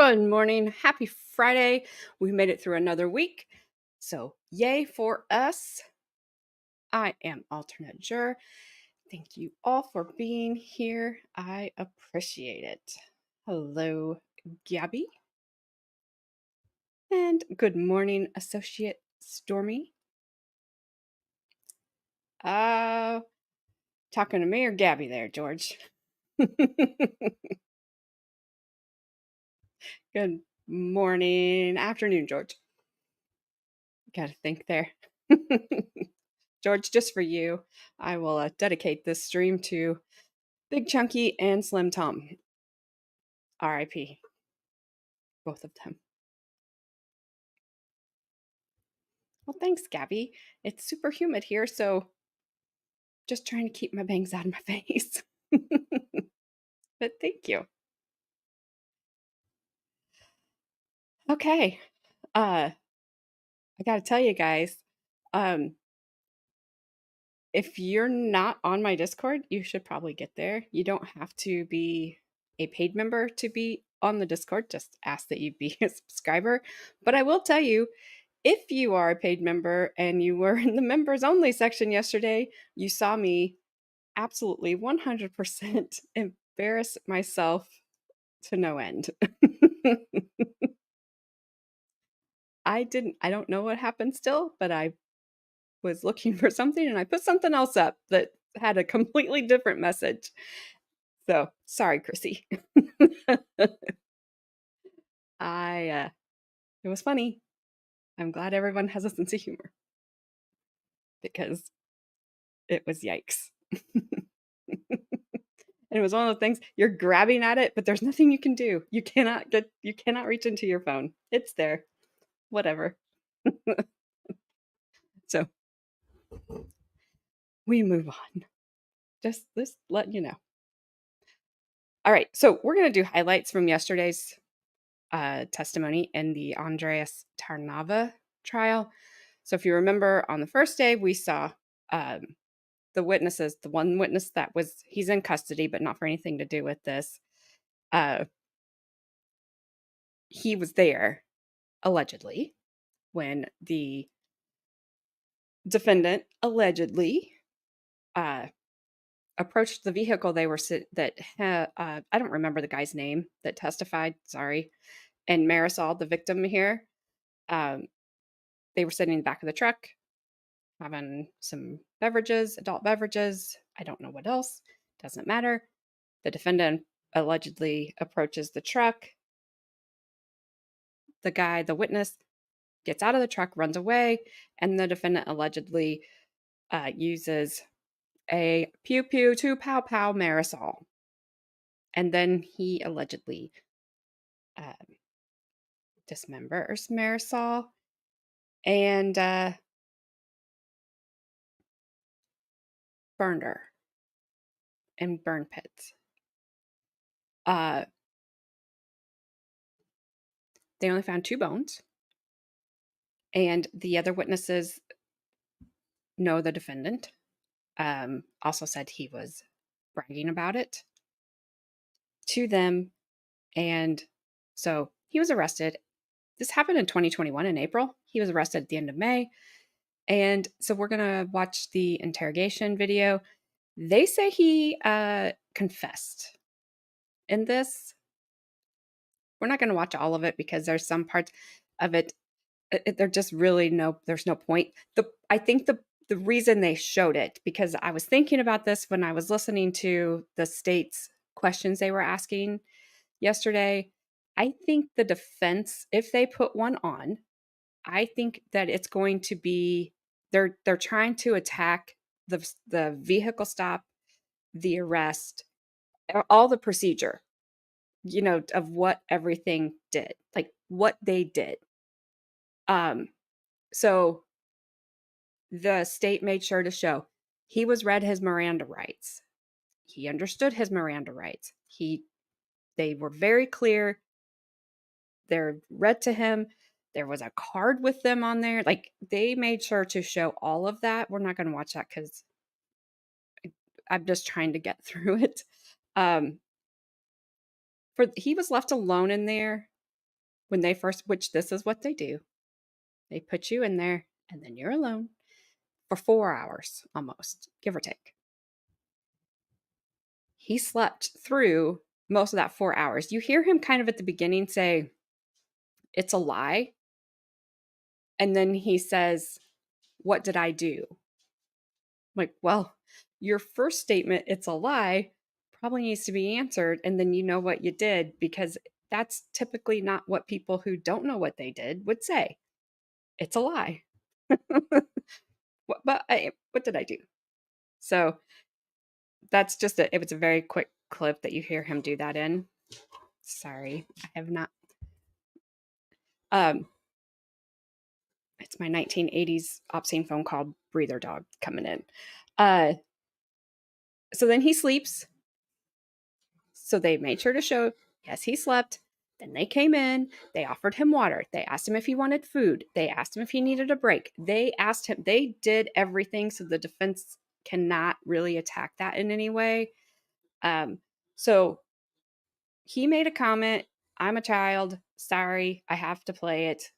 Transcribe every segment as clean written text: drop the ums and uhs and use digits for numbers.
Good morning. Happy Friday. We made it through another week. So, yay for us. I am alternate juror. Thank you all for being here. I appreciate it. Hello, Gabby. And good morning, Associate Stormy. Uh, Talking to me or Gabby there, George? Good morning, afternoon, George. Gotta think there. George, just for you, I will dedicate this stream to Big Chunky and Slim Tom. R.I.P. Both of them. Well, thanks, Gabby. It's super humid here, so just trying to keep my bangs out of my face. But thank you. Okay. I gotta tell you guys, if you're not on my Discord, you should probably get there. You don't have to be a paid member to be on the Discord. Just ask that you be a subscriber. But I will tell you, if you are a paid member and you were in the members only section yesterday, you saw me absolutely 100% embarrass myself to no end. I don't know what happened still, but I was looking for something and I put something else up that had a completely different message. So, sorry, Chrissy. It was funny. I'm glad everyone has a sense of humor because it was yikes. And it was one of the things you're grabbing at it, but there's nothing you can do. You cannot reach into your phone. It's there. Whatever. So we move on. Just letting you know. All right. So we're going to do highlights from yesterday's testimony in the Andreas Tarnava trial. So if you remember, on the first day, we saw the witnesses. The one witness he's in custody, but not for anything to do with this. He was there, allegedly, when the defendant allegedly approached the vehicle they were I don't remember the guy's name that testified. Sorry, and Marisol, the victim here, they were sitting in the back of the truck, having some beverages, adult beverages. I don't know what else. Doesn't matter. The defendant allegedly approaches the truck. The witness, gets out of the truck, runs away, and the defendant allegedly uses a pew pew to pow pow Marisol. And then he allegedly dismembers Marisol and burned her in burn pits. They only found 2 bones. And the other witnesses know the defendant. Also said he was bragging about it to them. And so he was arrested. This happened in 2021 in April. He was arrested at the end of May. And so we're going to watch the interrogation video. They say he confessed in this. We're not going to watch all of it because there's some parts of it, they're just really there's no point. I think the reason they showed it, because I was thinking about this when I was listening to the state's questions they were asking yesterday. I think the defense, if they put one on, I think that it's going to be they're trying to attack the vehicle stop, the arrest, all the procedure, of what everything did, like what they did. So the state made sure to show he was read his Miranda rights. He understood his Miranda rights. They were very clear. They're read to him. There was a card with them on there. Like, they made sure to show all of that. We're not going to watch that because I'm just trying to get through it. He was left alone in there when they first, which this is what they do, they put you in there and then you're alone for 4 hours almost, give or take. He slept through most of that 4 hours. You hear him kind of at the beginning say, "It's a lie." And then he says, "What did I do?" I'm like, well, your first statement, "It's a lie," probably needs to be answered. And then you know what you did, because that's typically not what people who don't know what they did would say. It's a lie. What did I do? So that's just it was a very quick clip that you hear him do that in. Sorry, I have not. Um, it's my 1980s obscene phone call breather dog coming in. So then he sleeps. So they made sure to show, yes, he slept. Then they came in, they offered him water. They asked him if he wanted food. They asked him if he needed a break. They asked him, they did everything so the defense cannot really attack that in any way. So he made a comment, "I'm a child. Sorry, I have to play it."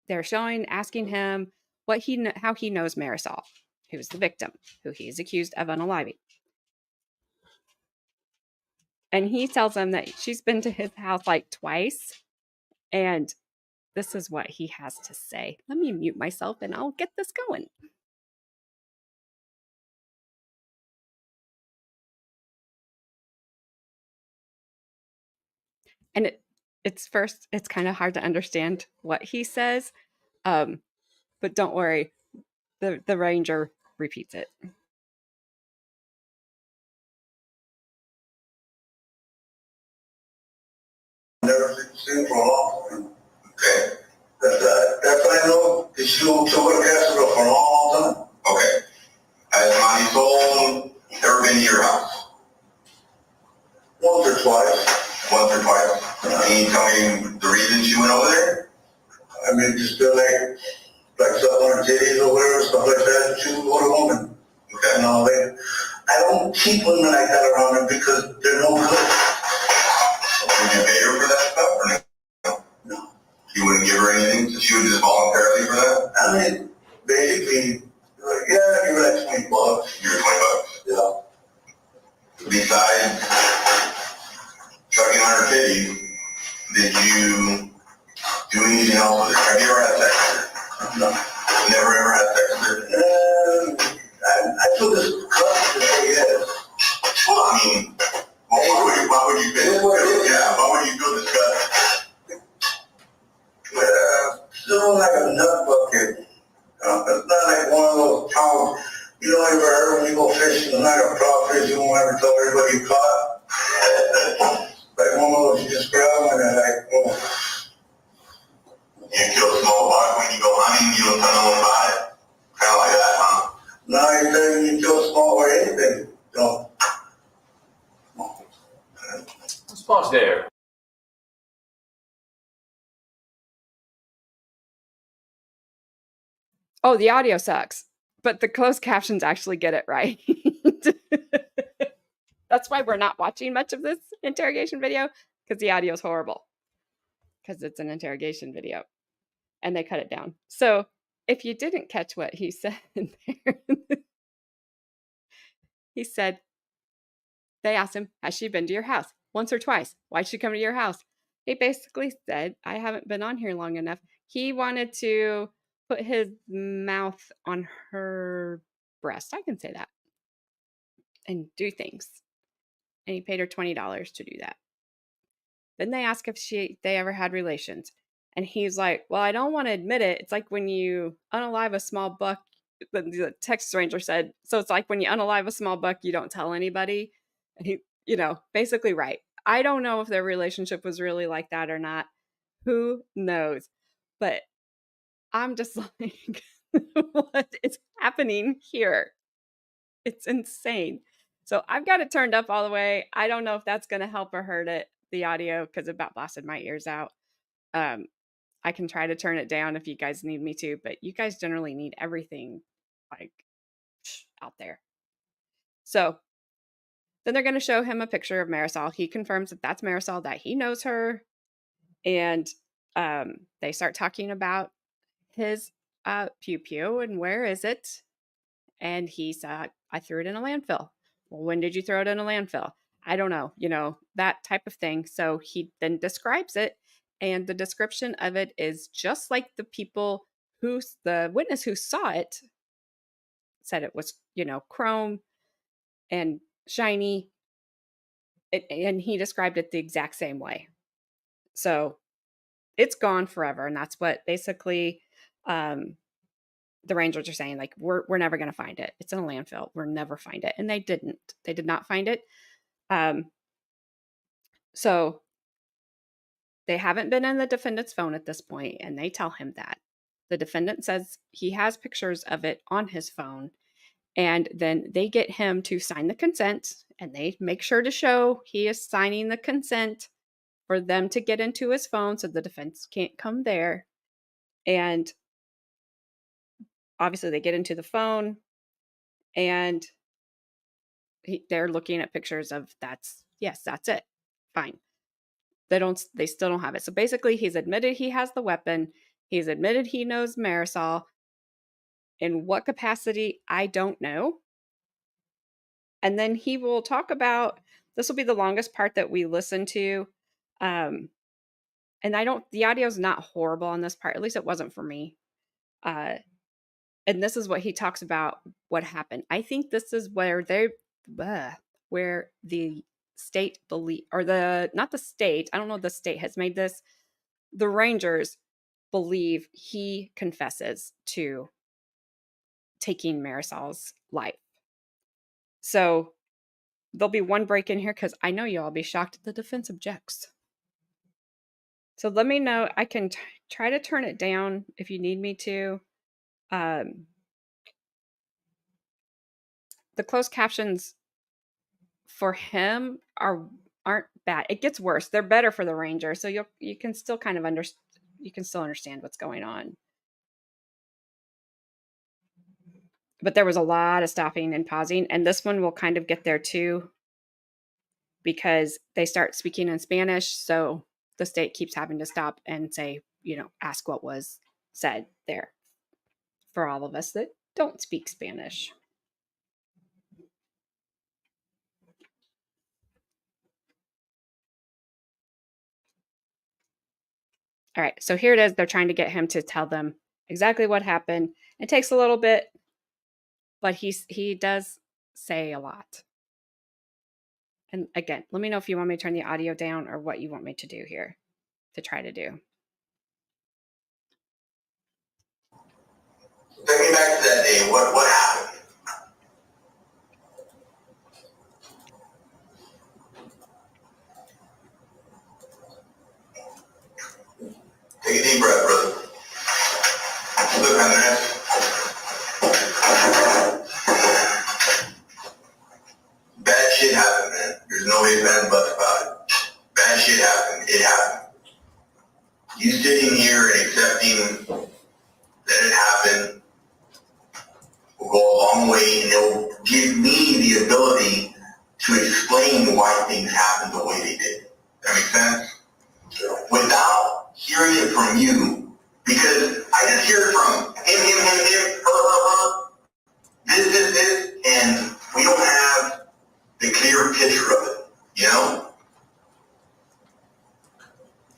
They're asking him how he knows Marisol, who's the victim, who he is accused of unaliving. And he tells them that she's been to his house like twice. And this is what he has to say. Let me mute myself and I'll get this going. And it's kind of hard to understand what he says. But don't worry, the ranger repeats it. Never seen for a long time. Okay. That's what I know. She won't go to Castro for a long time. Okay. Has Marisol ever been to your house? Once or twice. Once or twice. Can you tell me the reason she went over there? I mean, just feel like stuff on her titties or whatever, stuff like that. She was a woman. Okay. You know, I don't keep women like that around her because they're no good. Would you pay her for that stuff or no? No. You wouldn't give her anything, so she would just voluntarily for that? I mean, basically, like, yeah, give her like $20. Give her $20? Yeah. Besides sucking on her titty, did you do anything else with her? Have you ever had sex with her? No. Never ever had sex with her? I took this class to say yes. Well, I mean, why would you feel disgusted? Still like a nut bucket. It's not like one of those towels. You don't ever heard when you go fishing, like a crawfish, you won't ever tell everybody you caught. Like one of those you just grab and like, oh. You kill a small buck when you go hunting, you don't tell no one about it. Kind of like that, huh? No, you say you kill small or anything. Don't. Let's pause there. Oh, the audio sucks, but the closed captions actually get it right. That's why we're not watching much of this interrogation video, because the audio is horrible, because it's an interrogation video and they cut it down. So if you didn't catch what he said there, he said, they asked him, "Has she been to your house?" "Once or twice." "Why'd she come to your house?" He basically said, "I haven't been on here long enough." He wanted to put his mouth on her breast, I can say that, and do things. And he paid her $20 to do that. Then they asked if they ever had relations. And he's like, "Well, I don't want to admit it. It's like when you unalive a small buck." The Texas Ranger said, "So it's like when you unalive a small buck, you don't tell anybody." And he, basically right. I don't know if their relationship was really like that or not. Who knows? But I'm just like, what is happening here? It's insane. So I've got it turned up all the way. I don't know if that's going to help or hurt it, the audio, because it about blasted my ears out. I can try to turn it down if you guys need me to, but you guys generally need everything like out there. So then they're going to show him a picture of Marisol. He confirms that that's Marisol, that he knows her. And they start talking about his pew pew and where is it? And he said, I threw it in a landfill. Well, when did you throw it in a landfill? I don't know, that type of thing. So he then describes it. And the description of it is just like the witness who saw it said it was, chrome and shiny. And he described it the exact same way. So it's gone forever. And that's what basically the Rangers are saying, like, we're never going to find it. It's in a landfill. We'll never find it. And they didn't. They did not find it. So they haven't been in the defendant's phone at this point, and they tell him that. The defendant says he has pictures of it on his phone, and then they get him to sign the consent, and they make sure to show he is signing the consent for them to get into his phone so the defense can't come there. And obviously they get into the phone, and they're looking at pictures of that's it. Fine. They still don't have it. So basically he's admitted he has the weapon. He's admitted he knows Marisol. In what capacity, I don't know. And then he will talk about, this will be the longest part that we listen to. And the audio is not horrible on this part. At least it wasn't for me. And this is what he talks about what happened. I think this is where where the state not the state, I don't know if the state has made this, the Rangers believe he confesses to taking Marisol's life. So there'll be one break in here because I know you'll all be shocked at the defense objects. So let me know. I can try to turn it down if you need me to. The closed captions for him aren't bad. It gets worse. They're better for the Ranger, so you can still kind of understand what's going on. But there was a lot of stopping and pausing, and this one will kind of get there too because they start speaking in Spanish, so the state keeps having to stop and say, ask what was said there for all of us that don't speak Spanish. All right, so here it is. They're trying to get him to tell them exactly what happened. It takes a little bit, but he does say a lot. And again, let me know if you want me to turn the audio down or what you want me to do here to try to do. Take me back to that day. What happened? Take a deep breath, brother. Look, Andres. Bad shit happened, man. There's no ifs, ands, and buts about it. Bad shit happened. It happened. You sitting here and accepting that it happened will go a long way, and it will give me the ability to explain why things happened the way they did. That makes sense? Without hearing it from you, because I just hear it from him, her, this, and we don't have the clear picture of it,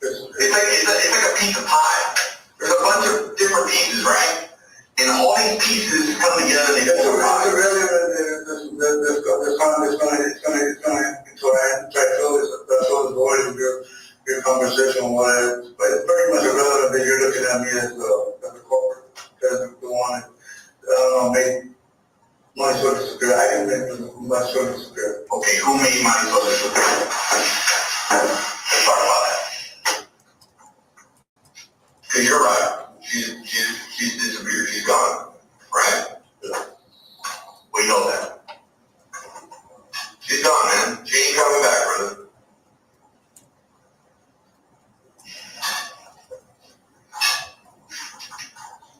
It's like a piece of pie. There's a bunch of different pieces, right? And all these pieces come together and they go pie. Your conversation was, but it's pretty much irrelevant that you're looking at me as a corporate president who wanted, make money so disappear. I didn't make money so disappear. Okay, who made money so disappear? Let's talk about that. Because you're right. She's disappeared. She's gone. Right? We know that. She's gone, man. She ain't coming back, brother.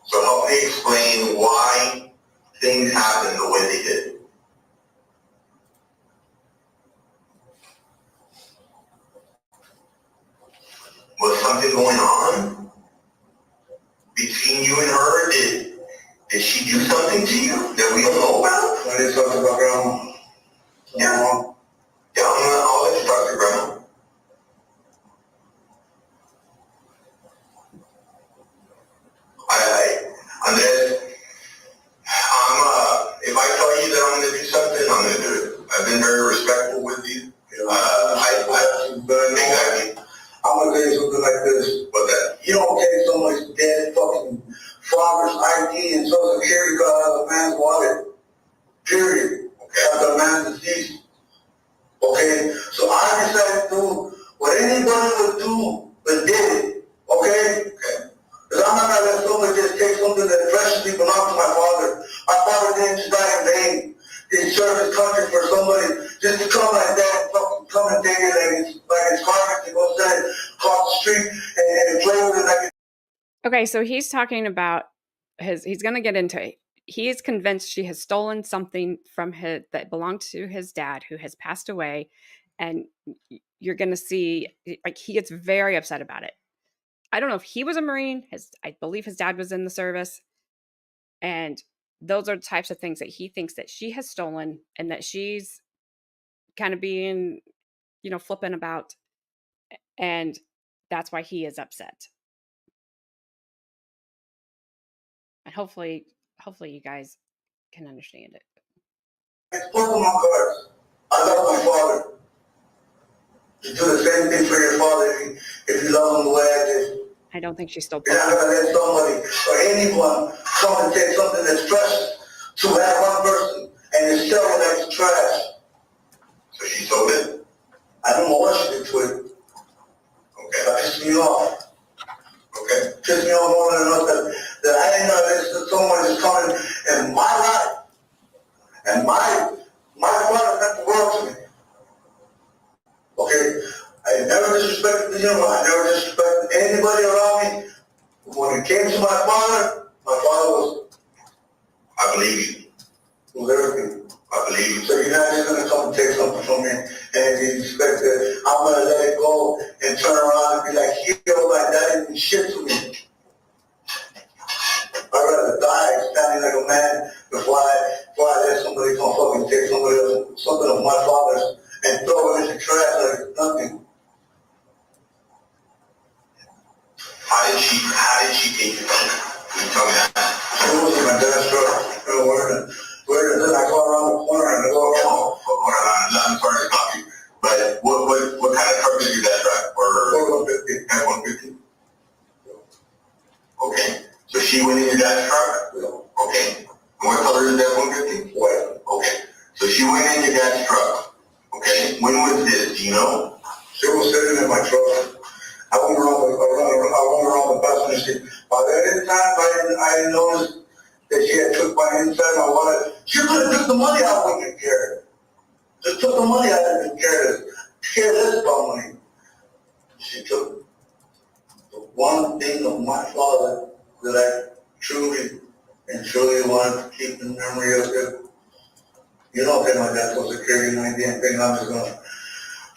So help me explain why things happened the way they did. Was something about grandma. Yeah. Yeah, I'll let you talk to grandma. Unless if I tell you that I'm going to do something, I'm going to do it. I've been very respectful with you. Exactly. I'm going to tell you something like this, but that you don't take someone's dead fucking father's ID and social security card out of a man's wallet. Period. Okay. After a man's deceased. Okay? So I decided to do what anybody would do, but did it. Okay? Okay. Because I'm not going to let someone just take something that preciously belonged to my father. My father didn't just die in vain. He served his country for somebody just to come like that and fucking come and take it like it's garbage to go set it across the street and play with it like. Okay, so he's talking about he's going to get into it. He is convinced she has stolen something from his that belonged to his dad who has passed away, and you're going to see like he gets very upset about it. I don't know if he was a Marine. I believe his dad was in the service, and those are the types of things that he thinks that she has stolen and that she's kind of being, flippant about, and that's why he is upset. And hopefully you guys can understand it. I spoke with my cards. I love my father. You do the same thing for your father if you love him the way I did. I don't think she stole. You're not going to let somebody or anyone come and take something that's precious to that one person and you sell it like it's trash. So she sold it? I don't know what she did to it. Okay, that pissed me off. Okay, pissed me off more than enough that I didn't know that someone is coming in my life. And my father meant the world to me. Okay, I never disrespected I never disrespected anybody around me. When it came to my father was, I believe you. Was everything. I believe you. So you're not just going to come and take something from me and you expect that I'm going to let it go and turn around and be like, yo, like that ain't shit to me. I'd rather die standing like a man before I let somebody come fucking take something of my father's and throw it in the trash like it's nothing. How did she take it? Can you tell me that? She was in my dad's truck. Where then I go around the corner and I go, I'm sorry to stop you. But what kind of truck is your dad drive? Or 150. F-150? Okay. So she went in your dad's truck? Okay. And what color is that 150? White. Okay. So she went in your dad's truck. Okay. When was this? Do you know? She was sitting in my truck. I went around the passenger seat. By that time, I didn't notice that she had took my inside my wallet. She could have took the money out of it and cared. Just took the money out of it and cared less about money. She took the one thing of my father that I truly wanted to keep in memory of it. You don't think my dad's social security and I didn't think I'm just going to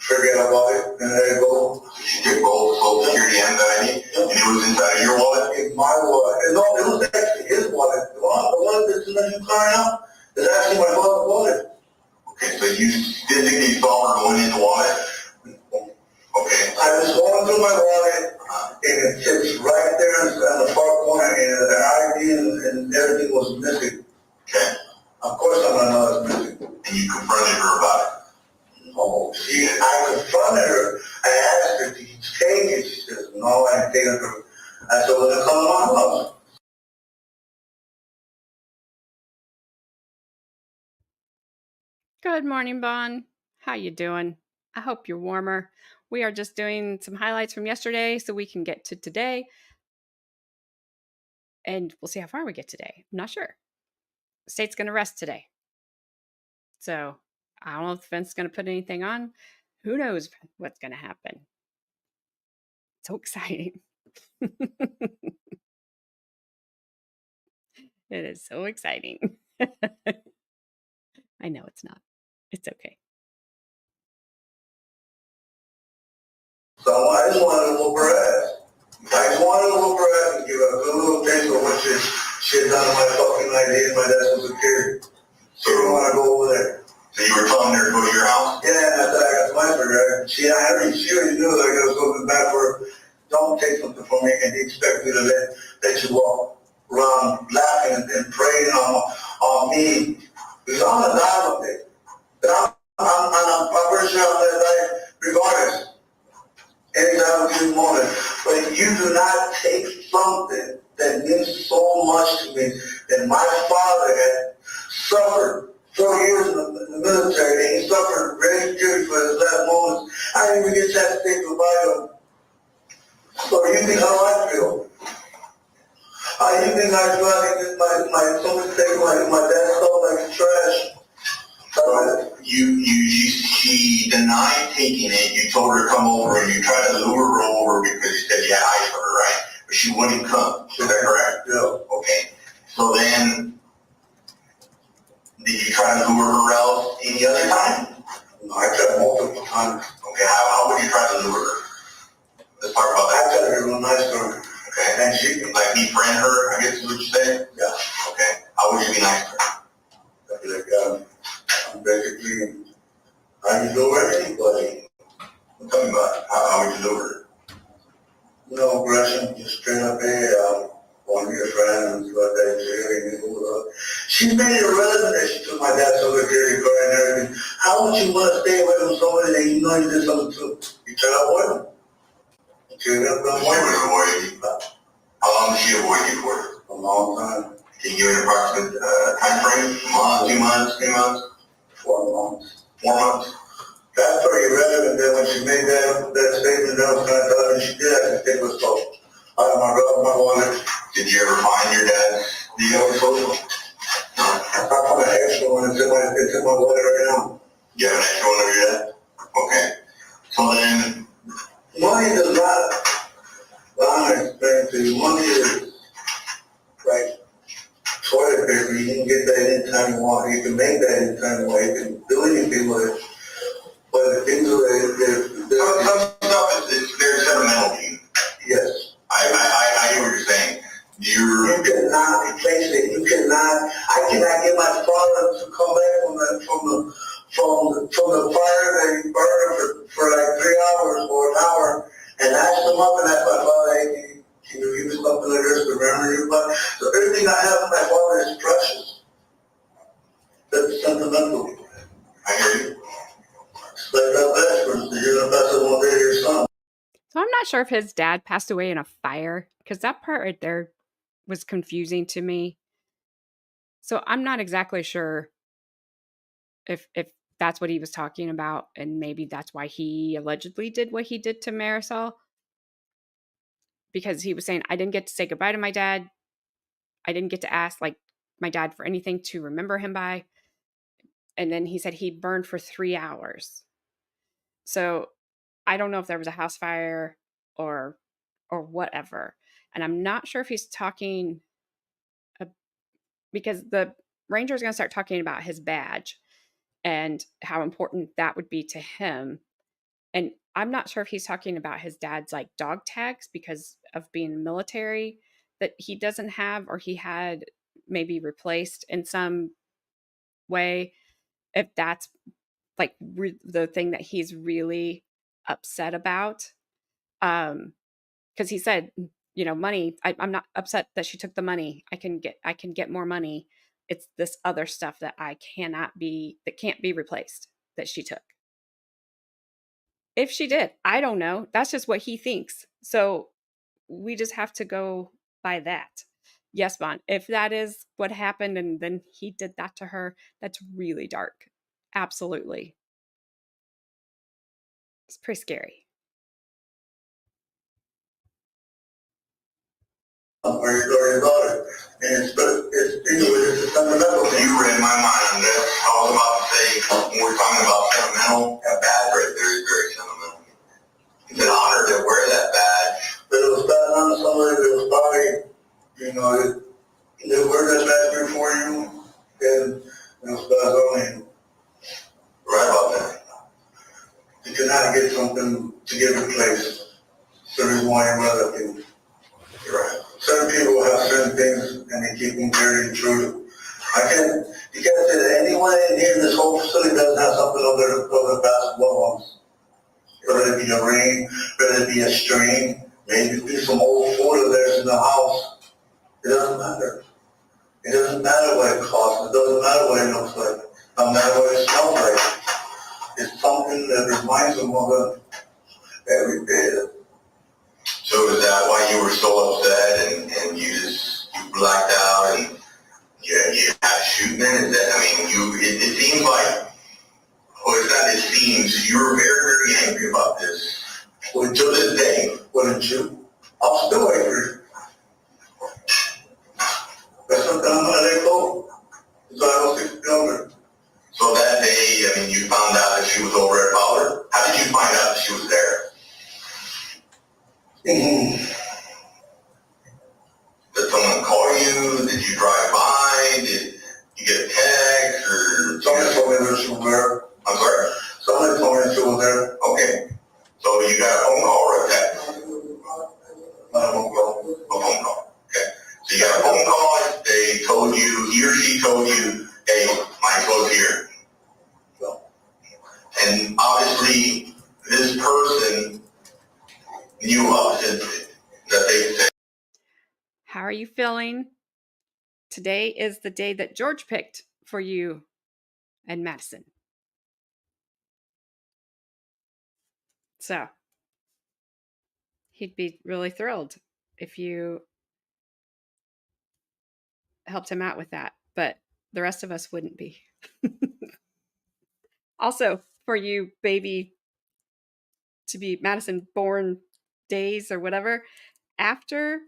forget about it and let it go. She took both social security and the ID, and it was inside of your wallet? In my wallet. It was actually his wallet. The wallet that's in the new car now is actually my father's wallet. Okay, so you physically saw her going in the wallet? Okay. I was going through my wallet, and it sits right there in the far corner, and the ID and everything was missing. Okay. Of course I'm going to know it's missing. And you confronted her about it? Oh, I confronted her. I asked her, did you take it? She says, no, I didn't take it. I said, well, then come to my house. Good morning, Bon. How you doing? I hope you're warmer. We are just doing some highlights from yesterday so we can get to today. And we'll see how far we get today. I'm not sure. The state's going to rest today. So I don't know if the fence is going to put anything on. Who knows what's going to happen? So exciting. It is so exciting. I know it's not. It's okay. So I just wanted to whoop her ass. I just wanted to whoop her ass and give her a good little taste of what she had done to my fucking ID and my dad's social security. So you want to go over there? So you were telling her to go to your house? Yeah, and I said I got my figure. She already knew that I was going back for her. Don't take something from me and expect me to let you walk around laughing and praying on me. Because I'm gonna die one day. And I'm pretty sure I'm gonna die regardless. Anytime you want it. But you do not take something that means so much to me that my father had suffered 4 years in the military, and he suffered very severely for his last moments. I didn't even get a chance to say goodbye to him. So you think how I feel? You think I feel like my someone taking my dad's stuff like trash? She denied taking it. You told her to come over, and you tried to lure her over because you said you had eyes for her, right? But she wouldn't come. Is that correct? Yeah. Okay. So then, did you try to lure her else any other time? No, I tried multiple times. Okay. How would you try to lure her? Let's talk about that. I tried to be real nice to her. Okay. And she like befriend her, I guess is what you said? Yeah. Okay. How would you be nice to her? I'd be like, I'm basically, how you lure anybody? Tell me about it. How would you lure her? No aggression, just straight up, hey, one of your friends, but she made it irrelevant that she took my dad's social security card and everything. How would you want to stay away from somebody that you know you did something to? You try to avoid them. She would avoid you. How long did she avoid you for? A long time. Can you give me an approximate time frame? A month, 2 months, 3 months? 4 months. 4 months? That's pretty relevant that when she made that statement, that was kind of tough, and she did have to take her social. Out of my wallet. Did you ever find your dad? Do you have a social? No. I found an extra one. It's in my wallet right now. You have an extra one of your dad? Okay. So then, money does not, I'm going to explain to you, money is like toilet paper. You can get that anytime you want. You can make that anytime you want. You can do anything with it. But the things some stuff is very sentimental to you. Yes. I hear what you're saying. You cannot replace it. You cannot. I cannot get my father to come back from the fire that he burned for like 3 hours or an hour and ask him up and ask my father, hey, can you give me something like this to remember you? But so everything I have with my father is precious. That's sentimental. I hear you. Like that best, for instance, you're gonna pass it one day to your son. So I'm not sure if his dad passed away in a fire, because that part right there was confusing to me. So I'm not exactly sure if that's what he was talking about, and maybe that's why he allegedly did what he did to Marisol, because he was saying, I didn't get to say goodbye to my dad. I didn't get to ask like my dad for anything to remember him by. And then he said he burned for 3 hours. So I don't know if there was a house fire or whatever. And I'm not sure if he's talking because the ranger is going to start talking about his badge and how important that would be to him. And I'm not sure if he's talking about his dad's like dog tags because of being military that he doesn't have, or he had maybe replaced in some way. If that's like the thing that he's really upset about. Because he said, money. I'm not upset that she took the money. I can get more money. It's this other stuff that can't be replaced that she took. If she did, I don't know. That's just what he thinks. So we just have to go by that. Yes, Vaughn, if that is what happened and then he did that to her, that's really dark. Absolutely. It's pretty scary. Or your daughter. And it's sentimental. You read my mind on this. I was about to say, when we're talking about sentimental, that badge right there is very sentimental. It's an honor to wear that badge. But it was bad on somebody that was probably, they wear that badge before you, and it was bad on you. Right about that. You cannot get something to get replaced. So the reason why you wear that thing. You're right. Certain people have certain things and they keep them very true. You can't say that anyone in here in this whole facility doesn't have something over the basketball ones. Whether it be a ring, whether it be a string, maybe be some old photo there's in the house. It doesn't matter. It doesn't matter what it costs. It doesn't matter what it looks like. No matter what it smells like. It's something that reminds them of it every day. So is that why you were so upset and you blacked out and you had shooting? Is that, I mean, it seems like, well, it's not, it seems you were very, very angry about this. Well, until this day, wouldn't you? I'm still angry. That's something I'm gonna let go. So I don't think it's younger. So that day, I mean, you found out that she was over at Fowler. How did you find out that she was there? Did someone call you? Did you drive by? Did you get a text? Or somebody told me that she was there. I'm sorry? Somebody told me that she was there. Okay. So you got a phone call or a text? Not a phone call. A phone call. Okay. So you got a phone call. They told you, he or she told you, hey, Michael's here. So, and obviously, this person knew of it, that they said. How are you feeling? Today is the day that George picked for you and Madison. So he'd be really thrilled if you helped him out with that, but the rest of us wouldn't be. Also, for you baby to be Madison born days or whatever, after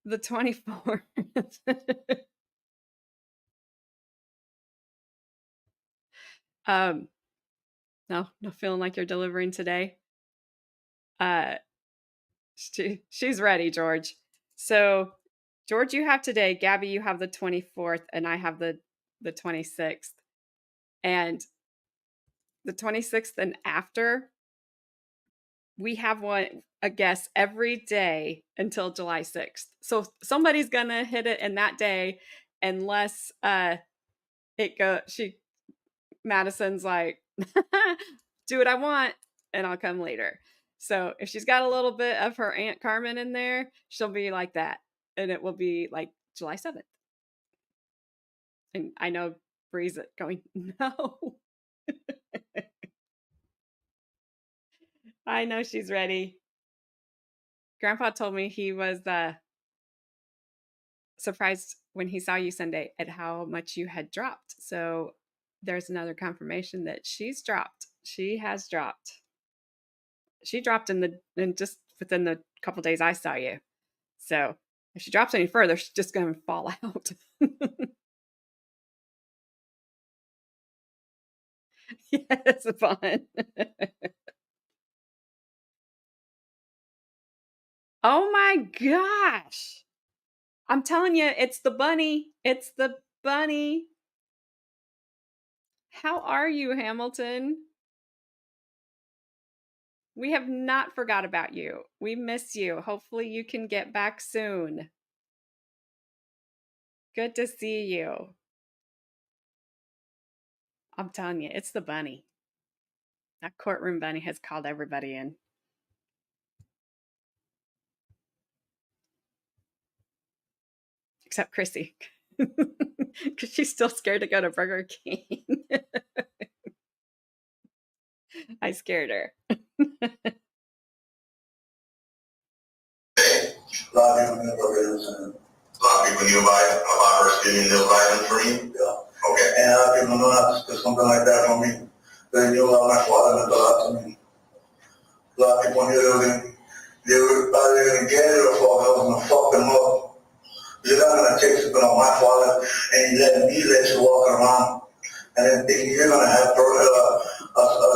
the 24th. No feeling like you're delivering today. She's ready, George. So George, you have today, Gabby, you have the 24th, and I have the 26th. And the 26th and after, we have a guest every day until July 6th. So somebody's gonna hit it in that day, unless Madison's like, do what I want, and I'll come later. So if she's got a little bit of her Aunt Carmen in there, she'll be like that, and it will be like July 7th. And I know Bree's going, no. I know she's ready. Grandpa told me he was surprised when he saw you Sunday at how much you had dropped. So there's another confirmation that she's dropped. She has dropped. She dropped in just within the couple days I saw you. So if she drops any further, she's just going to fall out. Yeah, it's fun. Oh my gosh. I'm telling you, it's the bunny. It's the bunny. How are you, Hamilton? We have not forgot about you. We miss you. Hopefully you can get back soon. Good to see you. I'm telling you, it's the bunny. That courtroom bunny has called everybody in. Except Chrissy. Because she's still scared to go to Burger King. I scared her. A lot of people knew about her stealing those items for you? Yeah. Okay. And a lot of people know not to do something like that for me. They knew about my father meant a lot to me. A lot of people knew they were either going to get it or I was going to fuck them up. You're not going to take something on my father and let you walk around. And then thinking you're going to have a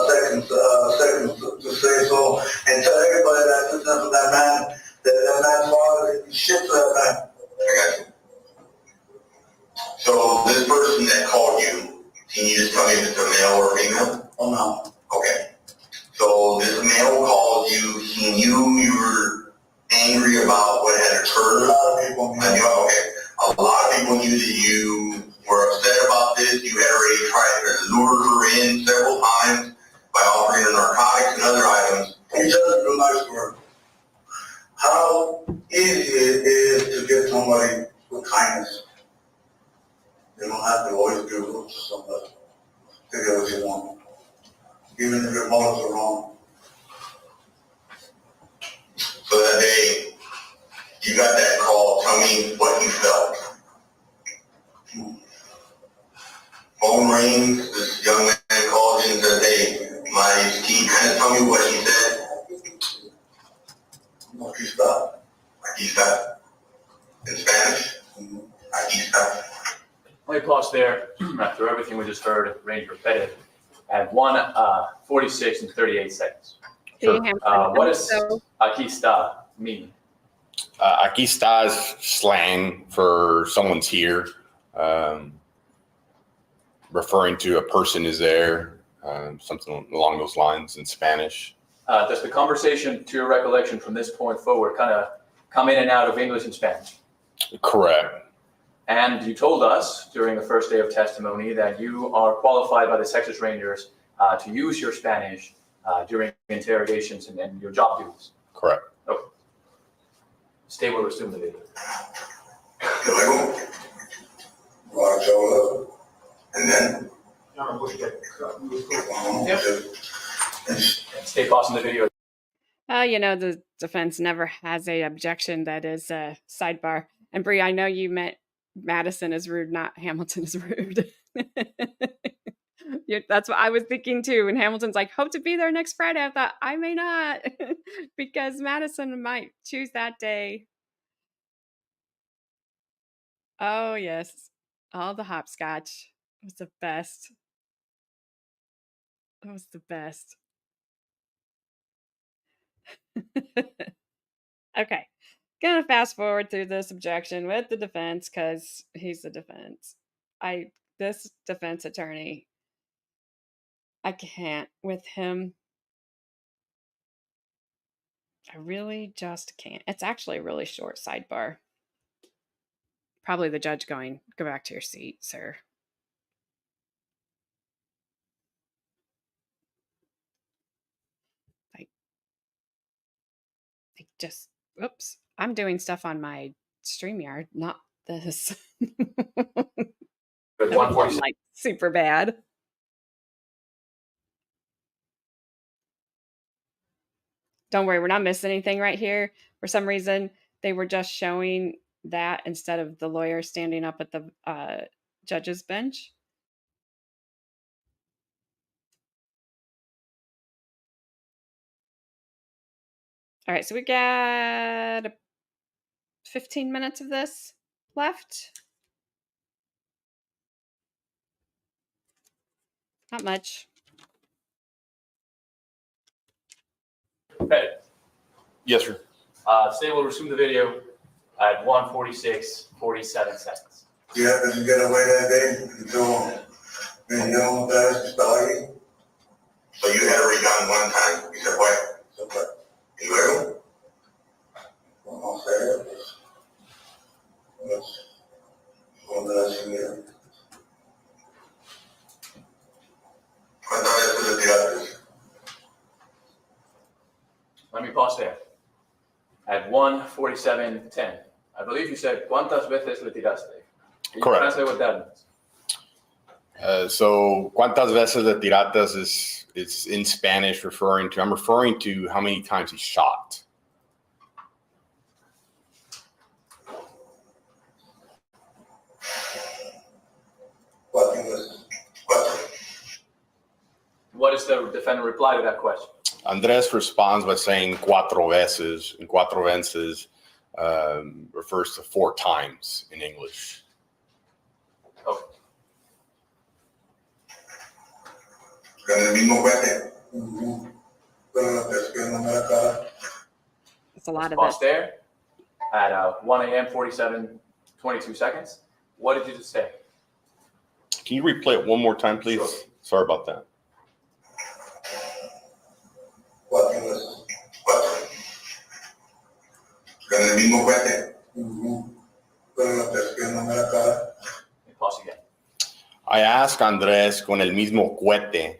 second to say so and tell everybody that this is that man, that man's father, shit to that man. I got you. So this person that called you, can you just tell me if it's a male or a female? Oh no. Okay. So this male called you, he knew you were angry about what had occurred. A lot of people knew. Okay. A lot of people knew that you were upset always give rules to somebody. They get what you want. Even if your motives are wrong. So that day, you got that call, tell me what you felt. Phone rings, this young man called in and said, hey, can you kind of tell me what he said? Aquí está. Aquí está. In Spanish? Aquí está. Let me pause there. After everything we just heard, Ranger repetitive, at 1:46 and 38 seconds. Sure. What does aquí está mean? Aquí está is slang for someone's here, referring to a person is there, something along those lines in Spanish. Does the conversation, to your recollection from this point forward, kind of come in and out of English and Spanish? Correct. And you told us during the first day of testimony that you are qualified by the Texas Rangers to use your Spanish during interrogations and your job duties. Correct. Okay. Stay will resume the video. And then? Stay pausing the video. The defense never has a objection that is a sidebar. And Bree, I know you meant Madison is rude, not Hamilton is rude. That's what I was thinking too. And Hamilton's like, hope to be there next Friday. I thought I may not because Madison might choose that day. Oh, yes. All the hopscotch was the best. It was the best. Okay. Gonna fast forward through this objection with the defense because he's the defense. This defense attorney, I can't with him. I really just can't. It's actually a really short sidebar. Probably the judge going, go back to your seat, sir. Just, oops, I'm doing stuff on my StreamYard, not this. But 1:46. Like super bad. Don't worry, we're not missing anything right here. For some reason, they were just showing that instead of the lawyer standing up at the judge's bench. All right, so we got 15 minutes of this left. Not much. Okay. Yes, sir. Stay will resume the video at 1:46, 47 seconds. Yeah, did you get away that day until being young guys started? So you had already done one time. You said what? So what? Y luego? No sé, pues, cuando la señora. ¿Cuántas veces le tiraste? Let me pause there. At 1:47:10, I believe you said, ¿cuántas veces le tiraste? Can you Correct. translate what that means? So, ¿cuántas veces le tiratas is in Spanish I'm referring to how many times he shot. What does the defendant reply to that question? Andres responds by saying cuatro veces, and cuatro veces refers to 4 times in English. Okay. It's a lot of Pause it. there at 1 a.m. 47:22 seconds. What did you just say? Can you replay it one more time, please? Sure. Sorry about that. Pause again. I asked Andres con el mismo cohete.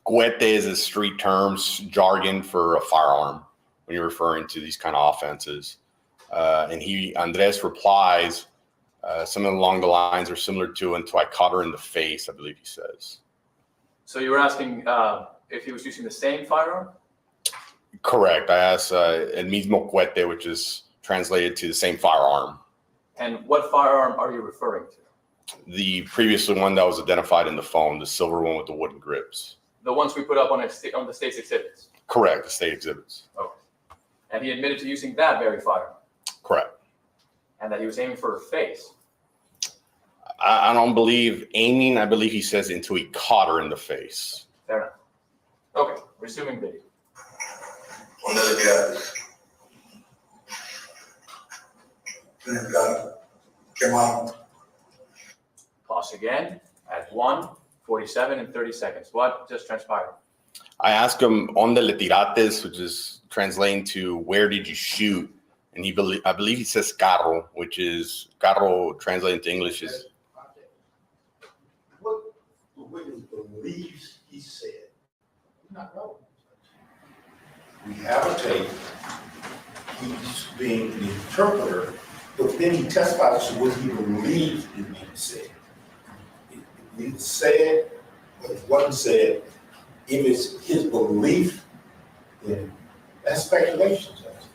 Cohete is a street terms jargon for a firearm when you're referring to these kind of offenses. And Andres replies Something along the lines or similar to until I caught her in the face, I believe he says. So you were asking if he was using the same firearm? Correct. I asked el mismo cohete, which is translated to the same firearm. And what firearm are you referring to? The previous one that was identified in the phone, the silver one with the wooden grips. The ones we put up on the state's exhibits? Correct, the state exhibits. Okay. And he admitted to using that very firearm? Correct. And that he was aiming for her face? I don't believe aiming. I believe he says until he caught her in the face. Fair enough. Okay, resuming video. Pause again at 1:47 and 30 seconds. What just transpired? I asked him, "Onde le tirates?" which is translating to "Where did you shoot?" And I believe he says "carro," which is carro translated to English is. What the witness believes he said, not relevant. We have a tape. He's being the interpreter, but then he testifies to what he believes is being said. He said, but it wasn't said. If it's his belief, then that's speculation, Judge.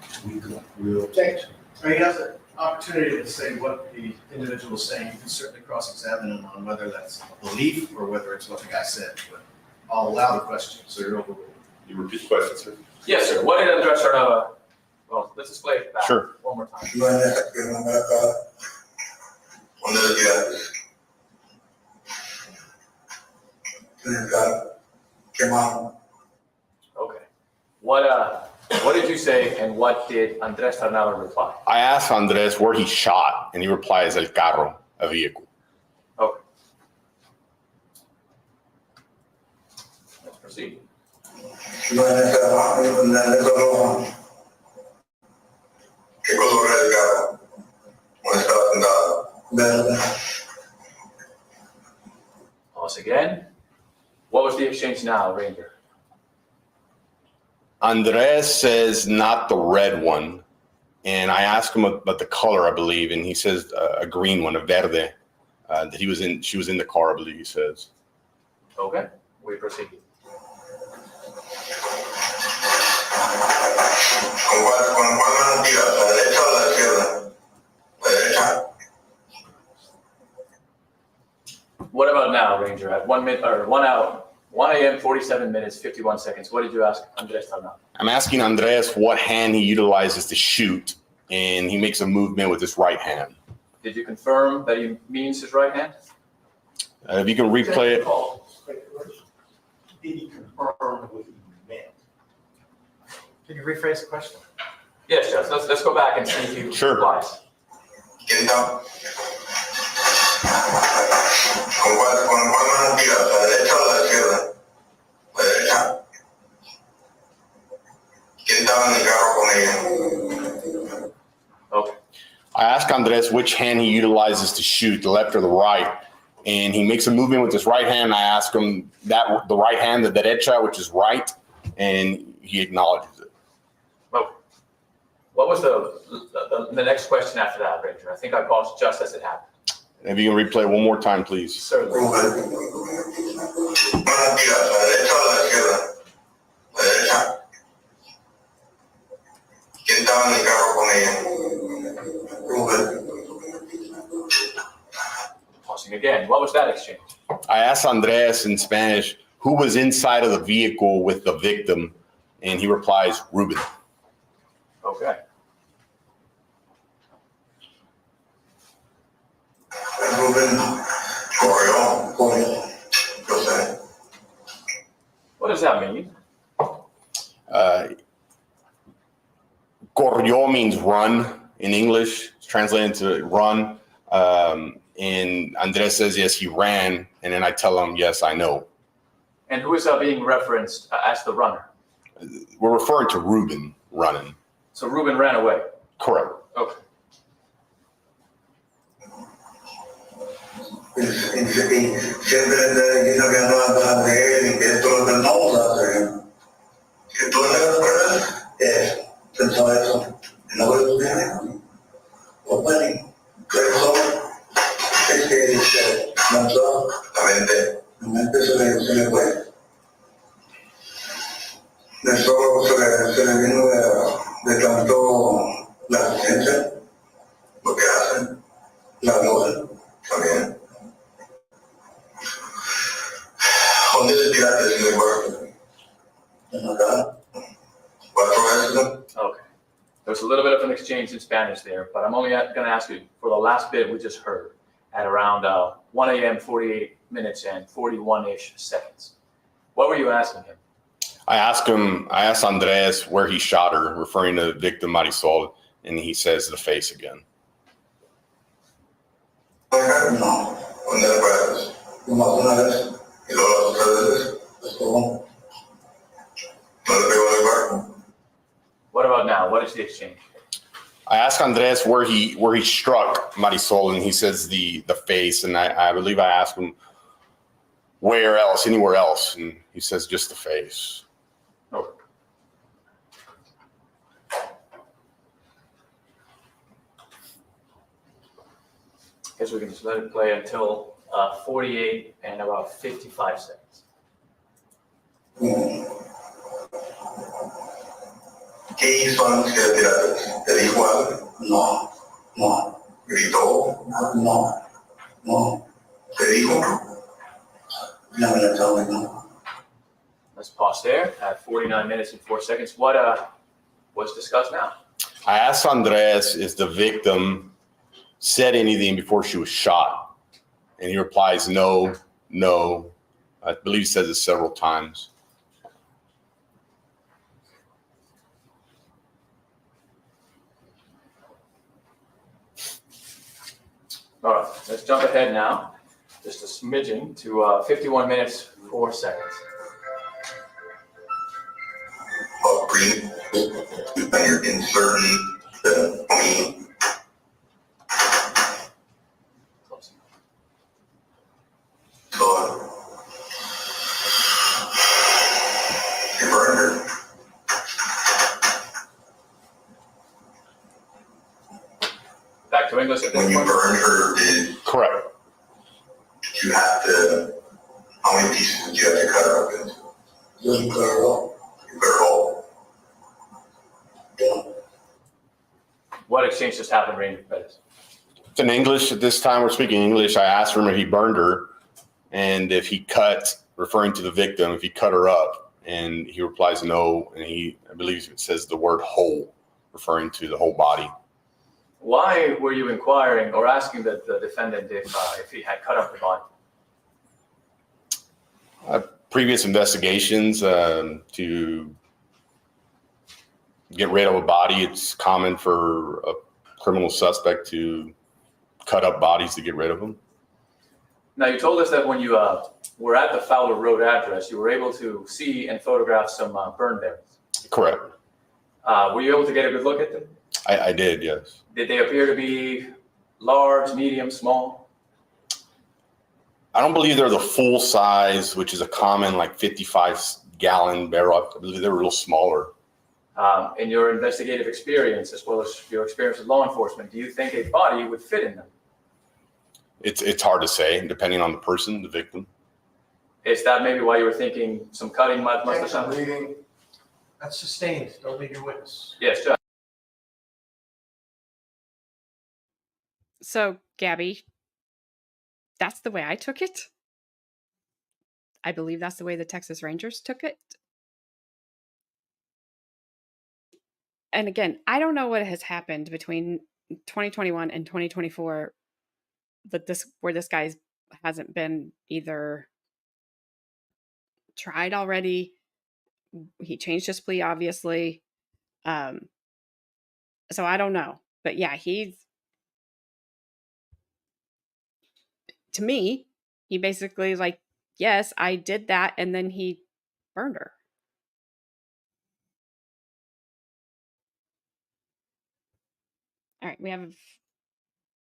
We object. He has an opportunity to say what the individual is saying. You can certainly cross-examine him on whether that's a belief or whether it's what the guy said, but I'll allow the question, so you're overruled. You repeat the question, sir? Yes, sir. What did Andres Tarnava? Well, let's just play it back. Sure. One more time. Okay. What did you say, and what did Andres Tarnava reply? I asked Andres where he shot, and he replies, "El carro," a vehicle. Okay. Let's proceed. Pause again. What was the exchange now, Ranger? Andres says not the red one, and I asked him about the color, I believe, and he says a green one, a verde. That she was in the car, I believe he says. Okay, we proceed. What about now, Ranger? At 1 a.m., 47 minutes, 51 seconds. What did you ask Andres Tarnava? I'm asking Andres what hand he utilizes to shoot, and he makes a movement with his right hand. Did you confirm that he means his right hand? If you can replay it. Did he confirm what he meant? Can you rephrase the question? Yes, Judge. Let's go back and see if he Sure. replies. Okay. I ask Andres which hand he utilizes to shoot, the left or the right, and he makes a movement with his right hand. I ask him that the right hand, the derecha, which is right, and he acknowledges it. Okay. What was the next question after that, Ranger? I think I paused just as it happened. If you can replay it one more time, please. Certainly. Pausing again. What was that exchange? I asked Andres in Spanish who was inside of the vehicle with the victim, and he replies, Ruben. Okay. What does that mean? Corrió means run in English. It's translated to run. And Andres says, yes, he ran. And then I tell him, yes, I know. And who is being referenced as the runner? We're referring to Ruben running. So Ruben ran away. Correct. Okay. alcanzó la mente se le fue. Eso se le vino de tanto la asistencia, lo que hacen, la duda también. ¿Dónde se tiraste, señor Barker? Acá. 4 veces. Okay. There was a little bit of an exchange in Spanish there, but I'm only going to ask you for the last bit we just heard at around 1 a.m., 48 minutes and 41-ish seconds. What were you asking him? I asked Andres where he shot her, referring to the victim Marisol, and he says the face again. No, ¿dónde le puedes? Nomás una vez, y luego las otras veces, es todo. No le pegó en el barco. What about now? What is the exchange? I asked Andres where he struck Marisol, and he says the face, and I believe I asked him where else, anywhere else, and he says just the face. Okay. Guess we can just let it play until 48 and about 55 seconds. ¿Qué hizo antes que le tiraste? ¿Te dijo algo? No, no. ¿Gritó? No. ¿Te dijo? No me lo tell me, no. Let's pause there at 49 minutes and 4 seconds. What was discussed now? I asked Andres if the victim said anything before she was shot, and he replies, no. I believe he says it several times. All right, let's jump ahead now, just a smidgen to 51 minutes, 4 seconds. Green, and you're inserting the green. Close. So, you burned her. Back to English at When this you point. burned her, did Correct. you have to, how many pieces did you have to cut her up into? Just cut her up. You cut her all. Yeah. What exchange just happened, Ranger Pettis? It's in English at this time. We're speaking English. I asked him if he burned her and if he cut, referring to the victim, if he cut her up. And he replies no. And I believe it says the word whole, referring to the whole body. Why were you inquiring or asking the defendant if he had cut up the body? Previous investigations to get rid of a body. It's common for a criminal suspect to cut up bodies to get rid of them. Now, you told us that when you were at the Fowler Road address, you were able to see and photograph some burn barrels. Correct. Were you able to get a good look at them? I did, yes. Did they appear to be large, medium, small? I don't believe they're the full size, which is a common like 55-gallon barrel. I believe they're a little smaller. In your investigative experience, as well as your experience with law enforcement, do you think a body would fit in them? It's hard to say, depending on the person, the victim. Is that maybe why you were thinking some cutting must have happened? Reading. That's sustained. Don't leave your witness. Yes, Judge. So, Gabby, that's the way I took it. I believe that's the way the Texas Rangers took it. And again, I don't know what has happened between 2021 and 2024 where this guy hasn't been either tried already. He changed his plea, obviously. So I don't know. But yeah, to me, he basically like, yes, I did that. And then he burned her. All right, we have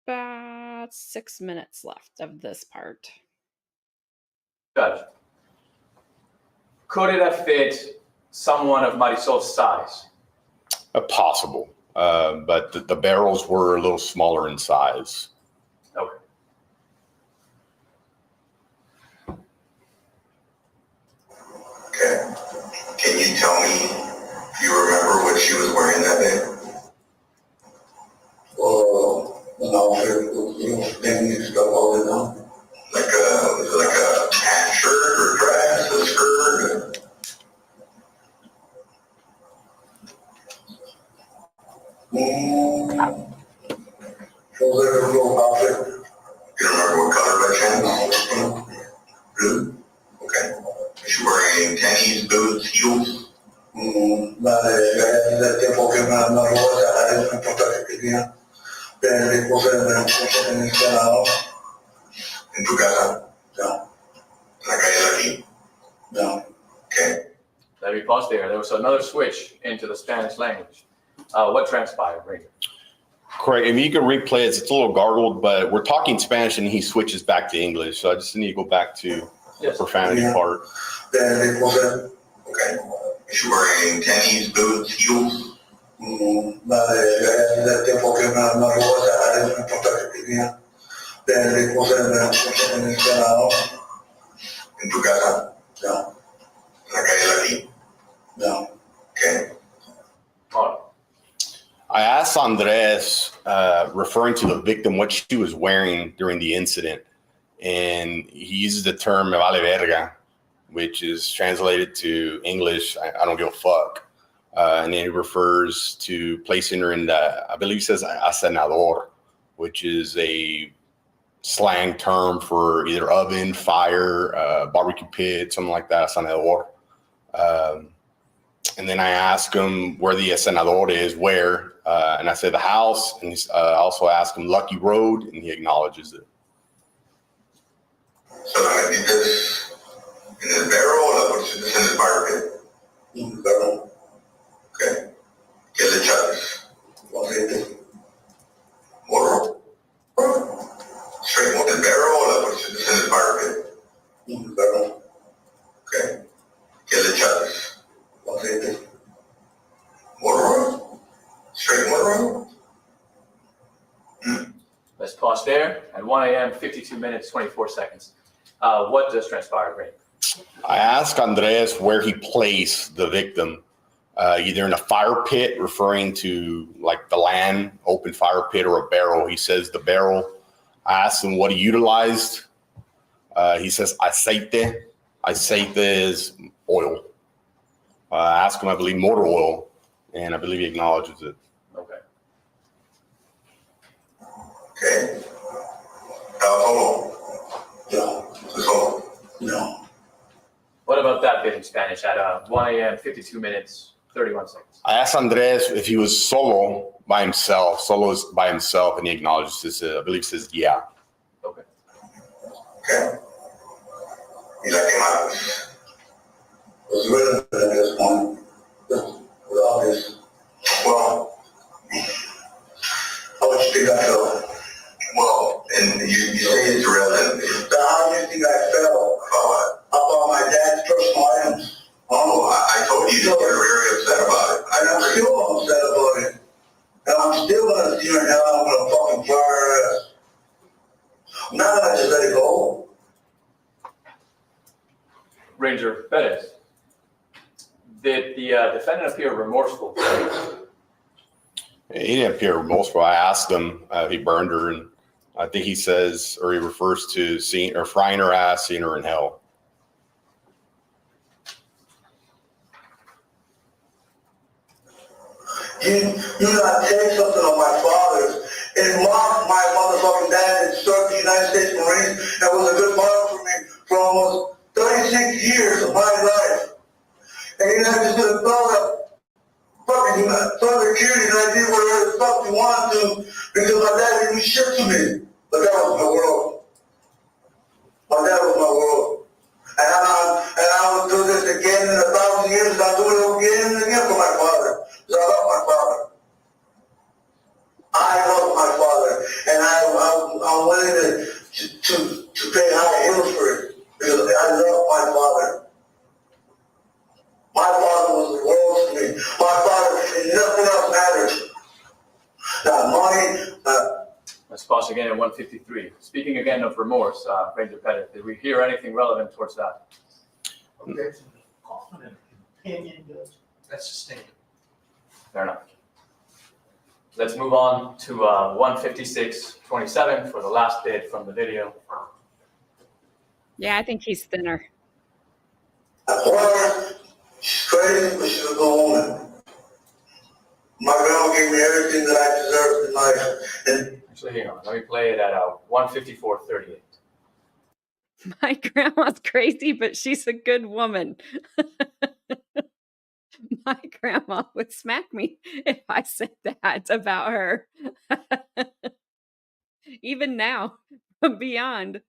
about 6 minutes left of this part. Judge, could it have fit someone of Marisol's size? Possible, but the barrels were a little smaller in size. Okay. tell me if you remember what she was wearing that day? An outfit with, things and stuff all the time. Was it like a pant shirt or dress, a skirt? Was there a little outfit? You don't remember what color by chance? Blue? Okay. Was she wearing tennies, boots, heels? Vale, tiempo que no lo voy a dejar en un portal que tenía. De cosas en el Senado. ¿En tu casa? No. ¿En la calle de aquí? No. Okay. Let me pause there. There was another switch into the Spanish language. What transpired, Ranger? Correct. If you can replay it, it's a little gargled, but we're talking Spanish and he switches back to English. So I just need to go back to the profanity part. De cosas. Okay. Is she wearing tennies, boots, heels? Vale, tiempo que no lo voy a dejar en un portal que tenía. De cosas en el Senado. ¿En tu casa? No. ¿En la calle de aquí? No. Okay. I asked Andres, referring to the victim, what she was wearing during the incident. And he uses the term me vale verga, which is translated to English, I don't give a fuck. And then he refers to placing her in the, I believe he says asenador, which is a slang term for either oven, fire, barbecue pit, something like that, asenador. And then I asked him where the asenador is, where, and I said the house, and I also asked him Lucky Road, and he acknowledges it. So I did this in the barrel, or was this in the fire pit? In the barrel. Okay. ¿Qué le echas? Aceite. Morro. Straight with the barrel, or was this in the fire pit? In the barrel. Okay. ¿Qué le echas? Aceite. Morro. Straight morro. Let's pause there. At 1 a.m., 52 minutes, 24 seconds. What just transpired, Ranger? I asked Andres where he placed the victim, either in a fire pit, referring to like the land, open fire pit, or a barrel. He says the barrel. I asked him what he utilized. He says aceite. Aceite is oil. I asked him, I believe, motor oil, and I believe he acknowledges it. Okay. Okay. Solo. No. Solo. No. What about that bit in Spanish at 1 a.m., 52 minutes, 31 seconds? I asked Andres if he was solo by himself. Solo is by himself, and he acknowledges this. I believe he says, yeah. Okay. Okay. Y la quemadas. Was relevant at this point. With obvious. Well, how much do you think I felt? Well, and you say it's relevant. How do you think I felt about my dad's personal items? Oh, I told you that you're very upset about it. And I'm still upset about it. And I'm still gonna see her now. I'm gonna fucking fire her ass. I'm not gonna just let it go. Ranger Perez, did the defendant appear remorseful? He didn't appear remorseful. I asked him if he burned her, and I think he says, or he refers to seeing or frying her ass, seeing her in hell. You not take something of my father's and mock my motherfucking dad and served the United States Marines and was a good father for me for almost 36 years of my life. And you're not just gonna throw that fucking Social Security and I did whatever the fuck you want to because my dad didn't do shit to me. But that was my world. My dad was my world. And I will do this again in 1,000 years and I'll do it again and again for my father. Because I love my father. I love my father. And I'm willing to pay high heels for it. Because I love my father. My father was the world to me. My father and nothing else matters. Not money, Let's pause again at 1:53. Speaking again of remorse, Ranger Perez, did we hear anything relevant towards that? Okay, so confident opinion, Judge. That's sustained. Fair enough. Let's move on to 156.27 for the last bid from the video. Yeah, I think he's thinner. Well, she's crazy, but she's a good woman. My grandma gave me everything that I deserved in life. And Actually, hang on. Let me play it at 154.38. My grandma's crazy, but she's a good woman. My grandma would smack me if I said that about her. Even now, beyond.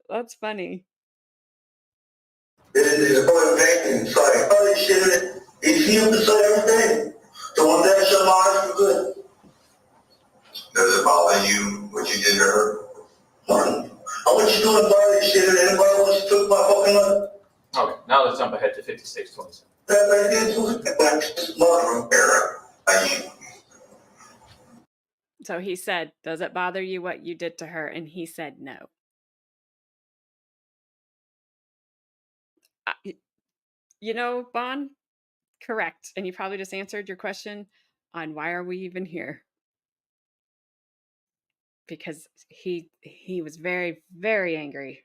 That's funny. it's going painting. It's like, oh, shit, it's him to say everything. So one day I shut my eyes for good. Does it bother you what you did to her? I want you doing body shit and anybody wants to took my fucking life. Okay, now let's jump ahead to 56.27. That lady did like mother era. So he said, does it bother you what you did to her? And he said no. You know, Bon, correct. And you probably just answered your question on why are we even here? Because he was very, very angry.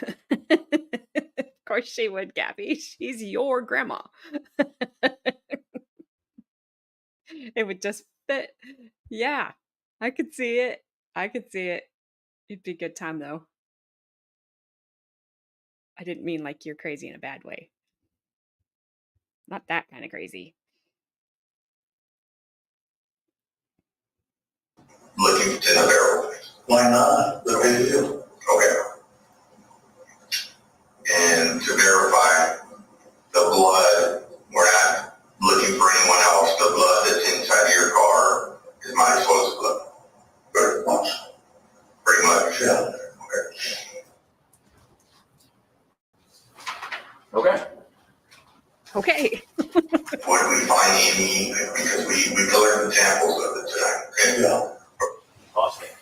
Of course she would, Gabby. She's your grandma. It would just fit. Yeah, I could see it. I could see it. It'd be a good time, though. I didn't mean like you're crazy in a bad way. Not that kind of crazy. Looking in a barrel. Why not? The big deal. Okay. And to verify the blood, we're not looking for anyone else. The blood that's inside your car is Marisol's blood. Very much. Pretty much, yeah. Okay. Okay. Okay. What do we find any? Because we colored examples of it tonight. Okay. Yeah. Pause there.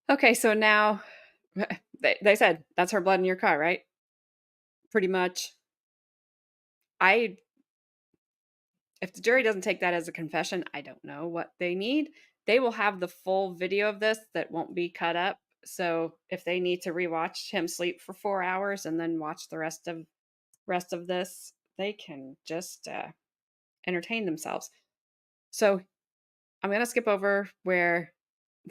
Okay, so now they said that's her blood in your car, right? Pretty much. If the jury doesn't take that as a confession, I don't know what they need. They will have the full video of this that won't be cut up. So if they need to rewatch him sleep for 4 hours and then watch the rest of this, they can just entertain themselves. So I'm going to skip over where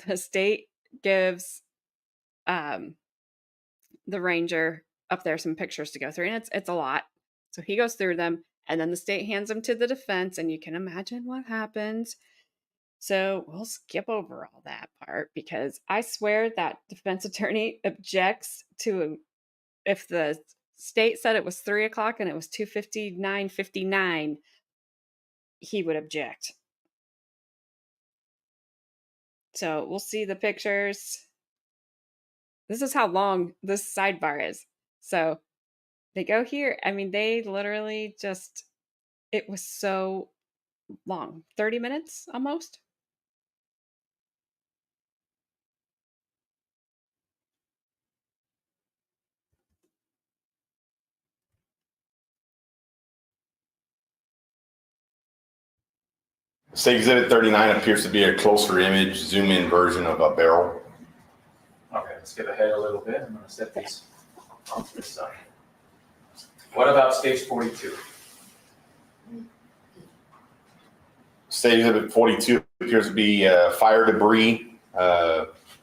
the state gives the ranger up there some pictures to go through, and it's a lot. So he goes through them, and then the state hands them to the defense, and you can imagine what happens. So we'll skip over all that part because I swear that defense attorney objects to if the state said it was 3 o'clock and it was 2:59:59, he would object. So we'll see the pictures. This is how long this sidebar is. So they go here. I mean, they literally just, it was so long. 30 minutes almost. State Exhibit 39 appears to be a closer image, zoom-in version of a barrel. Okay, let's skip ahead a little bit. I'm going to set these off this side. What about stage 42? State Exhibit 42 appears to be fire debris,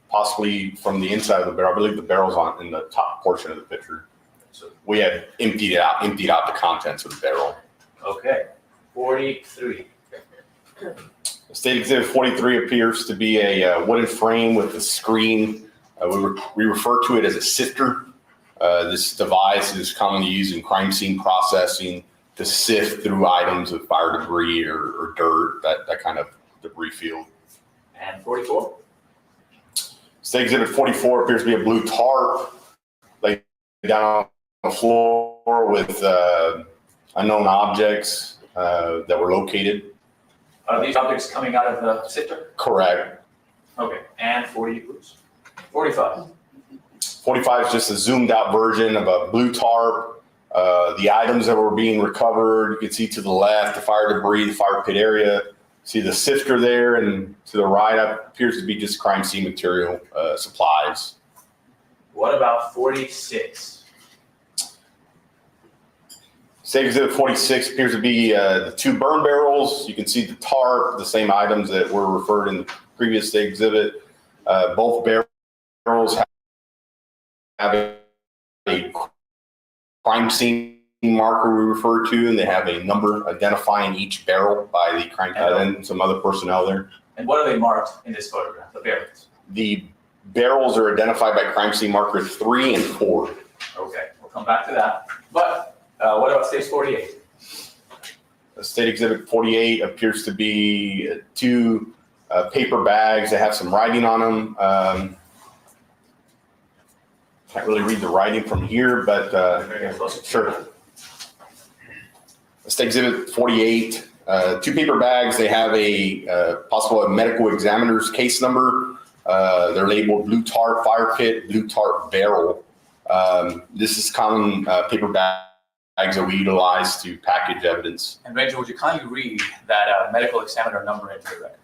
possibly from the inside of the barrel. I believe the barrel's in the top portion of the picture. So we had emptied out the contents of the barrel. Okay, 43. State Exhibit 43 appears to be a wooden frame with a screen. We refer to it as a sifter. This device is commonly used in crime scene processing to sift through items of fire debris or dirt, that kind of debris field. And 44? State Exhibit 44 appears to be a blue tarp laid down on the floor with unknown objects that were located. Are these objects coming out of the sifter? Correct. Okay, and 40, oops, 45. 45 is just a zoomed out version of a blue tarp. The items that were being recovered, you can see to the left, the fire debris, the fire pit area. See the sifter there, and to the right appears to be just crime scene material, supplies. What about 46? State Exhibit 46 appears to be the 2 burn barrels. You can see the tarp, the same items that were referred in the previous state exhibit. Both barrels have a crime scene marker we refer to, and they have a number identifying each barrel by the crime, and some other personnel there. And what are they marked in this photograph, the barrels? The barrels are identified by crime scene marker 3 and 4. Okay, we'll come back to that. But what about stage 48? State Exhibit 48 appears to be 2 paper bags that have some writing on them. Can't really read the writing from here, but sure. State Exhibit 48, 2 paper bags. They have a possible medical examiner's case number. They're labeled blue tarp fire pit, blue tarp barrel. This is common paper bags that we utilize to package evidence. And Ranger, would you kindly read that medical examiner number into the record?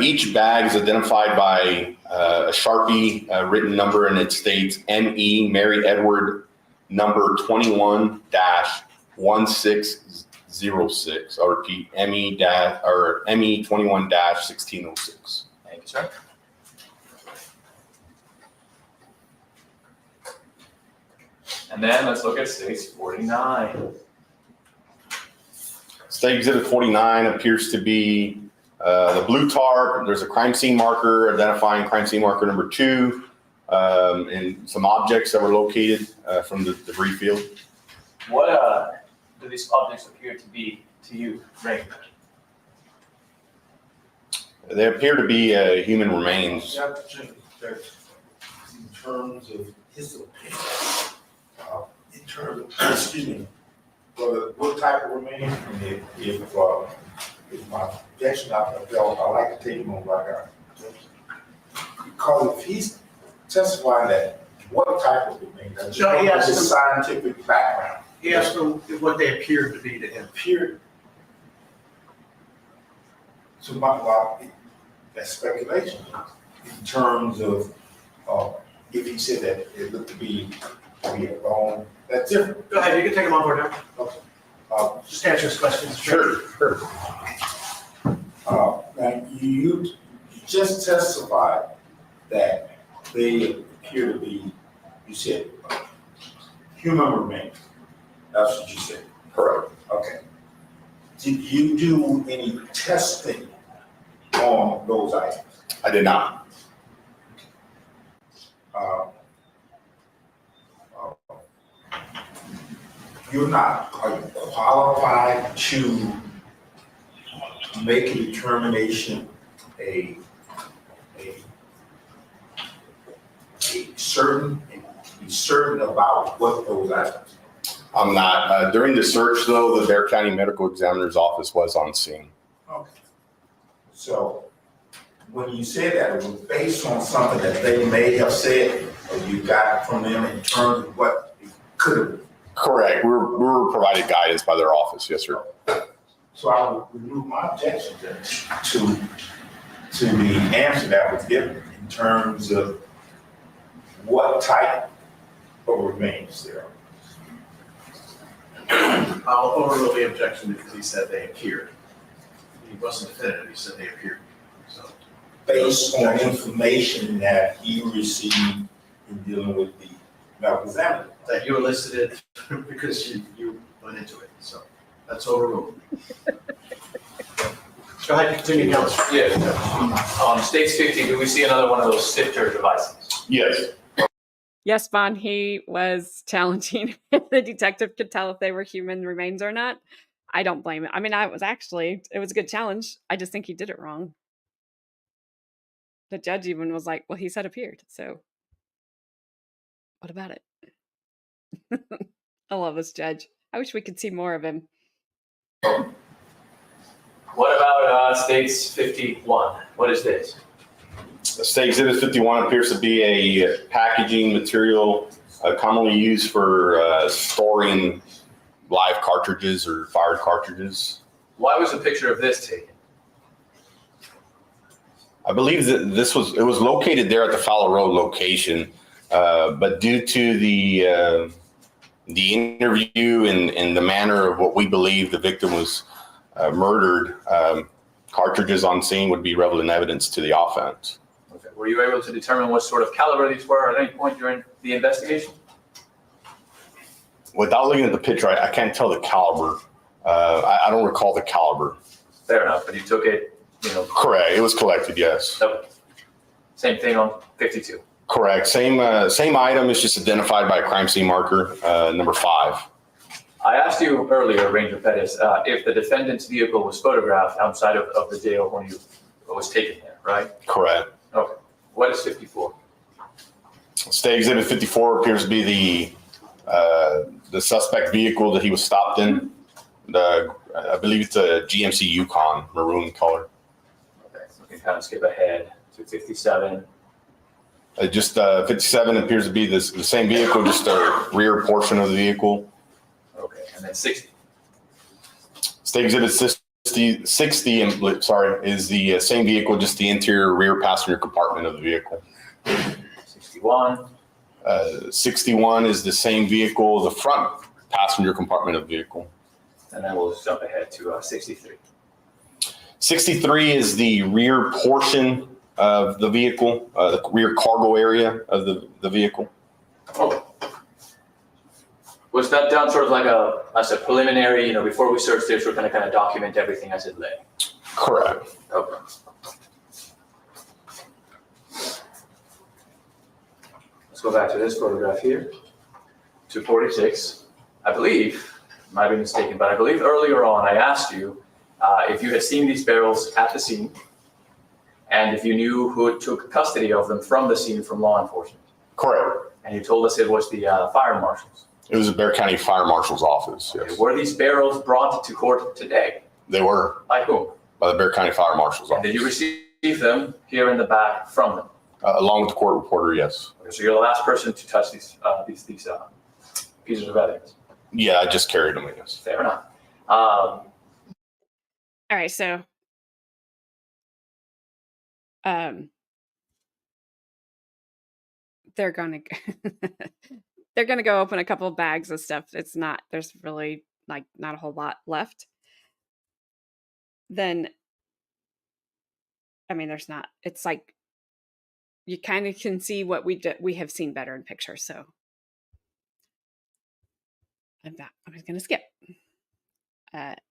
Each bag is identified by a Sharpie written number, and it states ME Mary Edward number 21-1606. I'll repeat, ME 21-1606. Thank you, sir. And then let's look at stage 49. State Exhibit 49 appears to be the blue tarp. There's a crime scene marker identifying crime scene marker number 2, and some objects that were located from the debris field. What do these objects appear to be to you, Ranger? They appear to be human remains. In terms of his opinion, in terms of, excuse me, what type of remains, if my objection, I like to take him on like that. Because if he's testifying that what type of remains, No, he has his to- scientific background. He asked them what they appeared to be to him. Appeared. So that's speculation in terms of if he said that it looked to be a bone, that's different. Go ahead, you can take him on board now. Just answer his questions. Sure. Now, you just testified that they appear to be, you said, human remains. That's what you said. Correct. Okay. Did you do any testing on those items? I did not. You're not, are you qualified to make a determination, a certain, be certain about what those items? I'm not. During the search, though, the Bexar County Medical Examiner's Office was on scene. Okay. So when you said that, it was based on something that they may have said, or you got from them in terms of what it could have. Correct. We were provided guidance by their office. Yes, sir. So I will remove my objection to the answer that was given in terms of what type of remains there are. I'll overrule the objection because he said they appeared. He wasn't definitive, he said they appeared. So, Based on information that he received in dealing with the medical examiner. that you elicited because you went into it, so that's overruled. Go ahead, continue, Councilor. Yeah. On stage 50, do we see another one of those sifter devices? Yes. Yes, Vaughn, he was challenging if the detective could tell if they were human remains or not. I don't blame it. I mean, it was a good challenge. I just think he did it wrong. The judge even was like, well, he said appeared. So what about it? I love this judge. I wish we could see more of him. What about States 51? What is this? State Exhibit 51 appears to be a packaging material commonly used for storing live cartridges or fired cartridges. Why was a picture of this taken? I believe that it was located there at the Fowler Road location, but due to the interview and the manner of what we believe the victim was murdered, cartridges on scene would be relevant evidence to the offense. Okay. Were you able to determine what sort of caliber these were at any point during the investigation? Without looking at the picture, I can't tell the caliber. I don't recall the caliber. Fair enough, but you took it, Correct. It was collected, yes. Okay. Same thing on 52. Correct. Same item. It's just identified by a crime scene marker, number 5. I asked you earlier, Ranger Pettis, if the defendant's vehicle was photographed outside of the jail when it was taken there, right? Correct. Okay. What is 54? State Exhibit 54 appears to be the suspect vehicle that he was stopped in. I believe it's a GMC Yukon, maroon color. Okay, so we can kind of skip ahead to 57. 57 appears to be the same vehicle, just a rear portion of the vehicle. Okay, and then 60. State Exhibit 60 is the same vehicle, just the interior rear passenger compartment of the vehicle. 61. 61 is the same vehicle, the front passenger compartment of the vehicle. And then we'll jump ahead to 63. 63 is the rear portion of the vehicle, the rear cargo area of the vehicle. Okay. Was that done sort of as a preliminary, before we search this, we're going to kind of document everything as it lay? Correct. Okay. Let's go back to this photograph here. 246. I believe, I might be mistaken, but I believe earlier on I asked you if you had seen these barrels at the scene and if you knew who took custody of them from the scene from law enforcement. Correct. And you told us it was the fire marshals. It was the Bexar County Fire Marshal's office, yes. Okay. Were these barrels brought to court today? They were, By whom? by the Bexar County Fire Marshal's And office. did you receive them here in the back from them? Along with the court reporter, yes. Okay, so you're the last person to touch these pieces of evidence. Yeah, I just carried them, yes. Fair enough. All right, so they're gonna they're gonna go open a couple of bags of stuff. There's really not a whole lot left. Then, I mean, there's not. It's like you kind of can see what we have seen better in pictures. So I'm just gonna skip.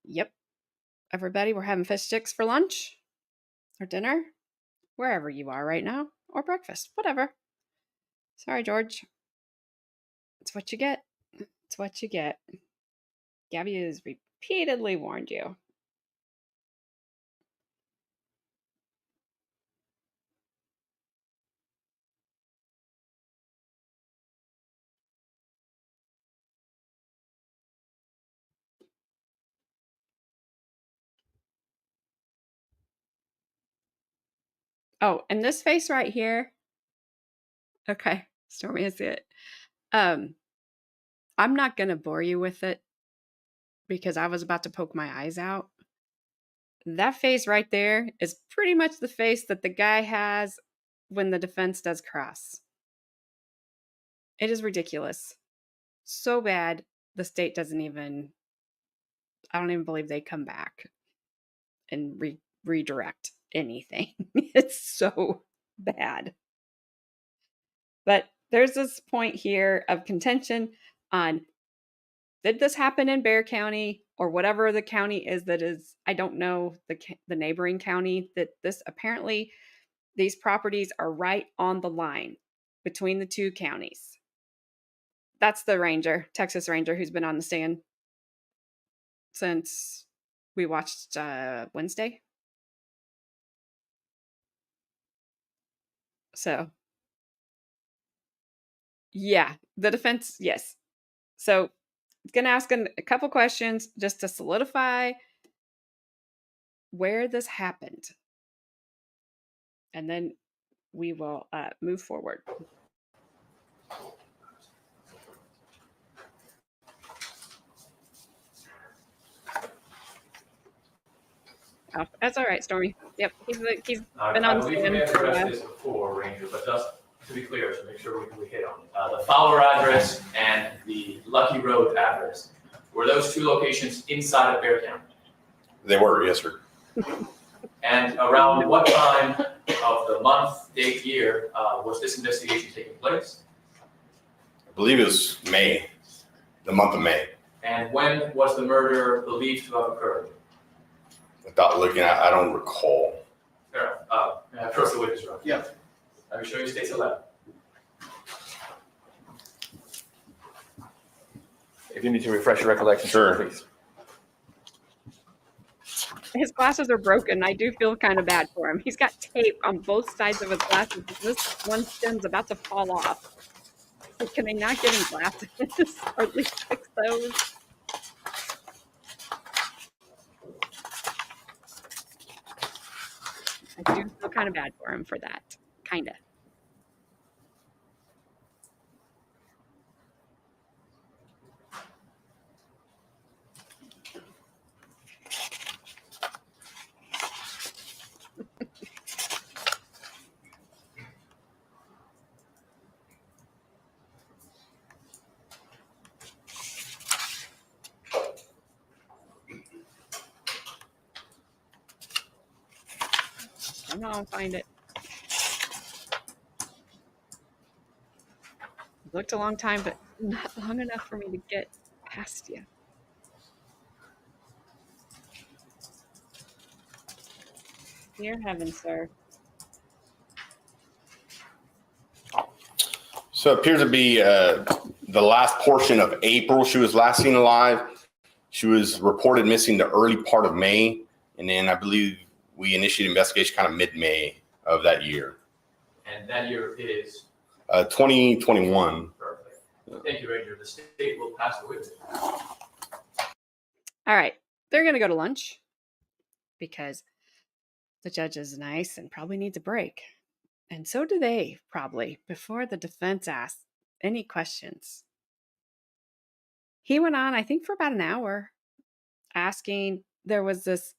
Yep. Everybody, we're having fish sticks for lunch or dinner, wherever you are right now, or breakfast, whatever. Sorry, George. It's what you get. It's what you get. Gabby has repeatedly warned you. Oh, and this face right here. Okay, Stormy is it. I'm not gonna bore you with it because I was about to poke my eyes out. That face right there is pretty much the face that the guy has when the defense does cross. It is ridiculous. So bad, the state doesn't even, I don't even believe they come back and redirect anything. It's so bad. But there's this point here of contention on, did this happen in Bexar County or whatever the county is that is, I don't know, the neighboring county, that this apparently, these properties are right on the line between the two counties. That's the ranger, Texas Ranger, who's been on the stand since we watched Wednesday. So, yeah, the defense, yes. So, it's going to ask a couple questions just to solidify where this happened, and then we will move forward. Oh, that's all right, Stormy. Yep, he's been I on believe we stand may have for a addressed while. this before, Ranger, but just to be clear, to make sure we hit on it. The Fowler address and the Lucky Road address, were those two locations inside of Bear County? They were, yes, sir. And around what time of the month, date, year was this investigation taking place? I believe it was May, the month of May. And when was the murder believed to have occurred? Without looking at, I don't recall. Fair enough. Of course, the witness, right? Yeah. Let me show you states 11. If you need to refresh your recollection, Sure. please. His glasses are broken. I do feel kind of bad for him. He's got tape on both sides of his glasses. This one stem's about to fall off. So can they not get him glasses or at least fix those? I do feel kind of bad for him for that. Kind of. I'm not gonna find it. It looked a long time, but not long enough for me to get past you. Dear heaven, sir. So it appears to be the last portion of April. She was last seen alive. She was reported missing the early part of May. And then I believe we initiated investigation kind of mid-May of that year. And that year is 2021. perfect. Thank you, Ranger. The state will pass the witness. All right. They're going to go to lunch because the judge is nice and probably needs a break. And so do they, probably, before the defense asks any questions. He went on, I think, for about an hour asking. There was this,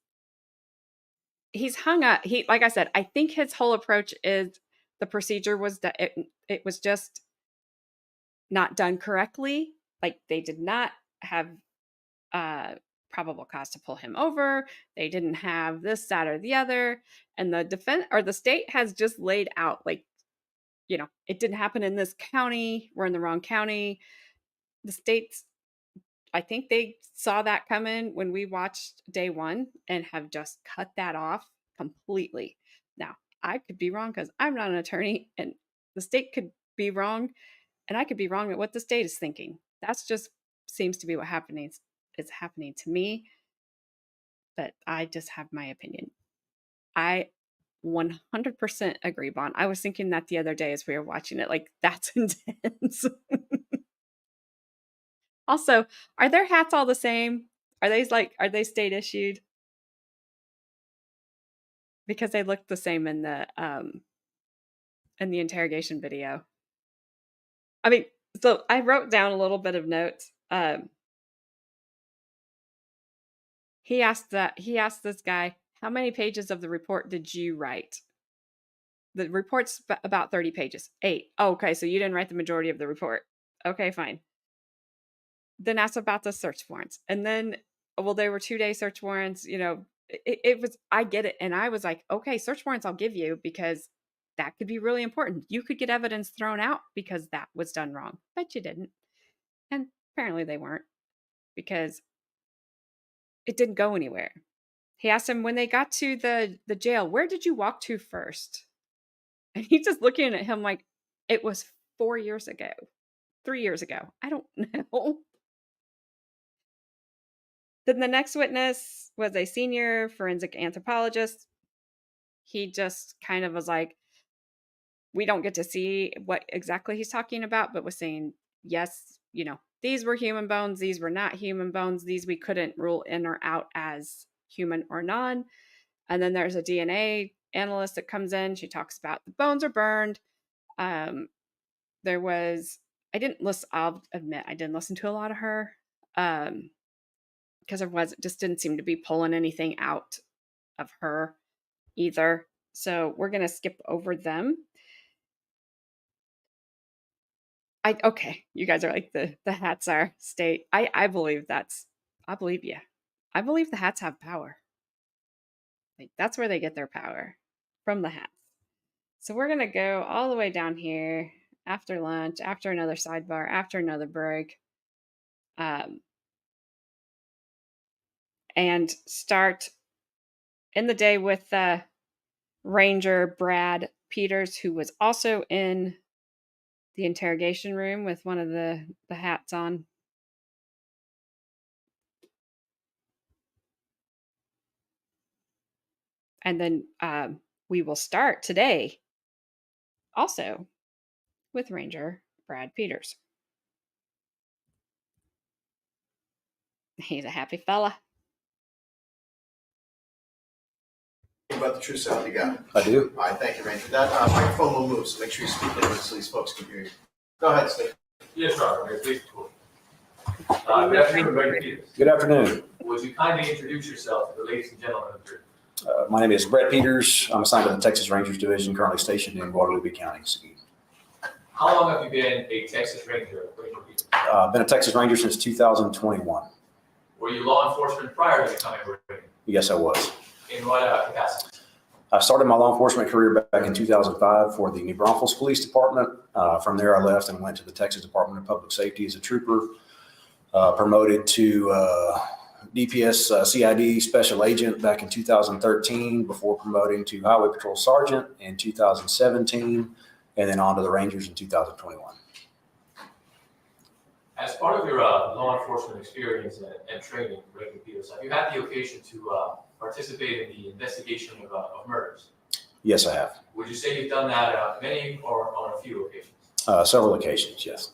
he's hung up. Like I said, I think his whole approach is the procedure was that it was just not done correctly. Like they did not have probable cause to pull him over. They didn't have this, that, or the other. And the defense or the state has just laid out, like, it didn't happen in this county. We're in the wrong county. The state's, I think they saw that coming when we watched day one and have just cut that off completely. Now, I could be wrong because I'm not an attorney, and the state could be wrong, and I could be wrong at what the state is thinking. That's just seems to be what is happening to me. But I just have my opinion. I 100% agree, Bon. I was thinking that the other day as we were watching it. Like, that's intense. Also, are their hats all the same? Are they state issued? Because they look the same in the interrogation video. I mean, so I wrote down a little bit of notes. He asked this guy, how many pages of the report did you write? The report's about 30 pages. 8. Oh, okay, so you didn't write the majority of the report. Okay, fine. Then asked about the search warrants. And then, well, they were 2-day search warrants. It was, I get it. And I was like, okay, search warrants I'll give you because that could be really important. You could get evidence thrown out because that was done wrong. But you didn't. And apparently they weren't because it didn't go anywhere. He asked him when they got to the jail, where did you walk to first? And he's just looking at him like, it was 4 years ago, 3 years ago. I don't know. Then the next witness was a senior forensic anthropologist. He just kind of was like, we don't get to see what exactly he's talking about, but was saying, yes, these were human bones. These were not human bones. These we couldn't rule in or out as human or non. And then there's a DNA analyst that comes in. She talks about the bones are burned. There was, I'll admit, I didn't listen to a lot of her because just didn't seem to be pulling anything out of her either. So we're going to skip over them. Okay, you guys are like the hats are state. I believe I believe you. I believe the hats have power. Like that's where they get their power, from the hats. So we're gonna go all the way down here after lunch, after another sidebar, after another break, and start in the day with Ranger Brad Peters, who was also in the interrogation room with one of the hats on. And then we will start today also with Ranger Brad Peters. He's a happy fella. About the true self, you got it. I do. All right, thank you, Ranger. That microphone will move, so make sure you speak into it so these folks can hear you. Go ahead, Steve. Yes, Robert, please. Good afternoon, Ranger Peters. Good afternoon. Would you kindly introduce yourself to the ladies and gentlemen of the jury? My name is Brett Peters. I'm assigned to the Texas Rangers Division, currently stationed in Guadalupe County. How long have you been a Texas Ranger, Ranger Peters? I've been a Texas Ranger since 2021. Were you law enforcement prior to becoming a Ranger? Yes, I was. In what capacity? I started my law enforcement career back in 2005 for the New Braunfels Police Department. From there, I left and went to the Texas Department of Public Safety as a trooper, promoted to DPS CID Special Agent back in 2013 before promoting to Highway Patrol Sergeant in 2017, and then on to the Rangers in 2021. As part of your law enforcement experience and training, Ranger Peters, have you had the occasion to participate in the investigation of murders? Yes, I have. Would you say you've done that many or on a few occasions? Several occasions, yes.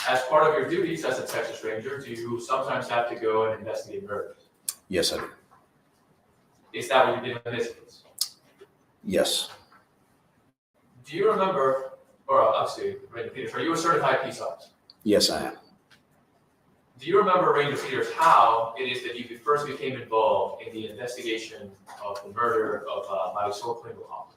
As part of your duties as a Texas Ranger, do you sometimes have to go and investigate murders? Yes, I do. Is that what you did in this case? Yes. Do you remember, or actually, Ranger Peters, are you a certified peace officer? Yes, I am. Do you remember, Ranger Peters, how it is that you first became involved in the investigation of the murder of Marisol Klingelhofer?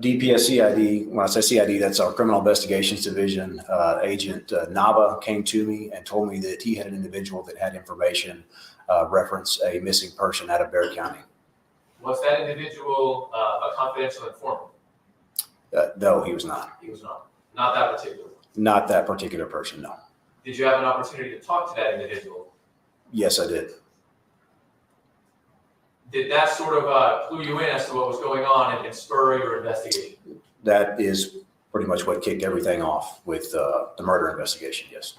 DPS CID, when I say CID, that's our Criminal Investigations Division. Agent Nava came to me and told me that he had an individual that had information reference a missing person out of Bexar County. Was that individual a confidential informant? No, he was not. He was not. Not that particular one. Not that particular person, no. Did you have an opportunity to talk to that individual? Yes, I did. Did that sort of clue you in as to what was going on and spur your investigation? That is pretty much what kicked everything off with the murder investigation, yes.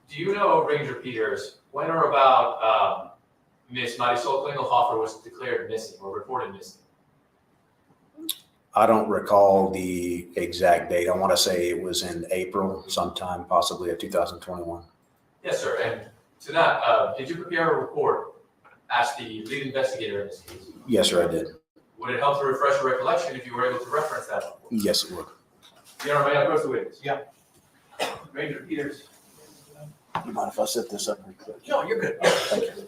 Do you know, Ranger Peters, when or about Miss Marisol Klingelhofer was declared missing or reported missing? I don't recall the exact date. I want to say it was in April sometime, possibly of 2021. Yes, sir. And to that, did you prepare a report as the lead investigator in this case? Yes, sir, I did. Would it help to refresh your recollection if you were able to reference that report? Yes, it would. Your Honor, may I approach the witness? Yeah. Ranger Peters. You mind if I set this up real quick? No, you're good. Thank you.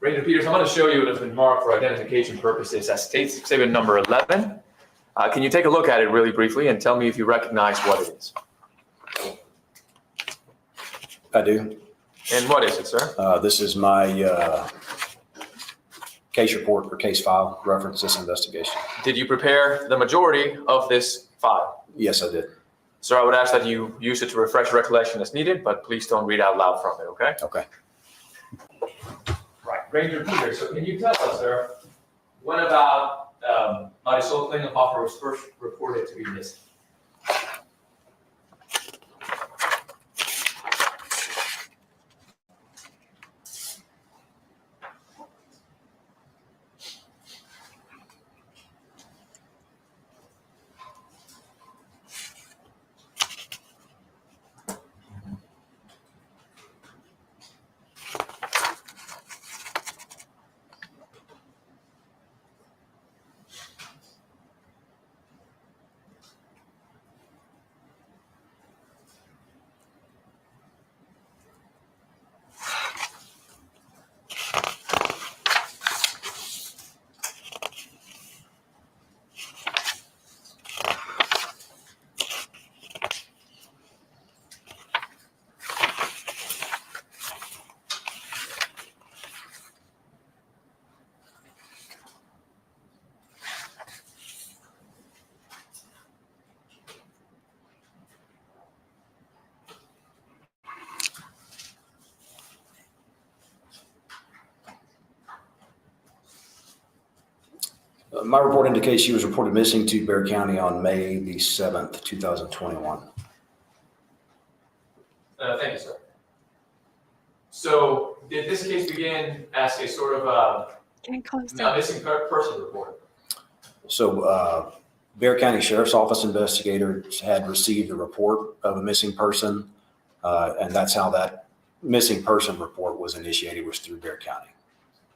Ranger Peters, I'm going to show you what has been marked for identification purposes as State Exhibit number 11. Can you take a look at it really briefly and tell me if you recognize what it is? I do. And what is it, sir? This is my case report or case file reference this investigation. Did you prepare the majority of this file? Yes, I did. Sir, I would ask that you use it to refresh recollection as needed, but please don't read out loud from it, okay? Okay. Right. Ranger Peters, so can you tell us, sir, when about Marisol Klingelhofer was first reported to be missing? My report indicates she was reported missing to Bexar County on May the 7th, 2021. Thank you, sir. So did this case begin as a sort of Getting close a missing person report? So Bexar County Sheriff's Office investigators had received a report of a missing person, and that's how that missing person report was initiated, was through Bexar County.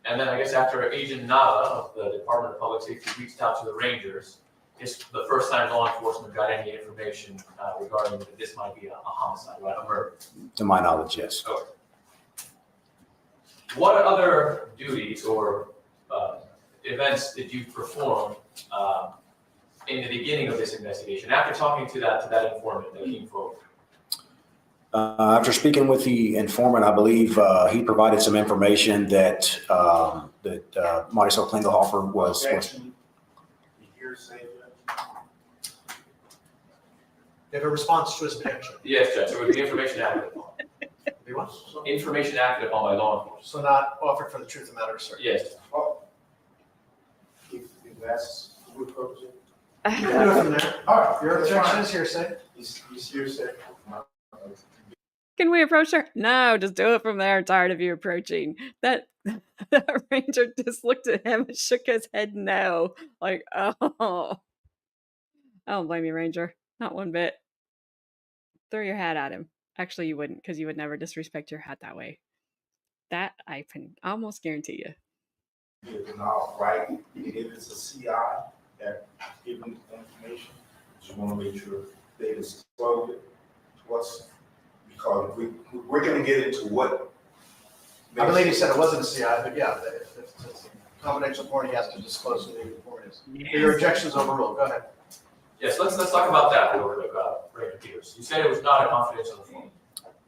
And then I guess after Agent Nava of the Department of Public Safety reached out to the Rangers, it's the first time law enforcement got any information regarding that this might be a homicide, right, a murder. To my knowledge, yes. Okay. What other duties or events did you perform in the beginning of this investigation, after talking to that informant that came forward? After speaking with the informant, I believe he provided some information that Marisol Klingelhofer was. Objection. The hearsay, Judge. You have a response to his objection. Yes, Judge, it would be information acted upon. Be what? Information acted upon by law enforcement. So not offered for the truth of the matter asserted. Yes. Oh. If that's the purpose. You can do it from there. All right, Your that's objection fine. is hearsay. It's hearsay. Can we approach her? No, just do it from there. I'm tired of you approaching. That ranger just looked at him and shook his head no. Like, oh. I don't blame you, Ranger. Not one bit. Throw your hat at him. Actually, you wouldn't, because you would never disrespect your hat that way. That I can almost guarantee you. It's not right. If it's a CI that given information, just want to make sure they disclose it to us, because we're going to get into what. I believe you said it wasn't a CI, but yeah, if it's a confidential report, he has to disclose who the report is. So your objection is overruled. Go ahead. Yes, let's talk about that real quick, Ranger Peters. You said it was not a confidential informant.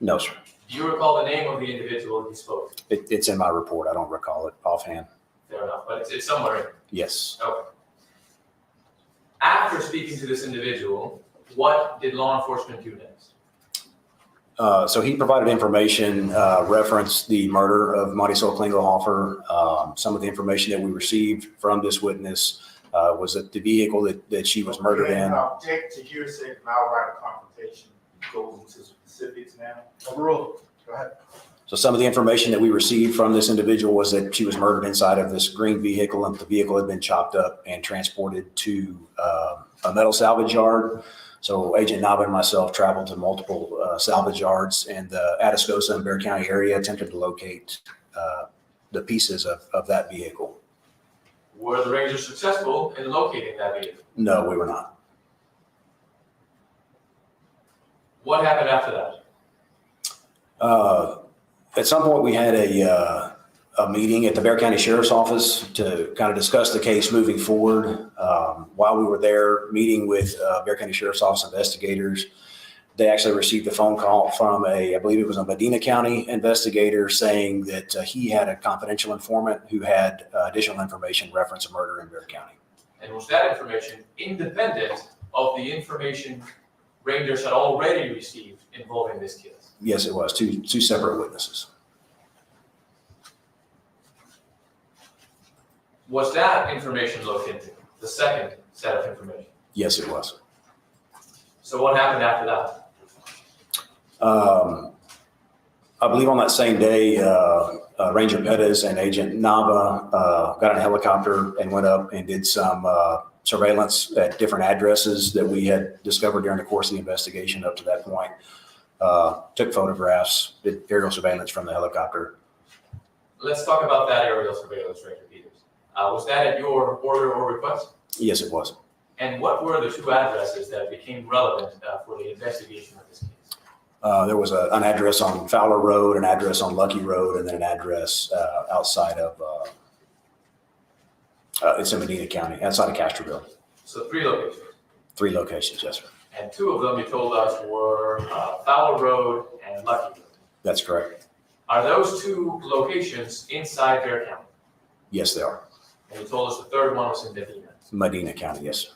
No, sir. Do you recall the name of the individual you spoke to? It's in my report. I don't recall it offhand. Fair enough, but it's somewhere in. Yes. Okay. After speaking to this individual, what did law enforcement do next? So he provided information, referenced the murder of Marisol Klingelhofer. Some of the information that we received from this witness was that the vehicle that she was murdered in. Object to hearsay, now right of confrontation goes into specifics now. Overruled. Go ahead. So some of the information that we received from this individual was that she was murdered inside of this green vehicle, and the vehicle had been chopped up and transported to a metal salvage yard. So Agent Nava and myself traveled to multiple salvage yards in the Atascosa and Bexar County area, attempted to locate the pieces of that vehicle. Were the Rangers successful in locating that vehicle? No, we were not. What happened after that? At some point, we had a meeting at the Bexar County Sheriff's Office to kind of discuss the case moving forward. While we were there meeting with Bexar County Sheriff's Office investigators, they actually received a phone call from I believe it was a Medina County investigator, saying that he had a confidential informant who had additional information reference a murder in Bexar County. And was that information independent of the information Rangers had already received involving this case? Yes, it was. Two separate witnesses. Was that information looked into, the second set of information? Yes, it was. So what happened after that? I believe on that same day, Ranger Pettis and Agent Nava got in a helicopter and went up and did some surveillance at different addresses that we had discovered during the course of the investigation up to that point. Took photographs, did aerial surveillance from the helicopter. Let's talk about that aerial surveillance, Ranger Peters. Was that at your order or request? Yes, it was. And what were the two addresses that became relevant for the investigation of this case? There was an address on Fowler Road, an address on Lucky Road, and then an address outside of, it's in Medina County, outside of Castroville. So 3 locations. 3 locations, yes, sir. And 2 of them you told us were Fowler Road and Lucky Road. That's correct. Are those 2 locations inside Bexar County? Yes, they are. And you told us the third one was in Medina. Medina County, yes, sir.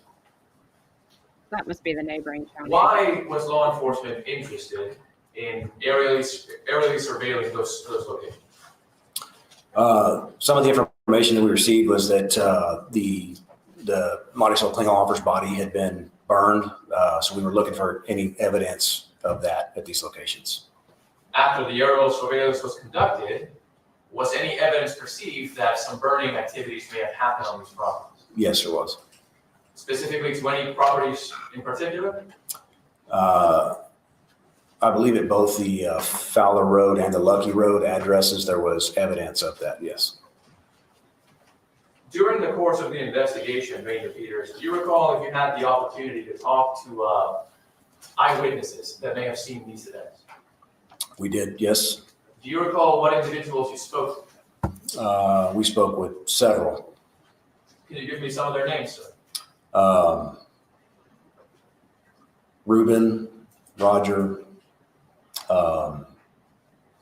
That must be the neighboring county. Why was law enforcement interested in aerially surveilling those locations? Some of the information that we received was that the the Marisol Klingelhofer's body had been burned. So we were looking for any evidence of that at these locations. After the aerial surveillance was conducted, was any evidence perceived that some burning activities may have happened on these properties? Yes, there was. Specifically to any properties in particular? I believe at both the Fowler Road and the Lucky Road addresses, there was evidence of that, yes. During the course of the investigation, Ranger Peters, do you recall if you had the opportunity to talk to eyewitnesses that may have seen these events? We did, yes. Do you recall what individuals you spoke to? We spoke with several. Can you give me some of their names, sir? Reuben, Roger.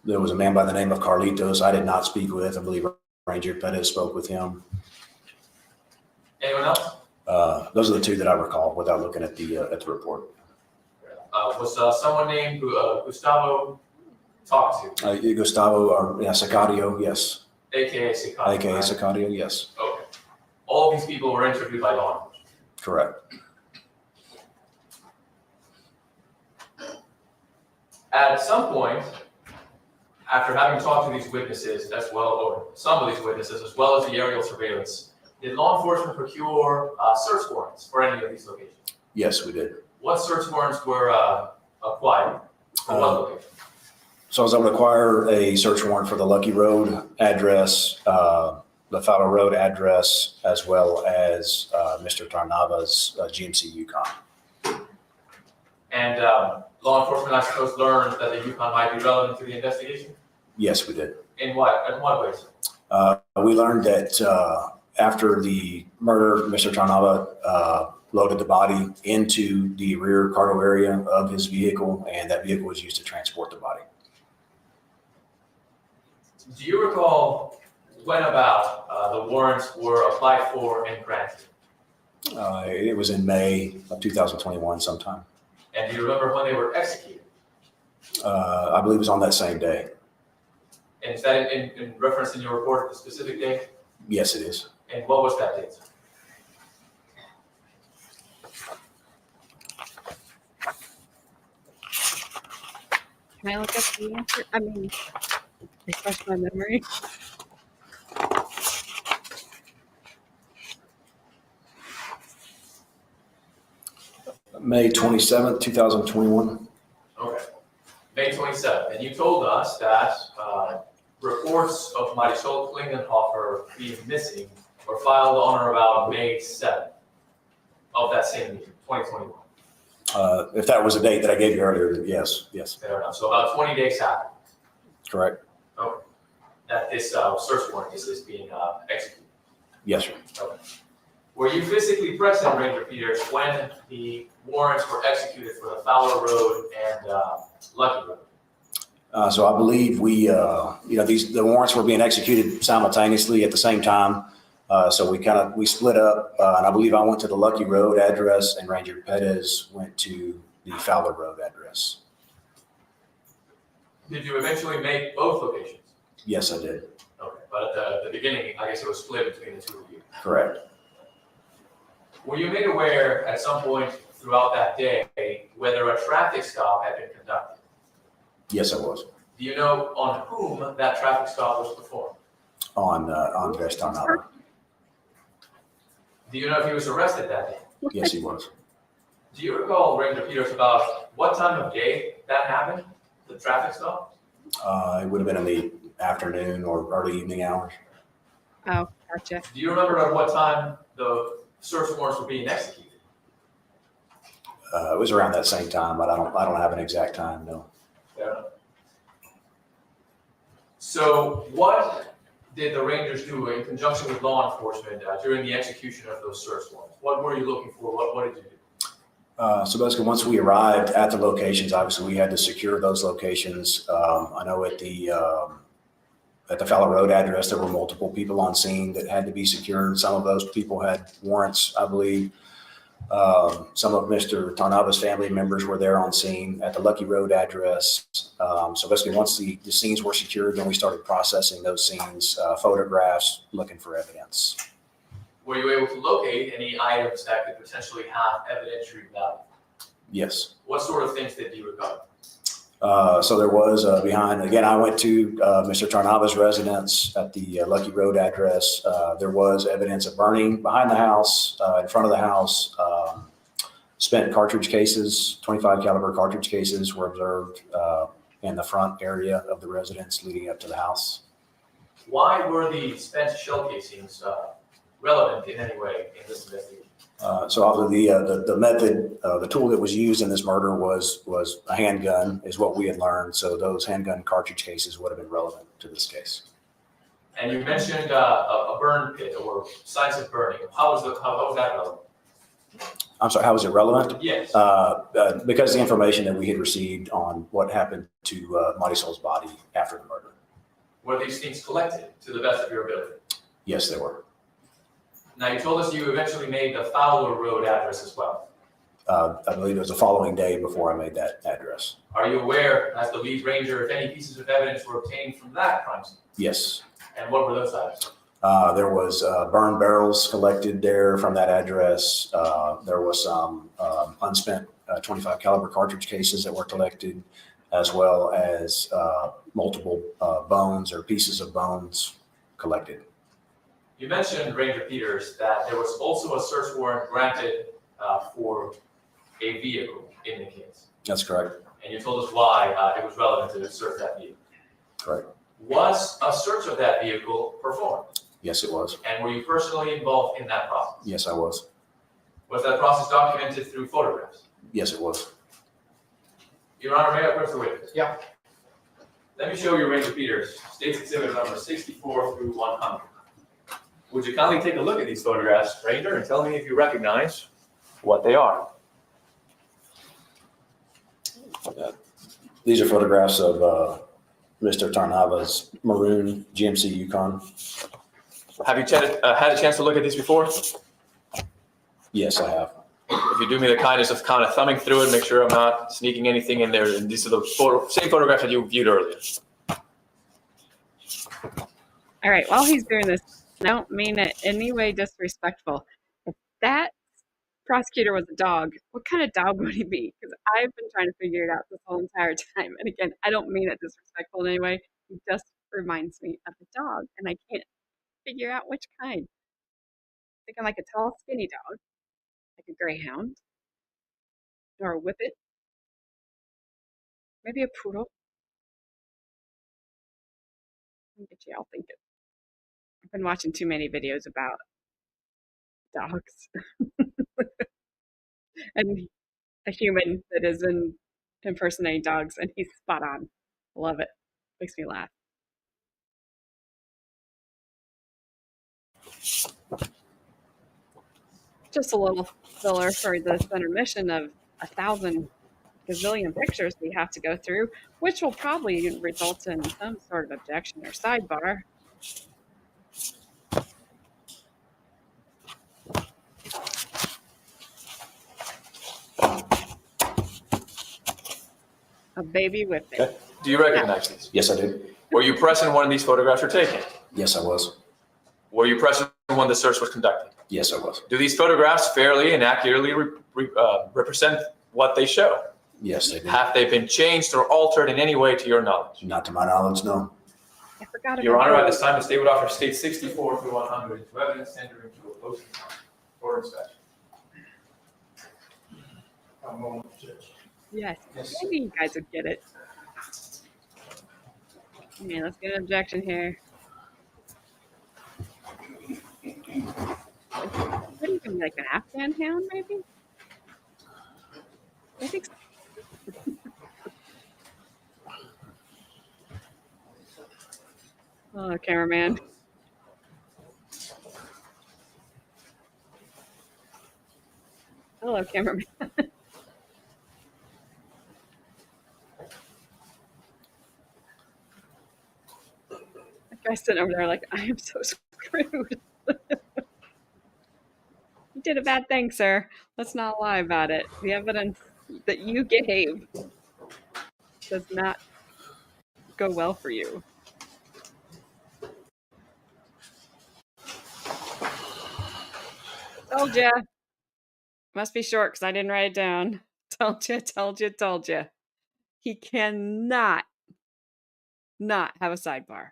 There was a man by the name of Carlitos I did not speak with. I believe Ranger Pettis spoke with him. Anyone else? Those are the two that I recall without looking at the report. Was someone named Gustavo talked to? Gustavo or Sicario, yes. AKA Sicario. AKA Sicario, yes. Okay. All of these people were interviewed by law enforcement. Correct. At some point, after having talked to these witnesses as well, or some of these witnesses, as well as the aerial surveillance, did law enforcement procure search warrants for any of these locations? Yes, we did. What search warrants were acquired for what location? So I was able to acquire a search warrant for the Lucky Road address, the Fowler Road address, as well as Mr. Tarnava's GMC Yukon. And law enforcement, I suppose, learned that the Yukon might be relevant to the investigation? Yes, we did. In what ways? We learned that after the murder, Mr. Tarnava loaded the body into the rear cargo area of his vehicle, and that vehicle was used to transport the body. Do you recall when about the warrants were applied for and granted? It was in May of 2021 sometime. And do you remember when they were executed? I believe it was on that same day. And is that in reference in your report the specific date? Yes, it is. And what was that date? Can I look up the answer? I mean, refresh my memory. May 27th, 2021. Okay. May 27th. And you told us that reports of Marisol Klingelhofer being missing were filed on or about May 7th of that same year, 2021. If that was a date that I gave you earlier, yes, yes, Fair enough. So about 20 days after. correct. Okay. That this search warrant is being executed. Yes, sir. Okay. Were you physically present, Ranger Peters, when the warrants were executed for the Fowler Road and Lucky Road? So I believe we, the warrants were being executed simultaneously at the same time. So we split up, and I believe I went to the Lucky Road address and Ranger Pettis went to the Fowler Road address. Did you eventually make both locations? Yes, I did. Okay, but at the beginning, I guess it was split between the two of you. Correct. Were you made aware at some point throughout that day whether a traffic stop had been conducted? Yes, I was. Do you know on whom that traffic stop was performed? On Tarnava. Do you know if he was arrested that day? Yes, he was. Do you recall, Ranger Peters, about what time of day that happened, the traffic stop? It would have been in the afternoon or early evening hours. Oh, gotcha. Do you remember at what time the search warrants were being executed? It was around that same time, but I don't have an exact time, no. Fair enough. So what did the Rangers do in conjunction with law enforcement during the execution of those search warrants? What were you looking for? What did you do? So basically, once we arrived at the locations, obviously we had to secure those locations. I know at the Fowler Road address, there were multiple people on scene that had to be secured. Some of those people had warrants, I believe. Some of Mr. Tarnava's family members were there on scene at the Lucky Road address. So basically, once the scenes were secured, then we started processing those scenes, photographs, looking for evidence. Were you able to locate any items that could potentially have evidentiary value? Yes. What sort of things did you recover? So there was behind, again, I went to Mr. Tarnava's residence at the Lucky Road address. There was evidence of burning behind the house, in front of the house. Spent cartridge cases, 25 caliber cartridge cases were observed in the front area of the residence leading up to the house. Why were the spent shell casings relevant in any way in this investigation? So obviously the method, the tool that was used in this murder was a handgun, is what we had learned. So those handgun cartridge cases would have been relevant to this case. And you mentioned a burn pit or signs of burning. How was that relevant? I'm sorry, how was it relevant? Yes. Because the information that we had received on what happened to Marisol's body after the murder. Were these things collected to the best of your ability? Yes, they were. Now, you told us you eventually made the Fowler Road address as well. I believe it was the following day before I made that address. Are you aware, as the lead ranger, if any pieces of evidence were obtained from that crime scene? Yes. And what were those items? There was burned barrels collected there from that address. There was some unspent 25 caliber cartridge cases that were collected, as well as multiple bones or pieces of bones collected. You mentioned, Ranger Peters, that there was also a search warrant granted for a vehicle in the case. That's correct. And you told us why it was relevant to search that vehicle. Correct. Was a search of that vehicle performed? Yes, it was. And were you personally involved in that process? Yes, I was. Was that process documented through photographs? Yes, it was. Your Honor, may I approach the witness? Yeah. Let me show you, Ranger Peters, State's Exhibit number 64 through 100. Would you kindly take a look at these photographs, Ranger, and tell me if you recognize what they are? These are photographs of Mr. Tarnava's maroon GMC Yukon. Have you had a chance to look at these before? Yes, I have. If you do me the kindness of kind of thumbing through it, make sure I'm not sneaking anything in there. And these are the same photographs that you viewed earlier. All right, while he's doing this, I don't mean it any way disrespectful. If that prosecutor was a dog, what kind of dog would he be? Because I've been trying to figure it out this whole entire time. And again, I don't mean it disrespectful in any way. He just reminds me of a dog, and I can't figure out which kind. Thinking like a tall, skinny dog, like a greyhound, or a whippet, maybe a poodle. I'll get you all thinking. I've been watching too many videos about dogs and a human that is impersonating dogs, and he's spot on. Love it. Makes me laugh. Just a little filler for this intermission of 1,000 gazillion pictures we have to go through, which will probably result in some sort of objection or sidebar. A baby whippet. Okay. Do you recognize these? Yes, I did. Were you present when these photographs were taken? Yes, I was. Were you present when the search was conducted? Yes, I was. Do these photographs fairly and accurately represent what they show? Yes, they did. Have they been changed or altered in any way to your knowledge? Not to my knowledge, no. I forgot about Your Honor, at those. this time, the state would offer State 64 through 100 to evidence tendered into a posting for inspection. Yes, maybe you guys would get it. Okay, let's get an objection here. What are you gonna be, like an Afghan hound, maybe? I think so. Oh, cameraman. Hello, cameraman. That guy's sitting over there like, I am so screwed. You did a bad thing, sir. Let's not lie about it. The evidence that you gave does not go well for you. Told ya. Must be short because I didn't write it down. Told you, told you, told you. He cannot not have a sidebar.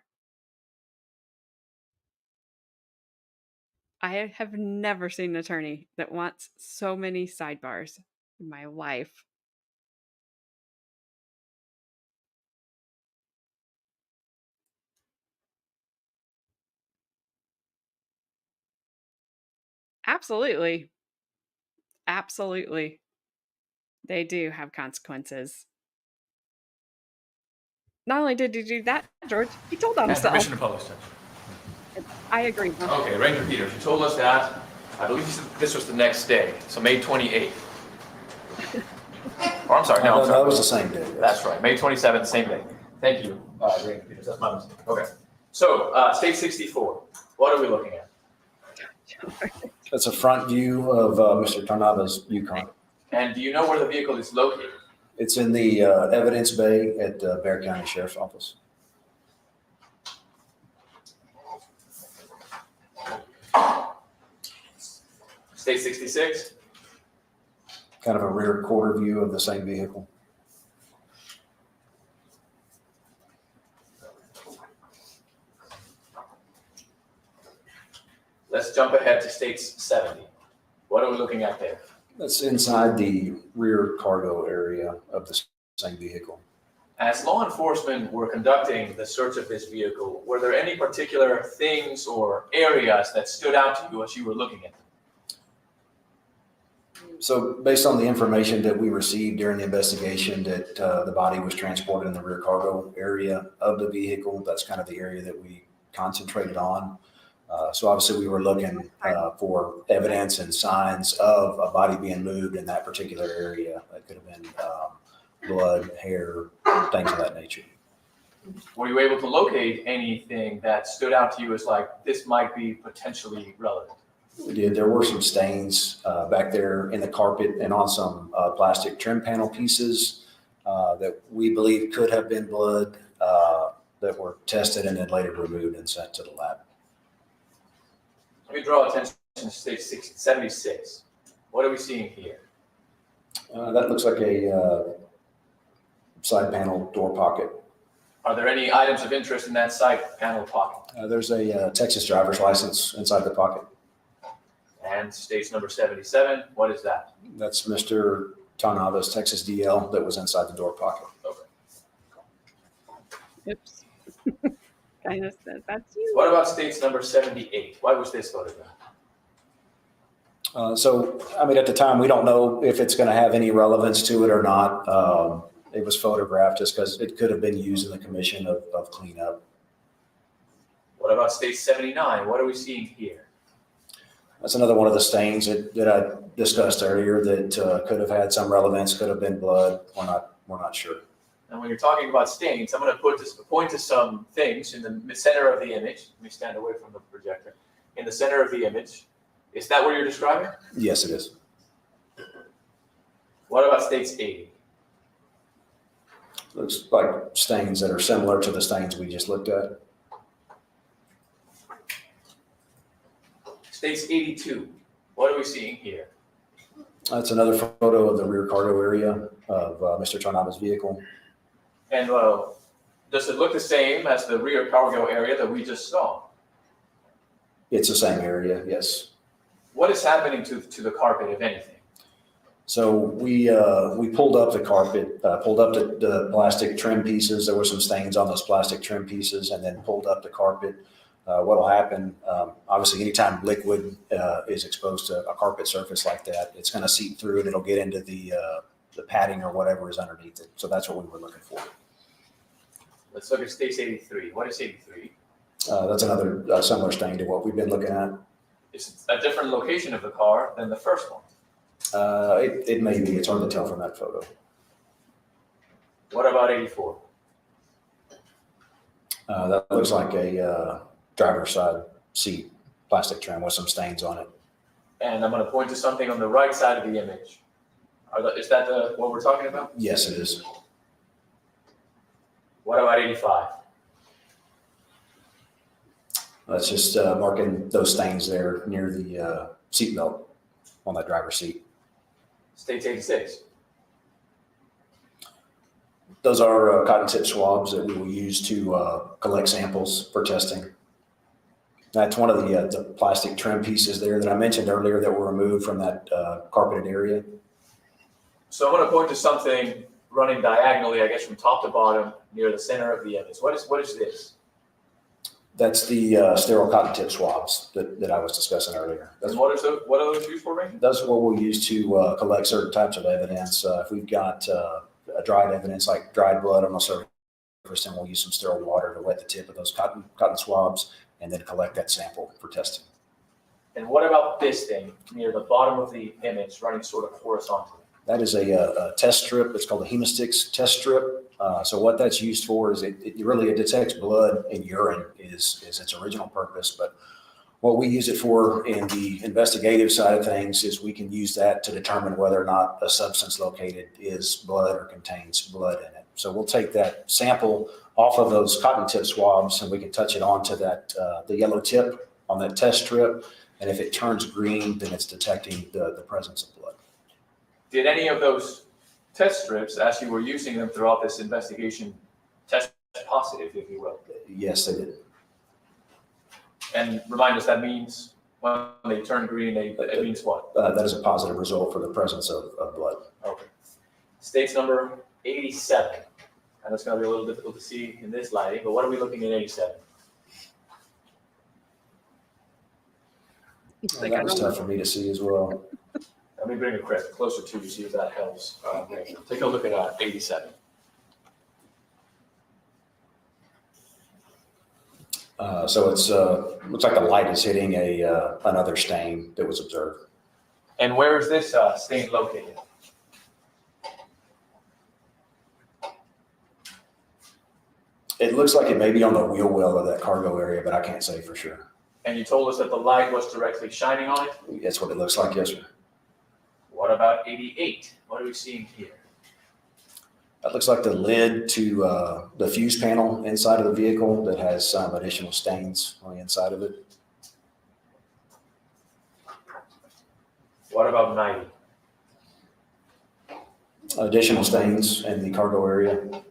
I have never seen an attorney that wants so many sidebars in my life. Absolutely. Absolutely. They do have consequences. Not only did he do that, George, he told on And himself. permission to publish, Judge. I agree. Huh? Okay, Ranger Peters, you told us that. I believe you said this was the next day, so May 28th. Or I'm sorry, no, I'm That sorry. was the same day. yes. That's right, May 27th, same day. Thank you, Ranger Peters, that's my mistake. Okay. So, State 64, what are we looking at? That's a front view of Mr. Tarnava's Yukon. And do you know where the vehicle is located? It's in the evidence bay at the Bexar County Sheriff's Office. State 66? Kind of a rear quarter view of the same vehicle. Let's jump ahead to State 70. What are we looking at there? That's inside the rear cargo area of the same vehicle. As law enforcement were conducting the search of this vehicle, were there any particular things or areas that stood out to you as you were looking at them? So based on the information that we received during the investigation that the body was transported in the rear cargo area of the vehicle, that's kind of the area that we concentrated on. So obviously we were looking for evidence and signs of a body being moved in that particular area. That could have been blood, hair, things of that nature. Were you able to locate anything that stood out to you as like, this might be potentially relevant? We did. There were some stains back there in the carpet and on some plastic trim panel pieces that we believe could have been blood that were tested and then later removed and sent to the lab. Let me draw attention to State 76. What are we seeing here? That looks like a side panel door pocket. Are there any items of interest in that side panel pocket? There's a Texas driver's license inside the pocket. And State's number 77, what is that? That's Mr. Tarnava's Texas DL that was inside the door pocket. Okay. Oops. Kind of said that's you. What about State's number 78? Why was this photographed? So, I mean, at the time, we don't know if it's going to have any relevance to it or not. It was photographed just because it could have been used in the commission of cleanup. What about State 79? What are we seeing here? That's another one of the stains that I discussed earlier that could have had some relevance, could have been blood. We're not sure. And when you're talking about stains, I'm going to point to some things in the center of the image. Let me stand away from the projector. In the center of the image. Is that what you're describing? Yes, it is. What about States 80? Looks like stains that are similar to the stains we just looked at. States 82. What are we seeing here? That's another photo of the rear cargo area of Mr. Tarnava's vehicle. And does it look the same as the rear cargo area that we just saw? It's the same area, yes. What is happening to the carpet, if anything? So we pulled up the carpet, pulled up the plastic trim pieces. There were some stains on those plastic trim pieces, and then pulled up the carpet. What'll happen, obviously, anytime liquid is exposed to a carpet surface like that, it's going to seep through and it'll get into the padding or whatever is underneath it. So that's what we were looking for. Let's look at States 83. What is 83? That's another similar stain to what we've been looking at. It's a different location of the car than the first one. It may be. It's hard to tell from that photo. What about 84? That looks like a driver's side seat, plastic trim with some stains on it. And I'm going to point to something on the right side of the image. Is that what we're talking about? Yes, it is. What about 85? That's just marking those stains there near the seatbelt on that driver's seat. State's 86. Those are cotton tip swabs that we will use to collect samples for testing. That's one of the plastic trim pieces there that I mentioned earlier that were removed from that carpeted area. So I'm going to point to something running diagonally, I guess, from top to bottom near the center of the image. What is this? That's the sterile cotton tip swabs that I was discussing earlier. And what are those used for, Ranger? That's what we'll use to collect certain types of evidence. If we've got a dried evidence like dried blood on the surface, then we'll use some sterile water to wet the tip of those cotton swabs and then collect that sample for testing. And what about this thing near the bottom of the image running sort of horizontally? That is a test strip. It's called a hemostix test strip. So what that's used for is it detects blood and urine is its original purpose. But what we use it for in the investigative side of things is we can use that to determine whether or not a substance located is blood or contains blood in it. So we'll take that sample off of those cotton tip swabs and we can touch it onto that the yellow tip on that test strip. And if it turns green, then it's detecting the presence of blood. Did any of those test strips, as you were using them throughout this investigation, test positive, if you will? Yes, they did. And remind us, that means when they turn green, it means what? That is a positive result for the presence of blood. Okay. State's number 87. And it's going to be a little difficult to see in this lighting, but what are we looking at 87? That was tough for me to see as well. Let me bring it closer to you, see if that helps. Take a look at 87. So it's looks like the light is hitting another stain that was observed. And where is this stain located? It looks like it may be on the wheel well of that cargo area, but I can't say for sure. And you told us that the light was directly shining on it? That's what it looks like, yes, sir. What about 88? What are we seeing here? That looks like the lid to the fuse panel inside of the vehicle that has some additional stains on the inside of it. What about 90? Additional stains in the cargo area.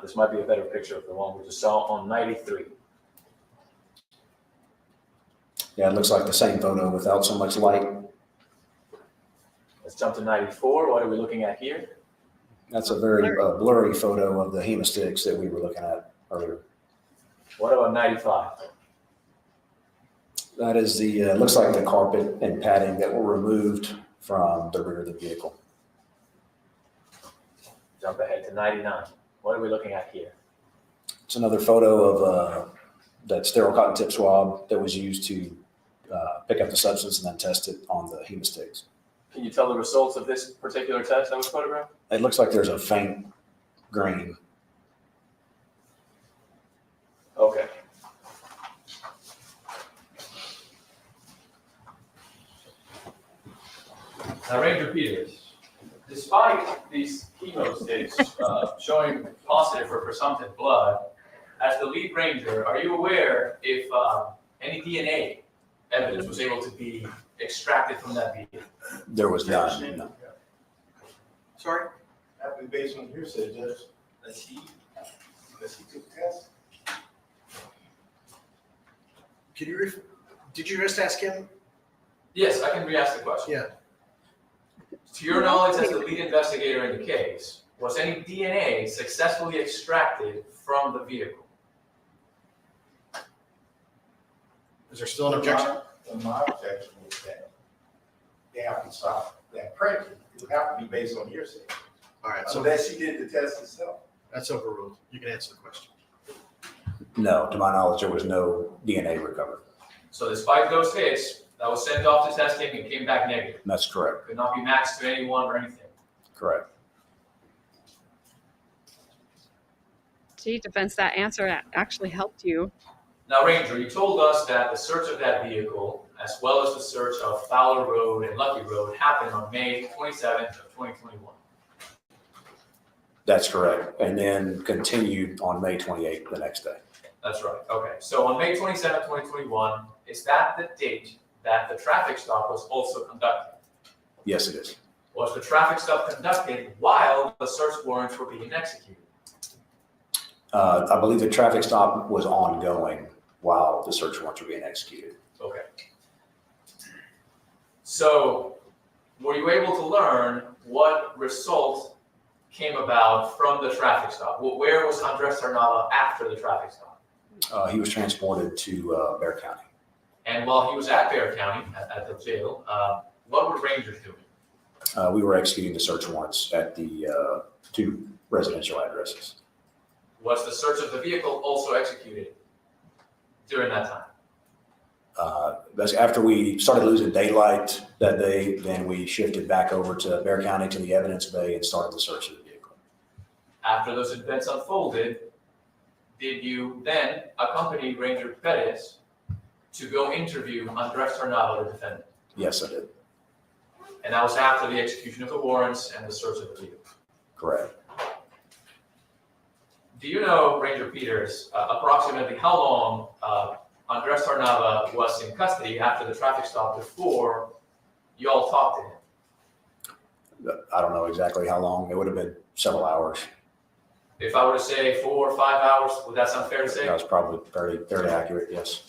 This might be a better picture of the one we just saw on 93. Yeah, it looks like the same photo without so much light. Let's jump to 94. What are we looking at here? That's a very blurry photo of the hemostix that we were looking at earlier. What about 95? That is the, looks like the carpet and padding that were removed from the rear of the vehicle. Jump ahead to 99. What are we looking at here? It's another photo of that sterile cotton tip swab that was used to pick up the substance and then test it on the hemostix. Can you tell the results of this particular test that was photographed? It looks like there's a faint green. Okay. Now, Ranger Peters, despite these hemostats showing positive for presumptive blood, as the lead ranger, are you aware if any DNA evidence was able to be extracted from that vehicle? There was none. No. Sorry? That would be based on hearsay, Judge. Does he took the test? Did you just ask him? Yes, I can re-ask the question. Yeah. To your knowledge, as the lead investigator in the case, was any DNA successfully extracted from the vehicle? Is there still an objection? And my objection was that they have to stop that predicate. It would have to be based on hearsay. All right, so Unless she did the test herself. that's overruled. You can answer the question. No, to my knowledge, there was no DNA recovered. So despite those hits, that was sent off to testing and came back negative. That's correct. Could not be matched to anyone or anything. Correct. Gee, defense, that answer actually helped you. Now, Ranger, you told us that the search of that vehicle, as well as the search of Fowler Road and Lucky Road, happened on May 27th of 2021. That's correct. And then continued on May 28th, the next day. That's right, okay. So on May 27, 2021, is that the date that the traffic stop was also conducted? Yes, it is. Was the traffic stop conducted while the search warrants were being executed? I believe the traffic stop was ongoing while the search warrants were being executed. Okay. So were you able to learn what result came about from the traffic stop? Where was Andres Tarnava after the traffic stop? He was transported to Bexar County. And while he was at Bexar County, at the jail, what were Rangers doing? We were executing the search warrants at the two residential addresses. Was the search of the vehicle also executed during that time? That's after we started losing daylight that day, then we shifted back over to Bexar County to the evidence bay and started the search of the vehicle. After those events unfolded, did you then accompany Ranger Perez to go interview Andres Tarnava, the defendant? Yes, I did. And that was after the execution of the warrants and the search of the vehicle? Correct. Do you know, Ranger Peters, approximately how long Andres Tarnava was in custody after the traffic stop before you all talked to him? I don't know exactly how long. It would have been several hours. If I were to say 4 or 5 hours, would that sound fair to say? That was probably fairly accurate, yes.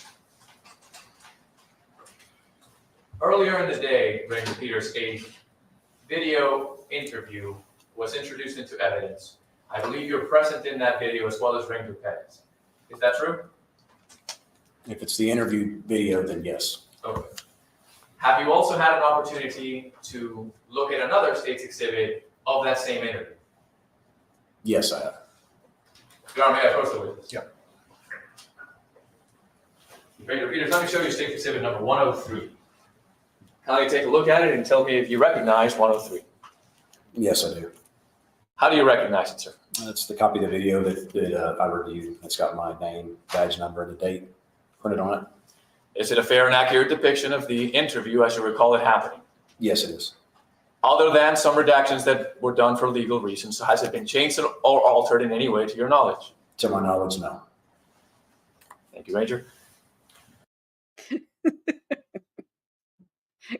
Earlier in the day, Ranger Peters, a video interview was introduced into evidence. I believe you're present in that video as well as Ranger Perez. Is that true? If it's the interview video, then yes. Okay. Have you also had an opportunity to look at another state's exhibit of that same interview? Yes, I have. Your Honor, may I approach the witness? Yeah. Ranger Peters, let me show you state exhibit number 103. Kindly take a look at it and tell me if you recognize 103. Yes, I do. How do you recognize it, sir? That's the copy of the video that I reviewed. It's got my name, badge number, and the date printed on it. Is it a fair and accurate depiction of the interview as you recall it happening? Yes, it is. Other than some redactions that were done for legal reasons, has it been changed or altered in any way to your knowledge? To my knowledge, no. Thank you, Ranger.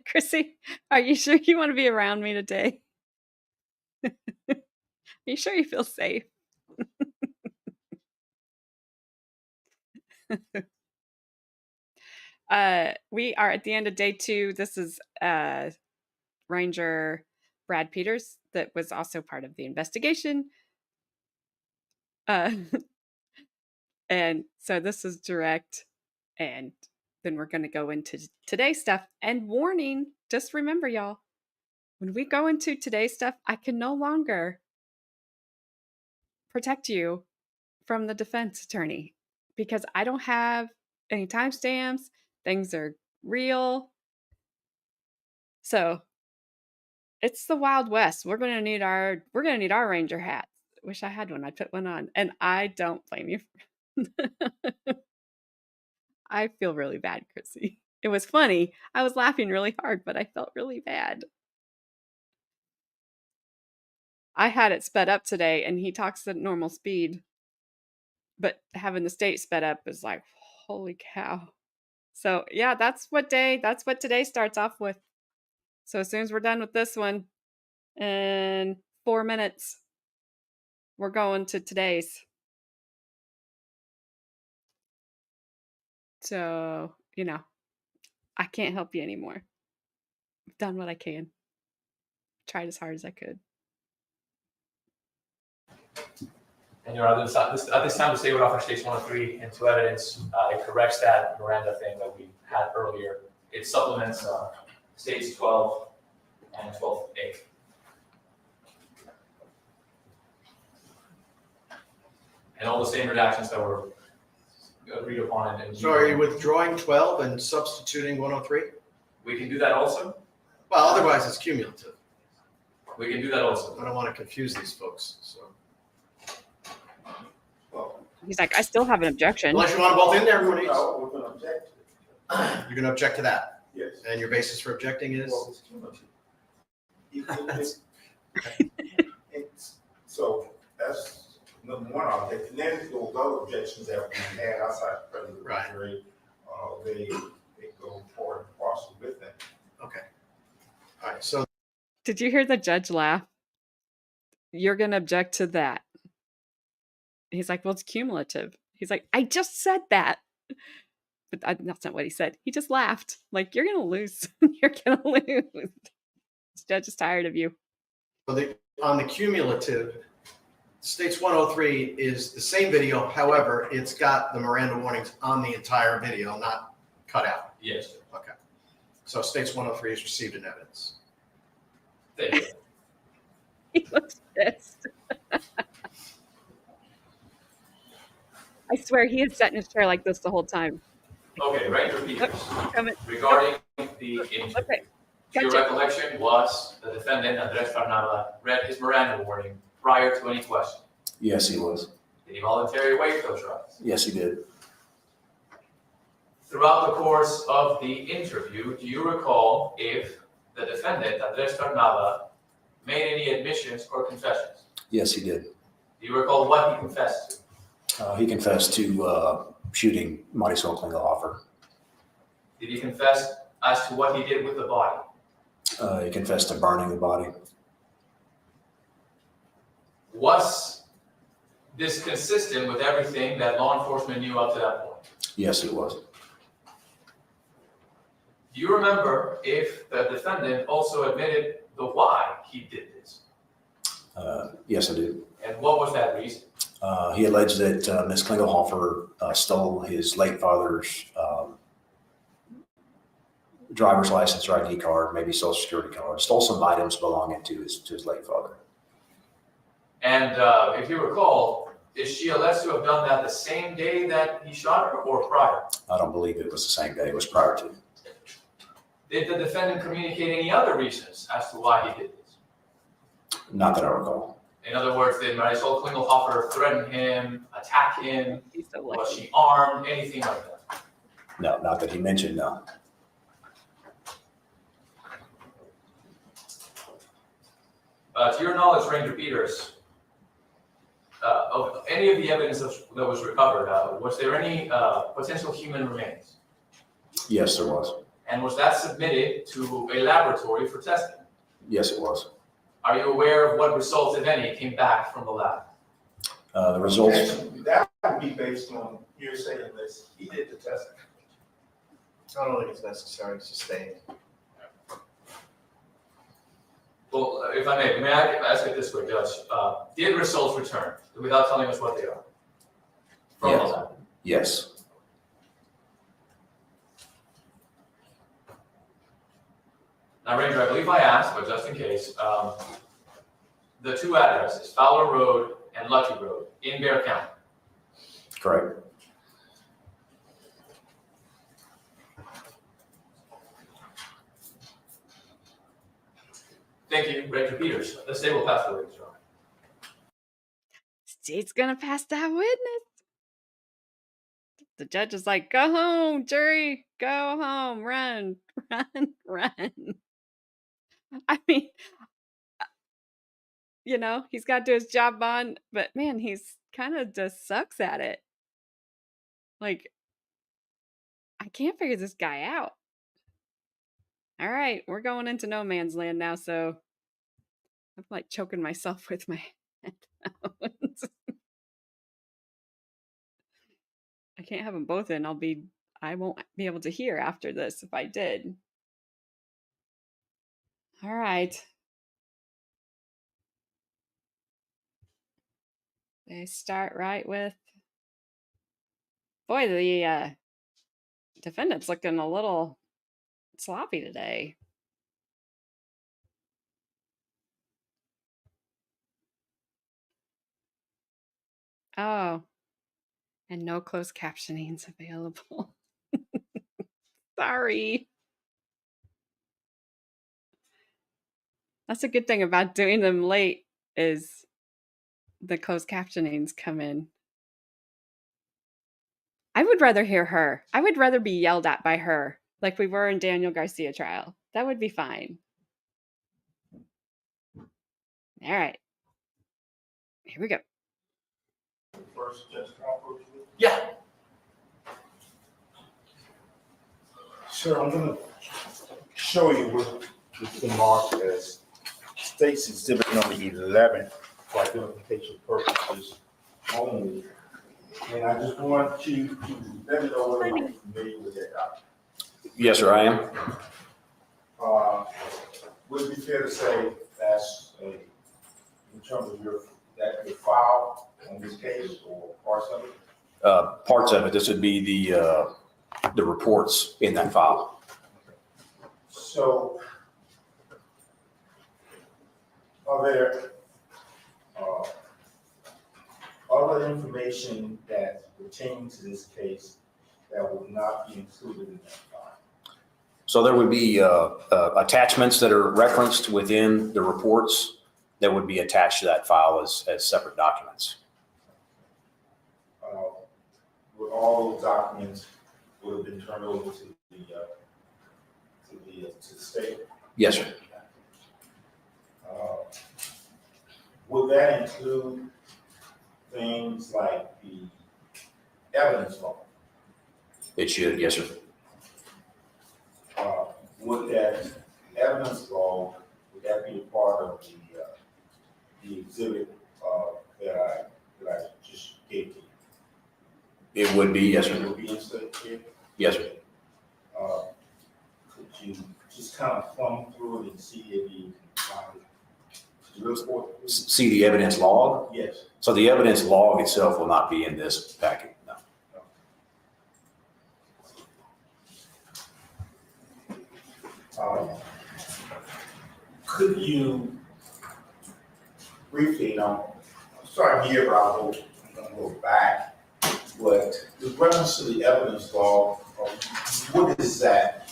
Chrissy, are you sure you want to be around me today? Are you sure you feel safe? We are at the end of day 2. This is Ranger Brad Peters that was also part of the investigation. And so this is direct, and then we're going to go into today's stuff. And warning, just remember, y'all, when we go into today's stuff, I can no longer protect you from the defense attorney because I don't have any timestamps. Things are real. So it's the Wild West. We're gonna need our Ranger hats. Wish I had one. I'd put one on. And I don't blame you. I feel really bad, Chrissy. It was funny. I was laughing really hard, but I felt really bad. I had it sped up today, and he talks at normal speed. But having the state sped up is like, holy cow. So yeah, that's what today starts off with. So as soon as we're done with this one, in 4 minutes, we're going to today's. So, I can't help you anymore. I've done what I can. Tried as hard as I could. And Your Honor, at this time, the state would offer states 103 into evidence. It corrects that Miranda thing that we had earlier. It supplements states 12 and 12A. And all the same redactions that were agreed upon. So are you withdrawing 12 and substituting 103? We can do that also. Well, otherwise it's cumulative. We can do that also. I don't want to confuse these folks, so. He's like, I still have an objection. Unless you want them both in there, everyone needs. No, we're gonna object to it. You're going to object to that. Yes. And your basis for objecting is? Well, it's cumulative. So that's number one object, and then those other objections that we had outside the presence of the Right. jury, they go forward and parcel with that. Okay. All right, so Did you hear the judge laugh? You're going to object to that. He's like, well, it's cumulative. He's like, I just said that. But that's not what he said. He just laughed. Like, you're going to lose. You're going to lose. This judge is tired of you. on the cumulative, States 103 is the same video. However, it's got the Miranda warnings on the entire video, not cut out. Yes. Okay. So States 103 is received in evidence. Thank you. He looks pissed. I swear he had sat in his chair like this the whole time. Okay, Ranger Peters, Come in. regarding the interview. Okay. Your Gotcha. recollection was the defendant, Andres Tarnava, read his Miranda warning prior to any question. Yes, he was. Did he voluntarily waive those rights? Yes, he did. Throughout the course of the interview, do you recall if the defendant, Andres Tarnava, made any admissions or confessions? Yes, he did. Do you recall what he confessed to? He confessed to shooting Marisol Klingelhofer. Did he confess as to what he did with the body? He confessed to burning the body. Was this consistent with everything that law enforcement knew up to that point? Yes, it was. Do you remember if the defendant also admitted the why he did this? Yes, I do. And what was that reason? He alleged that Ms. Klingelhoffer stole his late father's driver's license or ID card, maybe social security card, stole some items belonging to his late father. And if you recall, is she alleged to have done that the same day that he shot her or prior? I don't believe it was the same day. It was prior to. Did the defendant communicate any other reasons as to why he did this? Not that I recall. In other words, did Marisol Klingelhoffer threaten him, attack him? He's so Was lucky. she armed? Anything like that? No, not that he mentioned, no. To your knowledge, Ranger Peters, of any of the evidence that was recovered, was there any potential human remains? Yes, there was. And was that submitted to a laboratory for testing? Yes, it was. Are you aware of what results, if any, came back from the lab? The results, Actually, that would be based on your saying this, he did the testing. I don't think it's necessary to sustain. Well, if I may I ask it this way, Judge? Did results return without telling us what they are? From the Yes. lab? yes. Now, Ranger, I believe I asked, but just in case, the two addresses, Fowler Road and Lucky Road in Bexar County. Correct. Thank you, Ranger Peters. The state will pass the witness, Your Honor. State's gonna pass that witness. The judge is like, go home, jury, go home, run, run, run. I mean, he's got to do his job on, but man, he's kind of just sucks at it. Like, I can't figure this guy out. All right, we're going into no man's land now, so I'm like choking myself with my headphones. I can't have them both in. I won't be able to hear after this if I did. All right. They start right with, boy, the defendant's looking a little sloppy today. Oh, and no closed captionings available. Sorry. That's a good thing about doing them late is the closed captionings come in. I would rather hear her. I would rather be yelled at by her like we were in Daniel Garcia trial. That would be fine. All right. Here we go. the first just approach you? Yeah. Sir, I'm gonna show you what has been marked as State's Exhibit number 11 for identification purposes only. And I just want you to let me know whether you're familiar with that document. Yes, sir, I am. Would it be fair to say that's in terms of your file on this case or parts of it? Parts of it, this would be the reports in that file. So, are there other information that pertains to this case that would not be included in that file? So there would be attachments that are referenced within the reports that would be attached to that file as separate documents. Would all those documents would have been turned over to the state? Yes, sir. Would that include things like the evidence law? It should, yes, sir. Would that evidence law, would that be a part of the exhibit that I just gave to you? It would be, yes, It sir. would be inserted here? Yes, sir. Could you just kind of thumb through it and see if you can find it? Could you look for it? See the evidence log? Yes. So the evidence log itself will not be in this packet, no. Could you briefly, I'm starting here, but I'm gonna go back, but with reference to the evidence law, what is that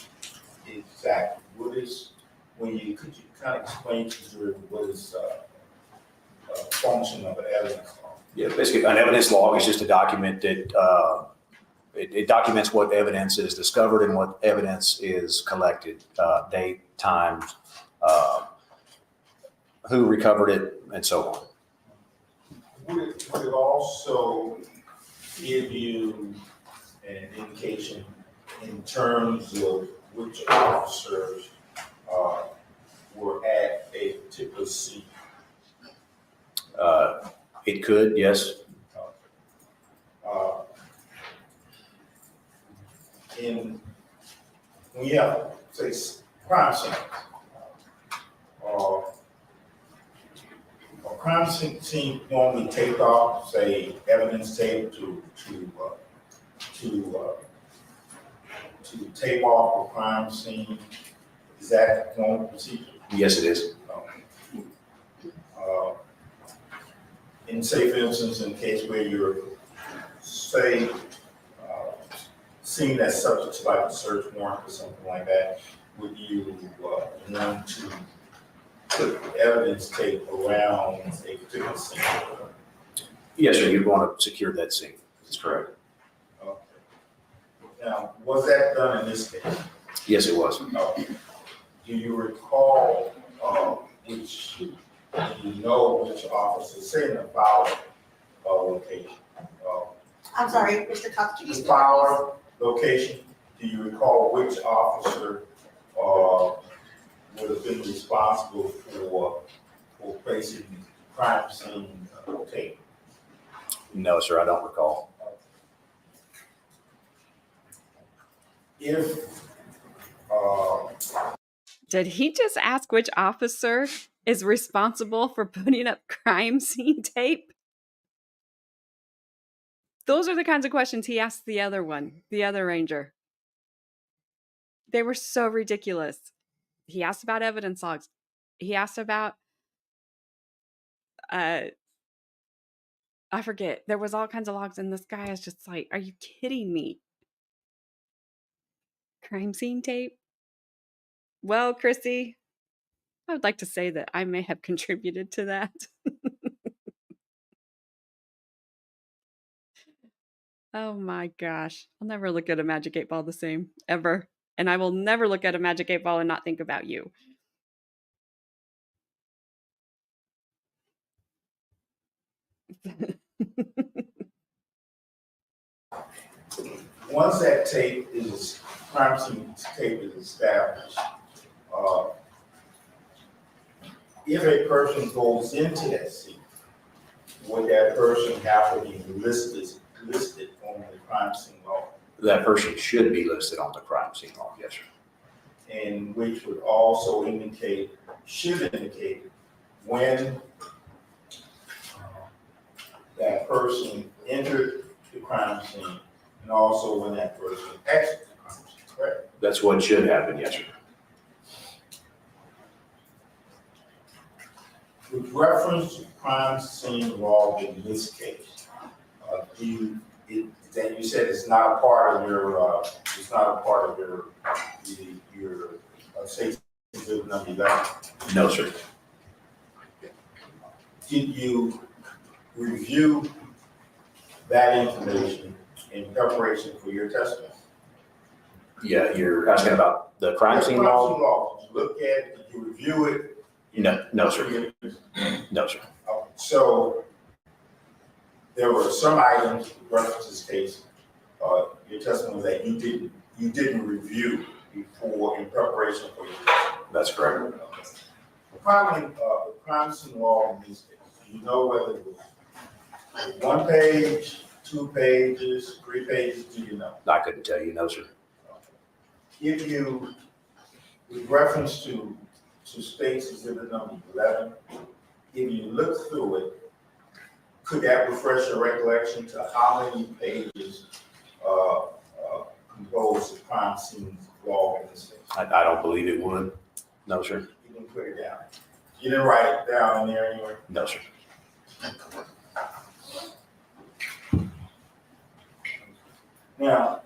exactly? What is, could you kind of explain to the jury what is a function of an evidence law? Yeah, basically, an evidence log is just a document that it documents what evidence is discovered and what evidence is collected, date, time, who recovered it, and so on. Would it also give you an indication in terms of which officers were at a particular scene? It could, yes. When you have, say, crime scene, a crime scene normally taped off, say, evidence tape to tape off a crime scene. Is that normal procedure? Yes, it is. In say, for instance, in a case where you're, say, seeing that subject to like a search warrant or something like that, would you want to put evidence tape around a particular scene? Yes, sir, you'd want to secure that scene. That's correct. Okay. Now, was that done in this case? Yes, it was. Do you recall which, do you know which officer, say in the Fowler location? I'm sorry, Mr. Cox, can you The speak? Fowler location, do you recall which officer would have been responsible for placing crime scene tape? No, sir, I don't recall. If Did he just ask which officer is responsible for putting up crime scene tape? Those are the kinds of questions he asked the other ranger. They were so ridiculous. He asked about evidence logs. He asked about, I forget. There was all kinds of logs, and this guy is just like, are you kidding me? Crime scene tape? Well, Chrissy, I would like to say that I may have contributed to that. Oh my gosh. I'll never look at a Magic 8 Ball the same, ever. And I will never look at a Magic 8 Ball and not think about you. once that crime scene tape is established, if a person goes into that scene, would that person have to be listed on the crime scene law? That person should be listed on the crime scene law, yes, sir. And which would also should indicate when that person entered the crime scene and also when that person exited the crime scene, correct? That's what should happen, yes, sir. With reference to crime scene law in this case, that you said it's not a part of your, safety exhibit number 11. No, sir. Did you review that information in preparation for your testimony? Yeah, you're asking about the crime scene law? Did you look at it? Did you review it? No, sir. No, sir. So there were some items in reference to this case, your testimony that you didn't review before in preparation for your testimony. That's correct. Finally, the crime scene law in this case, do you know whether it was 1 page, 2 pages, 3 pages? Do you know? I couldn't tell you, no, sir. If you, with reference to states exhibit number 11, if you look through it, could that refresh your recollection to how many pages compose the crime scene law in this case? I don't believe it would. No, sir. You didn't put it down. You didn't write it down in there anywhere? No, sir. Now,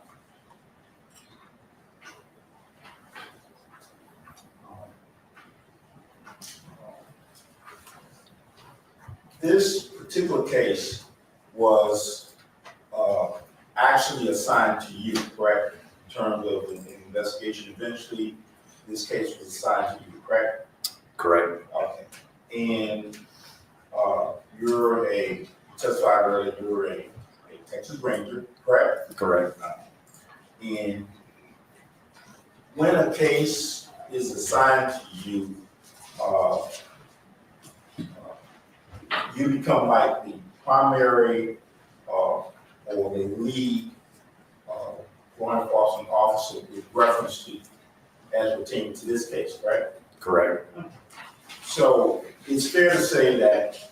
this particular case was actually assigned to you, correct? In terms of an investigation, eventually this case was assigned to you, correct? Correct. Okay. And you testified earlier, you're a Texas Ranger, correct? Correct. And when a case is assigned to you, you become like the primary or the lead law enforcement officer with reference to as pertaining to this case, right? Correct. So it's fair to say that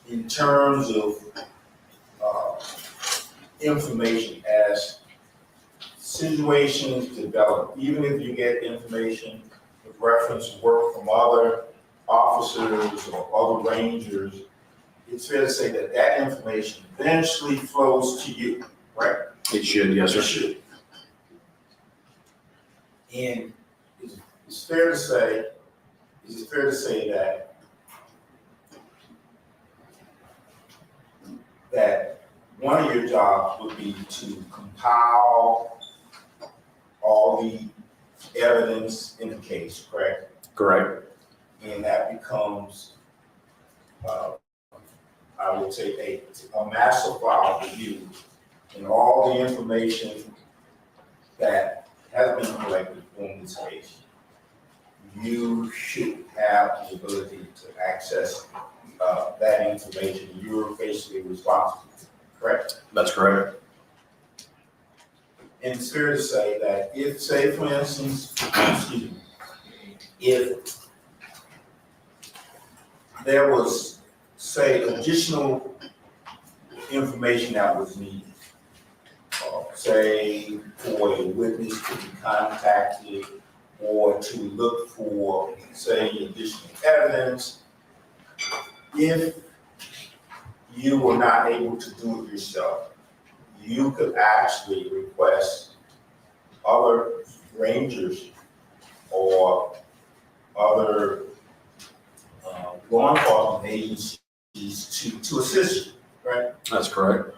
in terms of information as situations develop, even if you get information with reference to work from other officers or other rangers, it's fair to say that that information eventually flows to you, right? It should, yes, sir. It should. And it's fair to say, is it fair to say that one of your jobs would be to compile all the evidence in the case, correct? Correct. And that becomes, I would say, a master file for you and all the information that has been collected on this case. You should have the ability to access that information. You're basically responsible, correct? That's correct. And it's fair to say that if, say, for instance, excuse me, if there was, say, additional information that was needed, say, for a witness to be contacted or to look for, say, additional evidence, if you were not able to do it yourself, you could actually request other rangers or other law enforcement agencies to assist you, right? That's correct.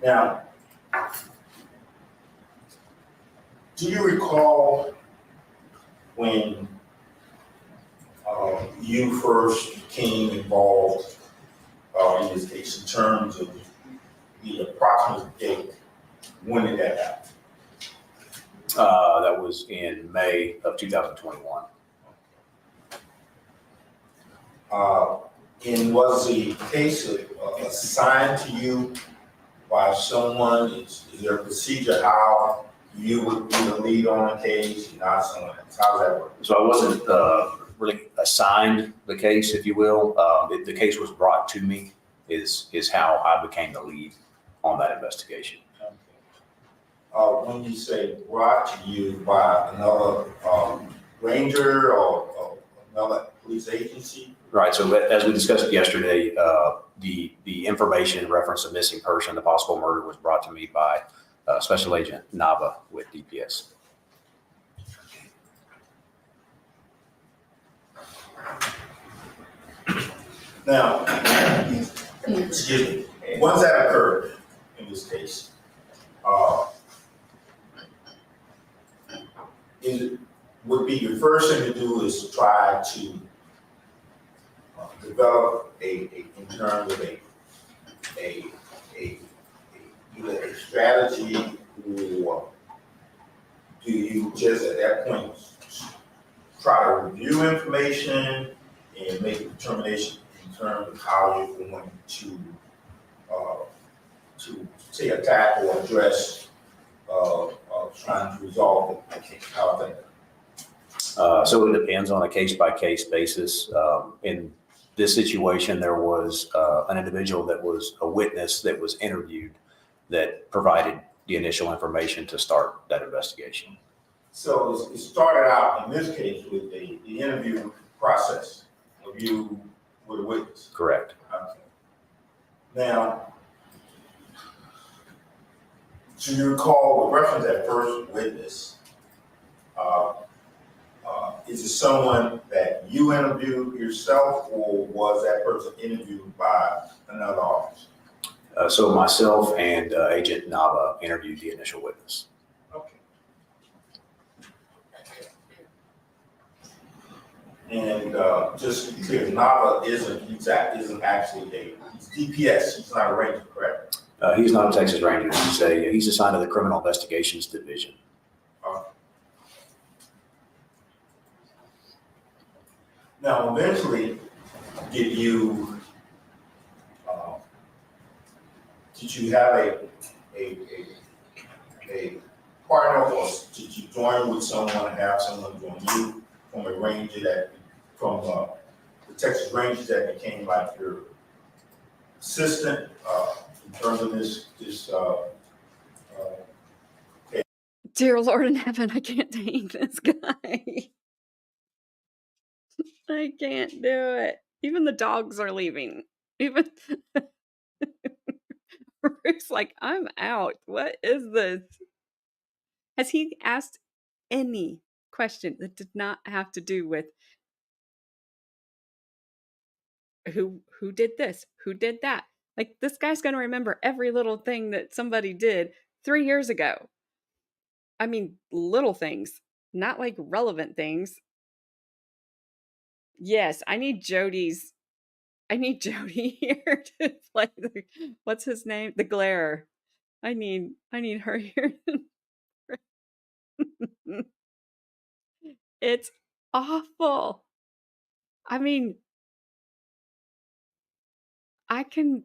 Now, do you recall when you first became involved in this case in terms of the approximate date? When did that happen? That was in May of 2021. And was the case assigned to you by someone? Is there a procedure how you would be the lead on a case, not someone else? How does that work? So I wasn't really assigned the case, if you will. The case was brought to me is how I became the lead on that investigation. When you say brought to you by another ranger or another police agency? Right. So as we discussed yesterday, the information in reference to missing person, the possible murder, was brought to me by Special Agent Nava with DPS. Now, excuse me, once that occurred in this case, would be your first thing to do is try to develop in terms of either a strategy, or do you just at that point try to review information and make a determination in terms of how you're going to say attack or address trying to resolve the case? How I think. So it depends on a case-by-case basis. In this situation, there was an individual that was a witness that was interviewed that provided the initial information to start that investigation. So it started out in this case with the interview process of you with a witness. Correct. Okay. Now, do you recall the reference that first witness? Is it someone that you interviewed yourself, or was that person interviewed by another officer? So myself and Agent Nava interviewed the initial witness. Okay. And just to be clear, Nava isn't actually he's DPS. He's not a ranger, correct? He's not a Texas Ranger. He's assigned to the Criminal Investigations Division. Now, eventually, did you have a partner, or did you join with someone and have someone join you from a ranger from the Texas Rangers that became like your assistant in terms of this Dear Lord in heaven, I can't take this guy. I can't do it. Even the dogs are leaving. Even Ruth's like, I'm out. What is this? Has he asked any question that did not have to do with who did this, who did that? Like, this guy's going to remember every little thing that somebody did 3 years ago. I mean, little things, not like relevant things. Yes, I need Jody here to play what's his name? The Glare. I need her here. It's awful. I mean, I can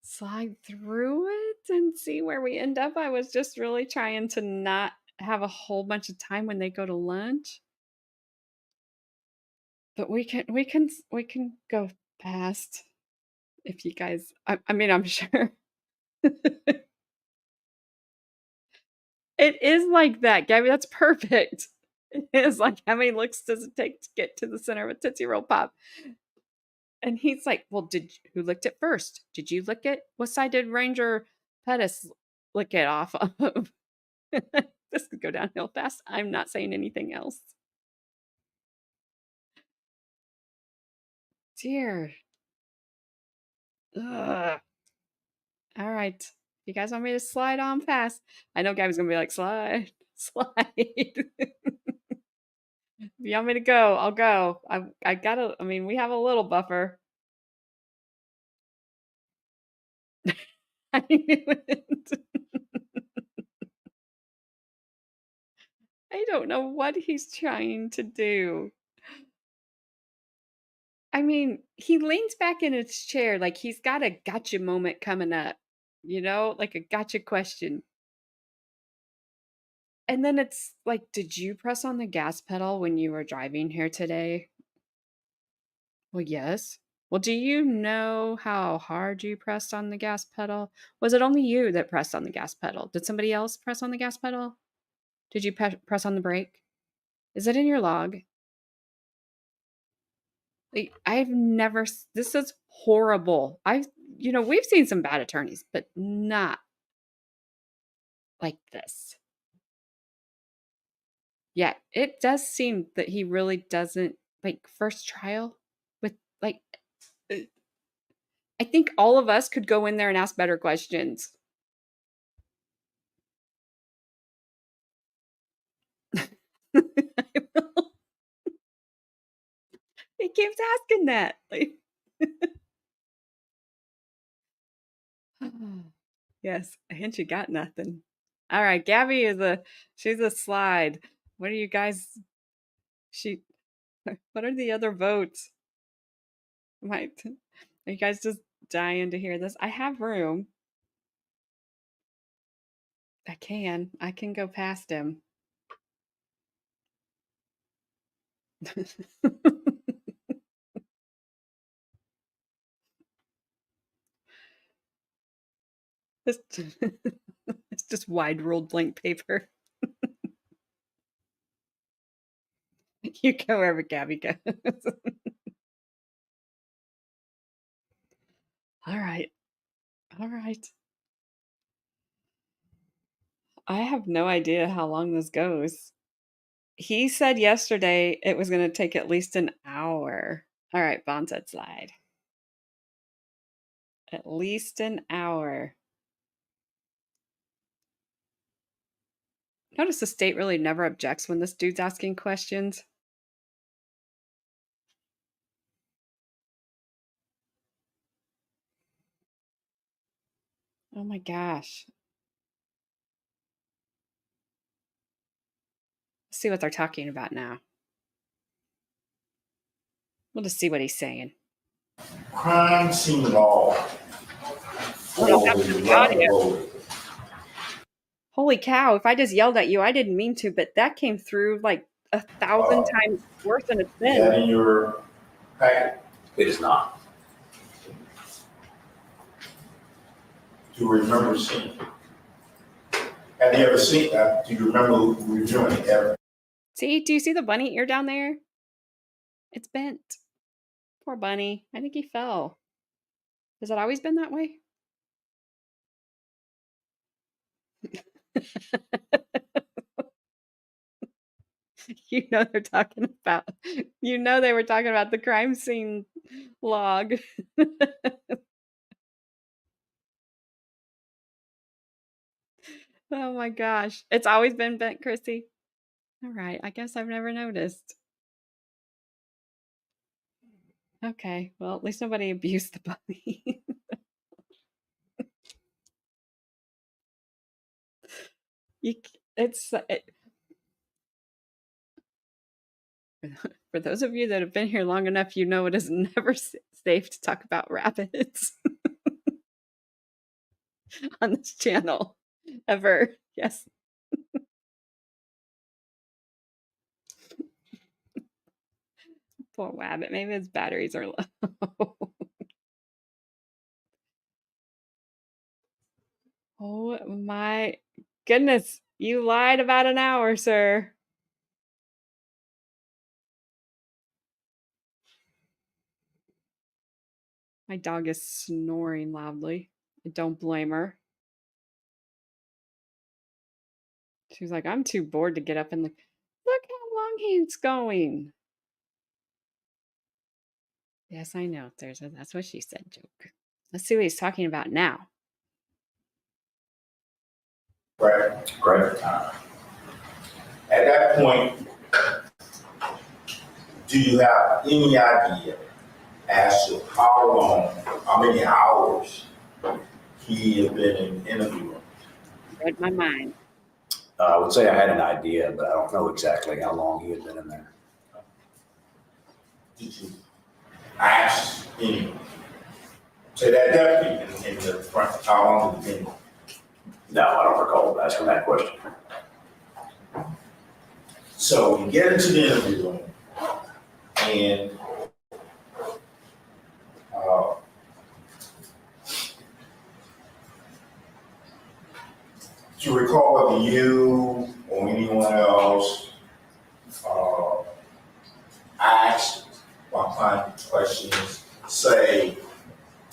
slide through it and see where we end up. I was just really trying to not have a whole bunch of time when they go to lunch. But we can go past if you guys I mean, I'm sure. It is like that, Gabby. That's perfect. It is like, how many looks does it take to get to the center of a Tootsie Roll Pop? And he's like, well, who licked it first? Did you lick it? What side did Ranger Pettis lick it off of? This could go downhill fast. I'm not saying anything else. Dear. Ugh. All right. You guys want me to slide on past? I know Gabby's going to be like, slide, slide. If you want me to go, I'll go. I gotta, I mean, we have a little buffer. I knew it. I don't know what he's trying to do. I mean, he leans back in his chair like he's got a gotcha moment coming up, like a gotcha question. And then it's like, did you press on the gas pedal when you were driving here today? Well, yes. Well, do you know how hard you pressed on the gas pedal? Was it only you that pressed on the gas pedal? Did somebody else press on the gas pedal? Did you press on the brake? Is it in your log? Like, I've never, this is horrible. We've seen some bad attorneys, but not like this. Yeah, it does seem that he really doesn't like first trial with like, I think all of us could go in there and ask better questions. He keeps asking that. Like, yes, a hint you got nothing. All right, Gabby she's a slide. What are you guys? What are the other votes? Are you guys just dying to hear this? I have room. I can go past him. It's it's just wide ruled blank paper. You go wherever Gabby goes. All right. All right. I have no idea how long this goes. He said yesterday it was going to take at least an hour. All right, Vaughn said slide. At least an hour. Notice the state really never objects when this dude's asking questions. Oh my gosh. Let's see what they're talking about now. We'll just see what he's saying. Crime scene law. Holy cow, if I just yelled at you, I didn't mean to, but that came through like 1,000 times worse than it's been. Is that in your packet? It is not. Do you remember seeing it? Have you ever seen that? Do you remember reviewing it ever? See, do you see the bunny ear down there? It's bent. Poor bunny. I think he fell. Has it always been that way? They're talking about, they were talking about the crime scene log. Oh my gosh. It's always been bent, Chrissy. All right. I guess I've never noticed. Okay. Well, at least nobody abused the bunny. For those of you that have been here long enough, it is never safe to talk about rabbits on this channel ever. Yes. Poor rabbit. Maybe his batteries are low. Oh my goodness. You lied about an hour, sir. My dog is snoring loudly. I don't blame her. She's like, I'm too bored to get up and look how long he's going. Yes, I know. That's what she said joke. Let's see what he's talking about now. Right. At that point, do you have any idea as to how long, how many hours he had been in interview room? Read my mind. I would say I had an idea, but I don't know exactly how long he had been in there. Did you ask anyone? Say that deputy in the front, how long had he been? No, I don't recall asking that question. So you get into the interview room and do you recall whether you or anyone else asked what kind of questions, say,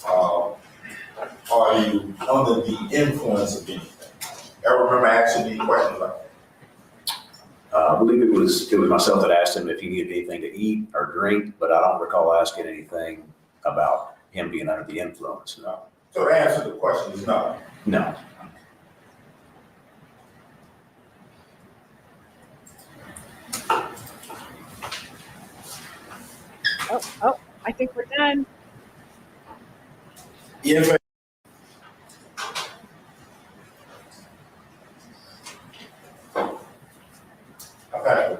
are you under the influence of anything? Ever remember asking any questions like that? I believe it was myself that asked him if he needed anything to eat or drink, but I don't recall asking anything about him being under the influence. No. So the answer to the question is no. No. Oh, I think we're done. If okay.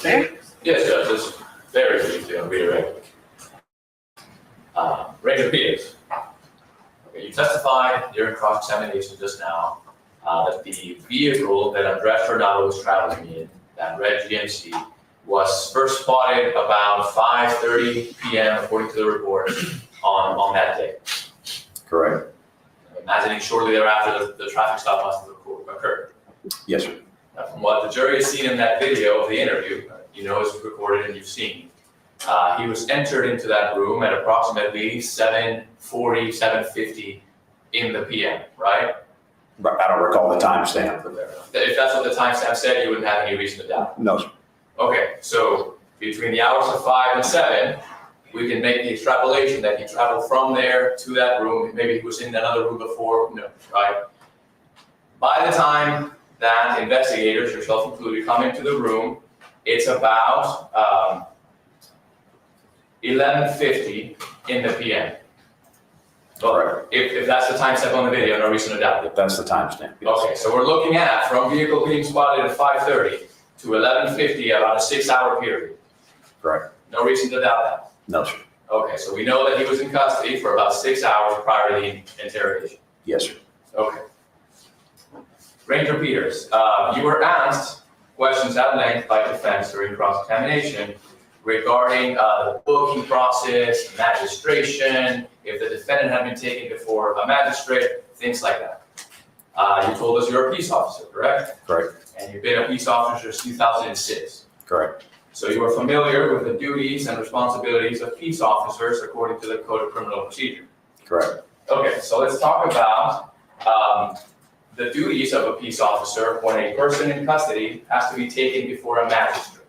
There. Yes, Judge, just very briefly, I'll reiterate. Ranger Peters, okay, you testified during cross-examination just now that the vehicle that Andres Tarnava was traveling in, that red GMC, was first spotted about 5:30 p.m. according to the report on that day. Correct. I'm imagining shortly thereafter the traffic stop must have occurred. Yes, sir. Now, from what the jury has seen in that video of the interview, you know it's recorded and you've seen, he was entered into that room at approximately 7:40, 7:50 in the PM, right? But I don't recall the timestamp. If that's what the timestamp said, you wouldn't have any reason to doubt. No, sir. Okay, so between the hours of 5 and 7, we can make the extrapolation that he traveled from there to that room. Maybe he was in another room before, no, right? By the time that investigators, yourself included, come into the room, it's about 11:50 in the PM. But if that's the timestamp on the video, no reason to doubt it. That's the timestamp. Yes. Okay, so we're looking at from vehicle being spotted at 5:30 to 11:50, about a 6-hour period. Correct. No reason to doubt that. No, sir. Okay, so we know that he was in custody for about 6 hours prior to the interrogation. Yes, sir. Okay. Ranger Peters, you were asked questions at length by defense during cross-examination regarding the booking process, magistration, if the defendant had been taken before a magistrate, things like that. You told us you're a peace officer, correct? Correct. And you've been a peace officer since 2006. Correct. So you are familiar with the duties and responsibilities of peace officers according to the Code of Criminal Procedure. Correct. Okay, so let's talk about the duties of a peace officer when a person in custody has to be taken before a magistrate.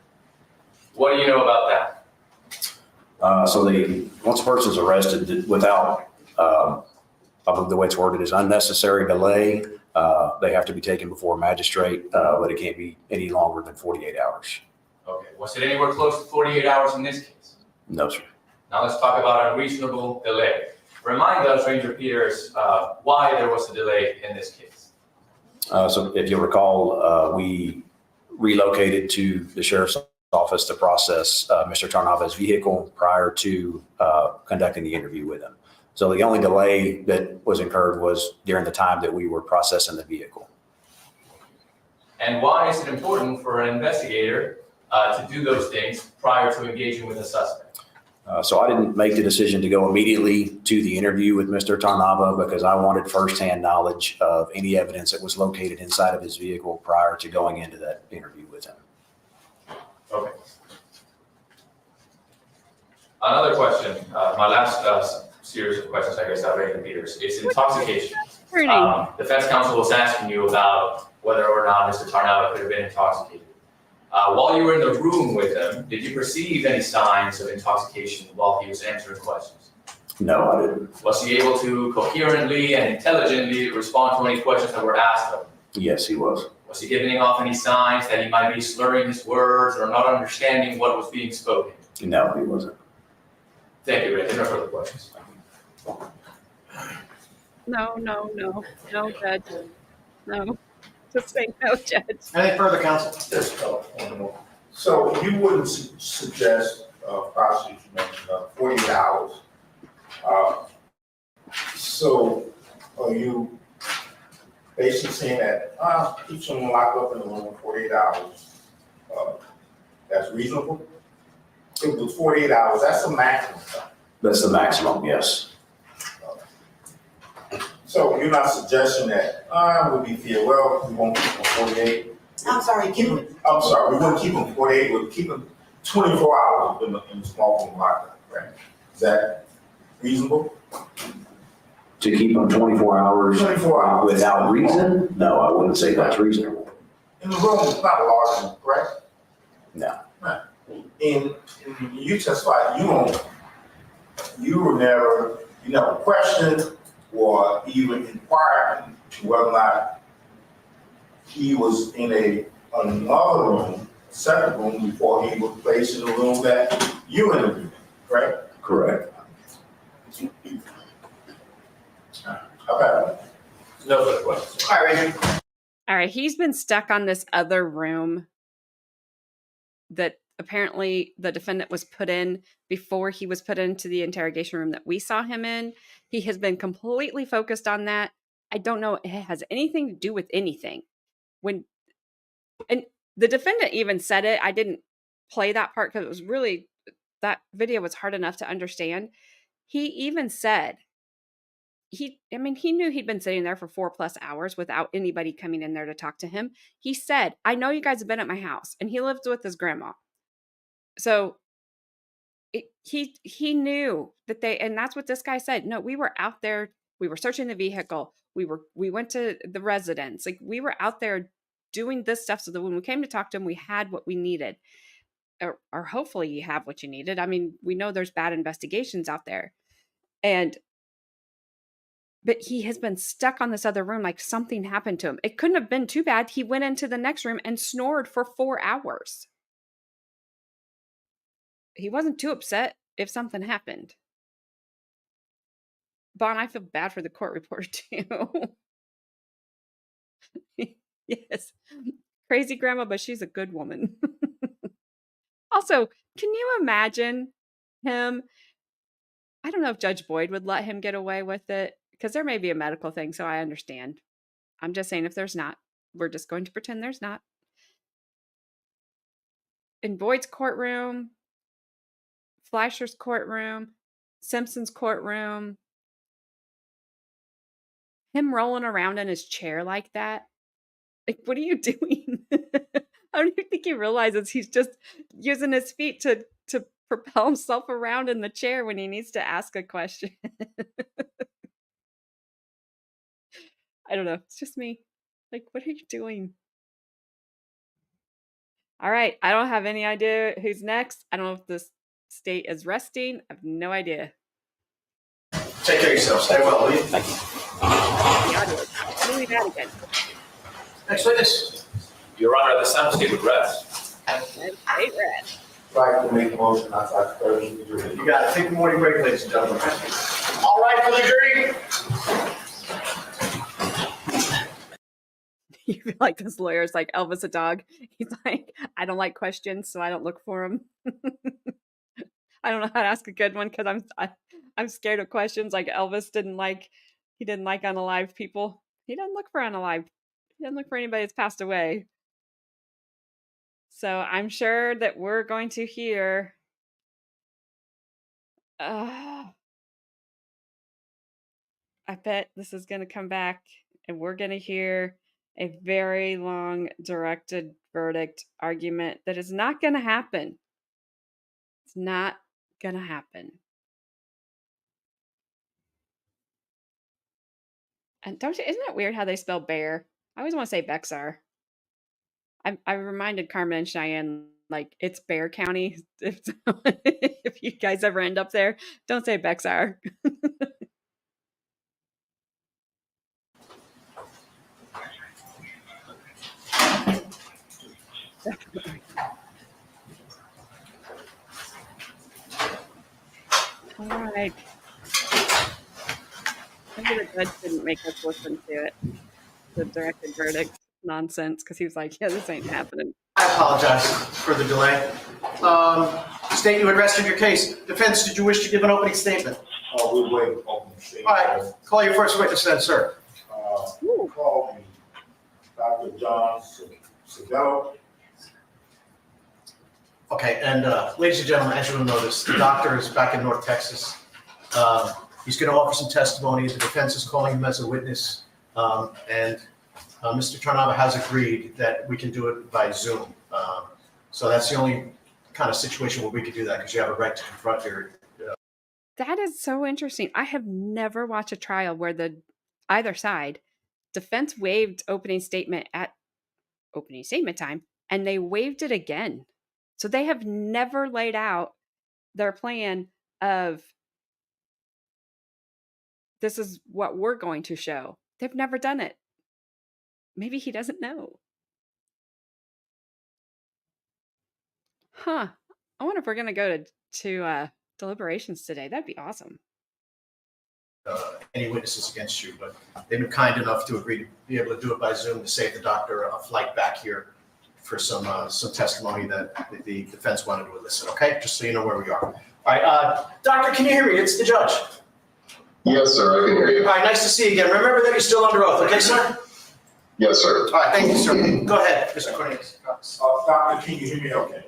What do you know about that? Once a person's arrested without, I believe the way it's worded is unnecessary delay, they have to be taken before a magistrate, but it can't be any longer than 48 hours. Okay, was it anywhere close to 48 hours in this case? No, sir. Now let's talk about unreasonable delay. Remind us, Ranger Peters, why there was a delay in this case. So if you'll recall, we relocated to the sheriff's office to process Mr. Tarnava's vehicle prior to conducting the interview with him. So the only delay that was incurred was during the time that we were processing the vehicle. And why is it important for an investigator to do those things prior to engaging with a suspect? So I didn't make the decision to go immediately to the interview with Mr. Tarnava because I wanted firsthand knowledge of any evidence that was located inside of his vehicle prior to going into that interview with him. Okay. Another question, my last series of questions, I guess, out of Ranger Peters, is intoxication. Defense counsel was asking you about whether or not Mr. Tarnava could have been intoxicated. While you were in the room with him, did you perceive any signs of intoxication while he was answering questions? No, I didn't. Was he able to coherently and intelligently respond to any questions that were asked of him? Yes, he was. Was he giving off any signs that he might be slurring his words or not understanding what was being spoken? No, he wasn't. Thank you, Randy. No further questions. No, Judge. No. Just say no, Judge. Anything further, counsel? Just one more. So you wouldn't suggest, prosecution mentioned 48 hours. So are you basically saying that, keep someone locked up in the room 48 hours? That's reasonable? It was 48 hours, that's the maximum time. That's the maximum, yes. So you're not suggesting that, would be fair, well, we won't keep them 48? I'm sorry, can we, I'm sorry, we wouldn't keep them 48, we'd keep them 24 hours in the small room lockup, right? Is that reasonable? To keep them 24 hours 24 hours. without reason? No, I wouldn't say that's reasonable. And the room is not a large room, correct? No. Right. And you testified, you never questioned or even inquired into whether or not he was in another room, a separate room, before he was placed in the room that you interviewed, correct? Correct. Okay. No further questions. All right, Randy. All right, he's been stuck on this other room that apparently the defendant was put in before he was put into the interrogation room that we saw him in. He has been completely focused on that. I don't know it has anything to do with anything. And the defendant even said it. I didn't play that part because it was really, that video was hard enough to understand. He even said, he knew he'd been sitting there for 4+ hours without anybody coming in there to talk to him. He said, I know you guys have been at my house, and he lives with his grandma. So he knew that and that's what this guy said. No, we were out there. We were searching the vehicle. We went to the residence. Like, we were out there doing this stuff so that when we came to talk to him, we had what we needed, or hopefully you have what you needed. I mean, we know there's bad investigations out there, but he has been stuck on this other room like something happened to him. It couldn't have been too bad. He went into the next room and snored for 4 hours. He wasn't too upset if something happened. Bon, I feel bad for the court reporter too. Yes. Crazy grandma, but she's a good woman. Also, can you imagine him? I don't know if Judge Boyd would let him get away with it, because there may be a medical thing, so I understand. I'm just saying, if there's not, we're just going to pretend there's not. In Boyd's courtroom, Fleischer's courtroom, Simpson's courtroom, him rolling around in his chair like that. Like, what are you doing? I don't even think he realizes he's just using his feet to propel himself around in the chair when he needs to ask a question. I don't know. It's just me. Like, what are you doing? All right. I don't have any idea who's next. I don't know if this state is resting. I have no idea. Take care of yourself. Stay well, will you? Thank you. The audio is really bad again. Next witness. Your Honor, the sound state would rest. State red. If I can make a motion, I thought Thursday. You got to take the morning break, ladies and gentlemen. All right for the jury. You feel like this lawyer's like Elvis a dog. He's like, I don't like questions, so I don't look for them. I don't know how to ask a good one because I'm scared of questions. Like Elvis didn't like unalive people. He doesn't look for unalive. He doesn't look for anybody that's passed away. So I'm sure that we're going to hear. I bet this is going to come back, and we're going to hear a very long directed verdict argument that is not going to happen. It's not going to happen. And isn't it weird how they spell bear? I always want to say Bexar. I reminded Carmen and Cheyenne, like, it's Bear County. If you guys ever end up there, don't say Bexar. All right. Maybe the judge didn't make us listen to it. The directed verdict nonsense, because he was like, yeah, this ain't happening. I apologize for the delay. State you had rested your case. Defense, did you wish to give an opening statement? We're waiting for open statement. All right, call your first witness then, sir. Call me Dr. John Segel. Okay, and ladies and gentlemen, as you will notice, the doctor is back in North Texas. He's going to offer some testimony. The defense is calling him as a witness, and Mr. Tarnava has agreed that we can do it by Zoom. So that's the only kind of situation where we could do that, because you have a right to confront your. That is so interesting. I have never watched a trial where either side defense waived opening statement at opening statement time, and they waived it again. So they have never laid out their plan of this is what we're going to show. They've never done it. Maybe he doesn't know. Huh. I wonder if we're going to go to deliberations today. That'd be awesome. Any witnesses against you, but they've been kind enough to agree to be able to do it by Zoom to save the doctor a flight back here for some testimony that the defense wanted to elicit. Okay, just so you know where we are. All right, doctor, can you hear me? It's the judge. Yes, sir, I can hear you. All right, nice to see you again. Remember that you're still under oath, okay, sir? Yes, sir. All right, thank you, sir. Go ahead, Mr. Cornelius. Doctor, can you hear me okay?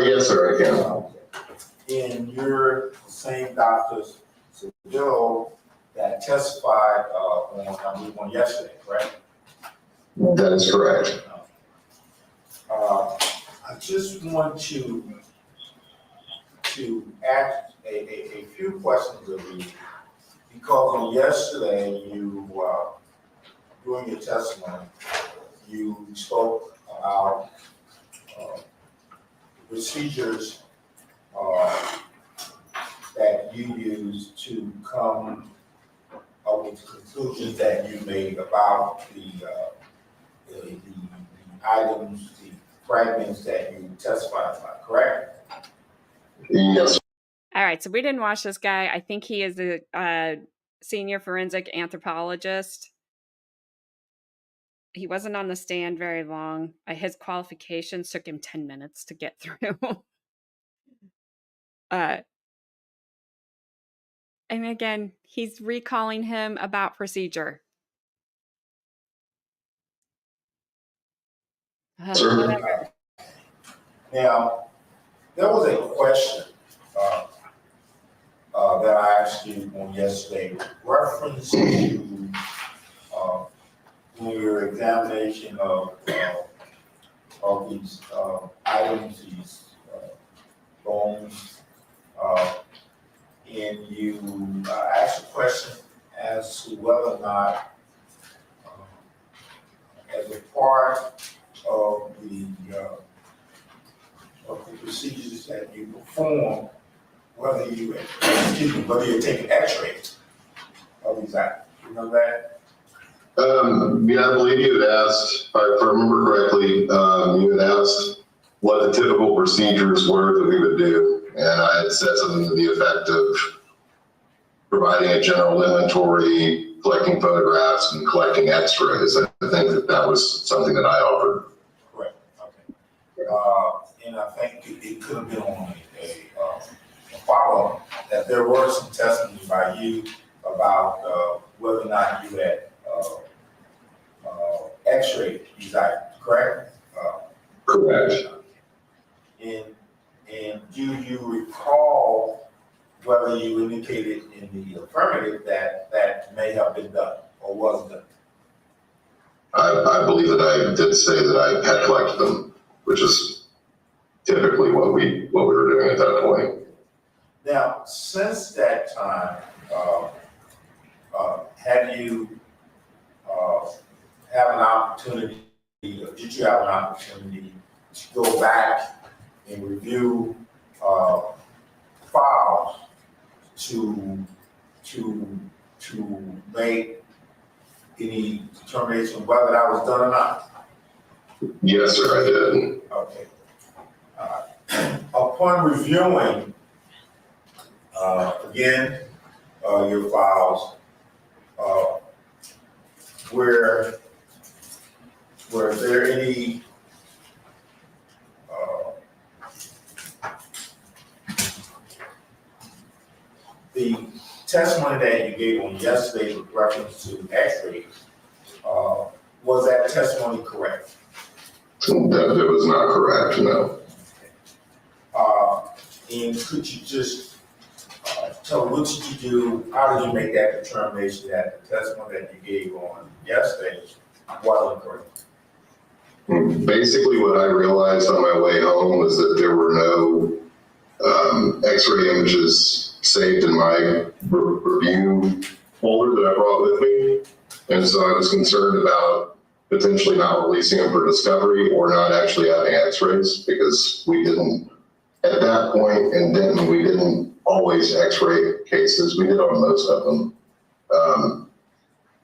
Yes, sir, I can. And you're the same Dr. Segel that testified on yesterday, correct? That is correct. I just want to ask a few questions of you, because on yesterday, during your testimony, you spoke about procedures that you used to come up with conclusions that you made about the items, the fragments that you testified about, correct? Yes. All right, so we didn't watch this guy. I think he is a senior forensic anthropologist. He wasn't on the stand very long. His qualifications took him 10 minutes to get through. And again, he's recalling him about procedure. Sir. Now, there was a question that I asked you on yesterday, reference to your examination of these items, these bones, and you asked a question as to whether or not, as a part of the procedures that you perform, whether you're taking X-rays of these items. You know that? Yeah, I believe you had asked, if I remember correctly, you had asked what the typical procedures were that we would do. And I had said something to the effect of providing a general inventory, collecting photographs, and collecting X-rays. I think that was something that I offered. Correct. Okay. And I think it could have been on a follow-up that there were some testimony by you about whether or not you had X-rayed these items, correct? Correct. And do you recall whether you indicated in the affirmative that may have been done or was done? I believe that I did say that I had collected them, which is typically what we were doing at that point. Now, since that time, have you have an opportunity, or did you have an opportunity to go back and review files to make any determination whether that was done or not? Yes, sir, I did. Okay. Upon reviewing Again, your files, were there any, the testimony that you gave on yesterday with reference to x-rays, was that testimony correct? That was not correct, no. And could you just tell me, what did you do, how did you make that determination that the testimony that you gave on yesterday wasn't correct? Basically, what I realized on my way home was that there were no x-ray images saved in my review folder that I brought with me. And so I was concerned about potentially not releasing them for discovery or not actually having x-rays, because we didn't, at that point in Denton, we didn't always x-ray cases. We did on most of them.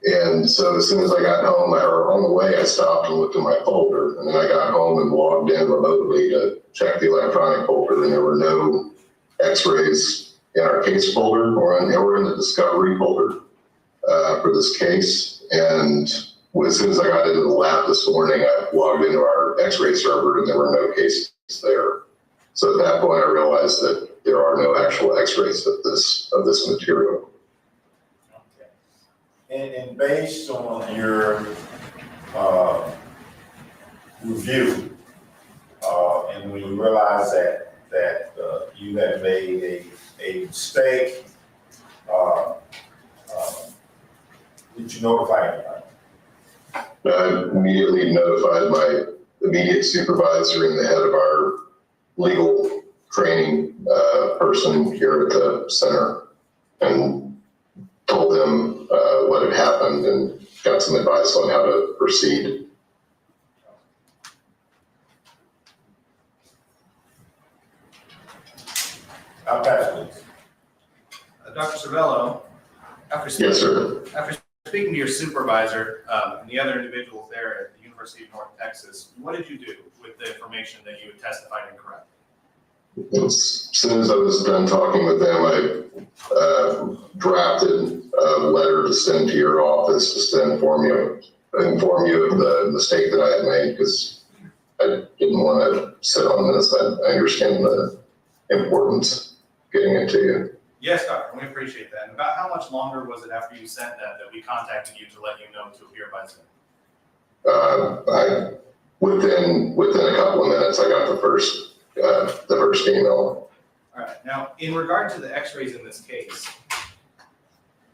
And so as soon as I got home, or on the way, I stopped and looked in my folder. And then I got home and logged in remotely to check the electronic folder, and there were no x-rays in our case folder or in the discovery folder for this case. And as soon as I got into the lab this morning, I logged into our x-ray server and there were no cases there. So at that point, I realized that there are no actual x-rays of this material. And based on your review, and when you realize that you had made a mistake, did you notify anybody? I immediately notified my immediate supervisor and the head of our legal training person here at the center, and told them what had happened and got some advice on how to proceed. I'll pass it. Dr. Cervello, Yes, sir. after speaking to your supervisor and the other individuals there at the University of North Texas, what did you do with the information that you had testified incorrect? As soon as I was done talking with them, I drafted a letter to send to your office just to inform you of the mistake that I had made, because I didn't want to sit on this. I understand the importance of getting it to you. Yes, doctor, we appreciate that. And about how much longer was it after you sent that we contacted you to let you know to appear by Zoom? Within a couple of minutes, I got the first email. All right. Now, in regard to the x-rays in this case,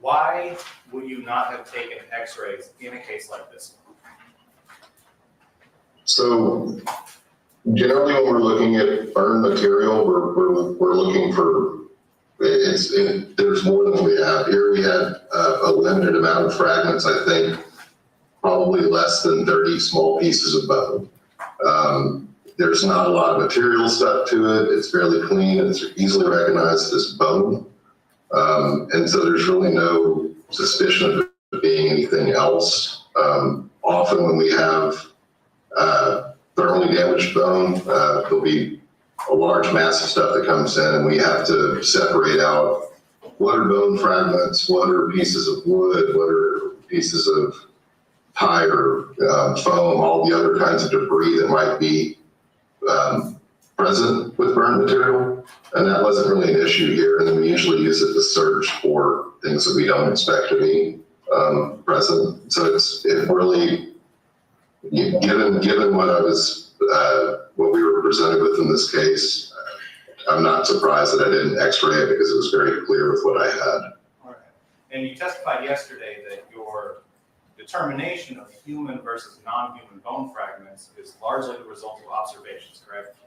why would you not have taken x-rays in a case like this? So generally when we're looking at burn material, we're looking for, there's more than we have. Here we had a limited amount of fragments, I think probably less than 30 small pieces of bone. There's not a lot of material stuck to it. It's fairly clean. It's easily recognized as bone. And so there's really no suspicion of it being anything else. Often when we have thermally damaged bone, there'll be a large mass of stuff that comes in, and we have to separate out what are bone fragments, what are pieces of wood, what are pieces of tire, foam, all the other kinds of debris that might be present with burn material. And that wasn't really an issue here. And then we usually use it to search for things that we don't expect to be present. So it really, given what we were presented with in this case, I'm not surprised that I didn't x-ray it, because it was very clear with what I had. All right. And you testified yesterday that your determination of human versus non-human bone fragments is largely the result of observations, correct?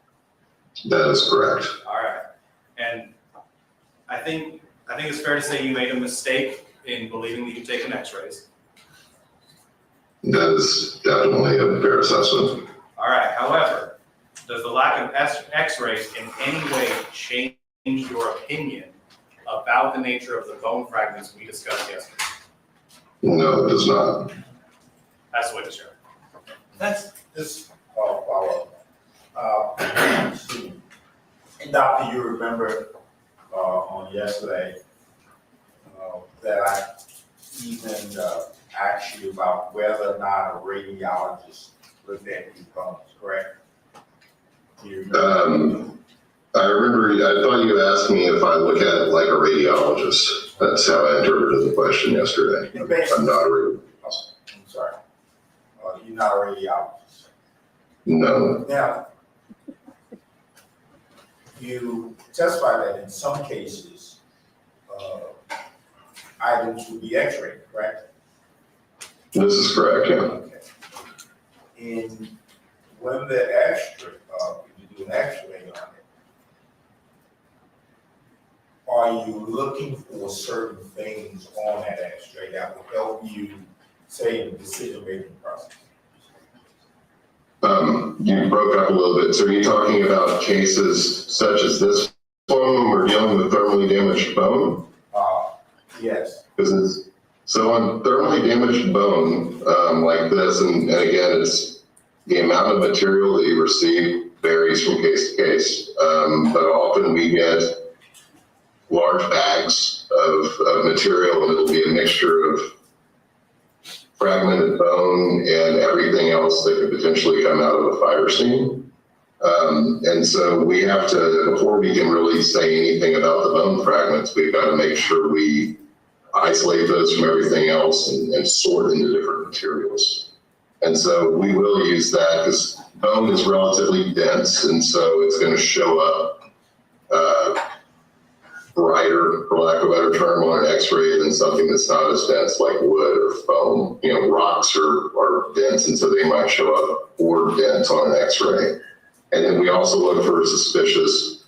That is correct. All right. And I think it's fair to say you made a mistake in believing that you've taken x-rays. That is definitely a fair assessment. All right. However, does the lack of x-rays in any way change your opinion about the nature of the bone fragments we discussed yesterday? No, it does not. That's what it's sure. That's this follow-up. Doctor, you remember on yesterday, that I even asked you about whether or not a radiologist looked at these bones, correct? Do you remember? I remember, I thought you asked me if I look at it like a radiologist. That's how I interpreted the question yesterday. I'm not a radiologist. I'm sorry. You're not a radiologist. No. Now, you testified that in some cases, items would be x-rayed, correct? This is correct, yeah. Okay. And when the x-ray, you do an x-ray on it, are you looking for certain things on that x-ray that will help you, say, in the decision-making process? You broke up a little bit. So are you talking about cases such as this one when we're dealing with thermally damaged bone? Yes. So on thermally damaged bone, like this, and again, it's the amount of material that you receive varies from case to case, but often we get large bags of material, and it'll be a mixture of fragmented bone and everything else that could potentially come out of a fire scene. And so we have to, before we can really say anything about the bone fragments, we've got to make sure we isolate those from everything else and sort into different materials. And so we will use that because bone is relatively dense, and so it's going to show up brighter, for lack of a better term, on an x-ray than something that's not as dense like wood or foam. You know, rocks are dense, and so they might show up or dense on an x-ray. And then we also look for suspicious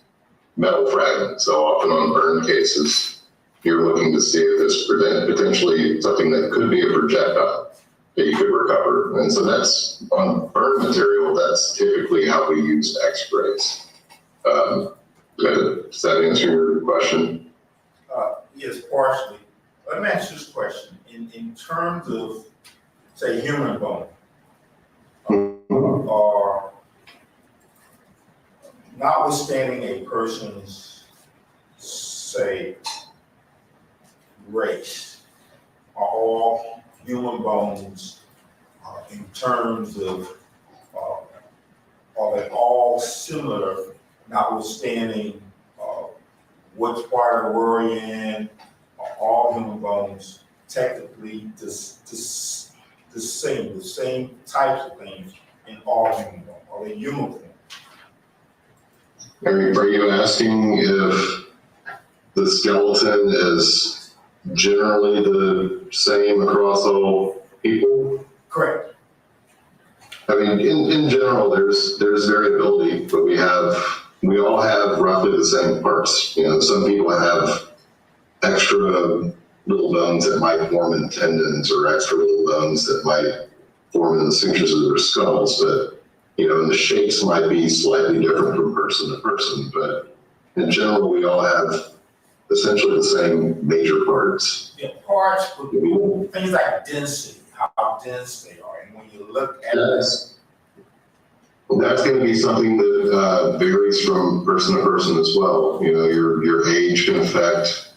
metal fragments. So often on burn cases, you're looking to see if there's potentially something that could be a projectile that you could recover. And so that's, on burn material, that's typically how we use x-rays. Does that answer your question? Yes, partially. Let me ask you this question. In terms of, say, human bone, or notwithstanding a person's, say, race, are all human bones in terms of, are they all similar, notwithstanding which part of the world you're in? Are all human bones technically the same types of things in all human bones? Are they uniform? Are you asking if the skeleton is generally the same across all people? Correct. I mean, in general, there's variability, but we all have roughly the same parts. You know, some people have extra little bones that might form in tendons, or extra little bones that might form in the sutures of their skulls. But, you know, and the shapes might be slightly different from person to person. But in general, we all have essentially the same major parts. Yeah, parts, but things like density, how dense they are. And when you look at this, that's going to be something that varies from person to person as well. You know, your age can affect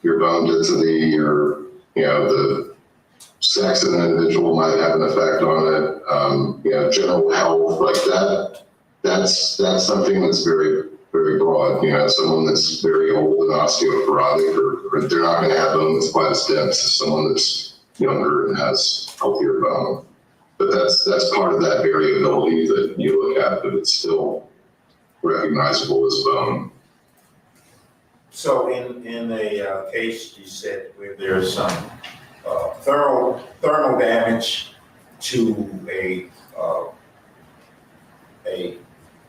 your bone density, the sex of an individual might have an effect on it. General health like that. That's something that's very, very broad. You know, someone that's very old and osteoporotic, or they're not going to have bone that's quite as dense as someone that's younger and has healthier bone. But that's part of that variability that you look at, but it's still recognizable as bone. So in a case you said where there's some thermal damage to a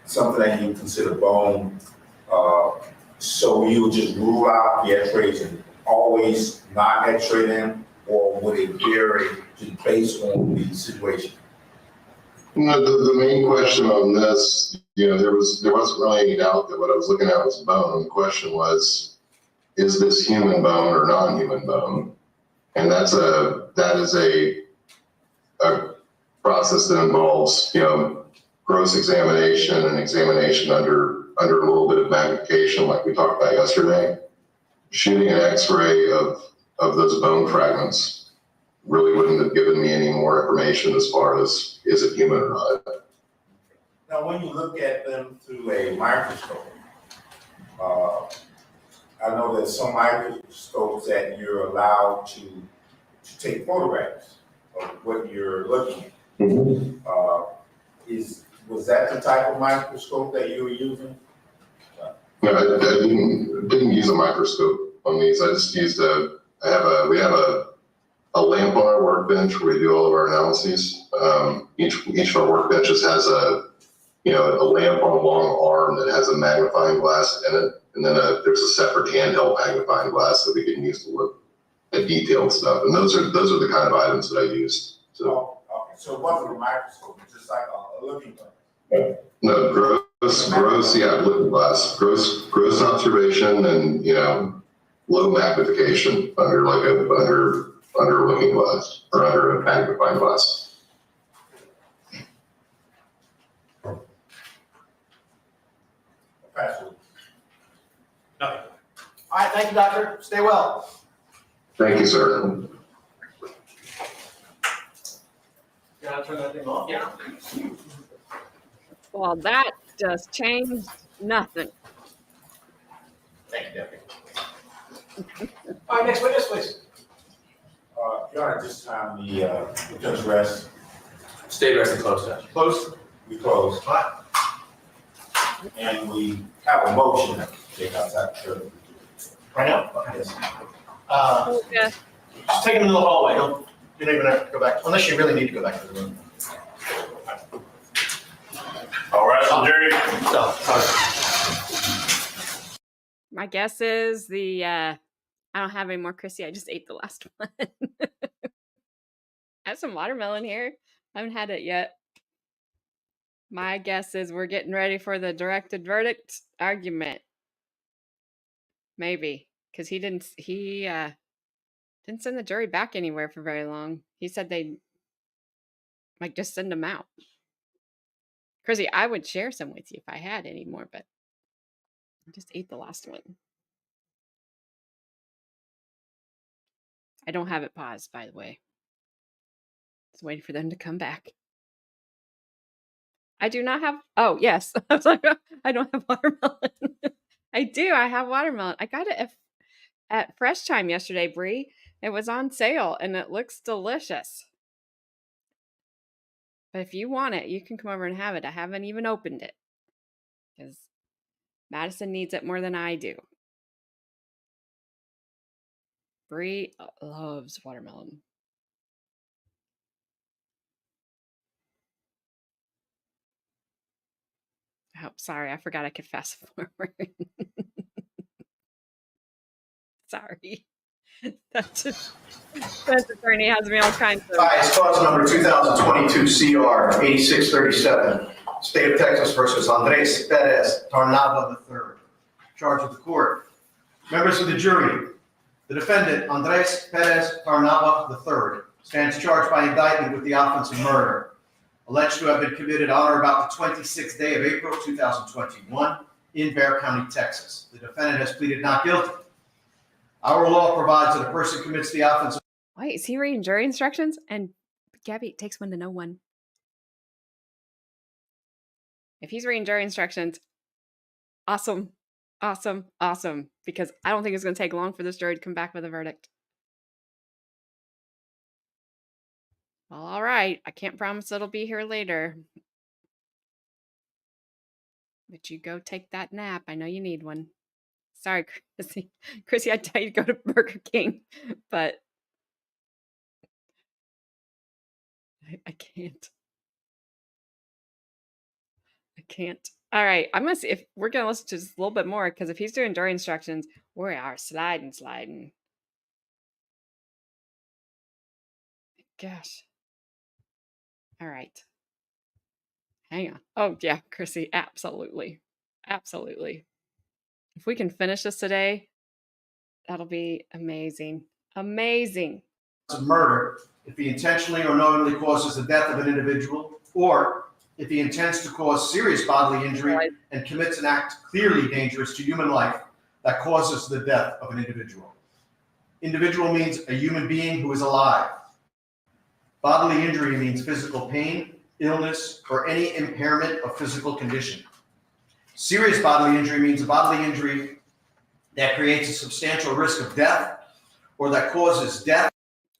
something that you consider bone, so you would just rule out the x-rays and always not x-ray them, or would it vary just based on the situation? The main question on this, there wasn't really any doubt that what I was looking at was bone. The question was, is this human bone or non-human bone? And that is a process that involves, gross examination and examination under a little bit of magnification like we talked about yesterday, shooting an x-ray of those bone fragments really wouldn't have given me any more information as far as is it human or not. Now, when you look at them through a microscope, I know there's some microscopes that you're allowed to take photographs of what you're looking at. Mm-hmm. Was that the type of microscope that you were using? No, I didn't use a microscope on these. I just used we have a lamp on our workbench where we do all of our analyses. Each of our workbenches has a lamp on a long arm that has a magnifying glass in it. And then there's a separate handheld magnifying glass that we can use to look at detailed stuff. And those are the kind of items that I used. So, okay. So it wasn't a microscope, it's just like a looking glass. No, gross, yeah, looking glass, gross observation, and low magnification under a looking glass or under a magnifying glass. Pastor. Nothing. All right, thank you, doctor. Stay well. Thank you, sir. Can I turn that thing off? Yeah. Well, that just changed nothing. Thank you, Deputy. All right, next witness, please. Your Honor, this time the judge rest. Stay resting close, Judge. Close. We close. All right. And we have a motion to take outside the church. Right now? Yes. Yeah. Just take him into the hallway. You don't even have to go back, unless you really need to go back to the room. All right, so Jerry. So, sorry. My guess is I don't have any more, Chrissy. I just ate the last one. I have some watermelon here. I haven't had it yet. My guess is we're getting ready for the directed verdict argument. Maybe, because he didn't send the jury back anywhere for very long. He said they'd just send them out. Chrissy, I would share some with you if I had any more, but I just ate the last one. I don't have it paused, by the way. Just waiting for them to come back. I do not have. Oh, yes. I was like, I don't have watermelon. I do. I have watermelon. I got it at Fresh Time yesterday, Bree. It was on sale and it looks delicious. But if you want it, you can come over and have it. I haven't even opened it because Madison needs it more than I do. Bree loves watermelon. Oh, sorry, I forgot I could fast forward. Sorry. That's attorney has me all kinds of. All right, it's cause number 2022 CR 8637, State of Texas versus Andres Perez Tarnava III. Charge of the court. Members of the jury, the defendant, Andres Perez Tarnava III, stands charged by indictment with the offense of murder, alleged to have been committed on or about the 26th day of April 2021 in Bexar County, Texas. The defendant has pleaded not guilty. Our law provides that a person commits the offense. Wait, is he reading jury instructions? And Gabby, it takes one to know one. If he's reading jury instructions, awesome, awesome, awesome. Because I don't think it's going to take long for this jury to come back with a verdict. Well, all right. I can't promise it'll be here later. But you go take that nap. I know you need one. Sorry, Chrissy. Chrissy, I'd tell you to go to Burger King, but I can't. I can't. All right. I'm going to see if we're going to listen to just a little bit more because if he's doing jury instructions, we are sliding. Gosh. All right. Hang on. Oh, yeah, Chrissy. Absolutely. Absolutely. If we can finish this today, that'll be amazing. Amazing. Of murder if he intentionally or knowingly causes the death of an individual or if he intends to cause serious bodily injury and commits an act clearly dangerous to human life that causes the death of an individual. Individual means a human being who is alive. Bodily injury means physical pain, illness, or any impairment of physical condition. Serious bodily injury means a bodily injury that creates a substantial risk of death or that causes death.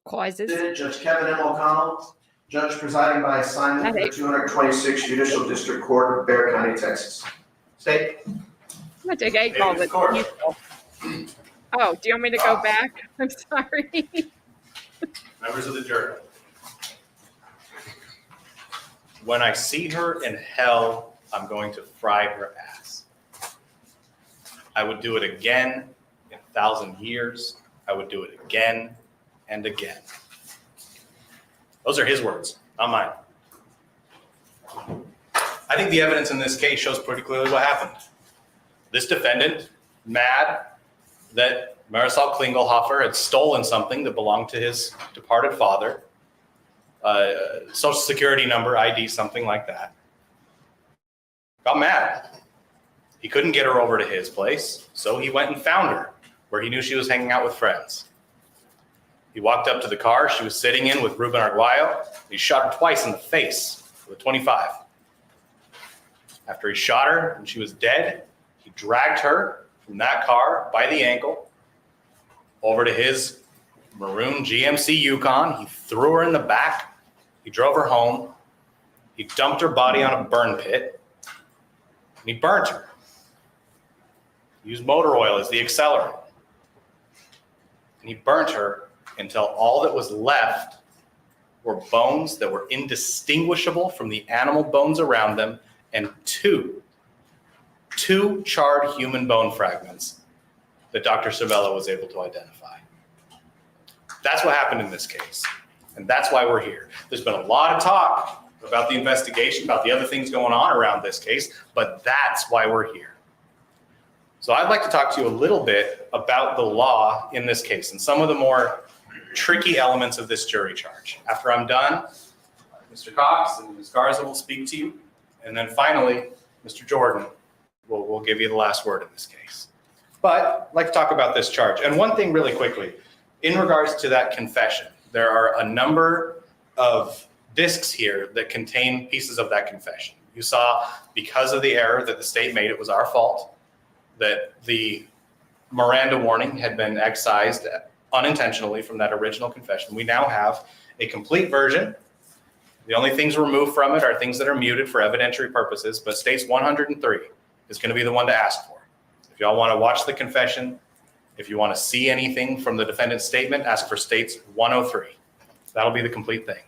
Causes. Judge Kevin M. O'Connell, judge presiding by assignment for the 226 Judicial District Court of Bexar County, Texas. State. I'm gonna take 8 calls. Of course. Oh, do you want me to go back? I'm sorry. Members of the jury. When I see her in hell, I'm going to fry her ass. I would do it again in 1,000 years. I would do it again and again. Those are his words, not mine. I think the evidence in this case shows pretty clearly what happened. This defendant, mad that Marisol Klingelhofer had stolen something that belonged to his departed father, social security number, ID, something like that, got mad. He couldn't get her over to his place, so he went and found her where he knew she was hanging out with friends. He walked up to the car she was sitting in with Ruben Arguello. He shot her twice in the face with a .25. After he shot her and she was dead, he dragged her from that car by the ankle over to his maroon GMC Yukon. He threw her in the back. He drove her home. He dumped her body on a burn pit, and he burnt her. He used motor oil as the accelerant. And he burnt her until all that was left were bones that were indistinguishable from the animal bones around them, and two charred human bone fragments that Dr. Cervello was able to identify. That's what happened in this case, and that's why we're here. There's been a lot of talk about the investigation, about the other things going on around this case, but that's why we're here. So I'd like to talk to you a little bit about the law in this case and some of the more tricky elements of this jury charge. After I'm done, Mr. Cox and Ms. Garza will speak to you. And then finally, Mr. Jordan will give you the last word in this case. But I'd like to talk about this charge. And one thing really quickly, in regards to that confession, there are a number of discs here that contain pieces of that confession. You saw, because of the error that the state made, it was our fault, that the Miranda warning had been excised unintentionally from that original confession. We now have a complete version. The only things removed from it are things that are muted for evidentiary purposes, but states 103 is going to be the one to ask for. If y'all want to watch the confession, if you want to see anything from the defendant's statement, ask for states 103. That'll be the complete thing.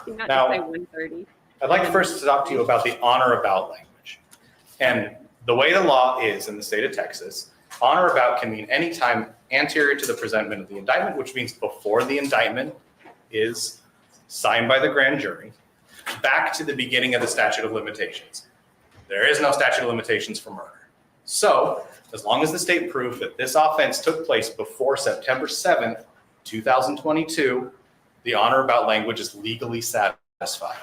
Not Now, to say 130. I'd like to first talk to you about the honor about language. And the way the law is in the state of Texas, honor about can mean any time anterior to the presentment of the indictment, which means before the indictment is signed by the grand jury, back to the beginning of the statute of limitations. There is no statute of limitations for murder. So as long as the state proved that this offense took place before September 7th, 2022, the honor about language is legally satisfied.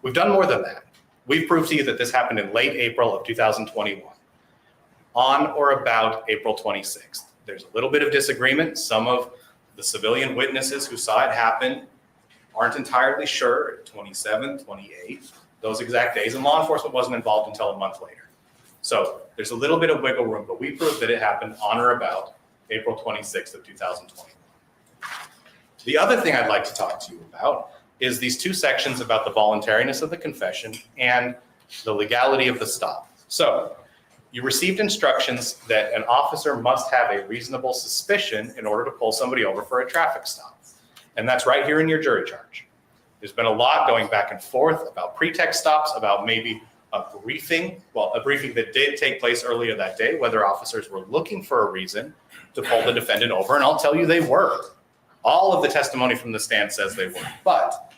We've done more than that. We've proved to you that this happened in late April of 2021, on or about April 26th. There's a little bit of disagreement. Some of the civilian witnesses who saw it happen aren't entirely sure, 27th, 28th, those exact days, and law enforcement wasn't involved until a month later. So there's a little bit of wiggle room, but we proved that it happened on or about April 26th of 2021. The other thing I'd like to talk to you about is these two sections about the voluntariness of the confession and the legality of the stop. So you received instructions that an officer must have a reasonable suspicion in order to pull somebody over for a traffic stop. And that's right here in your jury charge. There's been a lot going back and forth about pretext stops, about maybe a briefing that did take place earlier that day, whether officers were looking for a reason to pull the defendant over. And I'll tell you, they were. All of the testimony from the stand says they were. But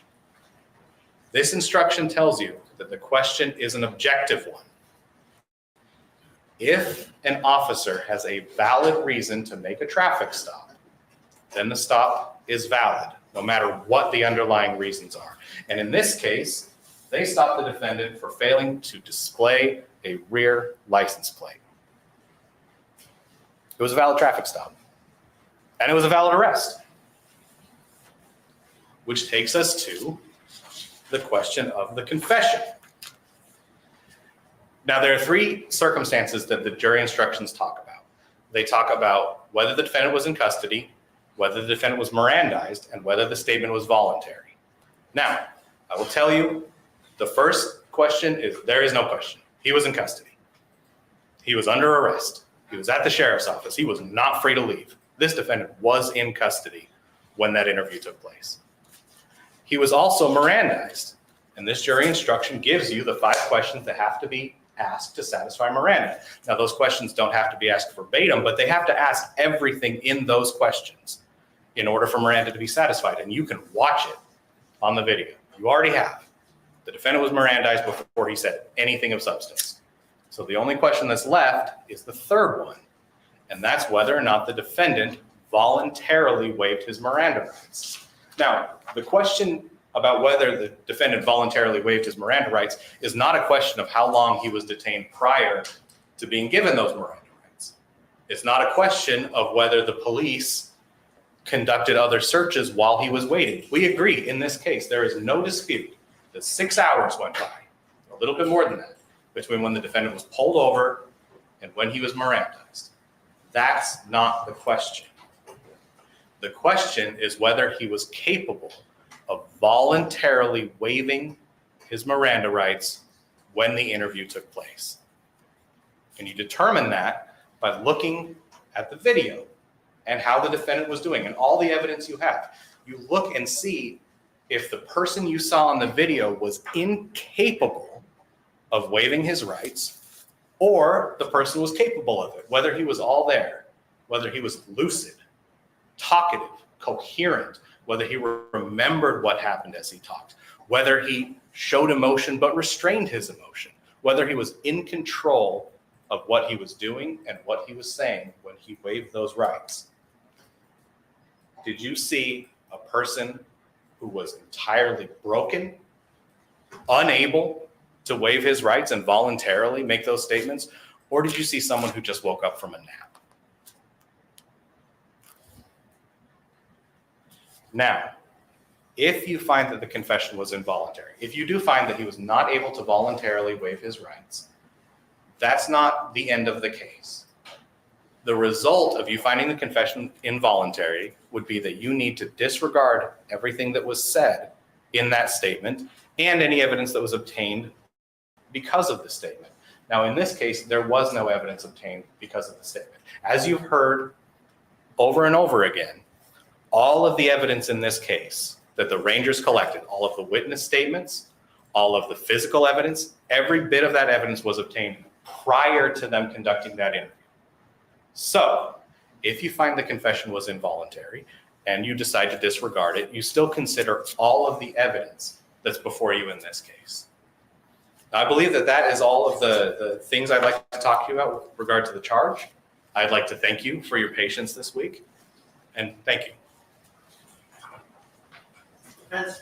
this instruction tells you that the question is an objective one. If an officer has a valid reason to make a traffic stop, then the stop is valid, no matter what the underlying reasons are. And in this case, They stopped the defendant for failing to display a rear license plate. It was a valid traffic stop. And it was a valid arrest. Which takes us to the question of the confession. Now, there are three circumstances that the jury instructions talk about. They talk about whether the defendant was in custody, whether the defendant was Mirandized, and whether the statement was voluntary. Now, I will tell you, the first question is, there is no question. He was in custody. He was under arrest. He was at the sheriff's office. He was not free to leave. This defendant was in custody when that interview took place. He was also Mirandized, and this jury instruction gives you the 5 questions that have to be asked to satisfy Miranda. Now, those questions don't have to be asked verbatim, but they have to ask everything in those questions in order for Miranda to be satisfied, and you can watch it on the video. You already have. The defendant was Mirandized before he said anything of substance. So the only question that's left is the third one, and that's whether or not the defendant voluntarily waived his Miranda rights. Now, the question about whether the defendant voluntarily waived his Miranda rights is not a question of how long he was detained prior to being given those Miranda rights. It's not a question of whether the police conducted other searches while he was waiting. We agree in this case, there is no dispute that 6 hours went by, a little bit more than that, between when the defendant was pulled over and when he was Mirandized. That's not the question. The question is whether he was capable of voluntarily waiving his Miranda rights when the interview took place. And you determine that by looking at the video and how the defendant was doing and all the evidence you have. You look and see if the person you saw on the video was incapable of waiving his rights or the person was capable of it, whether he was all there, whether he was lucid, talkative, coherent, whether he remembered what happened as he talked, whether he showed emotion but restrained his emotion, whether he was in control of what he was doing and what he was saying when he waived those rights. Did you see a person who was entirely broken, unable to waive his rights and voluntarily make those statements? Or did you see someone who just woke up from a nap? Now, if you find that the confession was involuntary, if you do find that he was not able to voluntarily waive his rights, that's not the end of the case. The result of you finding the confession involuntary would be that you need to disregard everything that was said in that statement and any evidence that was obtained because of the statement. Now, in this case, there was no evidence obtained because of the statement. As you've heard over and over again, all of the evidence in this case that the Rangers collected, all of the witness statements, all of the physical evidence, every bit of that evidence was obtained prior to them conducting that interview. So if you find the confession was involuntary and you decide to disregard it, you still consider all of the evidence that's before you in this case. Now, I believe that that is all of the things I'd like to talk to you about with regard to the charge. I'd like to thank you for your patience this week, and thank you.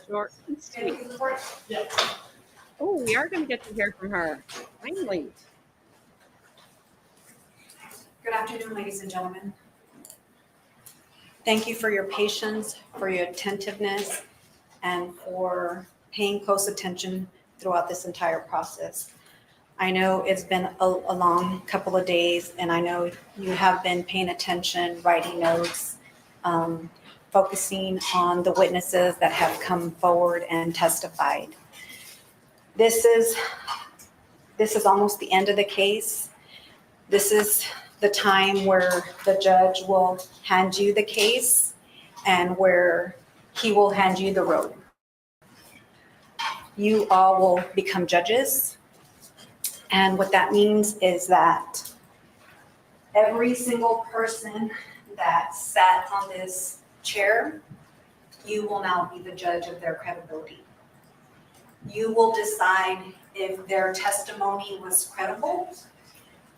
Short and sweet. Oh, we are going to get to hear from her. Finally. Good afternoon, ladies and gentlemen. Thank you for your patience, for your attentiveness, and for paying close attention throughout this entire process. I know it's been a long couple of days, and I know you have been paying attention, writing notes, focusing on the witnesses that have come forward and testified. This is almost the end of the case. This is the time where the judge will hand you the case and where he will hand you the road. You all will become judges. And what that means is that every single person that sat on this chair, you will now be the judge of their credibility. You will decide if their testimony was credible.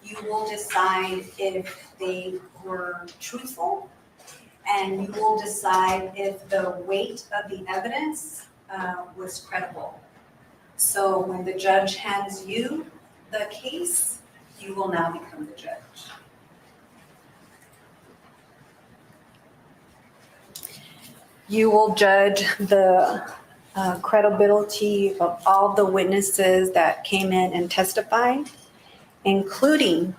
You will decide if they were truthful, and you will decide if the weight of the evidence was credible. So when the judge hands you the case, you will now become the judge. You will judge the credibility of all the witnesses that came in and testified, including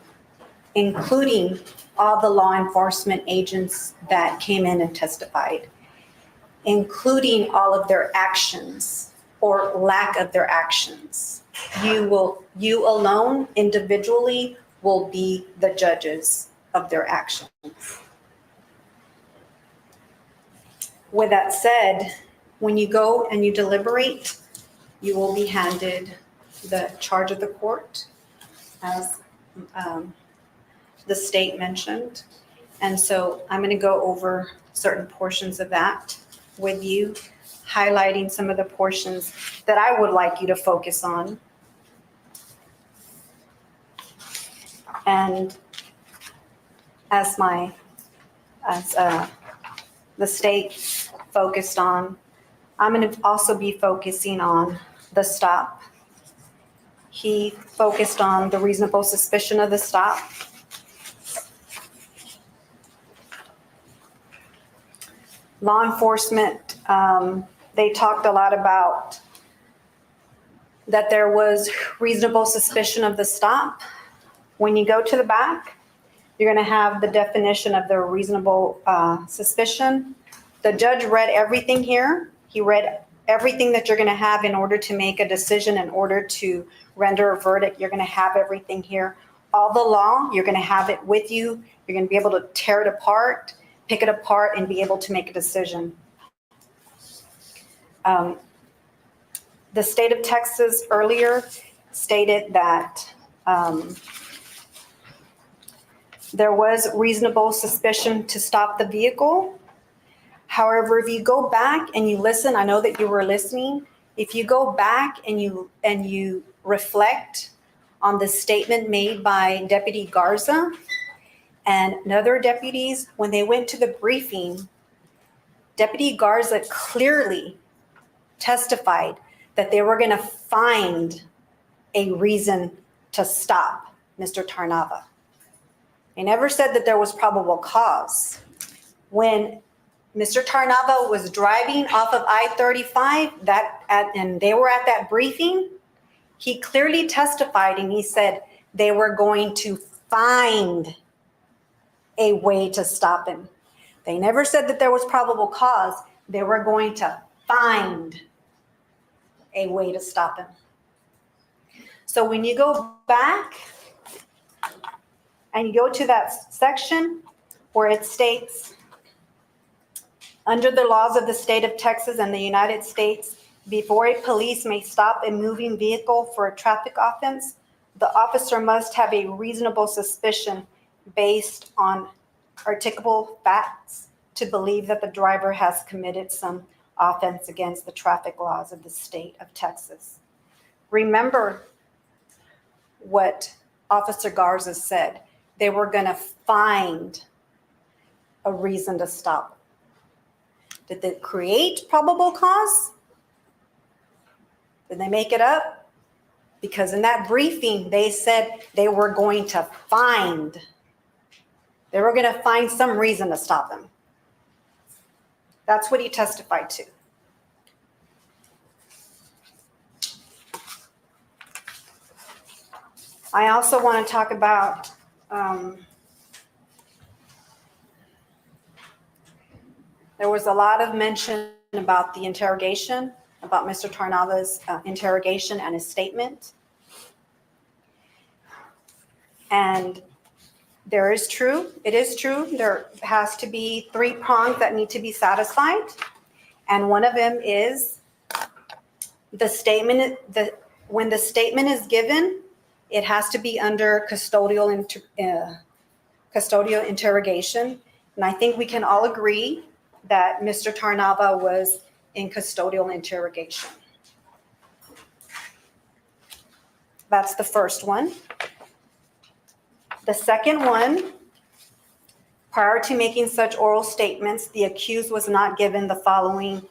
all the law enforcement agents that came in and testified, including all of their actions or lack of their actions. You alone, individually, will be the judges of their actions. With that said, when you go and you deliberate, you will be handed the charge of the court, as the state mentioned. And so I'm going to go over certain portions of that with you, highlighting some of the portions that I would like you to focus on. And as the state focused on, I'm going to also be focusing on the stop. He focused on the reasonable suspicion of the stop. Law enforcement, they talked a lot about that there was reasonable suspicion of the stop. When you go to the back, you're going to have the definition of the reasonable suspicion. The judge read everything here. He read everything that you're going to have in order to make a decision, in order to render a verdict. You're going to have everything here. All the law, you're going to have it with you. You're going to be able to tear it apart, pick it apart, and be able to make a decision. The state of Texas earlier stated that there was reasonable suspicion to stop the vehicle. However, if you go back and you listen, I know that you were listening. If you go back and you reflect on the statement made by Deputy Garza and other deputies, when they went to the briefing, Deputy Garza clearly testified that they were going to find a reason to stop Mr. Tarnava. They never said that there was probable cause. When Mr. Tarnava was driving off of I-35, and they were at that briefing, he clearly testified and he said they were going to find a way to stop him. They never said that there was probable cause. They were going to find a way to stop him. So when you go back and you go to that section where it states, under the laws of the state of Texas and the United States, before a police may stop a moving vehicle for a traffic offense, the officer must have a reasonable suspicion based on articulable facts to believe that the driver has committed some offense against the traffic laws of the state of Texas. Remember what Officer Garza said. They were going to find a reason to stop. Did they create probable cause? Did they make it up? Because in that briefing, they said they were going to find some reason to stop him. That's what he testified to. I also want to talk about there was a lot of mention about the interrogation, about Mr. Tarnava's interrogation and his statement. And it is true, there has to be 3 prongs that need to be satisfied. And one of them is the statement, when the statement is given, it has to be under custodial interrogation. And I think we can all agree that Mr. Tarnava was in custodial interrogation. That's the first one. The second one, prior to making such oral statements, the accused was not given the following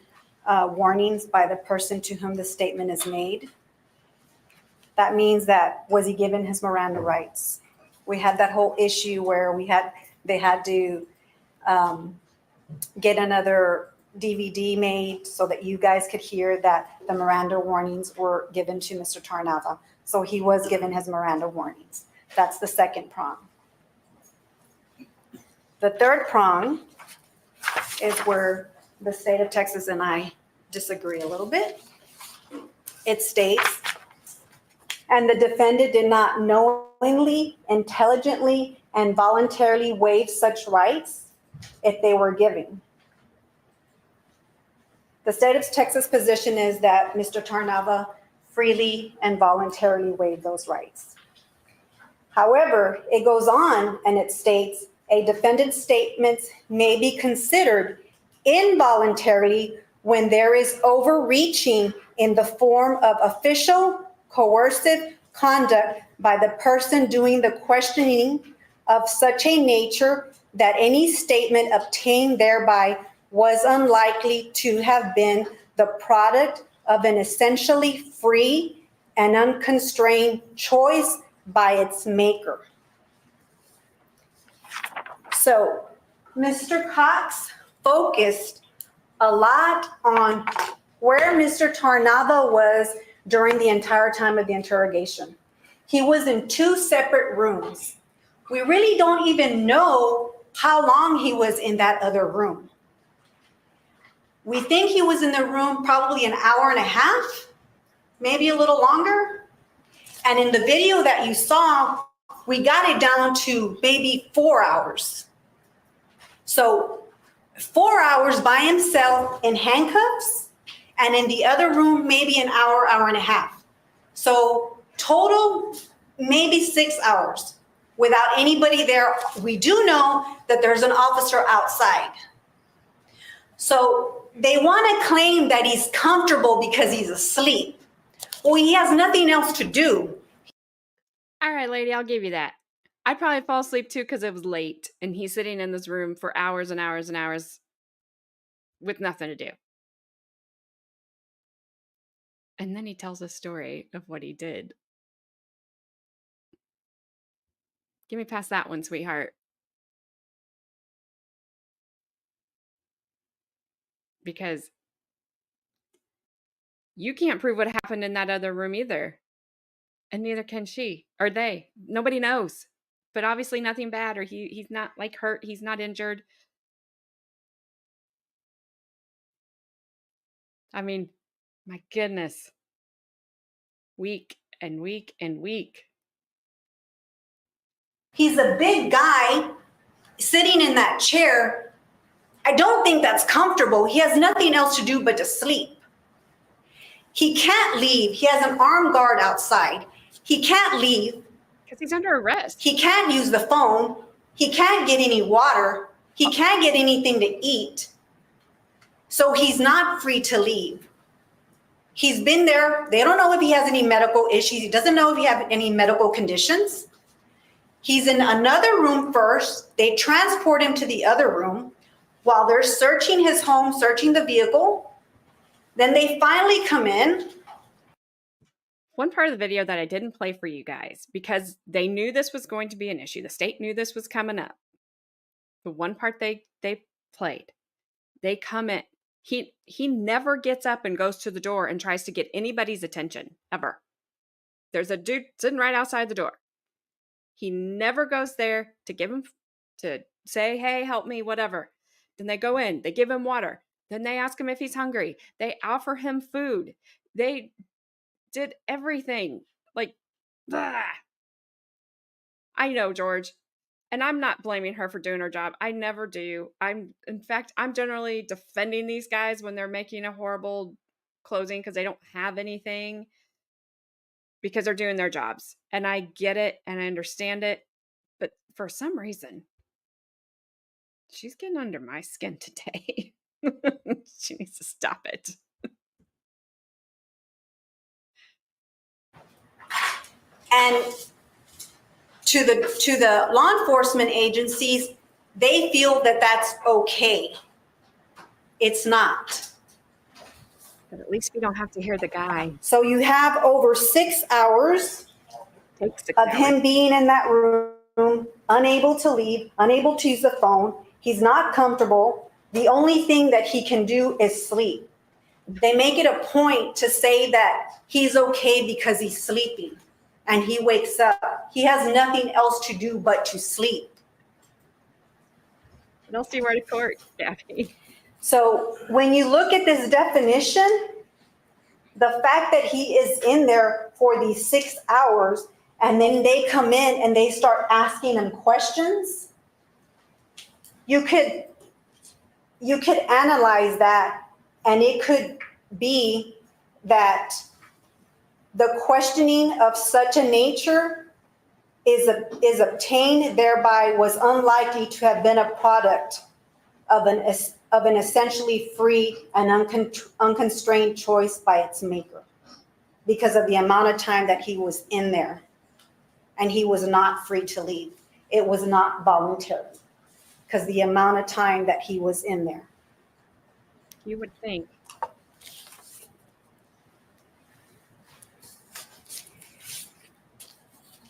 warnings by the person to whom the statement is made. that means that, was he given his Miranda rights? We had that whole issue where they had to get another DVD made so that you guys could hear that the Miranda warnings were given to Mr. Tarnava. So he was given his Miranda warnings. That's the second prong. The third prong is where the state of Texas and I disagree a little bit. It states, and the defendant did not knowingly, intelligently, and voluntarily waive such rights if they were given. The state of Texas position is that Mr. Tarnava freely and voluntarily waived those rights. However, it goes on and it states, a defendant's statements may be considered involuntarily when there is overreaching in the form of official coercive conduct by the person doing the questioning of such a nature that any statement obtained thereby was unlikely to have been the product of an essentially free and unconstrained choice by its maker. So, Mr. Cox focused a lot on where Mr. Tarnava was during the entire time of the interrogation. He was in 2 separate rooms. We really don't even know how long he was in that other room. We think he was in the room probably an hour and a half, maybe a little longer. And in the video that you saw, we got it down to maybe 4 hours. So 4 hours by himself in handcuffs, and in the other room, maybe an hour, hour and a half. So total, maybe 6 hours without anybody there. We do know that there's an officer outside. So they want to claim that he's comfortable because he's asleep. Well, he has nothing else to do. All right, lady, I'll give you that. I'd probably fall asleep too because it was late and he's sitting in this room for hours and hours and hours with nothing to do. And then he tells a story of what he did. Give me past that one, sweetheart. Because you can't prove what happened in that other room either. And neither can she or they. Nobody knows. But obviously nothing bad, or he's not like hurt. He's not injured. I mean, my goodness. Weak and weak and weak. He's a big guy sitting in that chair. I don't think that's comfortable. He has nothing else to do but to sleep. He can't leave. He has an armed guard outside. He can't leave. Because he's under arrest. He can't use the phone. He can't get any water. He can't get anything to eat. So he's not free to leave. He's been there. They don't know if he has any medical issues. He doesn't know if he has any medical conditions. He's in another room first. They transport him to the other room while they're searching his home, searching the vehicle. Then they finally come in. One part of the video that I didn't play for you guys, because they knew this was going to be an issue. The state knew this was coming up. The one part they played, they come in. He never gets up and goes to the door and tries to get anybody's attention, ever. There's a dude sitting right outside the door. He never goes there to say, hey, help me, whatever. Then they go in, they give him water. Then they ask him if he's hungry. They offer him food. They did everything. Like, blah. I know, George. And I'm not blaming her for doing her job. I never do. I'm generally defending these guys when they're making a horrible closing because they don't have anything, because they're doing their jobs. And I get it and I understand it. But for some reason, she's getting under my skin today. She needs to stop it. And to the law enforcement agencies, they feel that that's okay. It's not. But at least we don't have to hear the guy So you have over 6 hours take 6 of hours. him being in that room, unable to leave, unable to use the phone. He's not comfortable. The only thing that he can do is sleep. They make it a point to say that he's okay because he's sleeping and he wakes up. He has nothing else to do but to sleep. I don't see where to court, Jackie. So when you look at this definition, the fact that he is in there for these 6 hours and then they come in and they start asking him questions, you could analyze that, and it could be that the questioning of such a nature is obtained, thereby was unlikely to have been a product of an essentially free and unconstrained choice by its maker, because of the amount of time that he was in there, and he was not free to leave. It was not voluntary, because the amount of time that he was in there. You would think.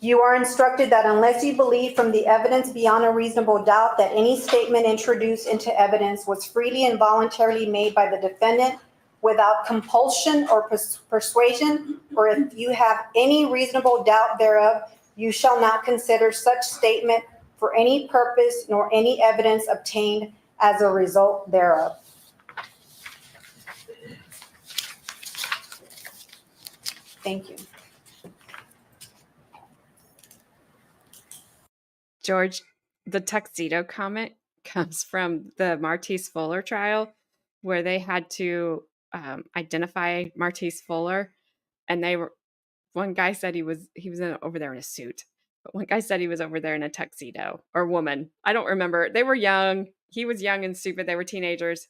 You are instructed that unless you believe from the evidence beyond a reasonable doubt that any statement introduced into evidence was freely and voluntarily made by the defendant without compulsion or persuasion, or if you have any reasonable doubt thereof, you shall not consider such statement for any purpose nor any evidence obtained as a result thereof. Thank you. George, the tuxedo comment comes from the Martise Fuller trial, where they had to identify Martise Fuller, and one guy said he was over there in a suit, but one guy said he was over there in a tuxedo, or woman. I don't remember. They were young. He was young and stupid. They were teenagers,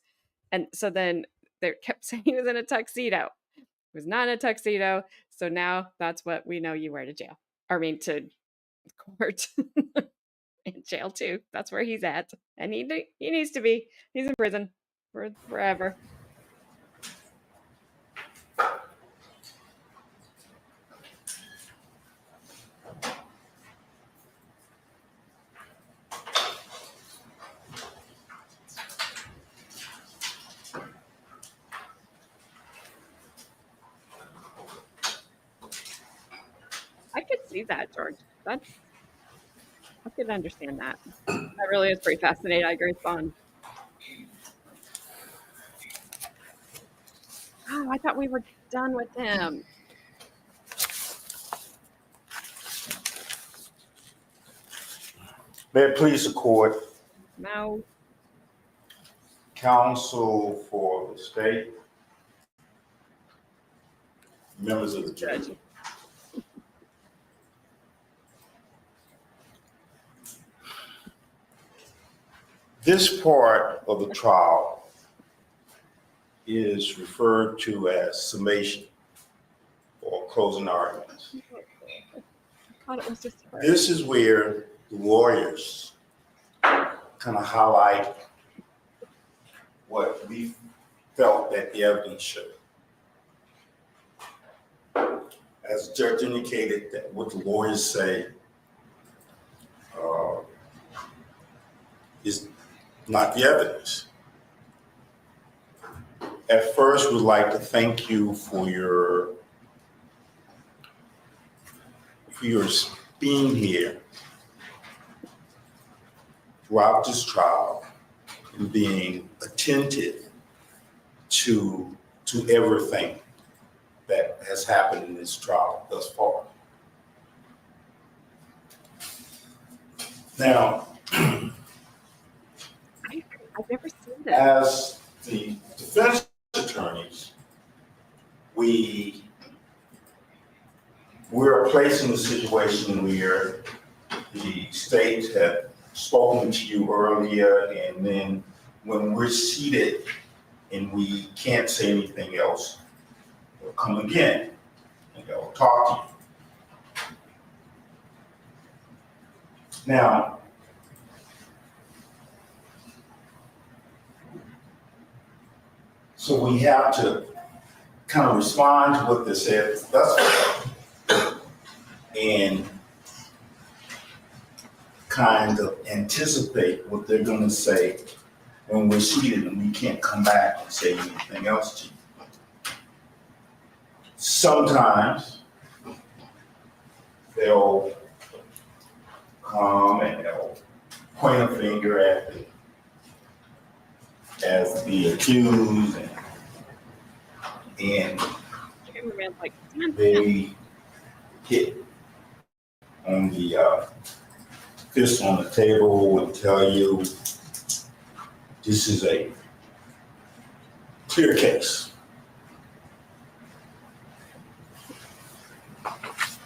and so then they kept saying he was in a tuxedo. He was not in a tuxedo. So now that's what we know you wear to jail. To court. In jail too. That's where he's at, and he needs to be. He's in prison for forever. I could see that, George. I could understand that. That really is pretty fascinating. I agree with Fawn. Oh, I thought we were done with him. May it please the court, No. counsel for the state, members of the Judge. jury. This part of the trial is referred to as summation or closing arguments. I thought it was just her. This is where the lawyers kind of highlight what we felt that the evidence showed. As the judge indicated, that what the lawyers say is not the evidence. At first, we'd like to thank you for your being here throughout this trial and being attentive to everything that has happened in this trial thus far. Now, I've never seen this. as the defense attorneys, we're placed in a situation where the state had spoken to you earlier, and then when we're seated and we can't say anything else, we'll come again and they'll talk to you. Now, so we have to kind of respond to what they said thus far and kind of anticipate what they're going to say when we're seated and we can't come back and say anything else to you. Sometimes they'll come and they'll point a finger at the accused and they hit on the fist on the table and tell you this is a clear case.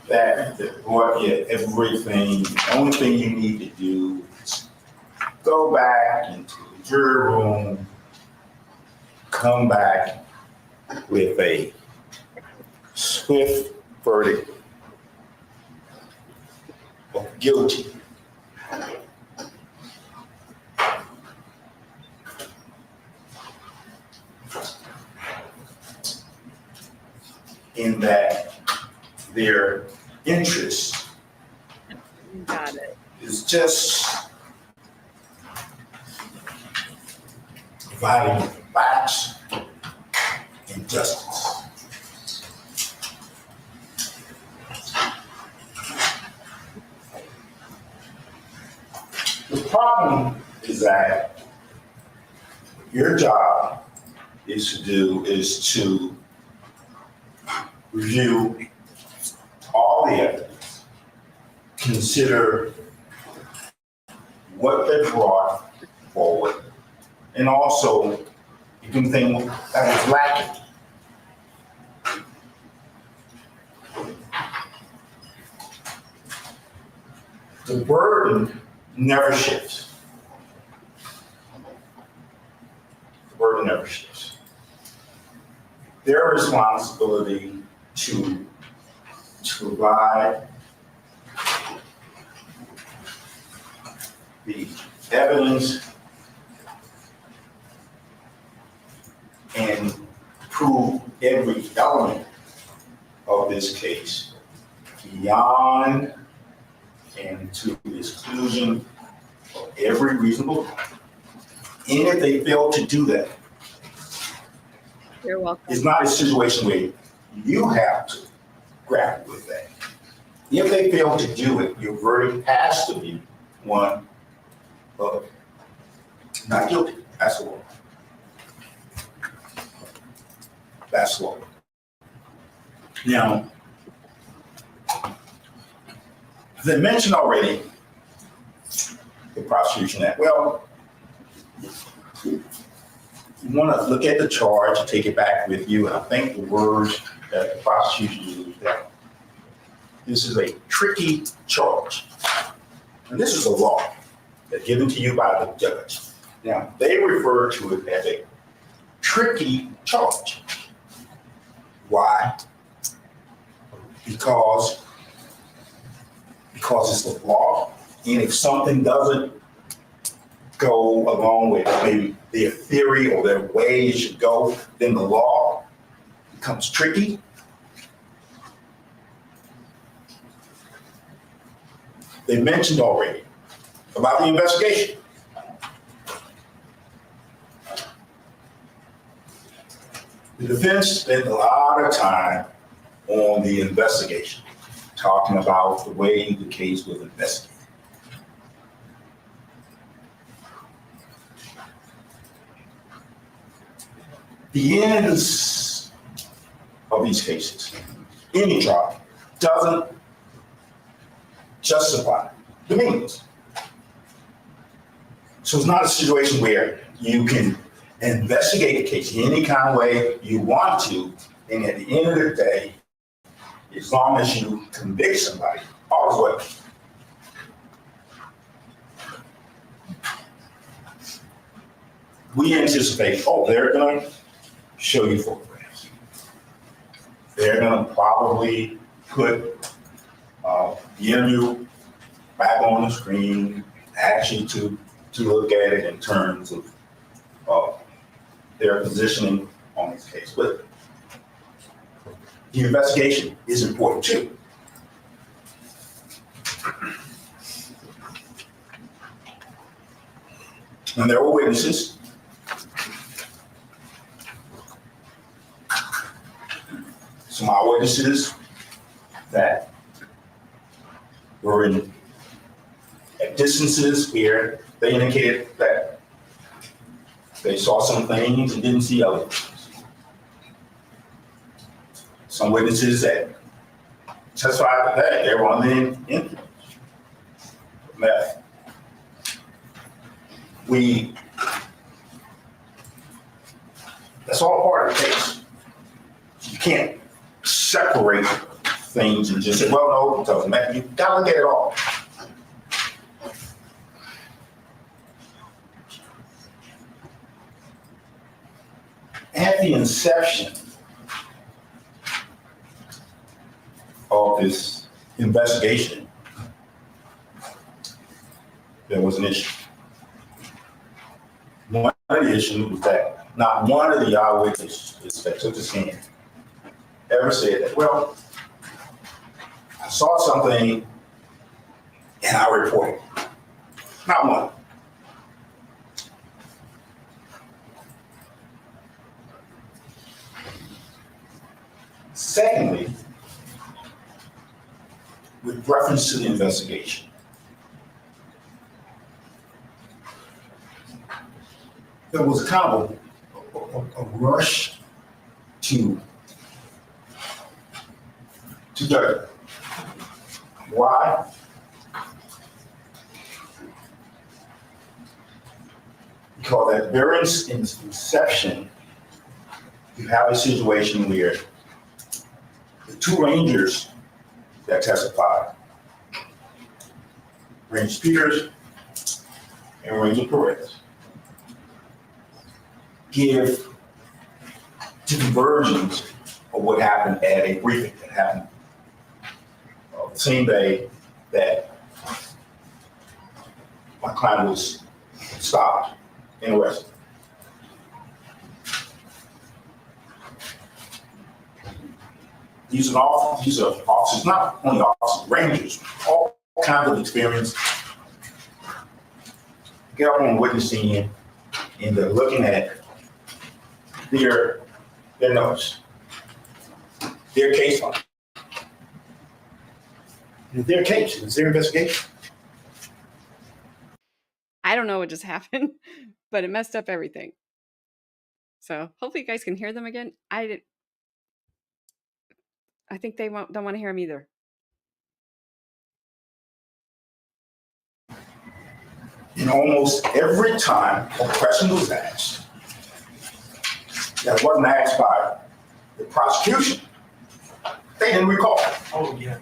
That brought you everything. The only thing you need to do is go back into the jury room, come back with a swift verdict of guilty. In that their interest is just providing facts and justice. The problem is that your job is to review all the evidence, consider what they brought forward, and also anything that is lacking. The burden never shifts. The burden never shifts. Their responsibility to provide the evidence and prove every element of this case beyond and to the exclusion of every reasonable doubt. And if they fail to do that, You're welcome. it's not a situation where you have to grapple with that. If they fail to do it, your verdict has to be one of not guilty. That's the law. That's the law. Now, as I mentioned already, the prosecution act, well, you want to look at the charge, take it back with you, and I think the words that the prosecution used, that this is a tricky charge. And this is a law that's given to you by the judge. Now, they refer to it as a tricky charge. Why? Because it's the law, and if something doesn't go along with maybe their theory or their way it should go, then the law becomes tricky. They mentioned already about the investigation. The defense spent a lot of time on the investigation, talking about the way the case was investigated. The ends of these cases, any trial, doesn't justify the means. So it's not a situation where you can investigate the case in any kind of way you want to, and at the end of the day, as long as you convict somebody, all's well. We anticipate, they're going to show you photographs. They're going to probably put the interview back on the screen, ask you to look at it in terms of their positioning on this case. But the investigation is important too. And there were witnesses. Some eyewitnesses that were at distances where they indicated that they saw some things and didn't see other things. Some witnesses that testified that they were under the influence of meth. That's all part of the case. You can't separate things and just say, well, no, it doesn't matter. You gotta look at it all. At the inception of this investigation, there was an issue. One of the issues was that not one of the eyewitnesses that took the stand ever said that, well, I saw something and I reported. Not one. Secondly, with reference to the investigation, there was kind of a rush to judge. Why? Because at very inception, you have a situation where the two rangers that testified, Ranger Peters and Ranger Perez, give different versions of what happened at a briefing that happened the same day that my client was stopped and arrested. These are officers, not only officers, rangers, all kinds of experience. Get up on the witness stand and they're looking at their notes, their case file. Their case, it's their investigation. I don't know what just happened, but it messed up everything. So hopefully you guys can hear them again. I think they don't want to hear them either. And almost every time a question was asked that wasn't asked by the prosecution, they didn't recall. Oh, yeah.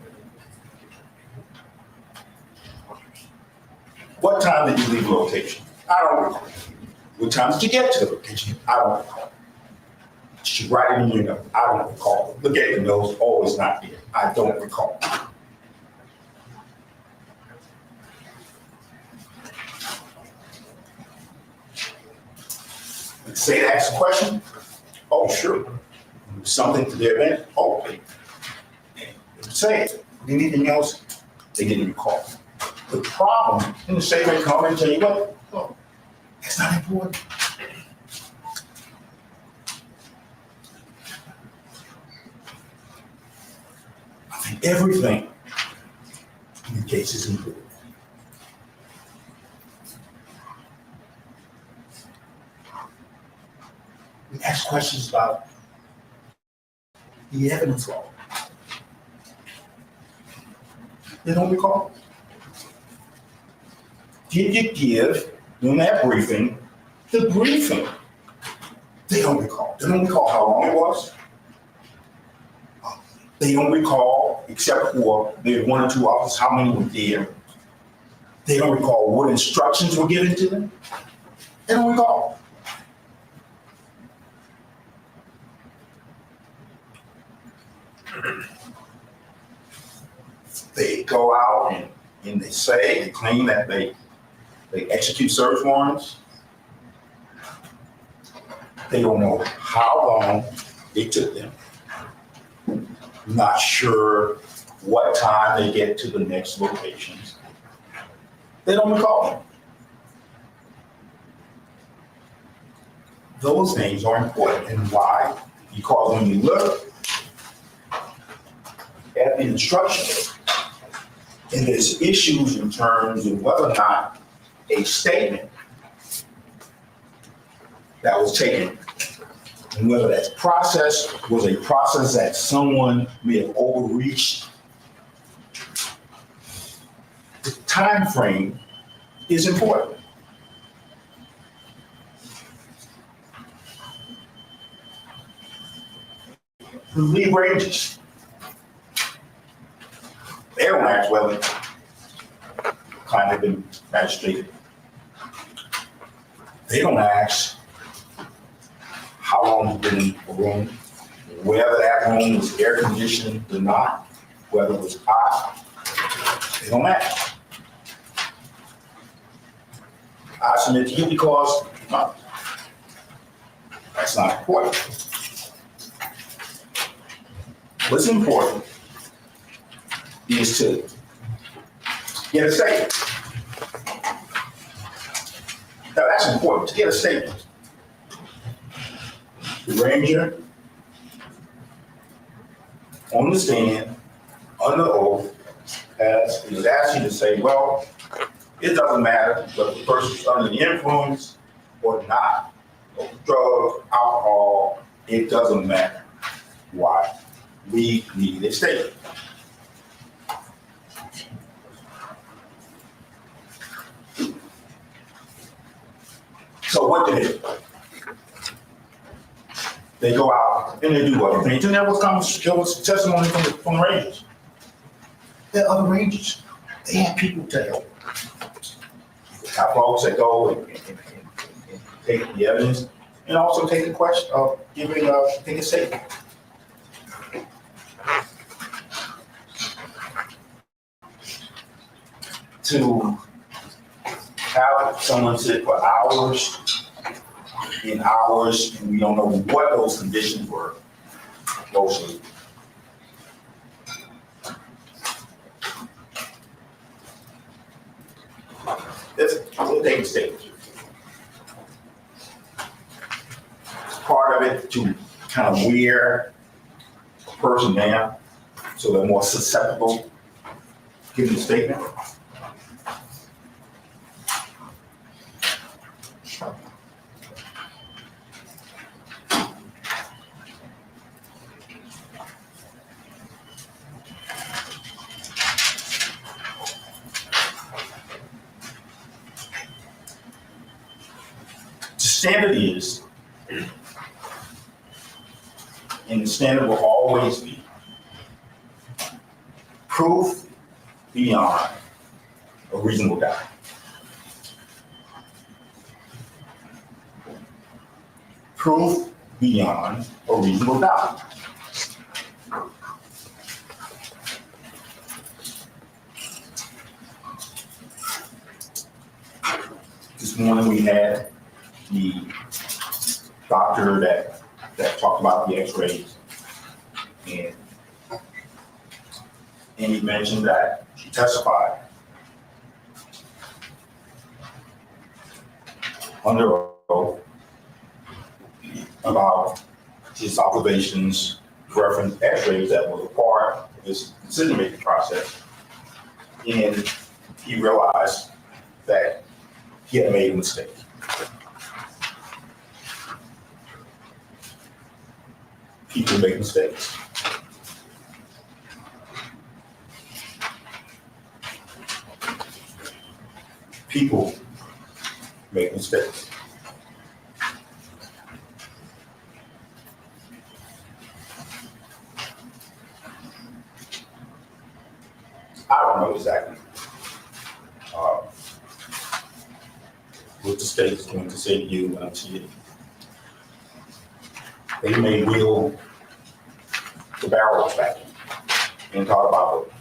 What time did you leave the location? I don't recall. What time did you get to the location? I don't recall. Did you write it in your note? I don't recall. Look at the notes. Oh, it's not there. I don't recall. Say to ask a question? Oh, sure. Something to their event? Oh, say it. Anything else? They didn't recall. The problem, in the statement come and tell you what? Oh, that's not important. I think everything in the case is important. We ask questions about the evidence law. They don't recall. Did you give, in that briefing, the briefing? They don't recall. They don't recall how long it was. They don't recall, except for the one or two officers, how many were there. They don't recall what instructions were given to them. They don't recall. They go out and they claim that they execute search warrants. They don't know how long it took them. not sure what time they get to the next locations. They don't recall them. Those things are important. And why? Because when you look at the instructions, and there's issues in terms of whether or not a statement that was taken, and whether that process was a process that someone may have overreached. The time frame is important. The lead ranges. They don't ask whether the client had been magistrated. They don't ask how long you've been in the room, whether that room was air conditioned or not, whether it was hot. They don't ask. I submit to you because no, that's not important. What's important is to get a statement. Now, that's important, to get a statement. The ranger on the stand, under oath, is asking you to say, well, it doesn't matter whether the person's under the influence or not, or drug, alcohol, it doesn't matter. Why? We need a statement. So what do they do? They go out and they do what? And there was testimony from the Rangers. There are other Rangers. They have people to help. Have folks that go and take the evidence and also take the question of take a statement. To have someone sit for hours and hours, and we don't know what those conditions were, mostly. We'll take a statement. Part of it to kind of wear a person down so they're more susceptible to giving a statement. Standard is, and the standard will always be, proof beyond a reasonable doubt. Proof beyond a reasonable doubt. This morning we had the doctor that talked about the x-rays, and he mentioned that she testified under oath about his observations, reference x-rays that were a part of his decision-making process, and he realized that he had made a mistake. People make mistakes. People make mistakes. I don't know exactly what the state is going to say to you when I see it. They may wheel the barrels back and talk about those.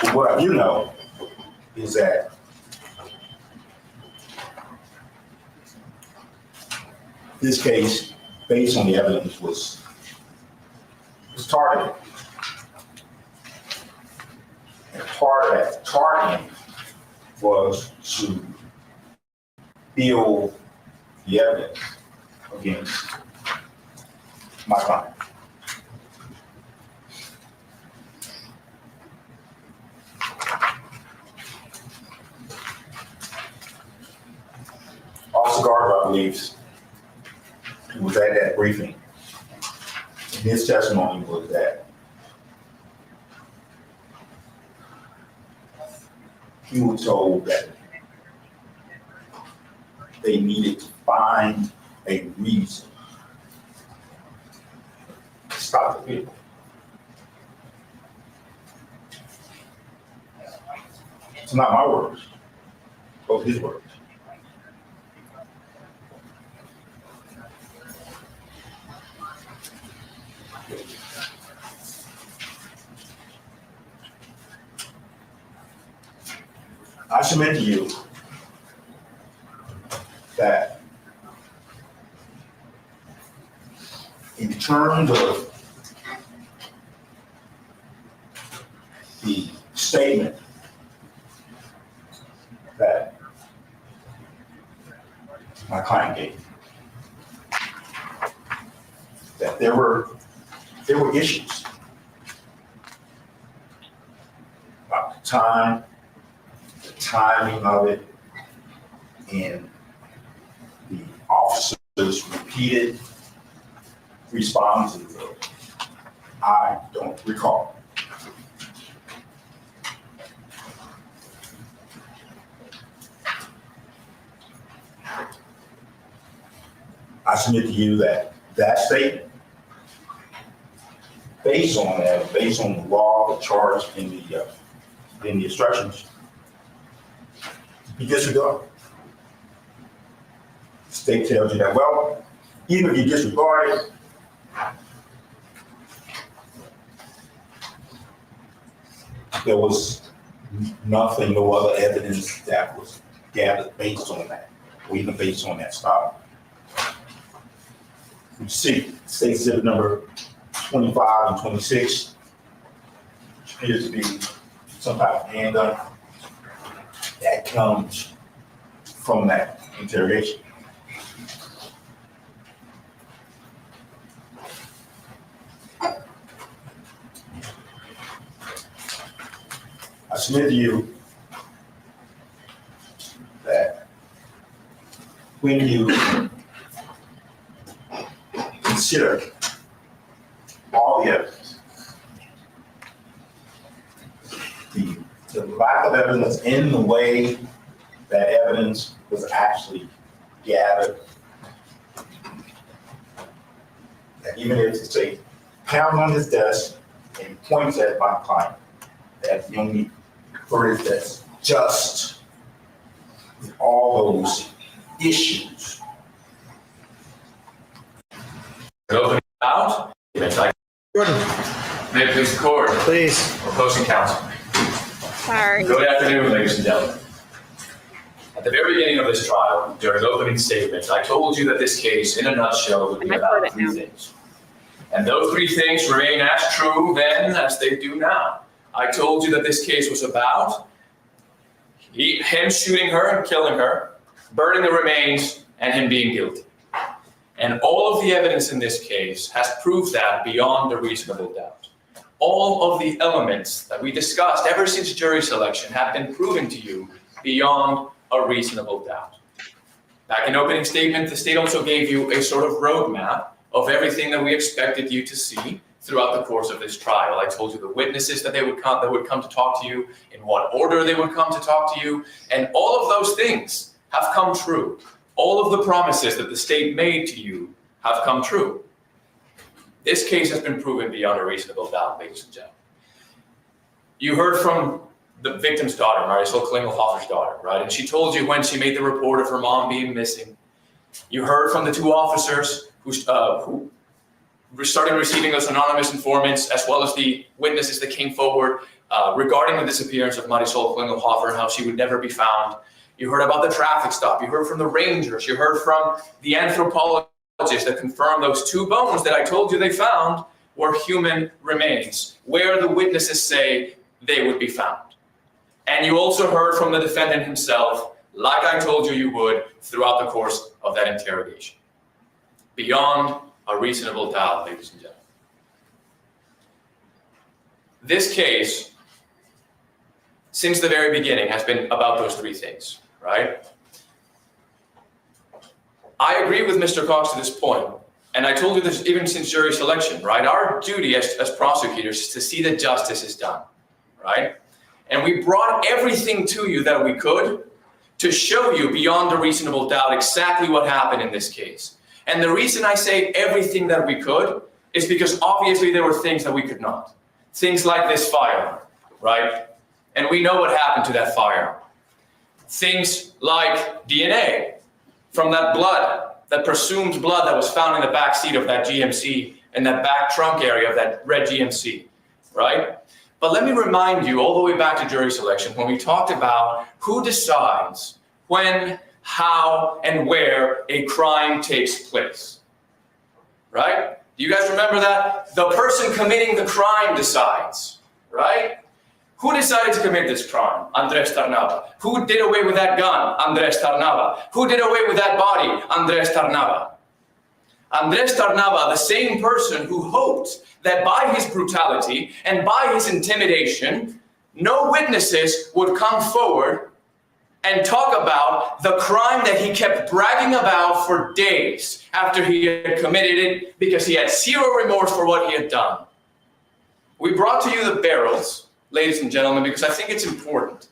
But what I do know is that this case, based on the evidence, was targeted. And part of that targeting was to build the evidence against my client. Officer Gardner, I believe, who was at that briefing, and his testimony was that he was told that they needed to find a reason to stop the vehicle. It's not my words, but his words. I submit to you that in terms of the statement that my client gave, that there were issues about the timing of it, and the officer's repeated responses of, I don't recall. I submit to you that that statement, based on that, based on the law, the charge, and the instructions, be disregarded. The state tells you that, well, even if you disregard it, there was nothing, no other evidence that was gathered based on that, or even based on that stop. You see, state exhibit number 25 and 26, which appears to be some type of handgun. That comes from that interrogation. I submit to you that when you consider all the evidence, the lack of evidence in the way that evidence was actually gathered, that even if it's a pound on his desk and he points at my client, that's the only verdict that's just with all those issues. Opening out. Jordan, May it please the court. please. Opposing counsel. Sorry. Good afternoon, ladies and gentlemen. At the very beginning of this trial, during opening statements, I told you that this case, in a nutshell, would be I've heard about it three now. things. And those three things remain as true then as they do now. I told you that this case was about him shooting her and killing her, burning the remains, and him being guilty. And all of the evidence in this case has proved that beyond a reasonable doubt. All of the elements that we discussed ever since jury selection have been proven to you beyond a reasonable doubt. Back in opening statement, the state also gave you a sort of roadmap of everything that we expected you to see throughout the course of this trial. I told you the witnesses that would come to talk to you, in what order they would come to talk to you, and all of those things have come true. All of the promises that the state made to you have come true. This case has been proven beyond a reasonable doubt, ladies and gentlemen. You heard from the victim's daughter, Marisol Klingelhofer's daughter, right? And she told you when she made the report of her mom being missing. You heard from the two officers who started receiving those anonymous informants, as well as the witnesses that came forward regarding the disappearance of Marisol Klingelhofer and how she would never be found. You heard about the traffic stop. You heard from the rangers. You heard from the anthropologist that confirmed those 2 bones that I told you they found were human remains, where the witnesses say they would be found. And you also heard from the defendant himself, like I told you would, throughout the course of that interrogation. Beyond a reasonable doubt, ladies and gentlemen. This case, since the very beginning, has been about those 3 things, right? I agree with Mr. Cox to this point, and I told you this even since jury selection, right? Our duty as prosecutors is to see that justice is done, right? And we brought everything to you that we could to show you beyond a reasonable doubt exactly what happened in this case. And the reason I say everything that we could is because obviously there were things that we could not. Things like this firearm, right? And we know what happened to that firearm. Things like DNA from that blood, that presumed blood that was found in the back seat of that GMC and that back trunk area of that red GMC, right? But let me remind you all the way back to jury selection when we talked about who decides when, how, and where a crime takes place, right? Do you guys remember that? The person committing the crime decides, right? Who decided to commit this crime? Andres Tarnava. Who did away with that gun? Andres Tarnava. Who did away with that body? Andres Tarnava. Andres Tarnava, the same person who hoped that by his brutality and by his intimidation, no witnesses would come forward and talk about the crime that he kept bragging about for days after he had committed it because he had 0 remorse for what he had done. We brought to you the barrels, ladies and gentlemen, because I think it's important.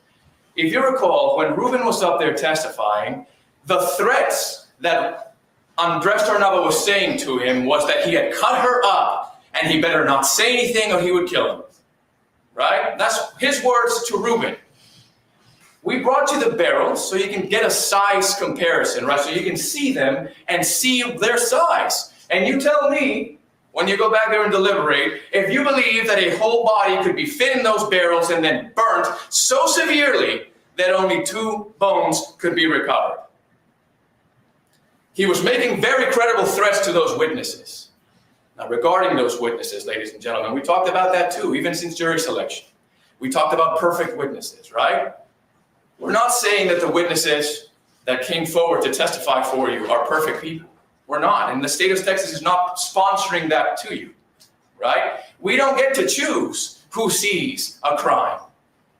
If you recall, when Ruben was up there testifying, the threats that Andres Tarnava was saying to him was that he had cut her up and he better not say anything or he would kill him, right? That's his words to Ruben. We brought you the barrels so you can get a size comparison, right? So you can see them and see their size. And you tell me, when you go back there and deliberate, if you believe that a whole body could be fit in those barrels and then burnt so severely that only 2 bones could be recovered. He was making very credible threats to those witnesses. Now, regarding those witnesses, ladies and gentlemen, we talked about that too, even since jury selection. We talked about perfect witnesses, right? We're not saying that the witnesses that came forward to testify for you are perfect people. We're not, and the state of Texas is not sponsoring that to you, right? We don't get to choose who sees a crime.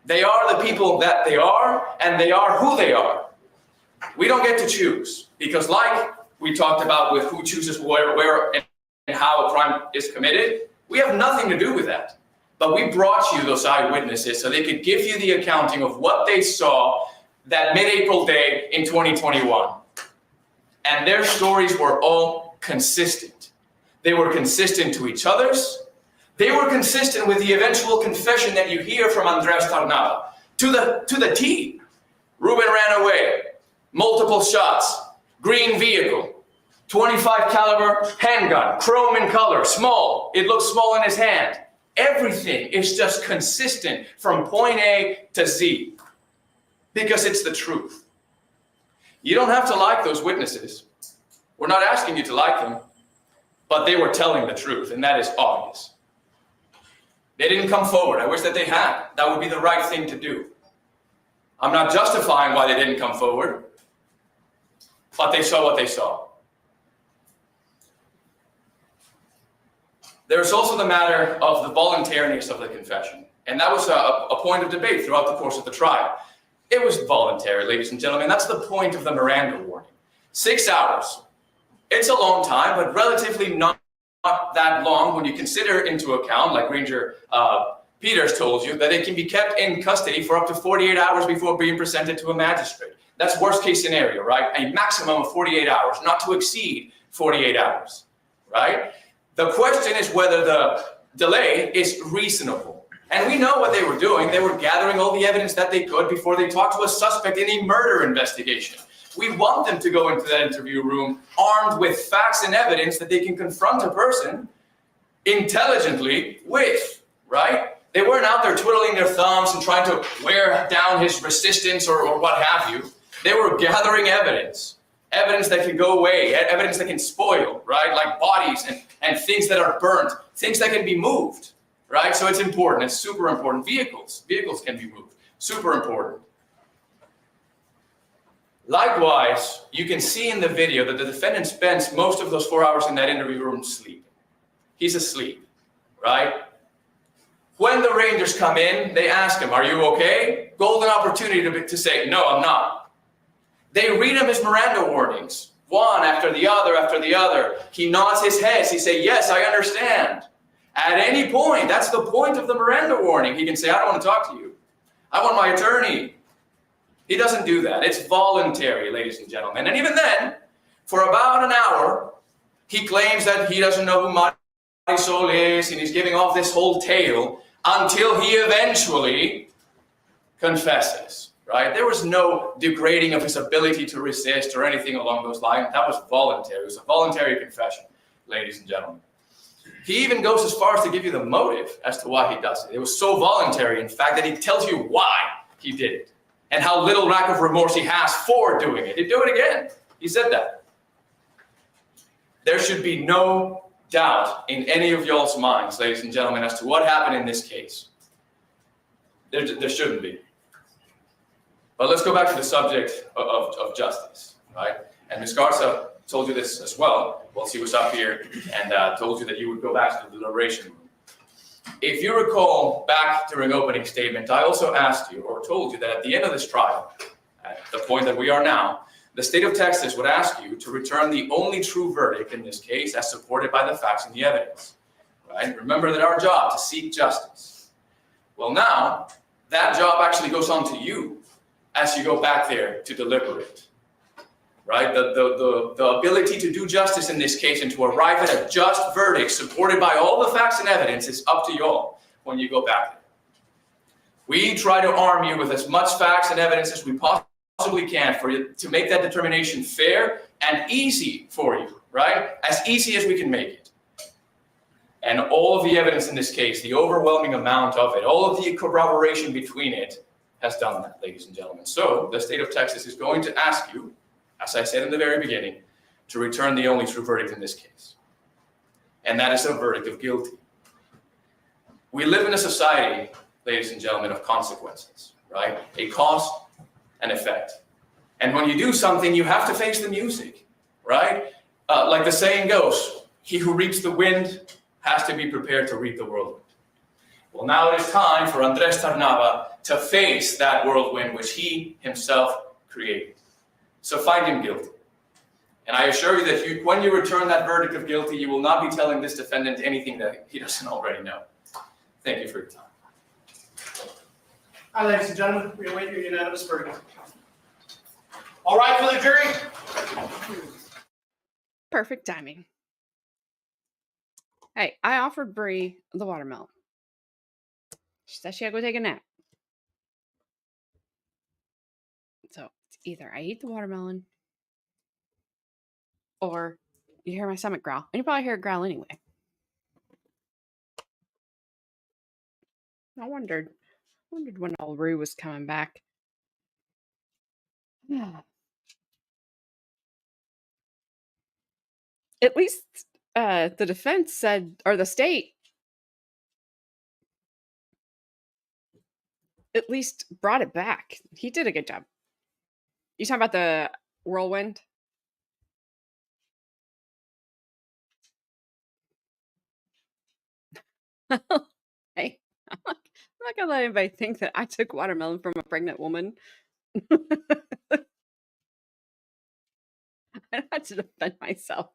They are the people that they are, and they are who they are. We don't get to choose, because like we talked about with who chooses where and how a crime is committed, we have nothing to do with that. But we brought you those eyewitnesses so they could give you the accounting of what they saw that mid-April day in 2021. And their stories were all consistent. They were consistent to each other's. They were consistent with the eventual confession that you hear from Andres Tarnava. To the T. Ruben ran away. Multiple shots. Green vehicle. 25 caliber handgun. Chrome in color. Small. It looks small in his hand. Everything is just consistent from point A to Z. Because it's the truth. You don't have to like those witnesses. We're not asking you to like them, but they were telling the truth, and that is obvious. They didn't come forward. I wish that they had. That would be the right thing to do. I'm not justifying why they didn't come forward, but they saw what they saw. There's also the matter of the voluntariness of the confession, and that was a point of debate throughout the course of the trial. It was voluntary, ladies and gentlemen. That's the point of the Miranda warning. 6 hours. It's a long time, but relatively not that long when you consider into account, like Ranger Peters told you, that it can be kept in custody for up to 48 hours before being presented to a magistrate. That's worst case scenario, right? A maximum of 48 hours, not to exceed 48 hours, right? The question is whether the delay is reasonable. And we know what they were doing. They were gathering all the evidence that they could before they talked to a suspect in a murder investigation. We want them to go into that interview room armed with facts and evidence that they can confront a person intelligently with, right? They weren't out there twiddling their thumbs and trying to wear down his resistance or what have you. They were gathering evidence. evidence that can go away, evidence that can spoil, right? Like bodies and things that are burnt, things that can be moved, right? So it's important, it's super important. Vehicles can be moved, super important. Likewise, you can see in the video that the defendant spends most of those 4 hours in that interview room sleeping. He's asleep, right? When the Rangers come in, they ask him, "Are you okay?" Golden opportunity to say, "No, I'm not." They read him his Miranda warnings, one after the other after the other. He nods his head. He says, "Yes, I understand." At any point, that's the point of the Miranda warning. He can say, "I don't want to talk to you. I want my attorney." He doesn't do that. It's voluntary, ladies and gentlemen. And even then, for about an hour, he claims that he doesn't know who Marisol is, and he's giving off this whole tale until he eventually confesses, right? There was no degrading of his ability to resist or anything along those lines. That was voluntary. It was a voluntary confession, ladies and gentlemen. He even goes as far as to give you the motive as to why he does it. It was so voluntary, in fact, that he tells you why he did it and how little lack of remorse he has for doing it. He'd do it again. He said that. There should be no doubt in any of y'all's minds, ladies and gentlemen, as to what happened in this case. There shouldn't be. But let's go back to the subject of justice, right? And Ms. Garza told you this as well while she was up here and told you that you would go back to the deliberation room. If you recall back during opening statement, I also asked you or told you that at the end of this trial, at the point that we are now, the state of Texas would ask you to return the only true verdict in this case as supported by the facts and the evidence, right? Remember that our job to seek justice. Well, now that job actually goes on to you as you go back there to deliberate, right? The ability to do justice in this case and to arrive at a just verdict supported by all the facts and evidence is up to y'all when you go back there. We try to arm you with as much facts and evidence as we possibly can for you to make that determination fair and easy for you, right? As easy as we can make it. And all of the evidence in this case, the overwhelming amount of it, all of the corroboration between it has done that, ladies and gentlemen. So the state of Texas is going to ask you, as I said in the very beginning, to return the only true verdict in this case. And that is a verdict of guilty. We live in a society, ladies and gentlemen, of consequences, right? A cause and effect. And when you do something, you have to face the music, right? Like the saying goes, he who reaps the wind has to be prepared to reap the whirlwind. Well, now it is time for Andres Tarnava to face that whirlwind which he himself created. So find him guilty. And I assure you that when you return that verdict of guilty, you will not be telling this defendant anything that he doesn't already know. Thank you for your time. Hi, ladies and gentlemen, we await your unanimous verdict. All right for the jury? Perfect timing. Hey, I offered Bree the watermelon. She said she had to go take a nap. So it's either I eat the watermelon or you hear my stomach growl. And you probably hear it growl anyway. I wondered when old Rue was coming back. Yeah. At least the defense said, or the state at least brought it back. He did a good job. You talking about the whirlwind? Hey, I'm not gonna let anybody think that I took watermelon from a pregnant woman. I had to defend myself.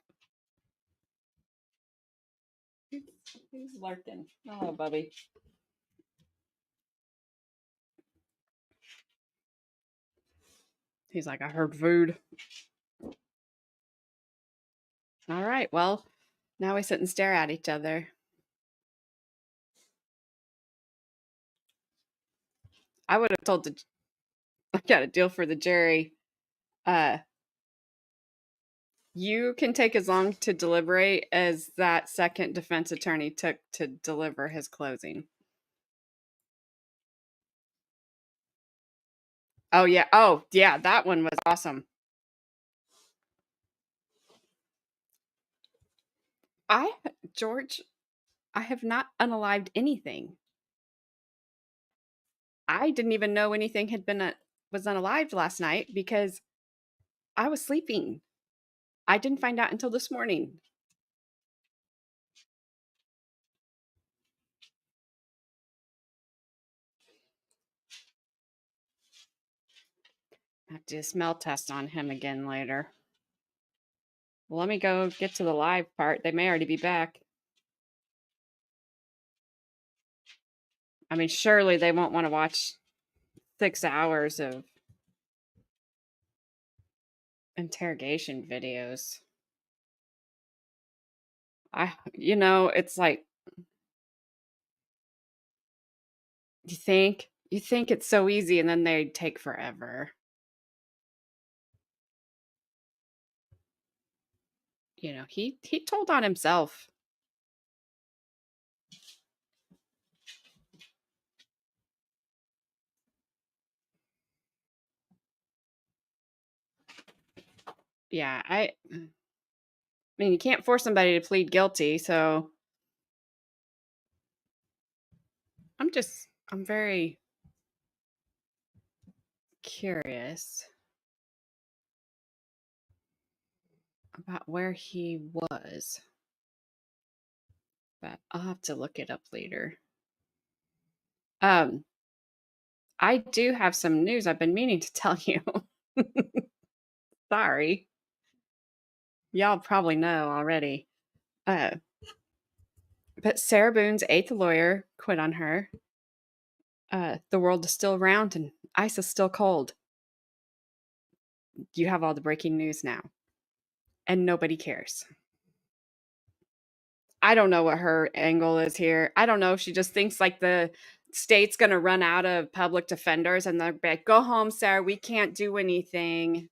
He's lurking. Oh, Bubby. He's like, I heard food. All right, well, now we sit and stare at each other. I would have told I got a deal for the jury. You can take as long to deliberate as that second defense attorney took to deliver his closing. Oh, yeah. Oh, yeah. That one was awesome. George, I have not unalived anything. I didn't even know anything had been was unalived last night because I was sleeping. I didn't find out until this morning. I have to do a smell test on him again later. Well, let me go get to the live part. They may already be back. I mean, surely they won't want to watch 6 hours of interrogation videos. It's like you think it's so easy and then they take forever. He told on himself. Yeah, I mean, you can't force somebody to plead guilty, so I'm very curious about where he was. But I'll have to look it up later. Um, I do have some news I've been meaning to tell you. Sorry. Y'all probably know already. Uh, but Sarah Boone's eighth lawyer quit on her. The world is still round and ice is still cold. You have all the breaking news now. And nobody cares. I don't know what her angle is here. I don't know if she just thinks like the state's going to run out of public defenders and they're like, go home, Sarah. We can't do anything.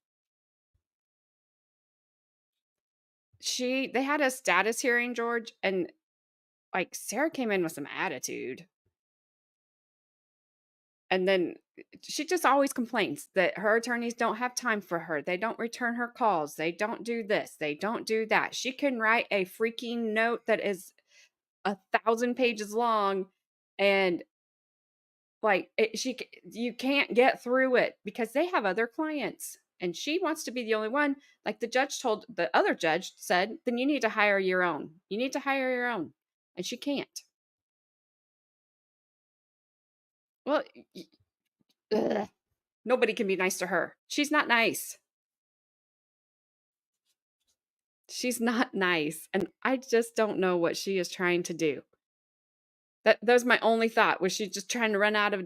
They had a status hearing, George, and like Sarah came in with some attitude. And then she just always complains that her attorneys don't have time for her. They don't return her calls. They don't do this. They don't do that. She can write a freaking note that is 1,000 pages long and like you can't get through it because they have other clients and she wants to be the only one. Like the other judge said, then you need to hire your own. You need to hire your own. And she can't. Well, ugh. Nobody can be nice to her. She's not nice. She's not nice. And I just don't know what she is trying to do. That was my only thought. Was she just trying to run out of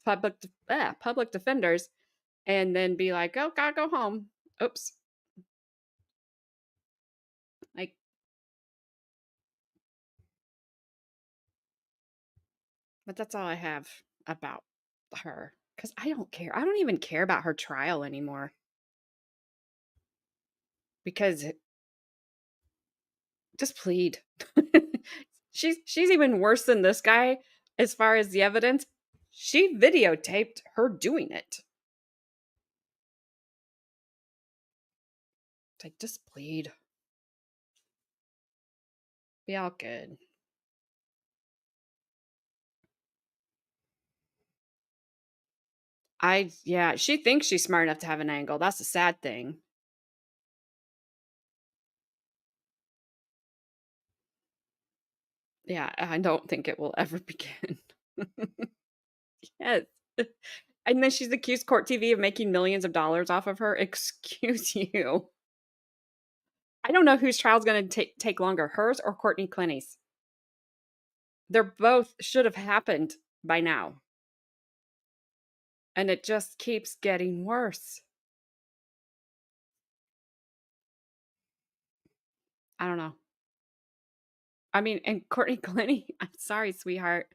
public defenders and then be like, oh, gotta go home. Oops. Like, but that's all I have about her. Because I don't care. I don't even care about her trial anymore. Because just plead. She's even worse than this guy as far as the evidence. She videotaped her doing it. It's like, just plead. Be all good. She thinks she's smart enough to have an angle. That's the sad thing. Yeah, I don't think it will ever begin. Yes. And then she's accused Court TV of making millions of dollars off of her. Excuse you. I don't know whose trial's going to take longer, hers or Courtney Clenny's. They're both should have happened by now. And it just keeps getting worse. I don't know. I mean, and Courtney Clenny, I'm sorry, sweetheart.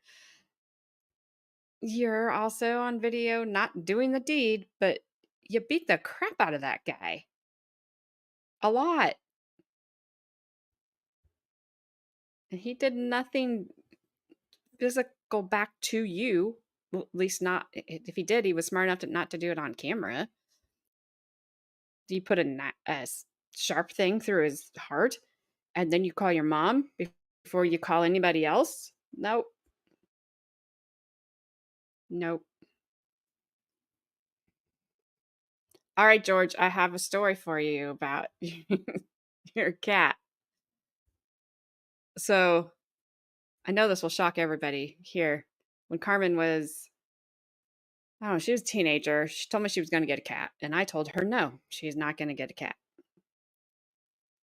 You're also on video not doing the deed, but you beat the crap out of that guy. A lot. And he did nothing physical back to you. Well, at least not, if he did, he was smart enough not to do it on camera. You put a sharp thing through his heart. And then you call your mom before you call anybody else? Nope. Nope. All right, George, I have a story for you about your cat. So I know this will shock everybody here. When Carmen was, I don't know, she was a teenager, she told me she was going to get a cat. And I told her, no, she's not going to get a cat.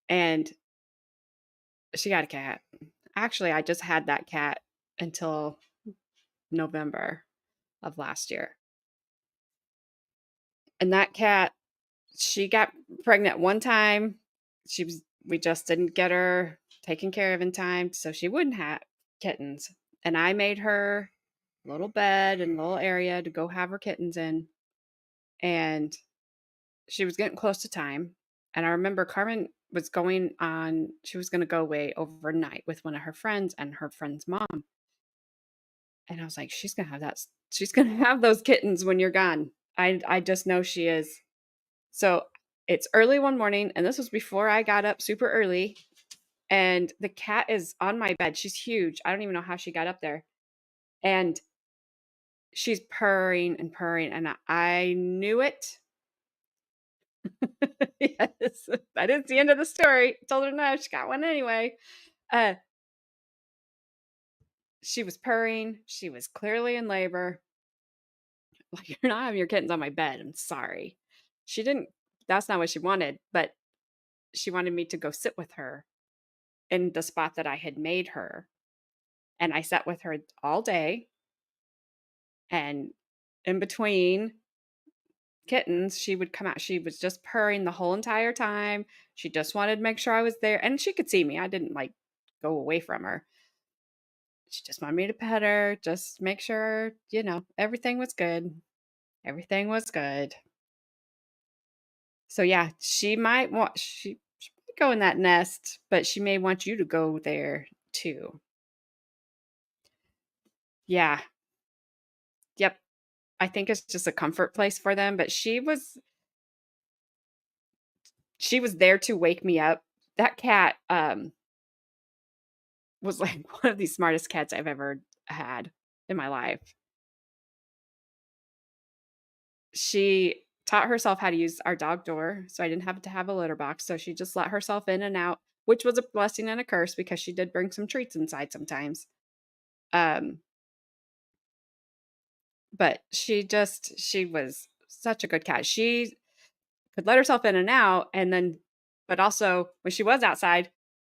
And she got a cat. Actually, I just had that cat until November of last year. And that cat, she got pregnant one time. We just didn't get her taken care of in time, so she wouldn't have kittens. And I made her a little bed and a little area to go have her kittens in. And she was getting close to time. And I remember Carmen was she was going to go away overnight with one of her friends and her friend's mom. And I was like, she's going to have those kittens when you're gone. I just know she is. So it's early one morning, and this was before I got up super early. And the cat is on my bed. She's huge. I don't even know how she got up there. And she's purring and purring, and I knew it. Yes, that is the end of the story. I told her no, she got one anyway. She was purring. She was clearly in labor. Like, you're not having your kittens on my bed. I'm sorry. She didn't, that's not what she wanted, but she wanted me to go sit with her in the spot that I had made her. And I sat with her all day. And in between kittens, she would come out. She was just purring the whole entire time. She just wanted to make sure I was there. And she could see me. I didn't like go away from her. She just wanted me to pet her, just make sure, everything was good. Everything was good. So yeah, she might go in that nest, but she may want you to go there too. Yeah. Yep. I think it's just a comfort place for them, but she was there to wake me up. That cat was like one of the smartest cats I've ever had in my life. She taught herself how to use our dog door, so I didn't have to have a litter box, so she just let herself in and out, which was a blessing and a curse because she did bring some treats inside sometimes. But she was such a good cat. She could let herself in and out, but also when she was outside,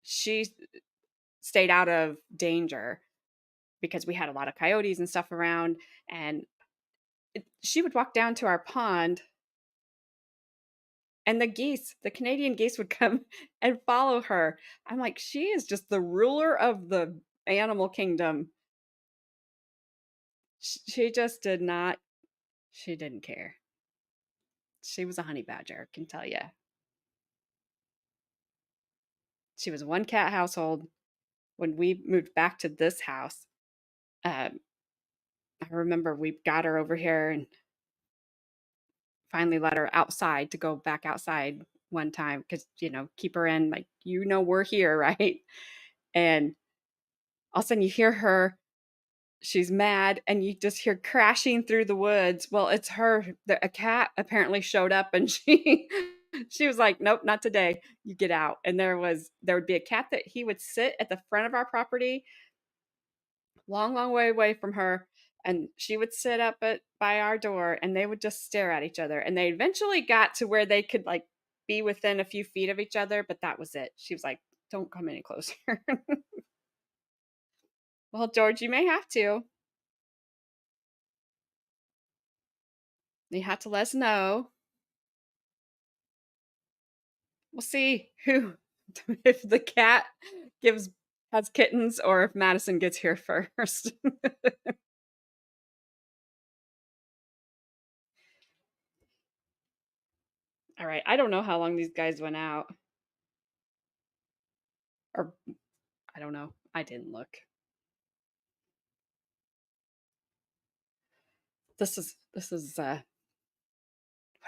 she stayed out of danger because we had a lot of coyotes and stuff around. And she would walk down to our pond, and the Canadian geese would come and follow her. I'm like, she is just the ruler of the animal kingdom. She just she didn't care. She was a honey badger, I can tell you. She was a one cat household. When we moved back to this house, I remember we got her over here and finally let her outside to go back outside one time because, keep her in, like, we're here, right? And all of a sudden you hear her, she's mad, and you just hear crashing through the woods. Well, it's her. A cat apparently showed up, and she was like, nope, not today. You get out. And there would be a cat that he would sit at the front of our property, long, long way away from her. And she would sit up by our door, and they would just stare at each other. And they eventually got to where they could like be within a few feet of each other, but that was it. She was like, don't come any closer. Well, George, you may have to. You have to let us know. We'll see if the cat has kittens or if Madison gets here first. All right. I don't know how long these guys went out. Or I don't know. I didn't look. This is what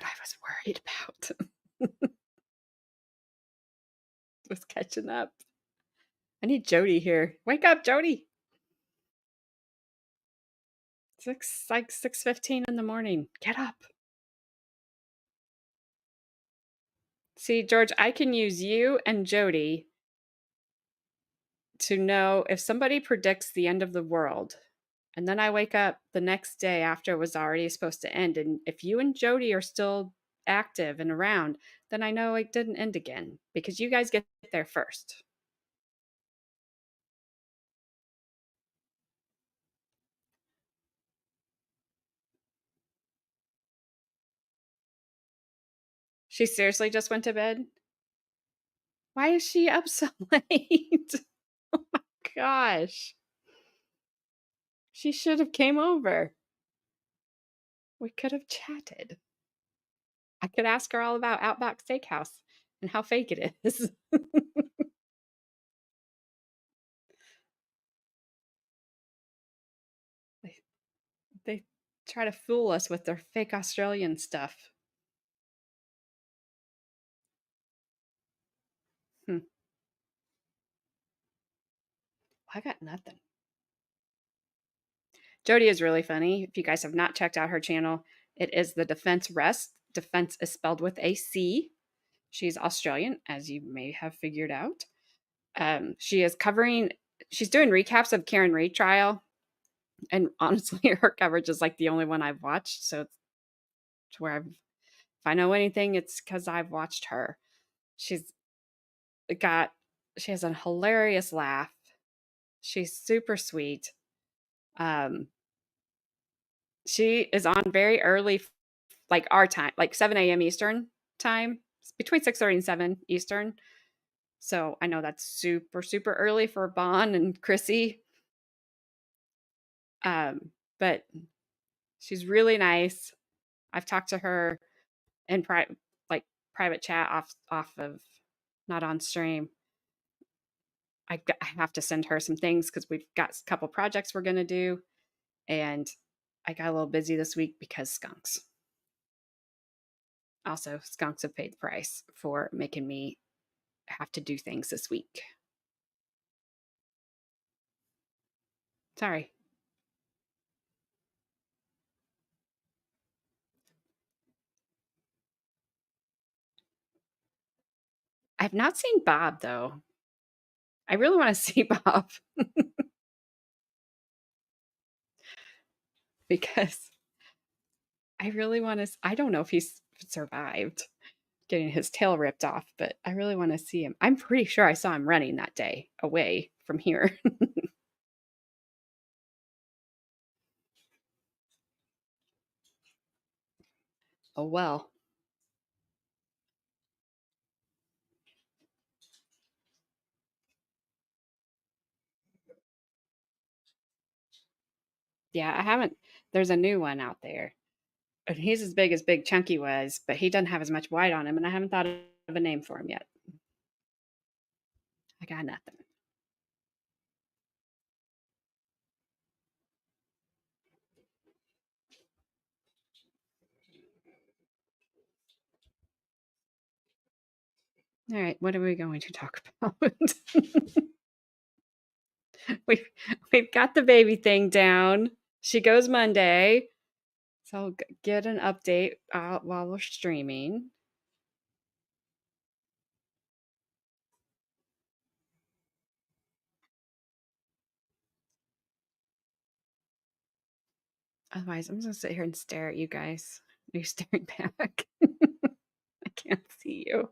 I was worried about. Was catching up. I need Jody here. Wake up, Jody. It's like 6:15 in the morning. Get up. See, George, I can use you and Jody to know if somebody predicts the end of the world, and then I wake up the next day after it was already supposed to end, and if you and Jody are still active and around, then I know it didn't end again because you guys get there first. She seriously just went to bed? Why is she up so late? Oh my gosh. She should have came over. We could have chatted. I could ask her all about Outback Steakhouse and how fake it is. They try to fool us with their fake Australian stuff. Hmm. I got nothing. Jody is really funny. If you guys have not checked out her channel, it is the Defense Rest. Defense is spelled with a C. She's Australian, as you may have figured out. She's doing recaps of Karen Reid trial. And honestly, her coverage is like the only one I've watched. So it's where if I know anything, it's because I've watched her. She has a hilarious laugh. She's super sweet. She is on very early, like our time, like 7 a.m. Eastern time, between 6:30 and 7 Eastern. So I know that's super, super early for Bon and Chrissy. But she's really nice. I've talked to her in private chat off of not on stream. I have to send her some things because we've got a couple projects we're going to do. And I got a little busy this week because skunks. Also, skunks have paid the price for making me have to do things this week. Sorry. I've not seen Bob, though. I really want to see Bob because I really want to. I don't know if he's survived getting his tail ripped off, but I really want to see him. I'm pretty sure I saw him running that day away from here. Oh, well. Yeah, I haven't. There's a new one out there. And he's as big as Big Chunky was, but he doesn't have as much white on him, and I haven't thought of a name for him yet. I got nothing. All right, what are we going to talk about? we've got the baby thing down. She goes Monday, so I'll get an update while we're streaming. Otherwise, I'm just gonna sit here and stare at you guys. You're staring back. I can't see you.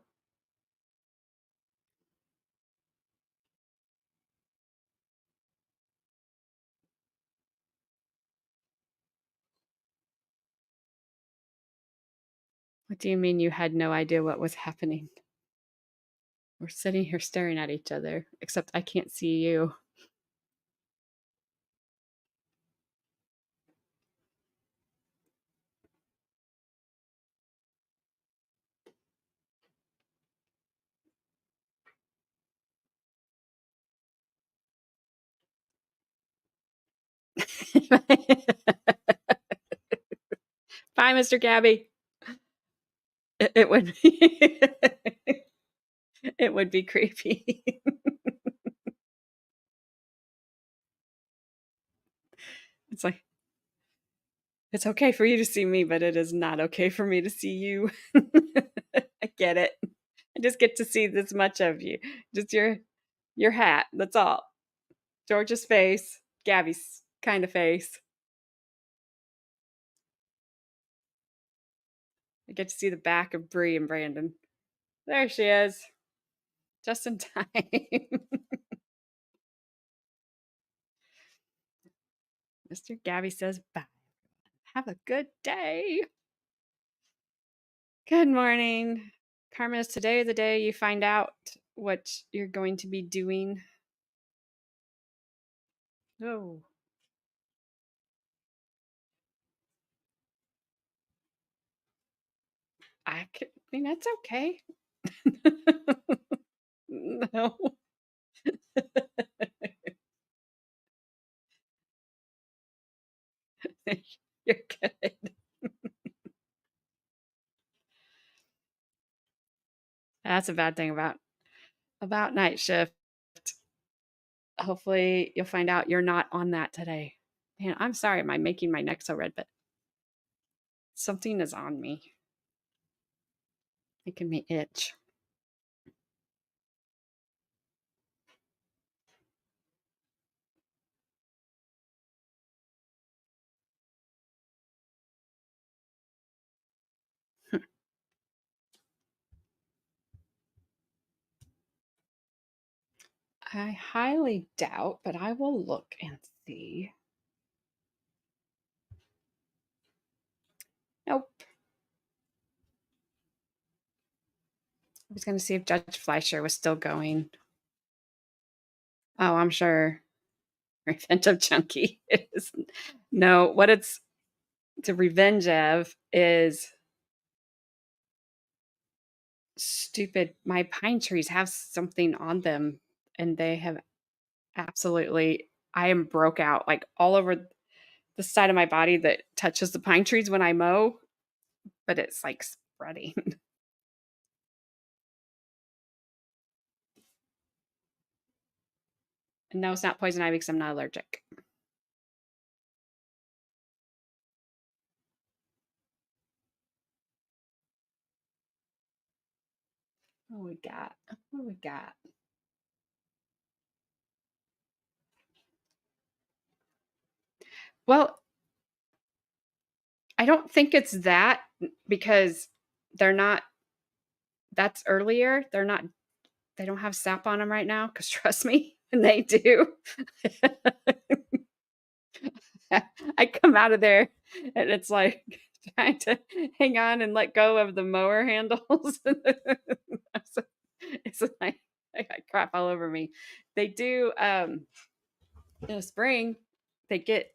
What do you mean you had no idea what was happening? We're sitting here staring at each other, except I can't see you. Bye, Mr. Gabby. It would be it would be creepy. It's like, it's okay for you to see me, but it is not okay for me to see you. I get it. I just get to see this much of you. Just your hat. That's all. George's face, Gabby's kind of face. I get to see the back of Bree and Brandon. There she is. Just in time. Mr. Gabby says bye. Have a good day. Good morning. Carmen, is today the day you find out what you're going to be doing? Oh. I mean, that's okay. No. You're good. That's a bad thing about night shift. Hopefully you'll find out you're not on that today. Man, I'm sorry, am I making my neck so red, but something is on me. Making me itch. I highly doubt, but I will look and see. Nope. I was going to see if Judge Fleischer was still going. Oh, I'm sure. Revenge of Chunky is no. What it's the revenge of is stupid. My pine trees have something on them, and they have absolutely. I am broke out like all over the side of my body that touches the pine trees when I mow, but it's like spreading. And no, it's not poison ivy because I'm not allergic. What we got? What we got? Well, I don't think it's that because they're not. That's earlier. They don't have sap on them right now. Because trust me, when they do, I come out of there and it's like trying to hang on and let go of the mower handles. So it's like I got crap all over me. They do in the spring, they get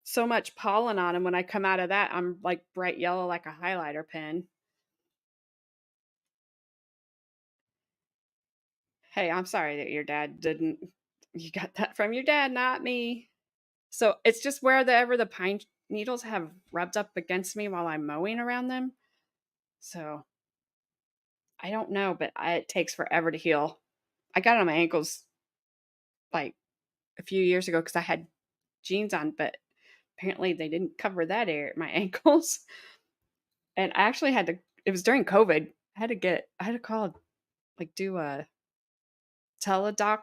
so much pollen on them. When I come out of that, I'm like bright yellow like a highlighter pen. Hey, I'm sorry that your dad didn't. You got that from your dad, not me. So it's just wherever the pine needles have rubbed up against me while I'm mowing around them. So I don't know, but it takes forever to heal. I got it on my ankles like a few years ago because I had jeans on, but apparently they didn't cover that area, my ankles. And I actually had to, it was during COVID. I had to call, like do a teledoc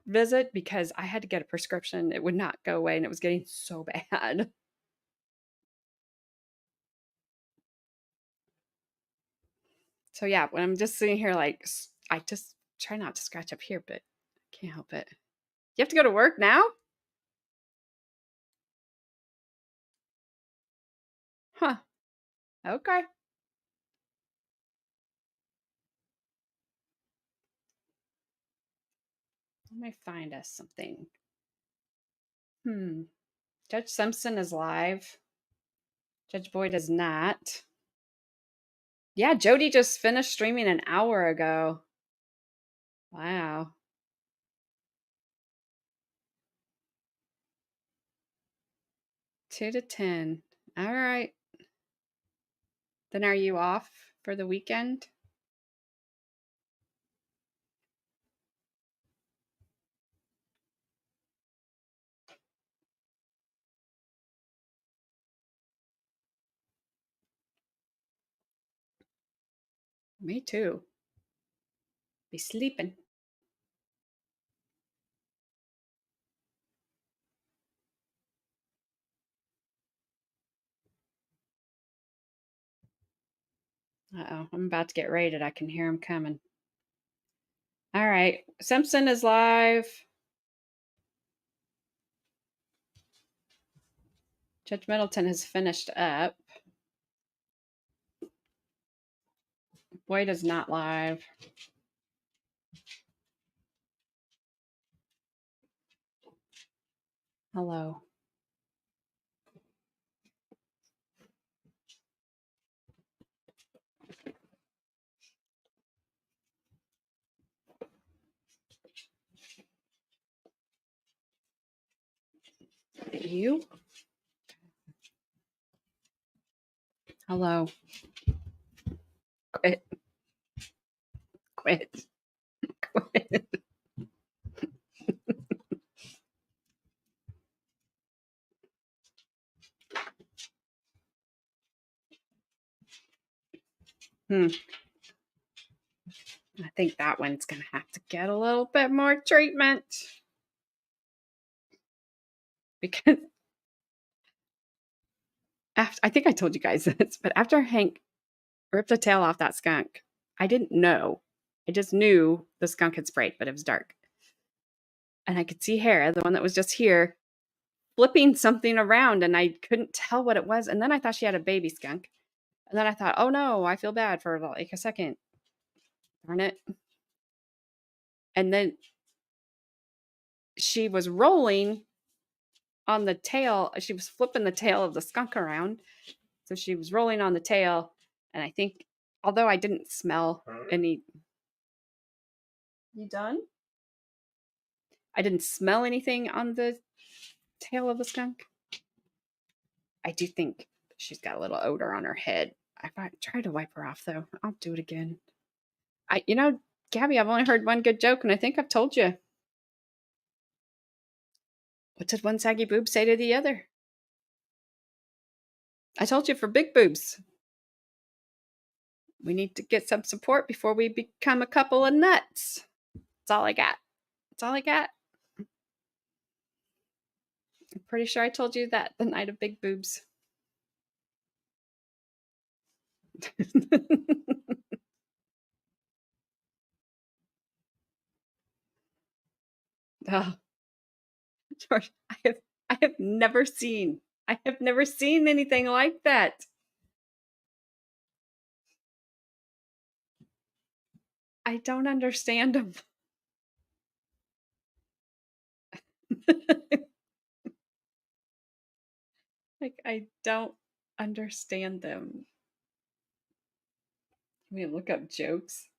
visit because I had to get a prescription. It would not go away and it was getting so bad. So yeah, when I'm just sitting here, like, I just try not to scratch up here, but I can't help it. You have to go to work now? Huh. Okay. Let me find us something. Judge Simpson is live. Judge Boyd is not. Yeah, Jody just finished streaming an hour ago. Wow. Two to 10. All right. Then are you off for the weekend? Me too. Be sleeping. Uh-oh, I'm about to get raided. I can hear him coming. All right, Simpson is live. Judge Middleton has finished up. Boyd is not live. Hello. You? Hello. Quit. Quit. Quit. I think that one's going to have to get a little bit more treatment. Because after, I think I told you guys this, but after Hank ripped the tail off that skunk, I didn't know. I just knew the skunk had sprayed, but it was dark. And I could see Hera, the one that was just here, flipping something around, and I couldn't tell what it was. And then I thought she had a baby skunk. And then I thought, oh no, I feel bad for like a second. Darn it. And then she was rolling on the tail. She was flipping the tail of the skunk around. So she was rolling on the tail. And I think, although I didn't smell any. You done? I didn't smell anything on the tail of the skunk. I do think she's got a little odor on her head. I try to wipe her off, though. I'll do it again. Gabby, I've only heard one good joke, and I think I've told you. What did one saggy boob say to the other? I told you for big boobs. We need to get some support before we become a couple of nuts. That's all I got. That's all I got. I'm pretty sure I told you that the night of big boobs. Oh, George, I have never seen anything like that. I don't understand them. Like, I don't understand them. Let me look up jokes.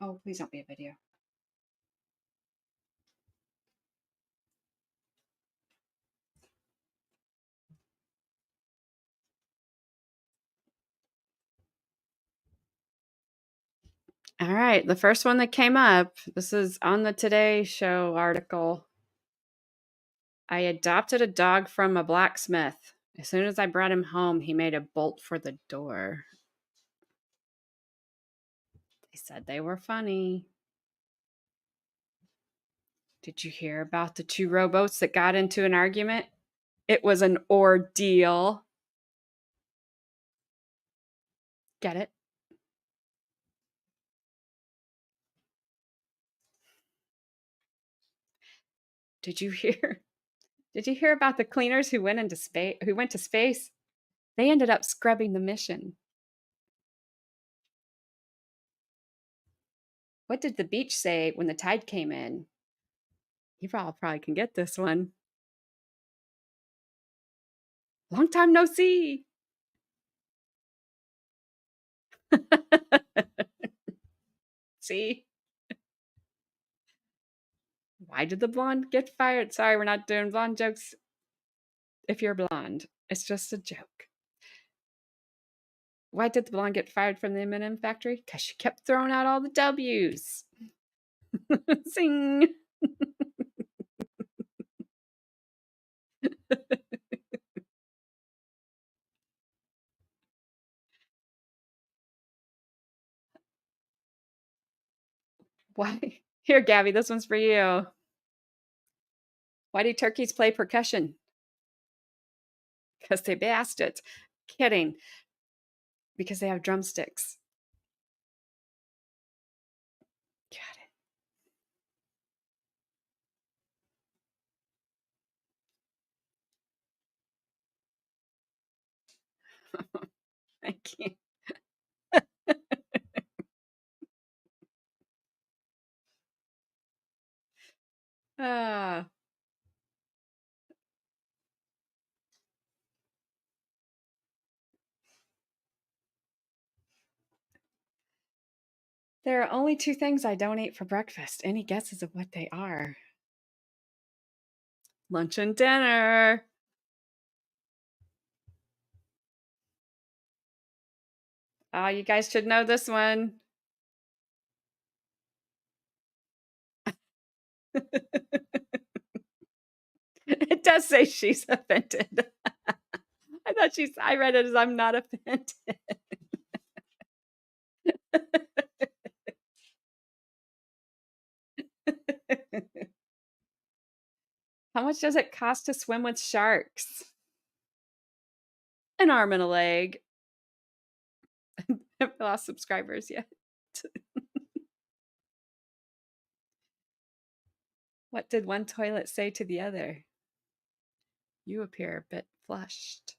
Oh, please don't be a video. All right, the first one that came up, this is on the Today Show article. I adopted a dog from a blacksmith. As soon as I brought him home, he made a bolt for the door. They said they were funny. Did you hear about the two rowboats that got into an argument? It was an ordeal. Get it? Did you hear about the cleaners who went to space? They ended up scrubbing the mission. What did the beach say when the tide came in? You all probably can get this one. Long time no see. See? Why did the blonde get fired? Sorry, we're not doing blonde jokes if you're blonde. It's just a joke. Why did the blonde get fired from the M&M factory? Because she kept throwing out all the W's. Zing. Why? Here, Gabby, this one's for you. Why do turkeys play percussion? Because they bastards. Kidding. Because they have drumsticks. Got it. I can't. Ah. There are only 2 things I don't eat for breakfast. Any guesses of what they are? Lunch and dinner. Oh, you guys should know this one. It does say she's offended. I read it as I'm not offended. How much does it cost to swim with sharks? An arm and a leg. I've lost subscribers yet. What did one toilet say to the other? You appear a bit flushed.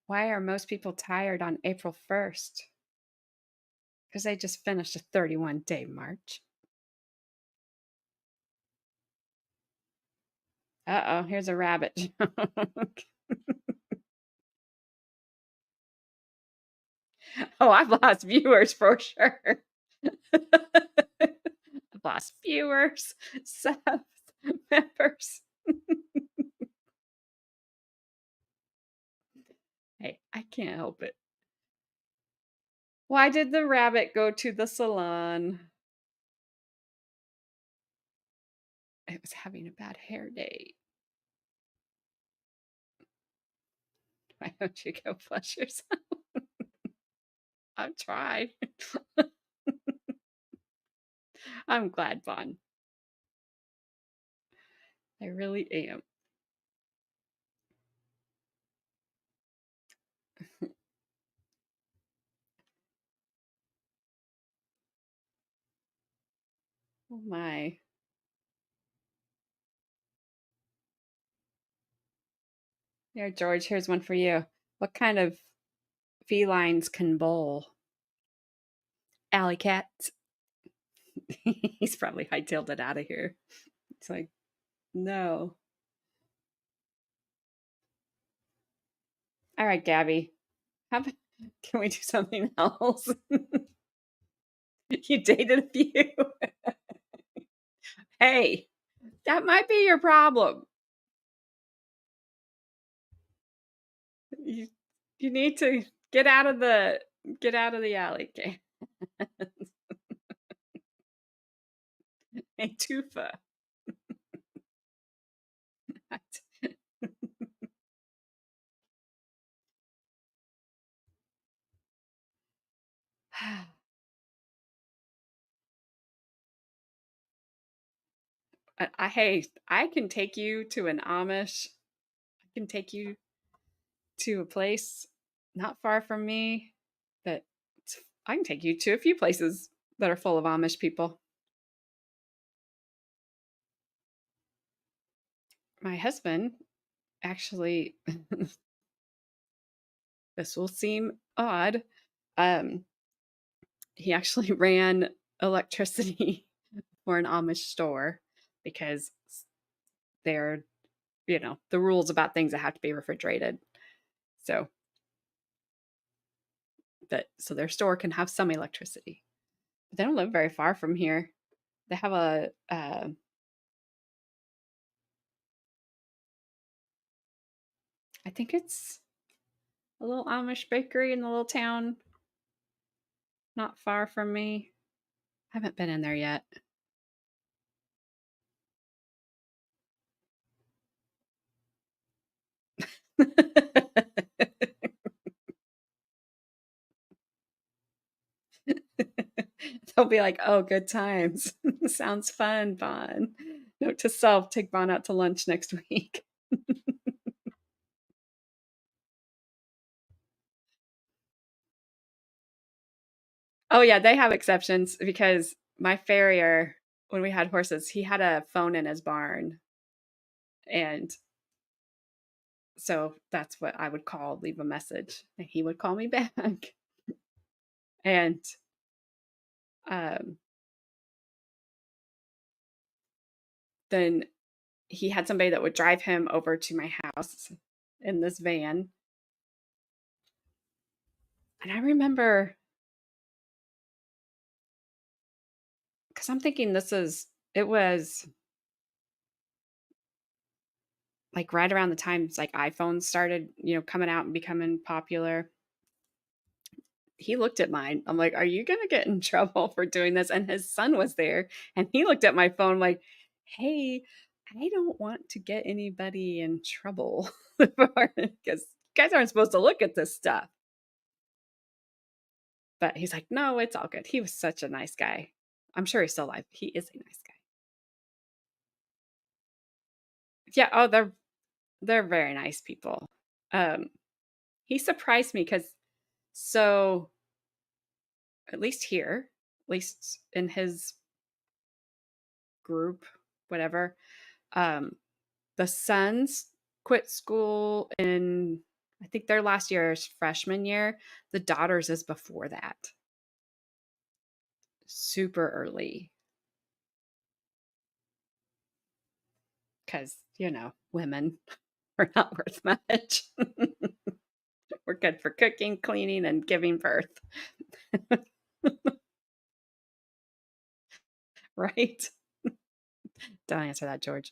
Why are most people tired on April 1st? Because they just finished a 31-day march. Uh-oh, here's a rabbit joke. Oh, I've lost viewers for sure. I've lost viewers, subs, members. Hey, I can't help it. Why did the rabbit go to the salon? It was having a bad hair day. Why don't you go flush yourself? I've tried. I'm glad, Vaughn. I really am. Oh my. Here, George, here's one for you. What kind of felines can bowl? Alley cats. He's probably hightailed it out of here. It's like, no. All right, Gabby. Can we do something else? You dated a few. Hey, that might be your problem. You need to get out of the alley. Okay. Hey, Tufa. Hey, I can take you to an Amish. I can take you to a place not far from me, but I can take you to a few places that are full of Amish people. My husband actually, this will seem odd. He actually ran electricity for an Amish store because they're, the rules about things that have to be refrigerated. So so their store can have some electricity. But they don't live very far from here. They have I think it's a little Amish bakery in the little town, not far from me. I haven't been in there yet. They'll be like, "Oh, good times. Sounds fun, Vaughn." Note to self, take Vaughn out to lunch next week. Oh yeah, they have exceptions because my farrier, when we had horses, he had a phone in his barn. And so that's what I would call, leave a message, and he would call me back. And um, then he had somebody that would drive him over to my house in this van. And I remember, because I'm thinking it was like right around the times like iPhones started, coming out and becoming popular. He looked at mine. I'm like, "Are you going to get in trouble for doing this?" And his son was there, and he looked at my phone like, "Hey, I don't want to get anybody in trouble because you guys aren't supposed to look at this stuff." But he's like, "No, it's all good." He was such a nice guy. I'm sure he's still alive. He is a nice guy. Yeah, oh, they're very nice people. Um, he surprised me because so at least here, at least in his group, whatever, um, the sons quit school in, I think their last year is freshman year. The daughters is before that. Super early. Because, women are not worth much. We're good for cooking, cleaning, and giving birth. Right? Don't answer that, George.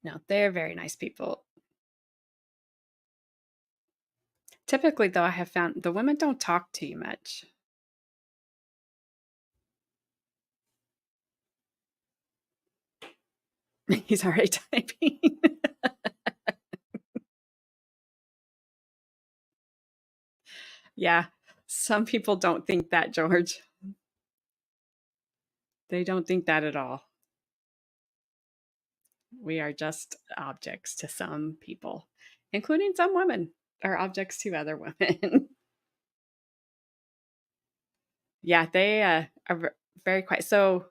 No, they're very nice people. Typically, though, I have found the women don't talk to you much. He's already typing. Yeah, some people don't think that, George. They don't think that at all. We are just objects to some people, including some women are objects to other women. Yeah, they are very quiet. So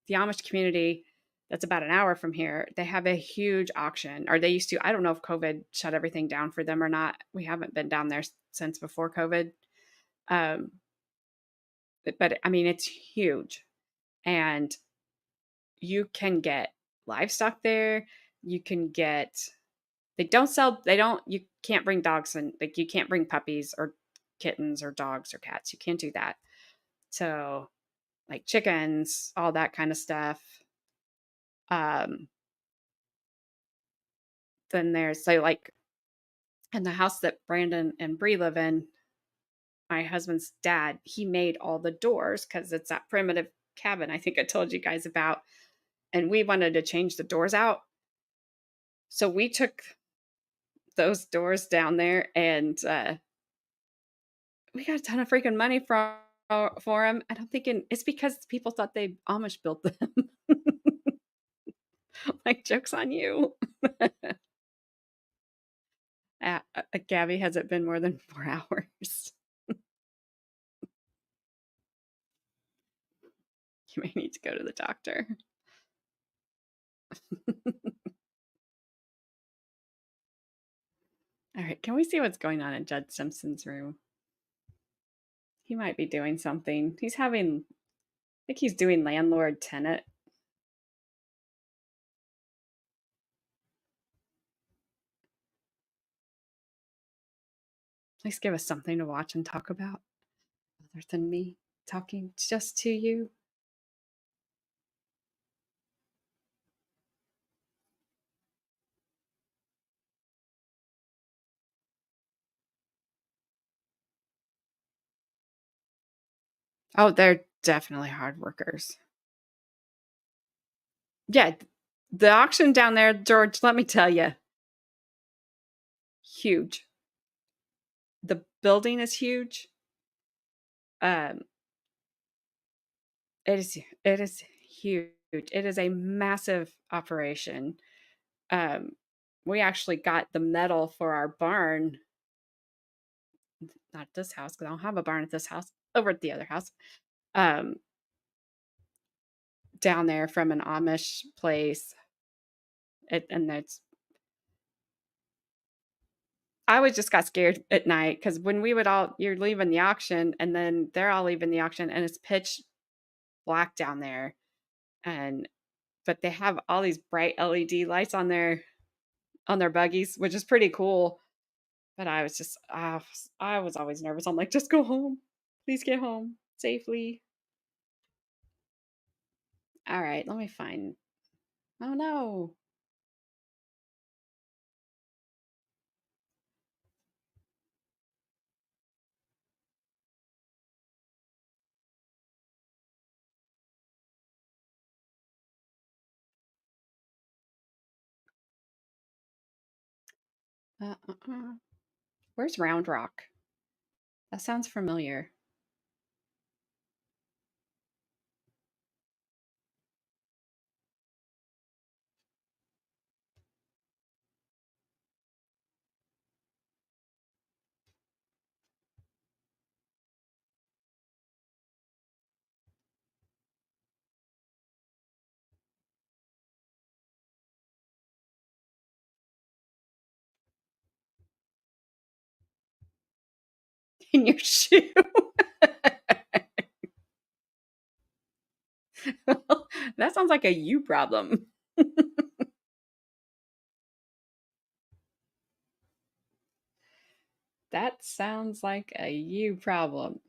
the Amish community that's about an hour from here, they have a huge auction, or they used to. I don't know if COVID shut everything down for them or not. We haven't been down there since before COVID. Um, but I mean, it's huge. And you can get livestock there. You can get, you can't bring dogs and like you can't bring puppies or kittens or dogs or cats. You can't do that. So like chickens, all that kind of stuff. Um, then there's so like in the house that Brandon and Bree live in, my husband's dad, he made all the doors because it's that primitive cabin I think I told you guys about. And we wanted to change the doors out. So we took those doors down there and we got a ton of freaking money for them. And I'm thinking it's because people thought they Amish built them. Like, joke's on you. Gabby, has it been more than 4 hours? You may need to go to the doctor. All right, can we see what's going on in Judge Simpson's room? He might be doing something. I think he's doing landlord tenant. least give us something to watch and talk about other than me talking just to you. Oh, they're definitely hard workers. Yeah, the auction down there, George, let me tell you, huge. The building is huge. Um, it is huge. It is a massive operation. Um, we actually got the metal for our barn, not at this house because I don't have a barn at this house, over at the other house. Um, down there from an Amish place. And that's I always just got scared at night because when we would all you're leaving the auction and then they're all leaving the auction and it's pitch black down there. And but they have all these bright LED lights on their buggies, which is pretty cool. But I was always nervous. I'm like, just go home. Please get home safely. All right, let me find. Oh no. Uh. Where's Round Rock? That sounds familiar. In your shoe. That sounds like a you problem. That sounds like a you problem.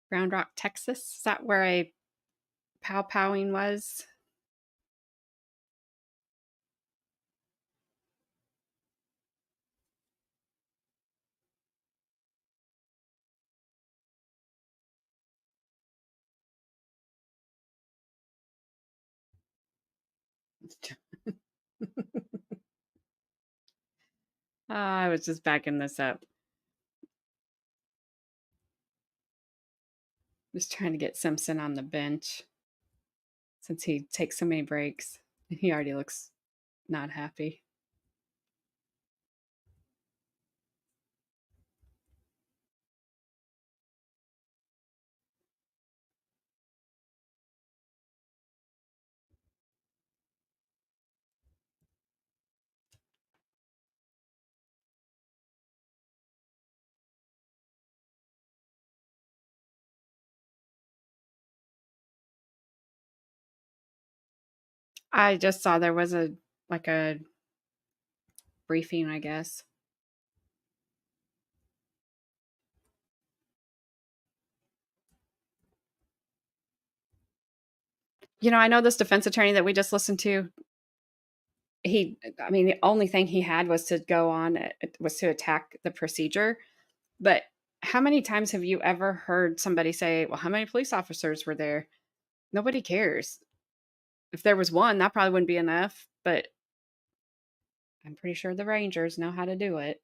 Round Rock, Texas? Is that where a powing was? I was just backing this up. Just trying to get Simpson on the bench since he takes so many breaks. And he already looks not happy. I just saw there was a briefing, I guess. I know this defense attorney that we just listened to. The only thing he had was to go on, was to attack the procedure. But how many times have you ever heard somebody say, well, how many police officers were there? Nobody cares. If there was one, that probably wouldn't be enough. But I'm pretty sure the Rangers know how to do it.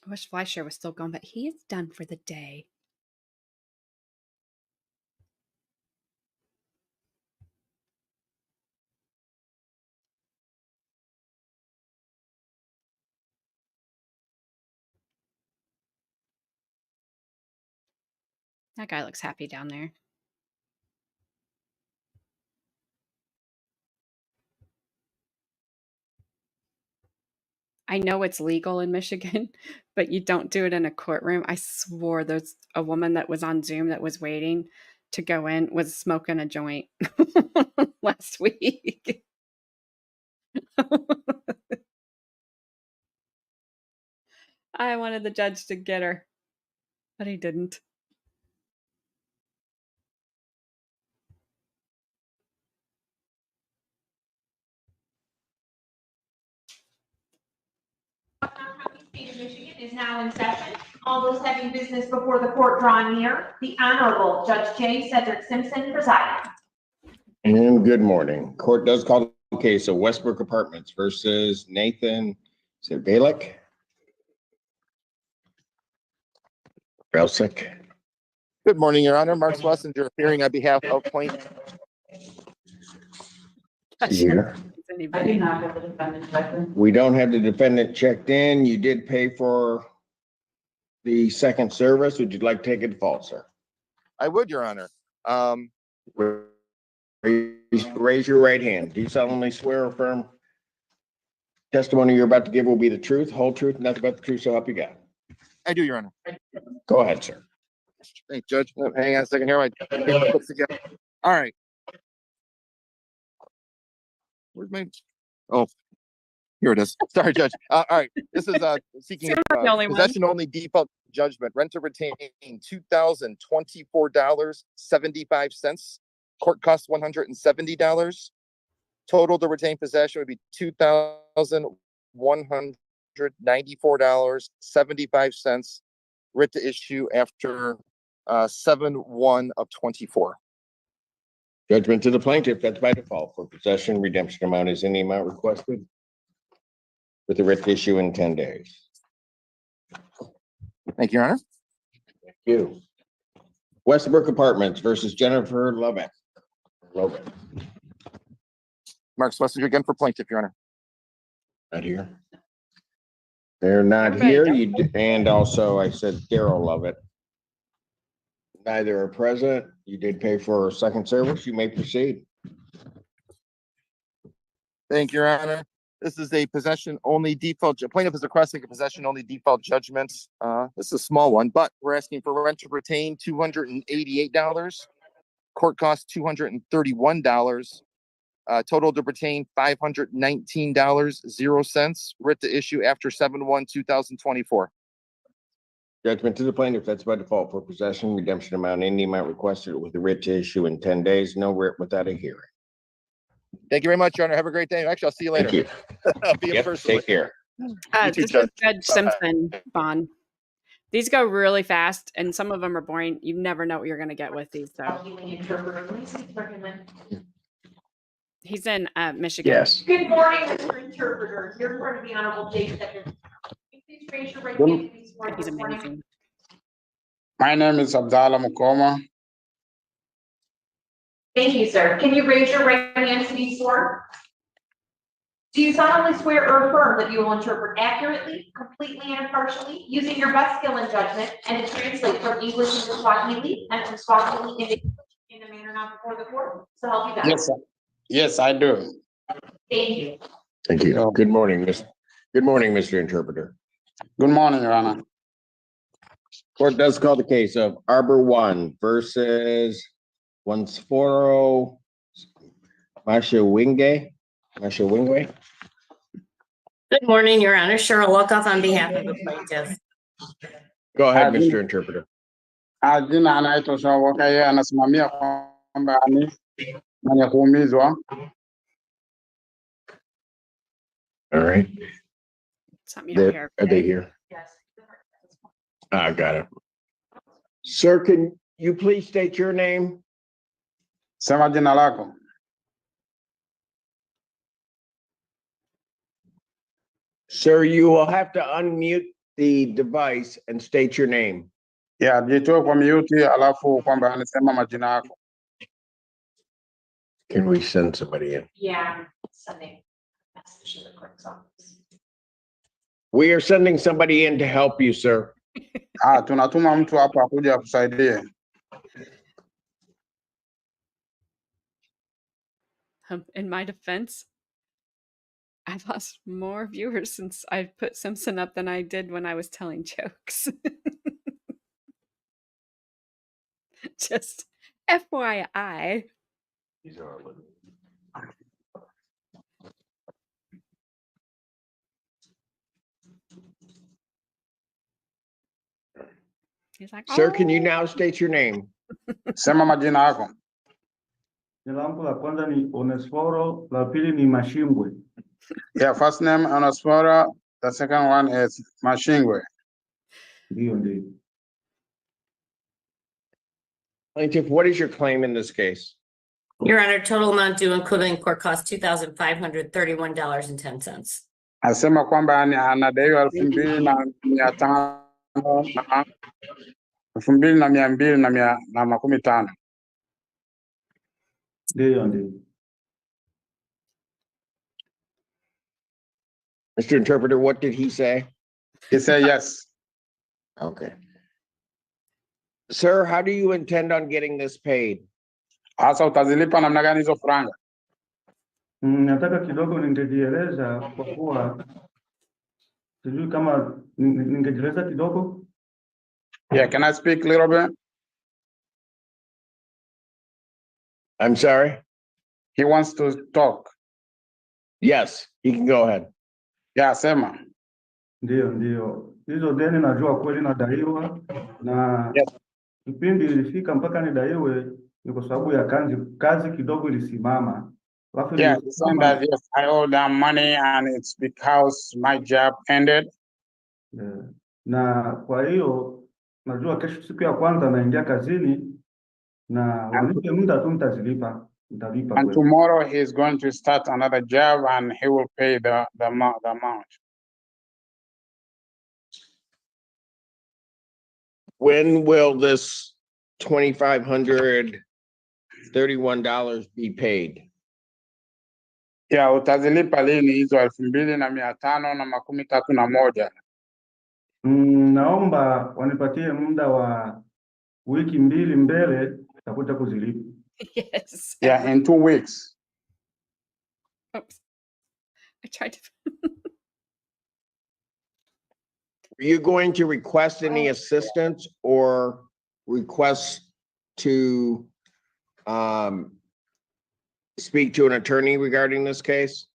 I wish Fleischer was still going, but he is done for the day. That guy looks happy down there. I know it's legal in Michigan, but you don't do it in a courtroom. I swore there's a woman that was on Zoom that was waiting to go in was smoking a joint last week. I wanted the judge to get her, but he didn't. State of Michigan is now in session. All those having business before the court draw near. The Honorable Judge J. Cedric Simpson presiding. And good morning. Court does call the case of Westbrook Apartments versus Nathan, is it Balick? Belsick. Good morning, Your Honor. Mark Schlesinger appearing on behalf of plaintiff. Here. I do not have the defendant checked in. We don't have the defendant checked in. You did pay for the second service. Would you like to take a default, sir? I would, Your Honor. Raise your right hand. Do you solemnly swear or affirm testimony you're about to give will be the truth, whole truth, nothing but the truth, so help you God? I do, Your Honor. Go ahead, sir. Thanks, Judge. Hang on a second here. All right. Where's my? Oh, here it is. Sorry, Judge. All right. This is seeking possession only default judgment. Rent to retain $2,024.75. Court costs $170. Total to retain possession would be $2,194.75. Writ to issue after 7/1/24. Judgment to the plaintiff, that's by default for possession. Redemption amount is in the amount requested with the writ to issue in 10 days. Thank you, Your Honor. Thank you. Westbrook Apartments versus Jennifer Lovick. Mark Schlesinger again for plaintiff, Your Honor. Not here. They're not here. And also I said Daryl Lovett. Neither are present. You did pay for a second service. You may proceed. Thank you, Your Honor. This is a possession only default. Plaintiff is requesting a possession only default judgment. This is a small one, but we're asking for rent to retain $288. Court costs $231. Total to retain $519.00. Writ to issue after 7/1/2024. Judgment to the plaintiff, that's by default for possession. Redemption amount in the amount requested with the writ to issue in 10 days. No writ without a hearing. Thank you very much, Your Honor. Have a great day. Actually, I'll see you later. Thank you. I'll be in Yep, person. take care. Too, This is Judge Simpson, Bond. These go really fast, and some of them are boring. You never know what you're going to get with these. So he's in Michigan. Yes. Good morning, Mr. Interpreter. You're in front of the Honorable J. Cedric. Please raise your right hand and be sworn He's this morning. amazing. My name is Abdallah Mukoma. Thank you, sir. Can you raise your right hand to be sworn? Do you solemnly swear or affirm that you will interpret accurately, completely, and impartially, using your best skill and judgment, and to translate from English into Swahili and from Swahili into English in a manner not before the court? So help you God. Yes, sir. Yes, I do. Thank you. Thank you. Good morning, Mr. Interpreter. Good morning, Your Honor. Court does call the case of Arbor One versus Wansforo Mashawingwe. Good morning, Your Honor. Cheryl Wolkoff on behalf of the plaintiff. Go ahead, Mr. Interpreter. Jina anaitwa Waka, yeye anasimamia kwamba ni mwenye kuumizwa. All right. Something you don't hear. Are they here? Yes. I got it. Sir, can you please state your name? Sema jina lako. Sir, you will have to unmute the device and state your name. Yeah, jitoe kwa mute alafu kwamba anasema majina yako. Can we send somebody in? Yeah, sending message to the clerk's office. We are sending somebody in to help you, sir. Tunatuma mtu hapa akuja akusaidie. In my defense, I've lost more viewers since I put Simpson up than I did when I was telling jokes. Just FYI. These are our limit. He's like, Sir, can you "Oh." now state your name? Sema majina yako. Jina langu la kwanza ni Onesforo, la pili ni Mashimbwe. Yeah, first name Onosfora, the second one is Mashingwe. Ndio. Plaintiff, what is your claim in this case? Your Honor, total amount due including court costs $2,531.10. Anasema kwamba anadaiwa 2,500 na 2,250. Ndio. Mr. Interpreter, what did he say? He said yes. Okay. Sir, how do you intend on getting this paid? Hasa utazilipa namna gani hizo franga? Nataka kidogo ningejieleza kwa kuwa sijui kama ningejieleza kidogo. Yeah, can I speak a little bit? I'm sorry? He wants to talk. Yes, you can go ahead. Yeah, sema. Ndio. Hizo deni najua kweli nadaiwa na Yes. kipindi ilifika mpaka nidaiwe ni kwa sababu ya kazi kidogo ilisimama. Yeah, he's saying that yes, I owe them money and it's because my job ended. Yeah. Na kwa hiyo najua kesho siku ya kwanza naingia kazini na wanipe muda tu nitalipa And kweli. tomorrow he's going to start another job and he will pay the amount. When will this $2,531 be paid? Yeah, utazilipa lini hizo 2,531? Naomba wanipatie muda wa wiki mbili mbele nitakuja kuzilipa. Yes. Yeah, in 2 weeks. Oops. I tried to. Are you going to request any assistance or request to speak to an attorney regarding this case?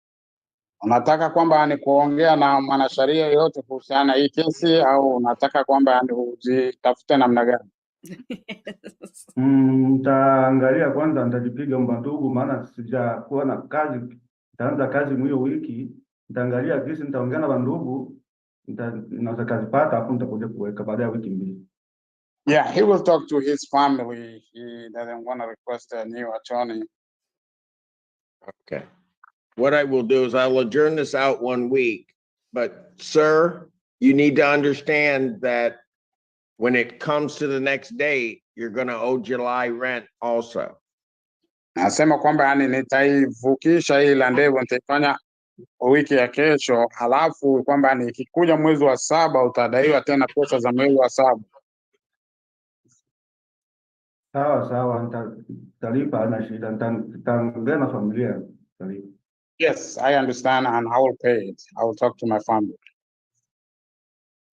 Unataka kwamba ni kuongea na mwanasheria yoyote kuhusiana na hii kesi au unataka kwamba ni uzitafute namna gani? Yes. Nitaangalia kwanza, nitajipiga mbandugu, maana sijakuwa na kazi. Nitaanza kazi hiyo wiki, nitaangalia kesi, nitaongea na bandugu, naweza kazipata, hapo nitakuja kuweka baada ya wiki mbili. Yeah, he will talk to his family. He doesn't want to request a new attorney. Okay. What I will do is I'll adjourn this out 1 week, but sir, you need to understand that when it comes to the next date, you're going to owe July rent also. Nasema kwamba yani nitaivukisha hii la ndevu, nitaifanya wiki ya kesho, halafu kwamba ni ikikuja mwezi wa 7 utadaiwa tena pesa za mwezi wa 7. Sawa, nitalipa, na shida, nitaongea na familia, nitalipa. Yes, I understand and I will pay it. I will talk to my family.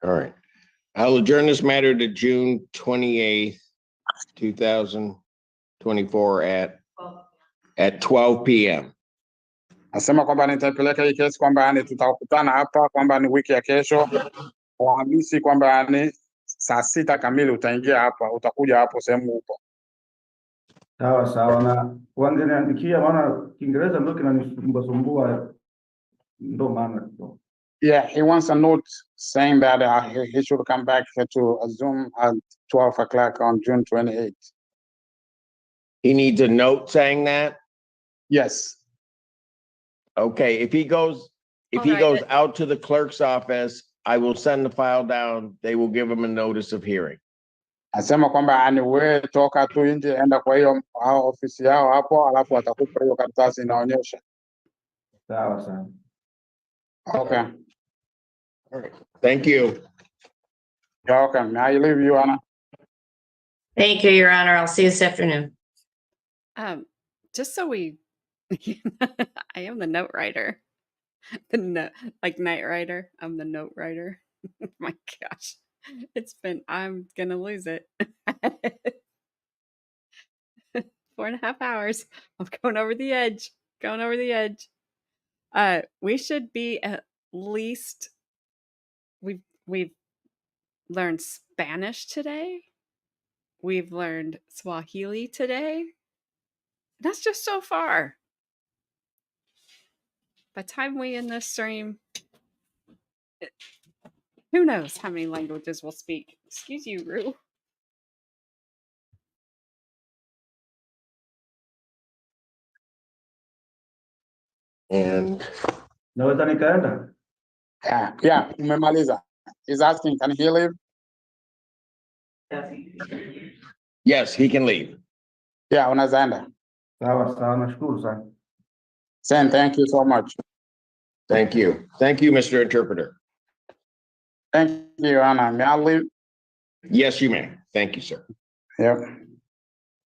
All right. I'll adjourn this matter to June 28th, 2024 at 12 p.m. Nasema kwamba nitaipeleka hii kesi kwamba yani tutakutana hapa kwamba ni wiki ya kesho. Alhamisi kwamba yani saa 6 kamili utaingia hapa, utakuja hapo sehemu upo. Sawa, na wangeniandikia, maana Kiingereza ndio kinanisumbua, ndio maana. Yeah, he wants a note saying that he should come back to Zoom at 12 o'clock on June 28th. He needs a note saying that? Yes. Okay, if he goes out to the clerk's office, I will send the file down. They will give him a notice of hearing. Asema kwamba ani wewe toka tu nje, enda kwa hiyo ofisi yao hapo, alafu atakupa hiyo karatasi inaonyesha. Sawa. Okay. All right. Thank you. You're welcome. May I leave you, Anna? Thank you, Your Honor. I'll see you this afternoon. Just so we I am the note writer. The note, like Knight Rider. I'm the note writer. My gosh. I'm gonna lose it. 4.5 hours. I'm going over the edge. Going over the edge. We should be at least we've learned Spanish today. We've learned Swahili today. That's just so far. By the time we end this stream, who knows how many languages we'll speak. Excuse you, Rue. And Naweza nikaenda? Yeah, umemaliza. He's asking, can he leave? yes, he can leave. Yeah, unaweza enda. Sawa sawa, nashukuru sana. Saying thank you so much. Thank you. Thank you, Mr. Interpreter. Thank you, Your Honor. May I leave? Yes, you may. Thank you, sir. Yep.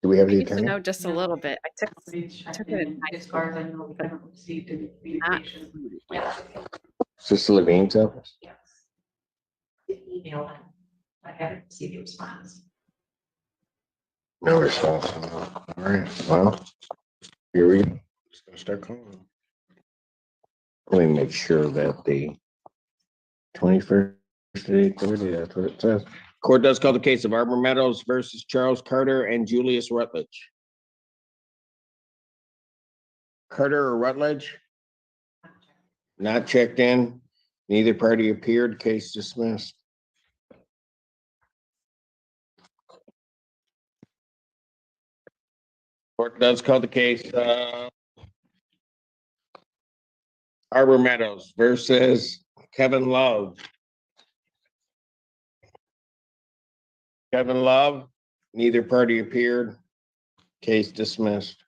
Do we have I the need to attorney? know just a little bit. I took it in high school. Not- Is this the Levine's office? Email them. I haven't received a response. No response. All right, well, here we go. Just gonna start calling. Let me make sure that the 21st, 8:30, that's what it says. Court does call the case of Arbor Meadows versus Charles Carter and Julius Rutledge. Carter or Rutledge? Not checked in. Neither party appeared. Case dismissed. Court does call the case, Arbor Meadows versus Kevin Love. Kevin Love, neither party appeared. Case dismissed.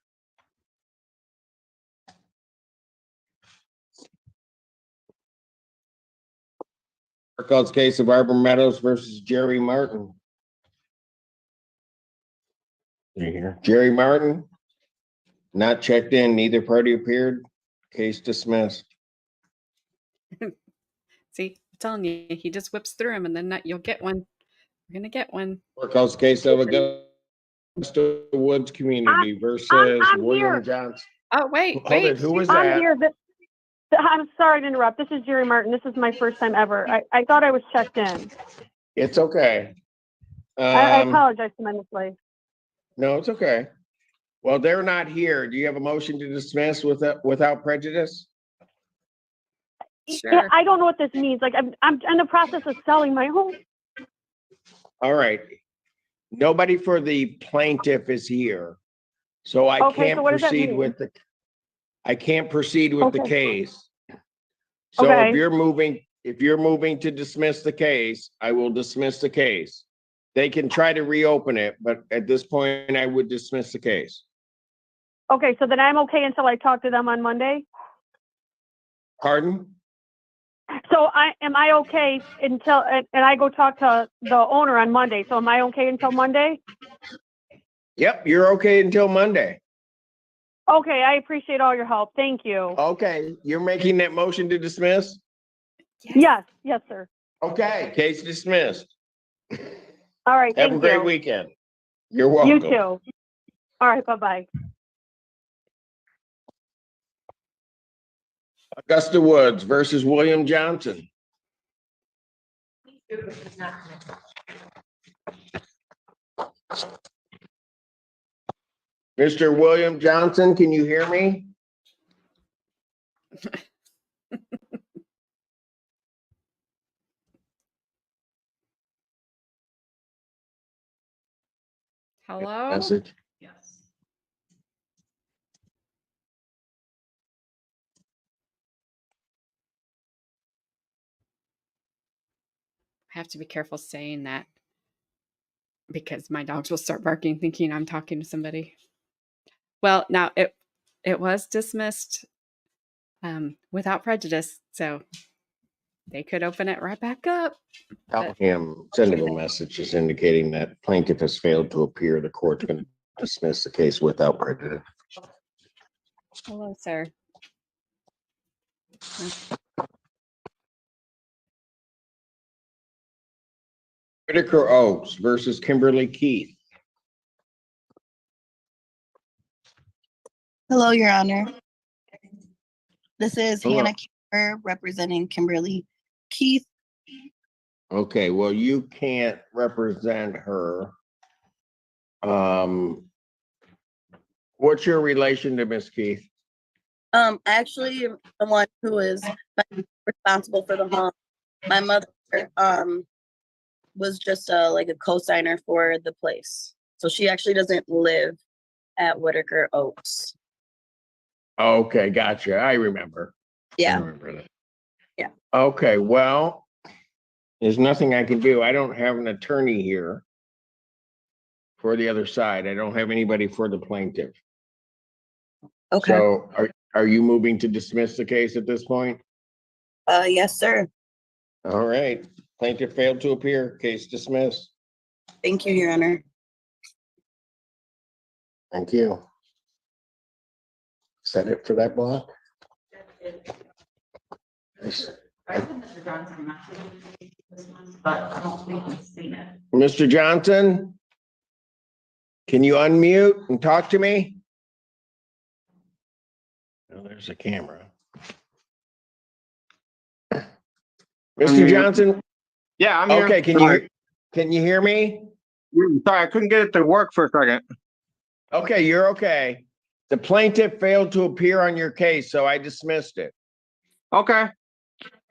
Court calls case of Arbor Meadows versus Jerry Martin. You here? Jerry Martin, not checked in, neither party appeared. Case dismissed. See, I'm telling you, he just whips through them, and then you'll get one. We're gonna get one. Court calls case of Augusta Woods Community versus I'm William here. Johnson. Oh, wait. Hold it, who was I'm that? here. I'm sorry to interrupt. This is Jerry Martin. This is my first time ever. I thought I was checked in. It's okay. I apologize tremendously. No, it's okay. Well, they're not here. Do you have a motion to dismiss without prejudice? Sure. Yeah, I don't know what this means. Like I'm in the process of selling my home. All right. Nobody for the plaintiff is here. So I Okay, can't so what does that proceed mean? with I can't proceed with the Okay. case. So Okay. if you're moving to dismiss the case, I will dismiss the case. They can try to reopen it, but at this point, I would dismiss the case. Okay, so then I'm okay until I talk to them on Monday. Pardon? So am I okay until and I go talk to the owner on Monday? So am I okay until Monday? Yep, you're okay until Monday. Okay, I appreciate all your help. Thank you. Okay, you're making that motion to dismiss? Yes, sir. Okay, case dismissed. All right, Have thank a great you. weekend. You're welcome. You too. All right, bye-bye. Augusta Woods versus William Johnson. Mr. William Johnson, can you hear me? Hello? Message. Yes. I have to be careful saying that because my dogs will start barking thinking I'm talking to somebody. Well, now it was dismissed without prejudice, so they could open it right back up. Tell him, send him a message just indicating that plaintiff has failed to appear. The court's going to dismiss the case without prejudice. Hello, sir. Whitaker Oaks versus Kimberly Keith. Hello, Your Honor. This is Hello. Hannah Kemper representing Kimberly Keith. Okay, well, you can't represent her. What's your relation to Miss Keith? Actually, the one who is responsible for the home. My mother was just like a co-signer for the place. So she actually doesn't live at Whitaker Oaks. Okay, gotcha. I remember. Yeah. I remember that. Yeah. Okay, well, there's nothing I can do. I don't have an attorney here for the other side. I don't have anybody for the plaintiff. Okay. So are you moving to dismiss the case at this point? Yes, sir. All right. Plaintiff failed to appear. Case dismissed. Thank you, Your Honor. Thank you. Is that it for that block? Mr. Johnson, can you unmute and talk to me? Oh, there's a camera. Mr. Johnson? Yeah, I'm here. Okay, can you hear me? Sorry, I couldn't get it to work for a second. Okay, you're okay. The plaintiff failed to appear on your case, so I dismissed it. Okay.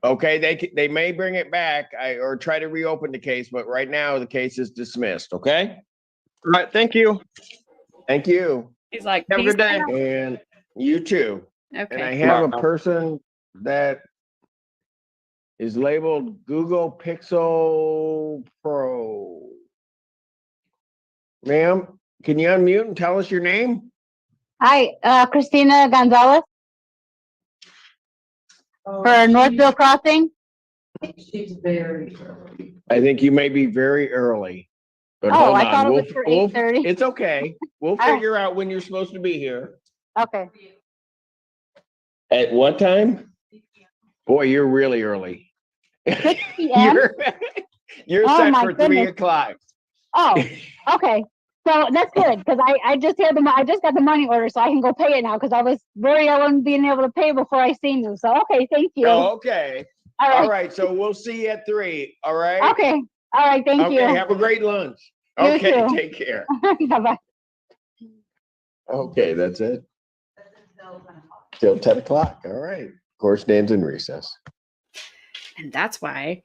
Okay, they may bring it back or try to reopen the case, but right now the case is dismissed, okay? All right, thank you. Thank you. He's like, Have a good day. And you too. Okay. And I have Bye. a person that is labeled Google Pixel Pro. Ma'am, can you unmute and tell us your name? Hi, Christina Gonzalez for Northville Crossing. I think you may be very early. But Oh, hold I on. thought it was for 8:30. It's okay. We'll Oh. figure out when you're supposed to be here. Okay. At what time? Boy, you're really early. 6 p.m. You're Oh, set my for 3 goodness. o'clock. Oh, okay. So that's good because I just got the money order, so I can go pay it now because I was worried I wasn't being able to pay before I seen you. So okay, thank you. Oh, okay. All right. All right. So we'll see you at 3. All right. Okay. All right. Thank you. Okay. Have a great lunch. You Okay. too. Take care. Bye-bye. Okay. That's it. Till 10 o'clock. All right. Court stands in recess. And that's why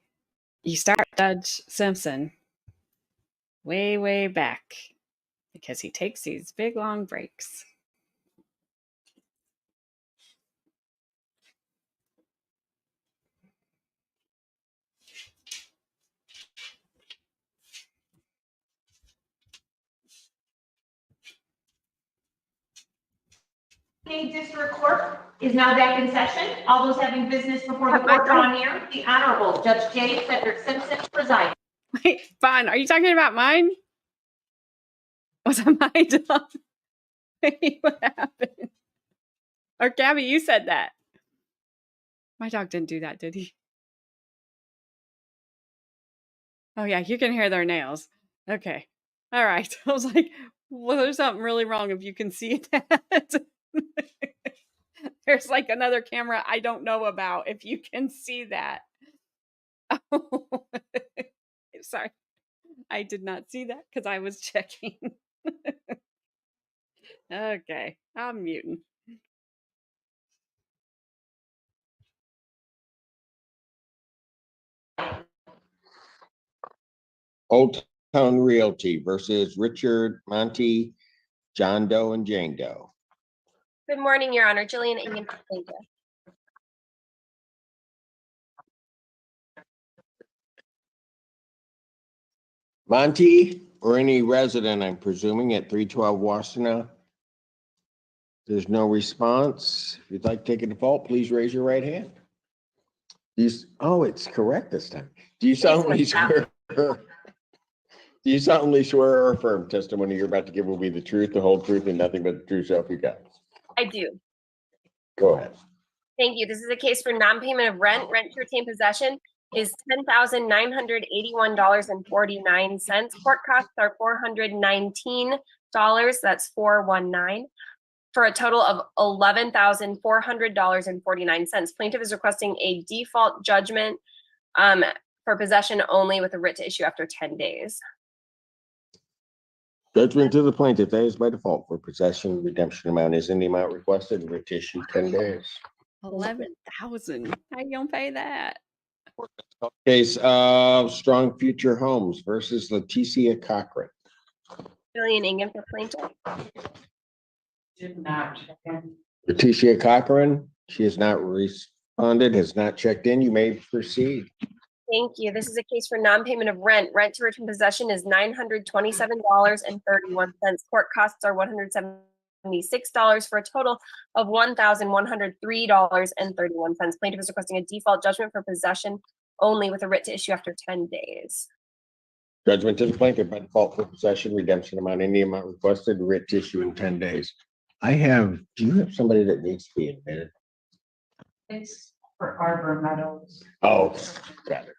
you start Judge Simpson way, way back because he takes these big, long breaks. District Court is now back in session. All those having business before the court draw near. The Honorable Judge J. Frederick Simpson presiding. Wait, Fawn, are you talking about mine? Was that my dog? Wait, what happened? Or Gabby, you said that. My dog didn't do that, did he? Oh, yeah, you can hear their nails. Okay. All right. I was like, well, there's something really wrong if you can see that. There's like another camera I don't know about if you can see that. Oh, sorry. I did not see that because I was checking. Okay, I'm muting. Old Town Realty versus Richard, Monty, John Doe, and Jane Doe. Good morning, Your Honor. Jillian Ingham. Thank you. Monty, or any resident, I'm presuming, at 312 Washtenaw. There's no response. If you'd like to take a default, please raise your right hand. Oh, it's correct this time. Do you solemnly swear? Do you solemnly swear or affirm testimony you're about to give will be the truth, the whole truth, and nothing but the true self you got? I do. Go ahead. Thank you. This is a case for non-payment of rent. Rent to retain possession is $10,981.49. Court costs are $419. That's 419 for a total of $11,400.49. Plaintiff is requesting a default judgment for possession only with a writ to issue after 10 days. Judgment to the plaintiff, that is by default for possession. Redemption amount is in the amount requested. Writ to issue 10 days. 11,000. How you gonna pay that? Case of Strong Future Homes versus Leticia Cochran. Julian Ingham for plaintiff. Did not check in. Leticia Cochran, she has not responded, has not checked in. You may proceed. Thank you. This is a case for non-payment of rent. Rent to retain possession is $927.31. Court costs are $176 for a total of $1,103.31. Plaintiff is requesting a default judgment for possession only with a writ to issue after 10 days. Judgment to the plaintiff by default for possession, redemption amount, any amount requested, writ to issue in 10 days. Do you have somebody that needs to be admitted? It's for Arbor Meadows. Oh, got it.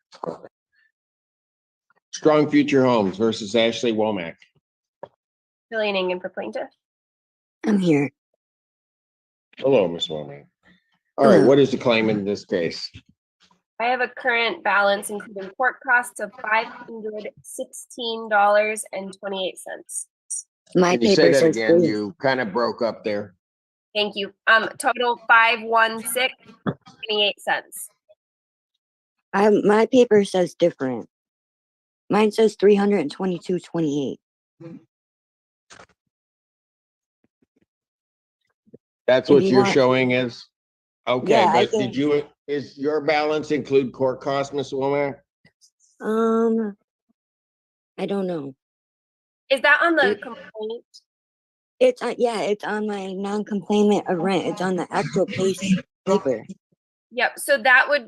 Strong Future Homes versus Ashley Womack. Julian Ingham for plaintiff. I'm here. Hello, Ms. Womack. All right, what is the claim in this case? I have a current balance including court costs of $516.28. My Can you say paper that says again? three. You kind of broke up there. Thank you. Total $516.28. My paper says different. Mine says 322.28. That's If what you you're want- showing is? Okay, Yeah, I but can- is your balance include court costs, Ms. Womack? I don't know. Is that on the complaint? It's it's on my non-complainant of rent. It's on the actual paper. Yep. So that was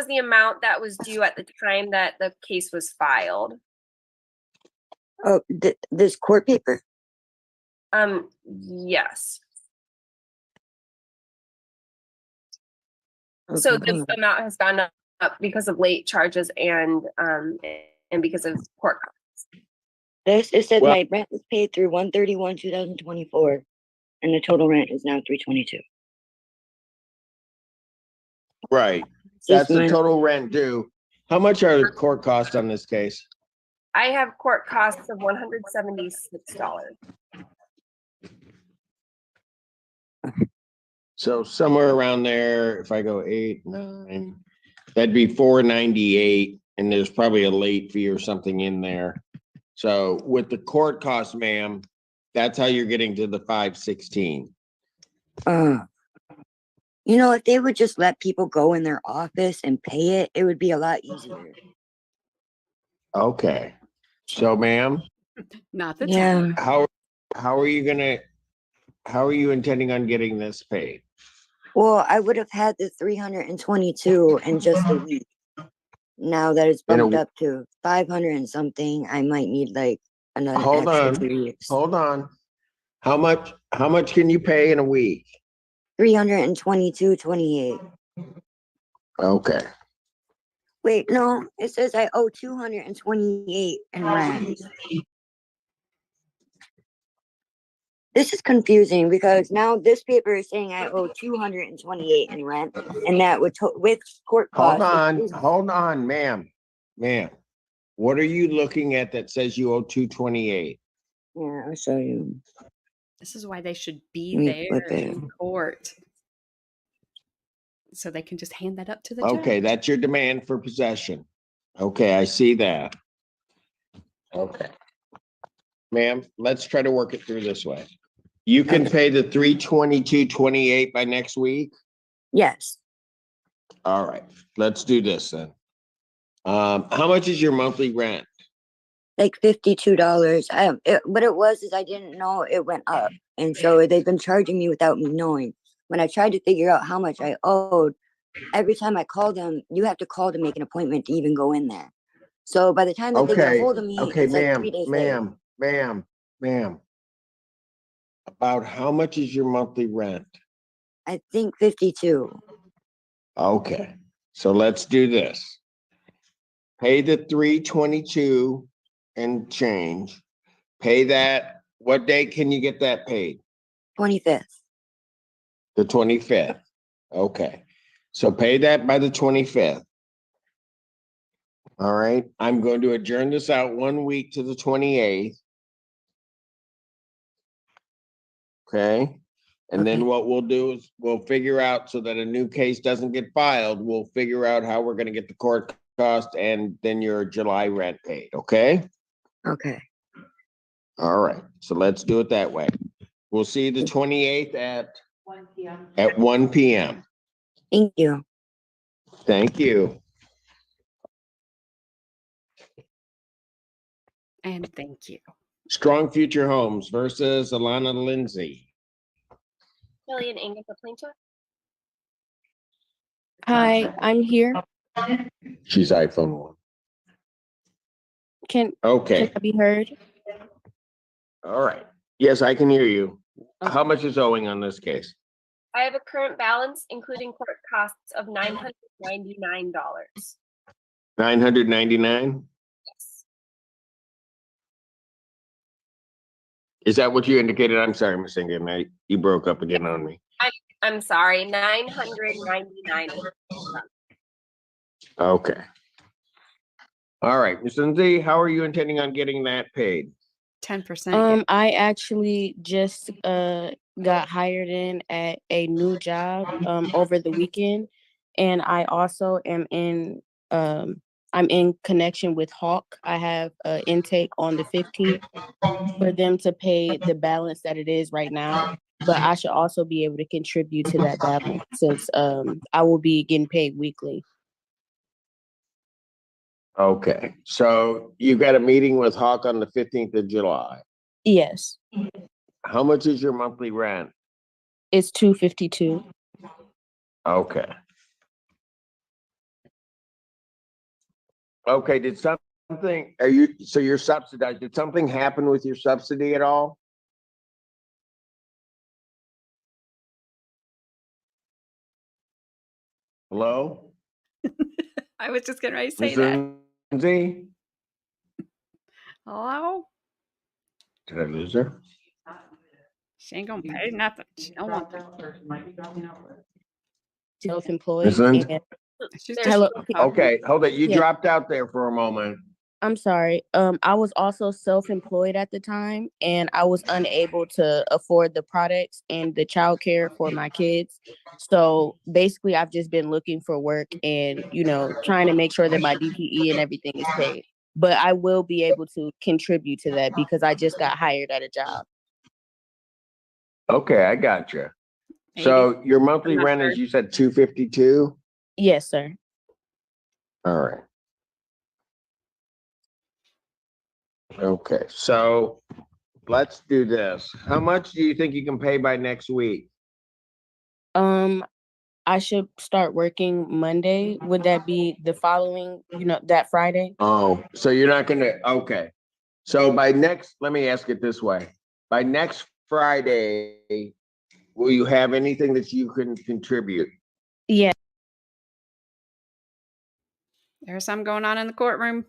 the amount that was due at the time that the case was filed. Oh, this court paper. Yes. Okay, So hold the on. amount has gone up because of late charges and because of court costs. It said Well- my rent was paid through 1/31/2024, and the total rent is now 322. Right. Just That's the my- total rent due. How much are the court costs on this case? I have court costs of $176. So somewhere around there, if I go 8, 9, that'd be 498, and there's probably a late fee or something in there. So with the court costs, ma'am, that's how you're getting to the 516. If they would just let people go in their office and pay it, it would be a lot easier. Okay. So ma'am, Not the Yeah. time. how are you intending on getting this paid? Well, I would have had the 322 in just a week. Now that it's In a bumped up to 500 and something, I might need like another Hold extra on. 2 weeks. Hold on. How much can you pay in a week? 322.28. Okay. Wait, no, it says I owe 228 in rent. This is confusing because now this paper is saying I owe 228 in rent, and that with court costs. Hold on, ma'am. What are you looking at that says you owe 228? Yeah, I'll show you. This is why they should be Let me there flip it. in court. So they can just hand that up to the Okay, judge. that's your demand for possession. Okay, I see that. Okay. Ma'am, let's try to work it through this way. You can pay the 322.28 by next week? Yes. All right, let's do this then. How much is your monthly rent? Like $52. What it was is I didn't know it went up, and so they've been charging me without me knowing. When I tried to figure out how much I owed, every time I called them, you have to call to make an appointment to even go in there. So by the time that they get a hold of me, Okay, it's like 3 days later. ma'am. About how much is your monthly rent? I think 52. Okay, so let's do this. Pay the 322 and change. Pay that. What date can you get that paid? 25th. The 25th. Okay, so pay that by the 25th. All right, I'm going to adjourn this out 1 week to the 28th. Okay, and then what we'll do is we'll figure out so that a new case doesn't get filed. We'll figure out how we're going to get the court cost and then your July rent paid. Okay. Okay. All right. So let's do it that way. We'll see you the 28th at 1 p.m. 1 p.m. Thank you. Thank you. And thank you. Strong Future Homes versus Alana Lindsay. Jillian Inga, the plaintiff. Hi, I'm here. She's iPhone 1. Can Okay. I be heard? All right. Yes, I can hear you. How much is owing on this case? I have a current balance, including court costs, of $999. 999? Yes. Is that what you indicated? I'm sorry, Miss Ingham. You broke up again on me. I'm sorry, $999. Okay. All right, Miss Lindsay, how are you intending on getting that paid? 10%. I actually just got hired in at a new job over the weekend, and I also am in I'm in connection with Hawk. I have an intake on the 15th for them to pay the balance that it is right now, but I should also be able to contribute to that balance since I will be getting paid weekly. Okay, so you got a meeting with Hawk on the 15th of July. Yes, How much is your monthly rent? it's $252. Okay. Okay, did something, so you're subsidized, did something happen with your subsidy at all? Hello? I was just getting ready to say Miss that. Lindsay? Hello? Did I lose her? She ain't gonna pay nothing. She don't want that. Self-employed. Miss Lindsay? And She's There's- just hello. Okay, hold it. You Yeah. dropped out there for a moment. I'm sorry. I was also self-employed at the time, and I was unable to afford the products and the childcare for my kids. So basically, I've just been looking for work and, trying to make sure that my DPE and everything is paid. But I will be able to contribute to that because I just got hired at a job. Okay, I got you. So your monthly rent is, you said 252? Yes, sir. All right. Okay, so let's do this. How much do you think you can pay by next week? I should start working Monday. Would that be the following, that Friday? Oh, so you're not gonna, okay. So let me ask it this way. By next Friday, will you have anything that you can contribute? Yeah. There's something going on in the courtroom.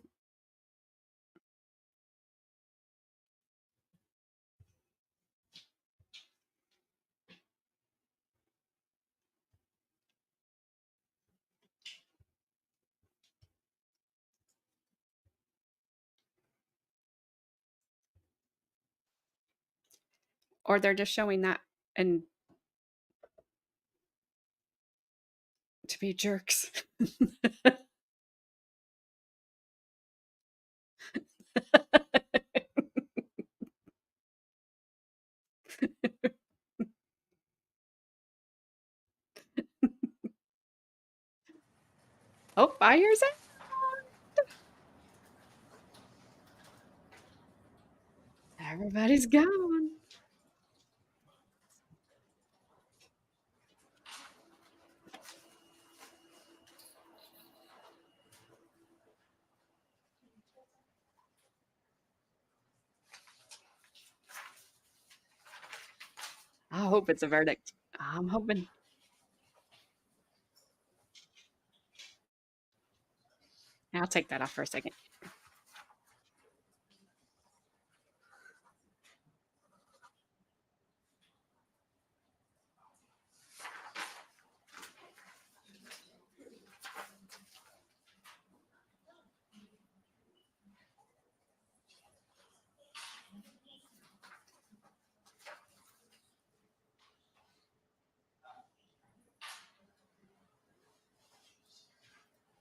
Or they're just showing that and to be jerks. Oh, fire's out. Everybody's gone. I hope it's a verdict. I'm hoping. I'll take that off for a second.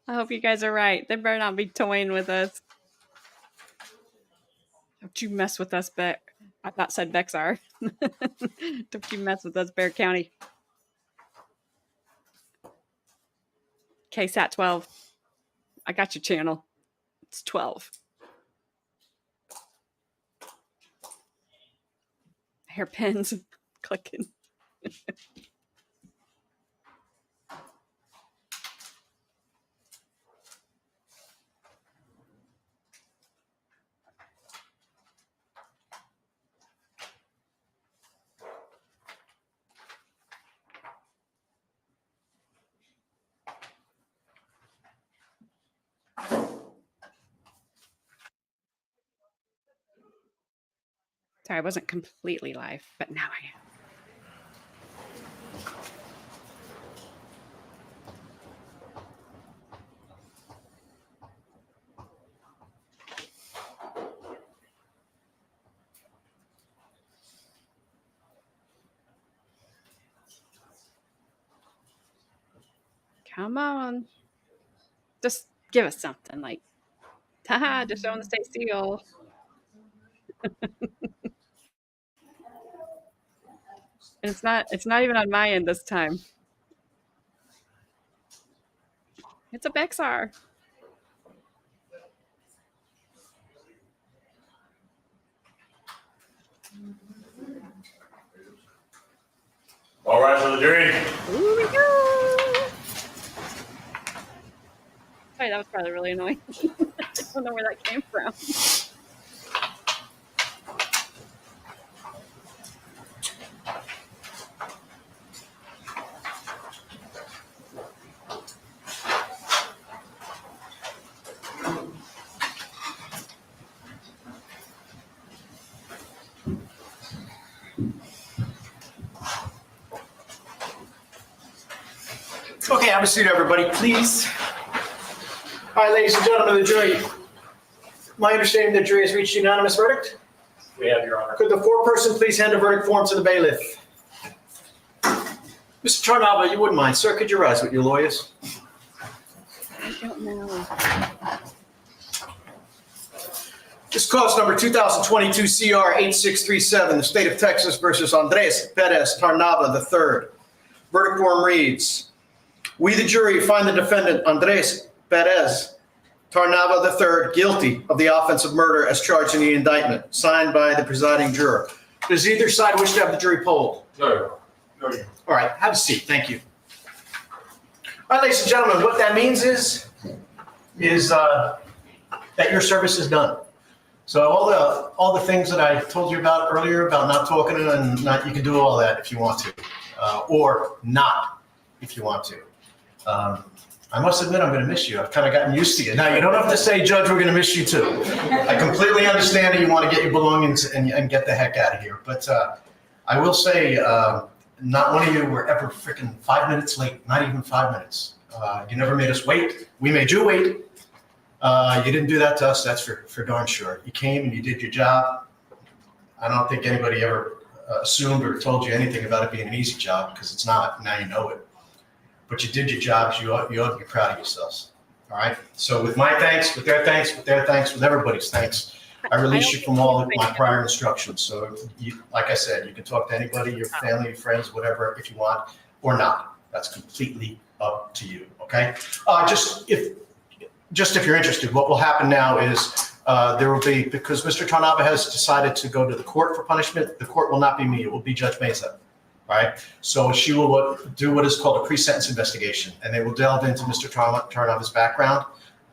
I hope you guys are right. They better not be toying with us. Don't you mess with us, I've not said Bexar. Don't you mess with us, Bexar County. KSAT 12. I got your channel. It's 12. Hairpins clicking. Sorry, I wasn't completely live, but now I am. Come on. Just give us something like, haha, just showing the state seal. And it's not even on my end this time. It's a Bexar. All right, for the jury. Ooh, we go. Sorry, that was probably really annoying. I don't know where that came from. Okay, have a seat, everybody, please. All right, ladies and gentlemen of the jury. My understanding the jury has reached unanimous verdict. We have, Your Honor. Could the foreperson please hand the verdict form to the bailiff? Mr. Tarnava, you wouldn't mind, sir, could you rise with your lawyers? I don't know. This cause number 2022 CR 8637, the state of Texas versus Andres Perez Tarnava III. Verdict form reads, we, the jury, find the defendant Andres Perez Tarnava III guilty of the offense of murder as charged in the indictment, signed by the presiding juror. Does either side wish to have the jury polled? No. No, Your Honor. All right, have a seat, thank you. All right, ladies and gentlemen, what that means is that your service is done. So all the things that I told you about earlier about not talking and not, you can do all that if you want to, or not if you want to. I must admit I'm going to miss you. I've kind of gotten used to you. Now you don't have to say, Judge, we're going to miss you too. I completely understand that you want to get your belongings and get the heck out of here. But I will say, not one of you were ever freaking 5 minutes late. Not even 5 minutes. You never made us wait. We made you wait. You didn't do that to us, that's for darn sure. You came and you did your job. I don't think anybody ever assumed or told you anything about it being an easy job, because it's not. Now you know it. But you did your jobs. You ought to be proud of yourselves. All right? So with my thanks, with their thanks, with their thanks, with everybody's thanks, I release you from all of my prior instructions. So, like I said, you can talk to anybody, your family, your friends, whatever, if you want, or not. That's completely up to you, okay? Just if you're interested, what will happen now is there will be, because Mr. Tarnava has decided to go to the court for punishment, the court will not be me, it will be Judge Mesa, all right? So she will do what is called a pre-sentence investigation, and they will delve into Mr. Tarnava's background.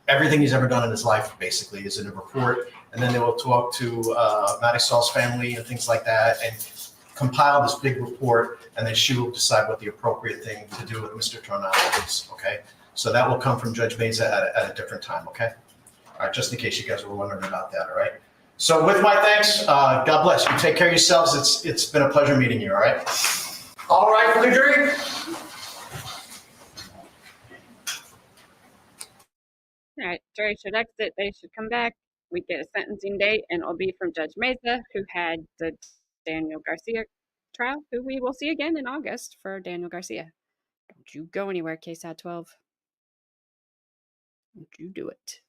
Everything he's ever done in his life, basically, is in a report, and then they will talk to Marisol's family and things like that, and compile this big report, and then she will decide what the appropriate thing to do with Mr. Tarnava is, okay? So that will come from Judge Mesa at a different time, okay? All right, just in case you guys were wondering about that, all right? So with my thanks, God bless you. Take care of yourselves. It's been a pleasure meeting you, all right? All right, for the jury. All right, jury should exit. They should come back. We get a sentencing date, and it'll be from Judge Mesa, who had the Daniel Garcia trial, who we will see again in August for Daniel Garcia. Don't you go anywhere, KSAT 12. Don't you do it.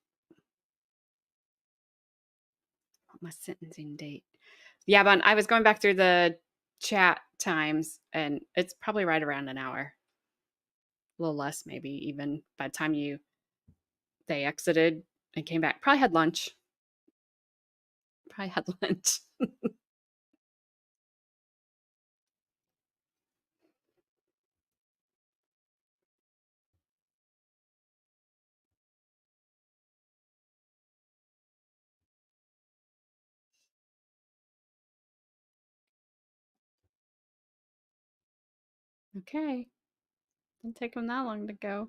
My sentencing date. Yeah, but I was going back through the chat times, and it's probably right around an hour. A little less, maybe, even by the time they exited and came back. Probably had lunch. Okay. Didn't take them that long to go.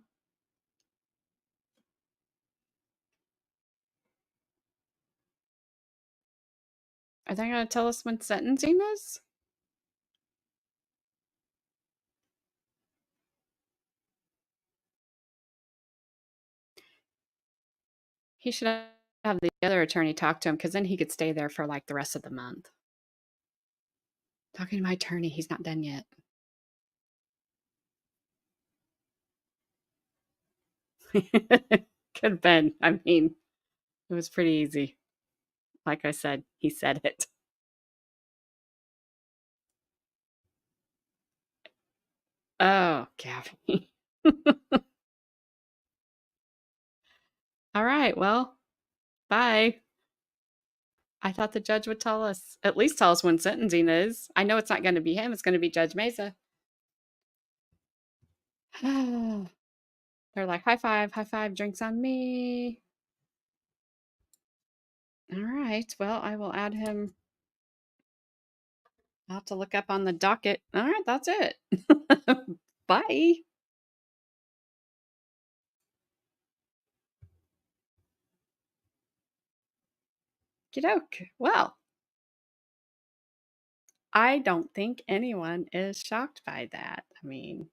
Are they going to tell us when sentencing is? He should have the other attorney talk to him, because then he could stay there for like the rest of the month. Talking to my attorney, he's not done yet. Could have been. I mean, it was pretty easy. Like I said, he said it. Oh, Gabby. All right, well, bye. I thought the judge would tell us, at least tell us when sentencing is. I know it's not going to be him. It's going to be Judge Mesa. They're like, high five, drinks on me. All right, well, I will add him. I'll have to look up on the docket. All right, that's it. Bye. Okey-doke. Well, I don't think anyone is shocked by that. I mean,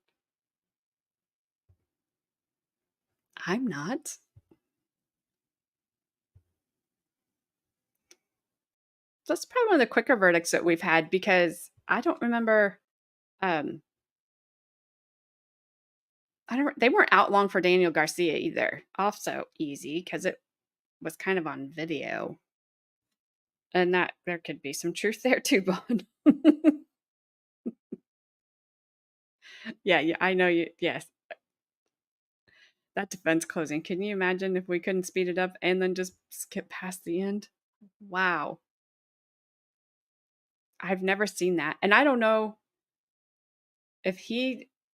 I'm not. That's probably one of the quicker verdicts that we've had, because I don't remember. They weren't out long for Daniel Garcia either. Also easy, because it was kind of on video. And that there could be some truth there too, Bond. Yeah, I know you. Yes. That defense closing. Can you imagine if we couldn't speed it up and then just skip past the end? Wow. I've never seen that. And I don't know if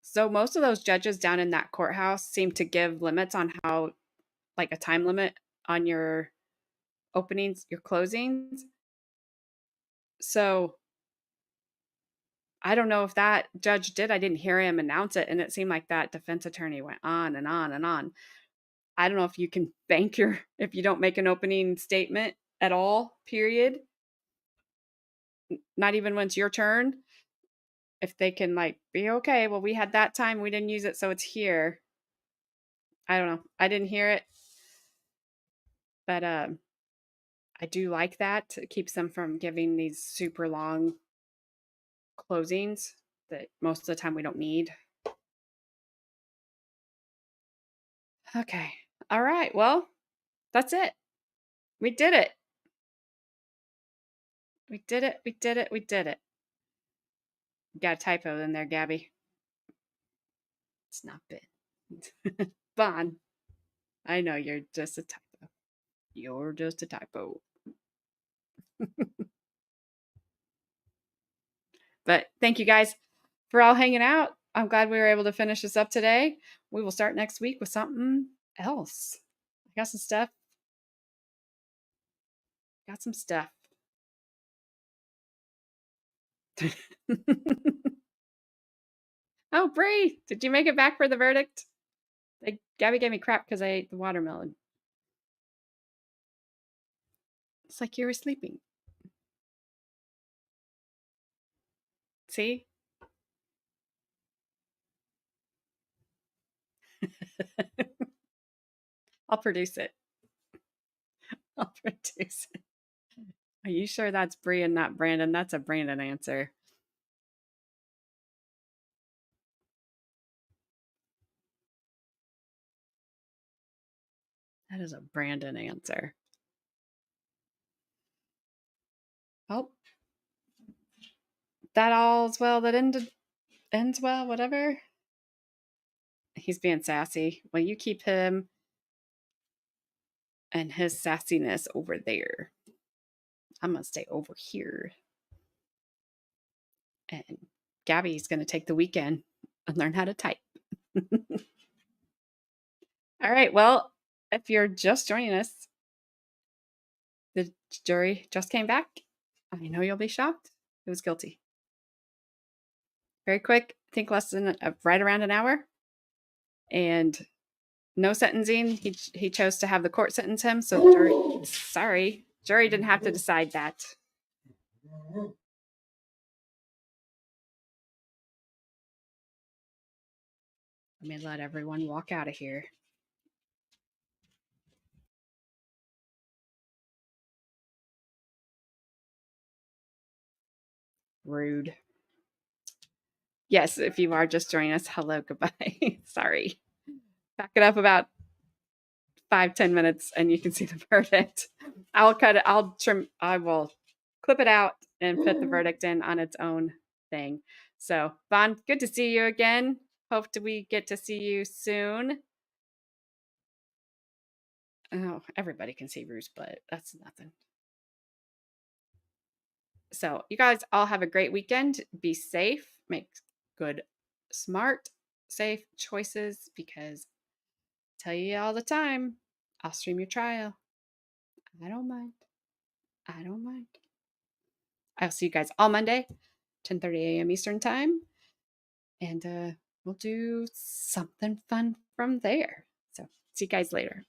so most of those judges down in that courthouse seem to give limits on how, like a time limit on your openings, your closings. So I don't know if that judge did. I didn't hear him announce it, and it seemed like that defense attorney went on and on and on. I don't know if you can bank if you don't make an opening statement at all, period. Not even when it's your turn. If they can be okay, well, we had that time, we didn't use it, so it's here. I don't know. I didn't hear it. But I do like that. It keeps them from giving these super long closings that most of the time we don't need. Okay. All right. Well, that's it. We did it. We did it. We did it. We did it. Got a typo in there, Gabby. It's not big. Bon. I know you're just a typo. You're just a typo. But thank you guys for all hanging out. I'm glad we were able to finish this up today. We will start next week with something else. I got some stuff. Oh, Bree, did you make it back for the verdict? Gabby gave me crap because I ate the watermelon. It's like you were sleeping. See? I'll produce it. I'll produce it. Are you sure that's Bree and not Brandon? That's a Brandon answer. That is a Brandon answer. Oh, that all's well that ends well, whatever. He's being sassy. Well, you keep him and his sassiness over there. I'm going to stay over here. And Gabby's going to take the weekend and learn how to type. All right. Well, if you're just joining us, the jury just came back. I know you'll be shocked. It was guilty. Very quick. I think less than right around an hour. And no sentencing. He chose to have the court sentence him. So the jury didn't have to decide that. Let me let everyone walk out of here. Rude. Yes, if you are just joining us, hello, goodbye. Sorry. Back it up about 5-10 minutes and you can see the verdict. I'll cut it. I will clip it out and put the verdict in on its own thing. So, Vaughn, good to see you again. Hope we get to see you soon. Oh, everybody can see Rue's butt. That's nothing. So, you guys all have a great weekend. Be safe. Make good, smart, safe choices because I tell you all the time, I'll stream your trial. I don't mind. I don't mind. I'll see you guys all Monday, 10:30 a.m. Eastern time. And we'll do something fun from there. So see you guys later.